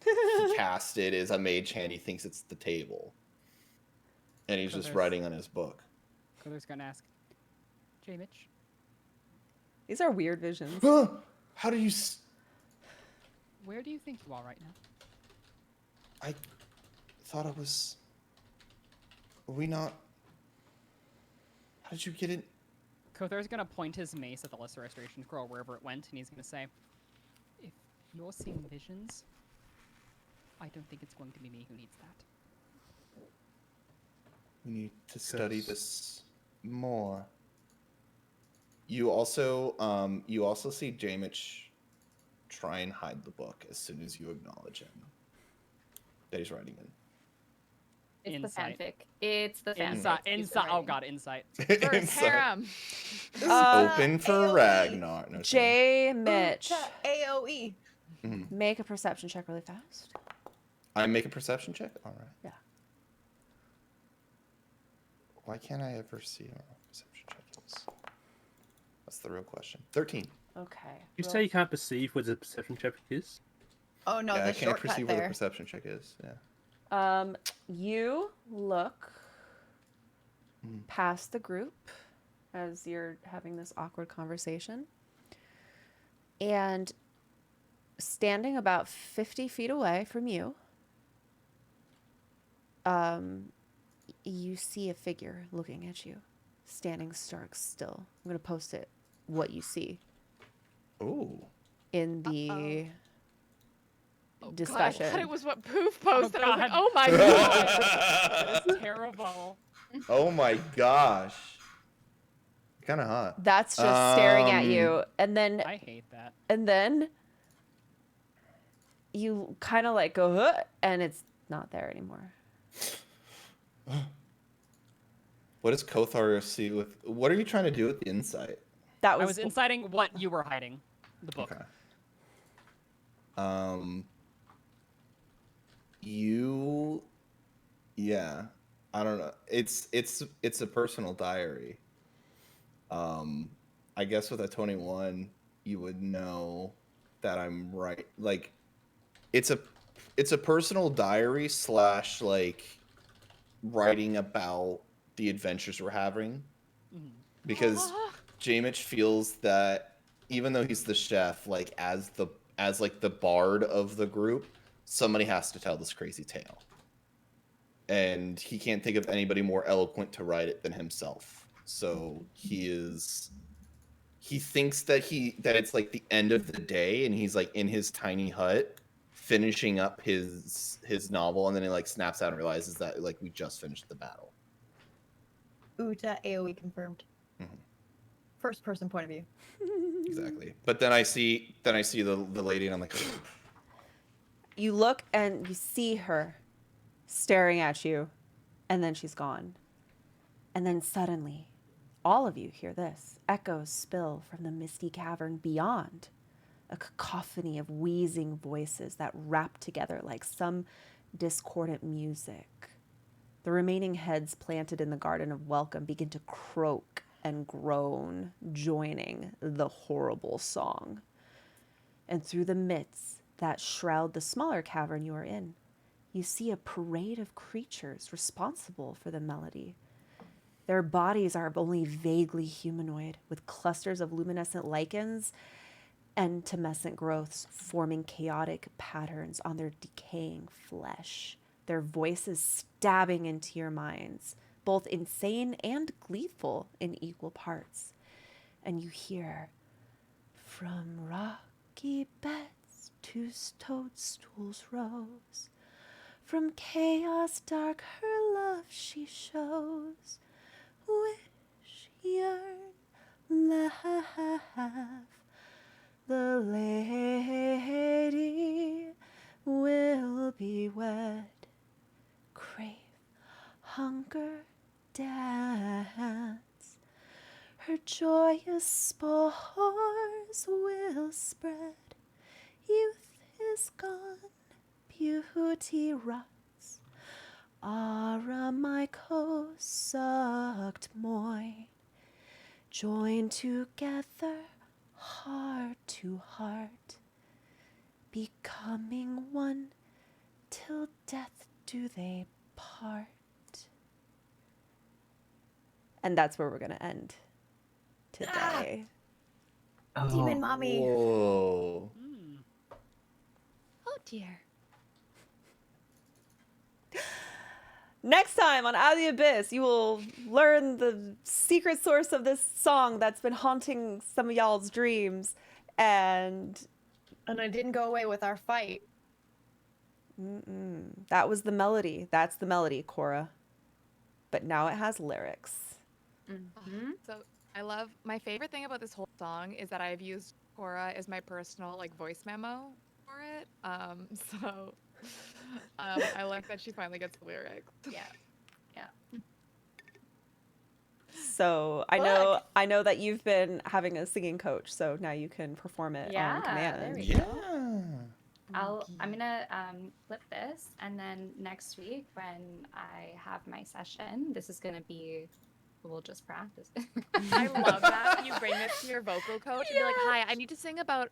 Speaker 1: he casted is a Mage Hand. He thinks it's the table. And he's
Speaker 9: So
Speaker 1: just
Speaker 9: there's-
Speaker 1: writing on his book.
Speaker 9: Cother's gonna ask, Jay Mitch,
Speaker 3: These are weird visions.
Speaker 1: How do you
Speaker 9: where do you think you are right now?
Speaker 1: I thought it was. Were we not? How did you get in?
Speaker 9: Cother's gonna point his mace at the Lesser Restoration Scroll wherever it went, and he's gonna say, if you're seeing visions, I don't think it's going to be me who needs that.
Speaker 1: We need to study this more. You also see Jamich try and hide the book as soon as you acknowledge him. That he's writing in.
Speaker 7: It's
Speaker 9: Insight.
Speaker 7: the fanfic. It's the fanfic.
Speaker 9: Insight.
Speaker 7: He's
Speaker 9: Insight. Oh
Speaker 7: writing.
Speaker 9: god, insight.
Speaker 4: For his
Speaker 1: Inside.
Speaker 4: harem.
Speaker 1: This is
Speaker 3: Uh,
Speaker 1: open for
Speaker 6: AOE.
Speaker 1: Ragnar. No, sorry.
Speaker 3: J. Mitch.
Speaker 6: AOE.
Speaker 3: Make a perception check really fast.
Speaker 1: I make a perception check? All right.
Speaker 3: Yeah.
Speaker 1: Why can't I ever see what a perception check is? That's the real question. 13.
Speaker 3: Okay.
Speaker 5: You
Speaker 3: roll-
Speaker 5: say you can't perceive where the perception check is?
Speaker 6: Oh no,
Speaker 1: Yeah,
Speaker 6: the
Speaker 1: I can't
Speaker 6: shortcut
Speaker 1: perceive where the
Speaker 6: there.
Speaker 1: perception check is. Yeah.
Speaker 3: You look past the group as you're having this awkward conversation, and standing about 50 feet away from you, you see a figure looking at you, standing stark still. I'm gonna post it. What you see
Speaker 1: Ooh.
Speaker 3: in the
Speaker 4: God, I
Speaker 3: discussion.
Speaker 4: thought it was what Poof posted. I was like,
Speaker 9: God.
Speaker 4: oh my god.
Speaker 9: It's terrible.
Speaker 1: Oh my gosh. Kind of hot.
Speaker 3: That's just staring at you, and then
Speaker 9: I hate that.
Speaker 3: You kind of like go, "Huh," and it's not there anymore.
Speaker 1: What does Kothar see with? What are you trying to do with the insight?
Speaker 3: That
Speaker 9: I was inciting what you were hiding. The book.
Speaker 1: Okay. Yeah, I don't know. It's a personal diary. I guess with a 21, you would know that I'm right. Like, it's a personal diary / like writing about the adventures we're having, because Jamich feels that even though he's the chef, like as the bard of the group, somebody has to tell this crazy tale, and he can't think of anybody more eloquent to write it than himself. So he thinks that it's like the end of the day, and he's like in his tiny hut finishing up his novel, and then he like snaps out and realizes that like we just finished the battle.
Speaker 6: Uta AoE confirmed. First person point of view.
Speaker 1: Exactly. But then I see the lady, and I'm like,
Speaker 3: You look and you see her staring at you, and then she's gone. And then suddenly, all of you hear this. Echoes spill from the misty cavern beyond. A cacophony of wheezing voices that rap together like some discordant music. The remaining heads planted in the Garden of Welcome begin to croak and groan, joining the horrible song. And through the mists that shroud the smaller cavern you are in, you see a parade of creatures responsible for the melody. Their bodies are only vaguely humanoid, with clusters of luminescent lichens and tumescent growths forming chaotic patterns on their decaying flesh. Their voices stabbing into your minds, both insane and gleeful in equal parts. And you hear, from rocky beds to toadstools rose, from chaos dark her love she shows. Wish, yearn, laugh, the lady will be wed. Crave, hunger, dance, her joyous spores will spread. Youth is gone, beauty rots. Aramaico sucked moin, joined together, heart to heart, becoming one, till death do they part. And that's where we're gonna end today.
Speaker 6: Demon mommy.
Speaker 1: whoa.
Speaker 2: Oh dear.
Speaker 3: Next time on Out of the Abyss, you will learn the secret source of this song that's been haunting some of y'all's dreams. And
Speaker 6: I didn't go away with our fight.
Speaker 3: that was the melody. That's the melody, Cora. But now it has lyrics.
Speaker 4: So I love, my favorite thing about this whole song is that I've used Cora as my personal like voice memo for it. I like that she finally gets the lyrics.
Speaker 7: Yeah.
Speaker 3: So I know that you've been having a singing coach, so now you can perform it on
Speaker 7: Yeah,
Speaker 3: command.
Speaker 7: there we
Speaker 1: Yeah.
Speaker 7: I'm gonna flip this, and then next week when I have my session, this is gonna be. We'll just practice.
Speaker 4: I love that. You bring this to your vocal coach and be like, "Hi, I need to sing about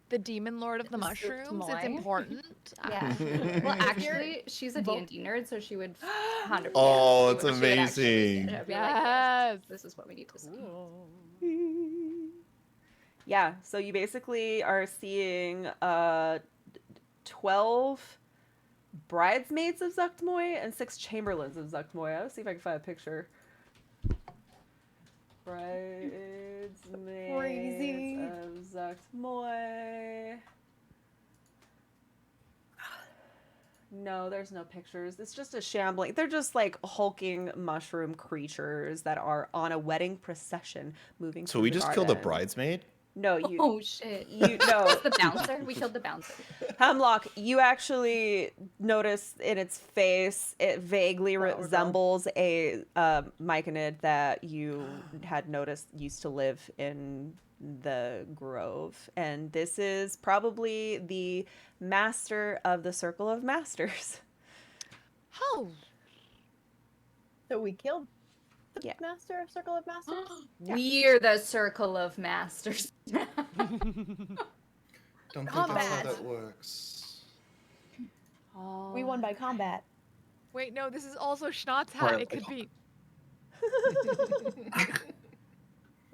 Speaker 4: the demon lord of the mushrooms. It's
Speaker 7: Moy.
Speaker 4: important."
Speaker 7: Yeah. Well, actually, she's a D&D nerd, so she would 100%.
Speaker 1: Oh,
Speaker 7: she
Speaker 1: it's
Speaker 7: would- she would actually
Speaker 1: amazing.
Speaker 7: be like,
Speaker 4: Yes.
Speaker 7: this is what we need to see.
Speaker 3: Yeah, so you basically are seeing 12 bridesmaids of Zuktmoy and 6 chamberlains of Zuktmoy. I'll see if I can find a picture. Bridesmaids
Speaker 6: Crazy.
Speaker 3: of Zuktmoy. No, there's no pictures. It's just a shambling. They're just like hulking mushroom creatures that are on a wedding procession moving.
Speaker 1: So
Speaker 3: through
Speaker 1: we
Speaker 3: the
Speaker 1: just killed a
Speaker 3: garden.
Speaker 1: bridesmaid?
Speaker 3: No, you.
Speaker 7: Oh shit!
Speaker 3: You no.
Speaker 7: The bouncer. We killed the bouncer.
Speaker 3: Hemlock, you actually notice in its face it vaguely resembles a myconid that you had noticed used to live in the grove, and this is probably the master of the Circle of Masters.
Speaker 4: Oh,
Speaker 6: So we killed the
Speaker 3: Yeah.
Speaker 6: master of Circle of Masters?
Speaker 7: We're the Circle of Masters.
Speaker 1: Don't think
Speaker 6: Combat.
Speaker 1: that's how that works.
Speaker 6: We won by combat.
Speaker 4: wait, no, this is also Schnott's hat. It could be.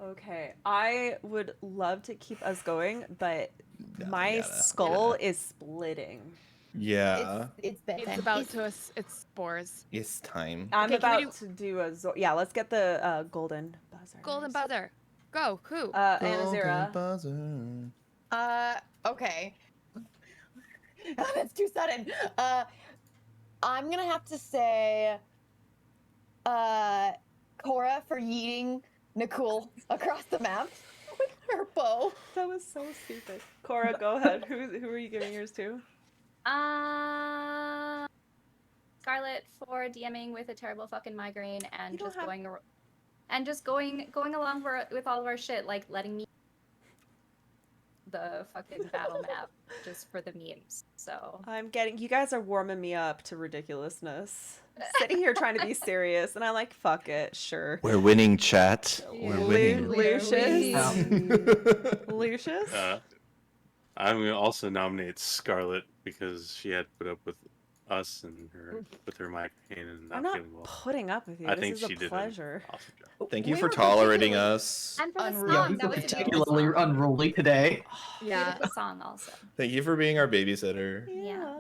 Speaker 3: Okay, I would love to keep us going, but
Speaker 1: No,
Speaker 3: my
Speaker 1: gotta-
Speaker 3: skull is splitting.
Speaker 1: Yeah,
Speaker 6: It's bedtime.
Speaker 4: It's about to. It's spores.
Speaker 1: it's time.
Speaker 3: I'm
Speaker 4: Okay, can we
Speaker 3: about to do a yeah. Let's get the golden buzzer.
Speaker 4: Golden buzzer. Go. Who?
Speaker 3: Anazira.
Speaker 1: Golden buzzer.
Speaker 6: Okay. That's too sudden. I'm gonna have to say, Cora for yeeting Nicole across the map with her bow.
Speaker 3: That was so stupid. Cora, go ahead. Who are you giving yours to?
Speaker 7: Scarlet for DMing with a terrible fucking migraine and
Speaker 3: You don't
Speaker 7: just
Speaker 3: have-
Speaker 7: going along with all of our shit, like letting me the fucking battle map just for the memes. So
Speaker 3: I'm getting. You guys are warming me up to ridiculousness. Sitting here trying to be serious, and I'm like, fuck it, sure.
Speaker 1: We're winning, chat. We're winning.
Speaker 3: Lucius. Lucius.
Speaker 10: I'm gonna also nominate Scarlet because she had put up with us and her with her migraine and not
Speaker 3: I'm not
Speaker 10: feeling well.
Speaker 3: putting up with you.
Speaker 10: I
Speaker 3: This
Speaker 10: think
Speaker 3: is a
Speaker 10: she did an
Speaker 3: pleasure.
Speaker 10: awesome job.
Speaker 1: Thank you
Speaker 6: We
Speaker 1: for
Speaker 6: were
Speaker 1: tolerating
Speaker 6: particularly
Speaker 1: us.
Speaker 7: and for the
Speaker 6: Unruly.
Speaker 7: song,
Speaker 8: You
Speaker 7: that
Speaker 8: were
Speaker 7: was a
Speaker 8: particularly
Speaker 7: beautiful song.
Speaker 8: unruly today.
Speaker 3: Yeah.
Speaker 7: Beautiful song also.
Speaker 1: Thank you for being our babysitter.
Speaker 7: Yeah.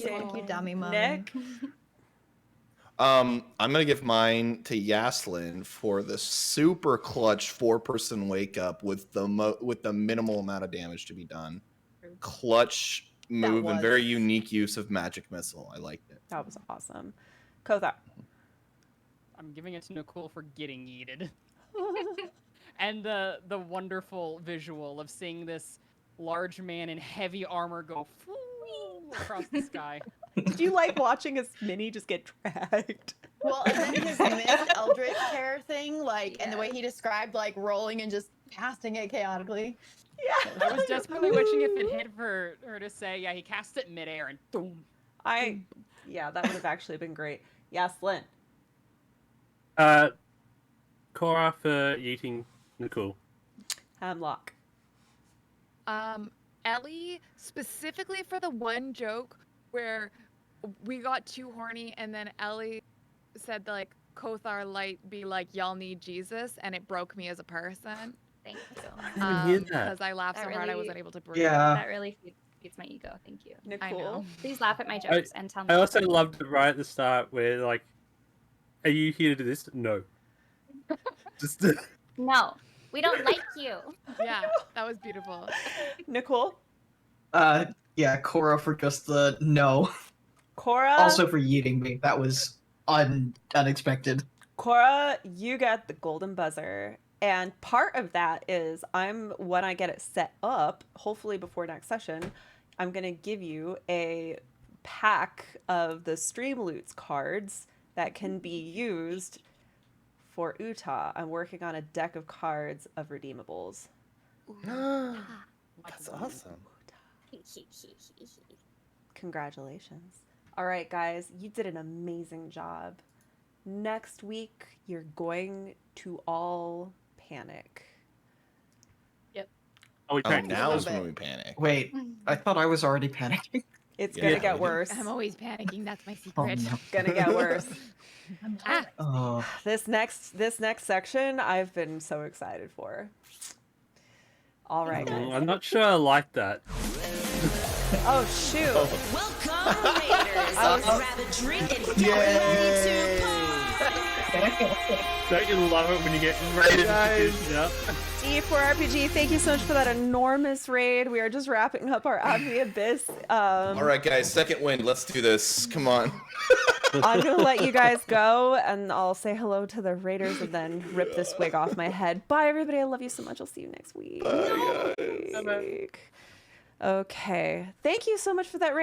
Speaker 6: Thank you, dummy mom.
Speaker 3: Nick.
Speaker 1: I'm gonna give mine to Yaslin for the super clutch 4-person wake up with the minimal amount of damage to be done. Clutch move and
Speaker 6: was-
Speaker 1: very unique use of magic missile. I liked it.
Speaker 3: That was awesome. Kothar.
Speaker 9: I'm giving it to Nicole for getting yeeted. And the wonderful visual of seeing this large man in heavy armor go across the sky.
Speaker 3: Did you like watching his mini just get dragged?
Speaker 6: Well, and then his missed Eldritch Terror thing, like, and the way he described, like, rolling and just casting it chaotically.
Speaker 3: Yeah.
Speaker 9: I was desperately wishing if it hit for her to say, yeah, he cast it midair and boom.
Speaker 3: Yeah, that would have actually been great. Yes, Lynn.
Speaker 5: Cora for eating Nicole.
Speaker 3: Hemlock.
Speaker 4: Ellie specifically for the one joke where we got too horny and then Ellie said like Kothar light be like y'all need Jesus and it broke me as a person.
Speaker 7: Thank you.
Speaker 10: didn't hear that.
Speaker 4: Because I laughed
Speaker 7: That
Speaker 4: so hard I
Speaker 7: really-
Speaker 4: wasn't able to breathe.
Speaker 8: Yeah.
Speaker 7: That really feeds my ego. Thank you.
Speaker 4: I know.
Speaker 7: Please laugh at my jokes and tell me.
Speaker 5: I also loved it right at the start where like, are you here to do this? No. Just
Speaker 12: No, we don't like you.
Speaker 4: Yeah, that was beautiful.
Speaker 3: Nicole.
Speaker 8: Yeah, Cora for just the no.
Speaker 3: Cora.
Speaker 8: Also for yeeting me. That was unexpected.
Speaker 3: Cora, you get the golden buzzer. And part of that is when I get it set up, hopefully before next session, I'm going to give you a pack of the Streamloots cards that can be used for Utah. I'm working on a deck of cards of redeemables.
Speaker 1: That's awesome.
Speaker 3: Congratulations. All right, guys, you did an amazing job. Next week, you're going to all panic.
Speaker 5: Are we
Speaker 14: Oh,
Speaker 5: panicking?
Speaker 14: now is
Speaker 6: bit.
Speaker 14: when we panic.
Speaker 8: Wait, I thought I was already panicking.
Speaker 3: It's
Speaker 14: Yeah.
Speaker 3: gonna get worse.
Speaker 2: I'm always panicking. That's my
Speaker 8: Oh,
Speaker 2: secret.
Speaker 8: no.
Speaker 3: Gonna get worse.
Speaker 2: Ah,
Speaker 8: Oh,
Speaker 3: This next section, I've been so excited for. All right, guys.
Speaker 5: I'm not sure I like that.
Speaker 3: Oh shoot!
Speaker 15: Welcome, Raiders. Grab a drink and get ready to party.
Speaker 5: Don't you love it when you get raided? Yeah.
Speaker 3: D4RPG, thank you so much for that enormous raid. We are just wrapping up our Out of the Abyss.
Speaker 14: All right, guys, second wind. Let's do this. Come on.
Speaker 3: I'm gonna let you guys go, and I'll say hello to the raiders, and then rip this wig off my head. Bye, everybody. I love you so much. I'll see you next week.
Speaker 14: Bye, guys.
Speaker 3: Okay. Thank you so much for that raid.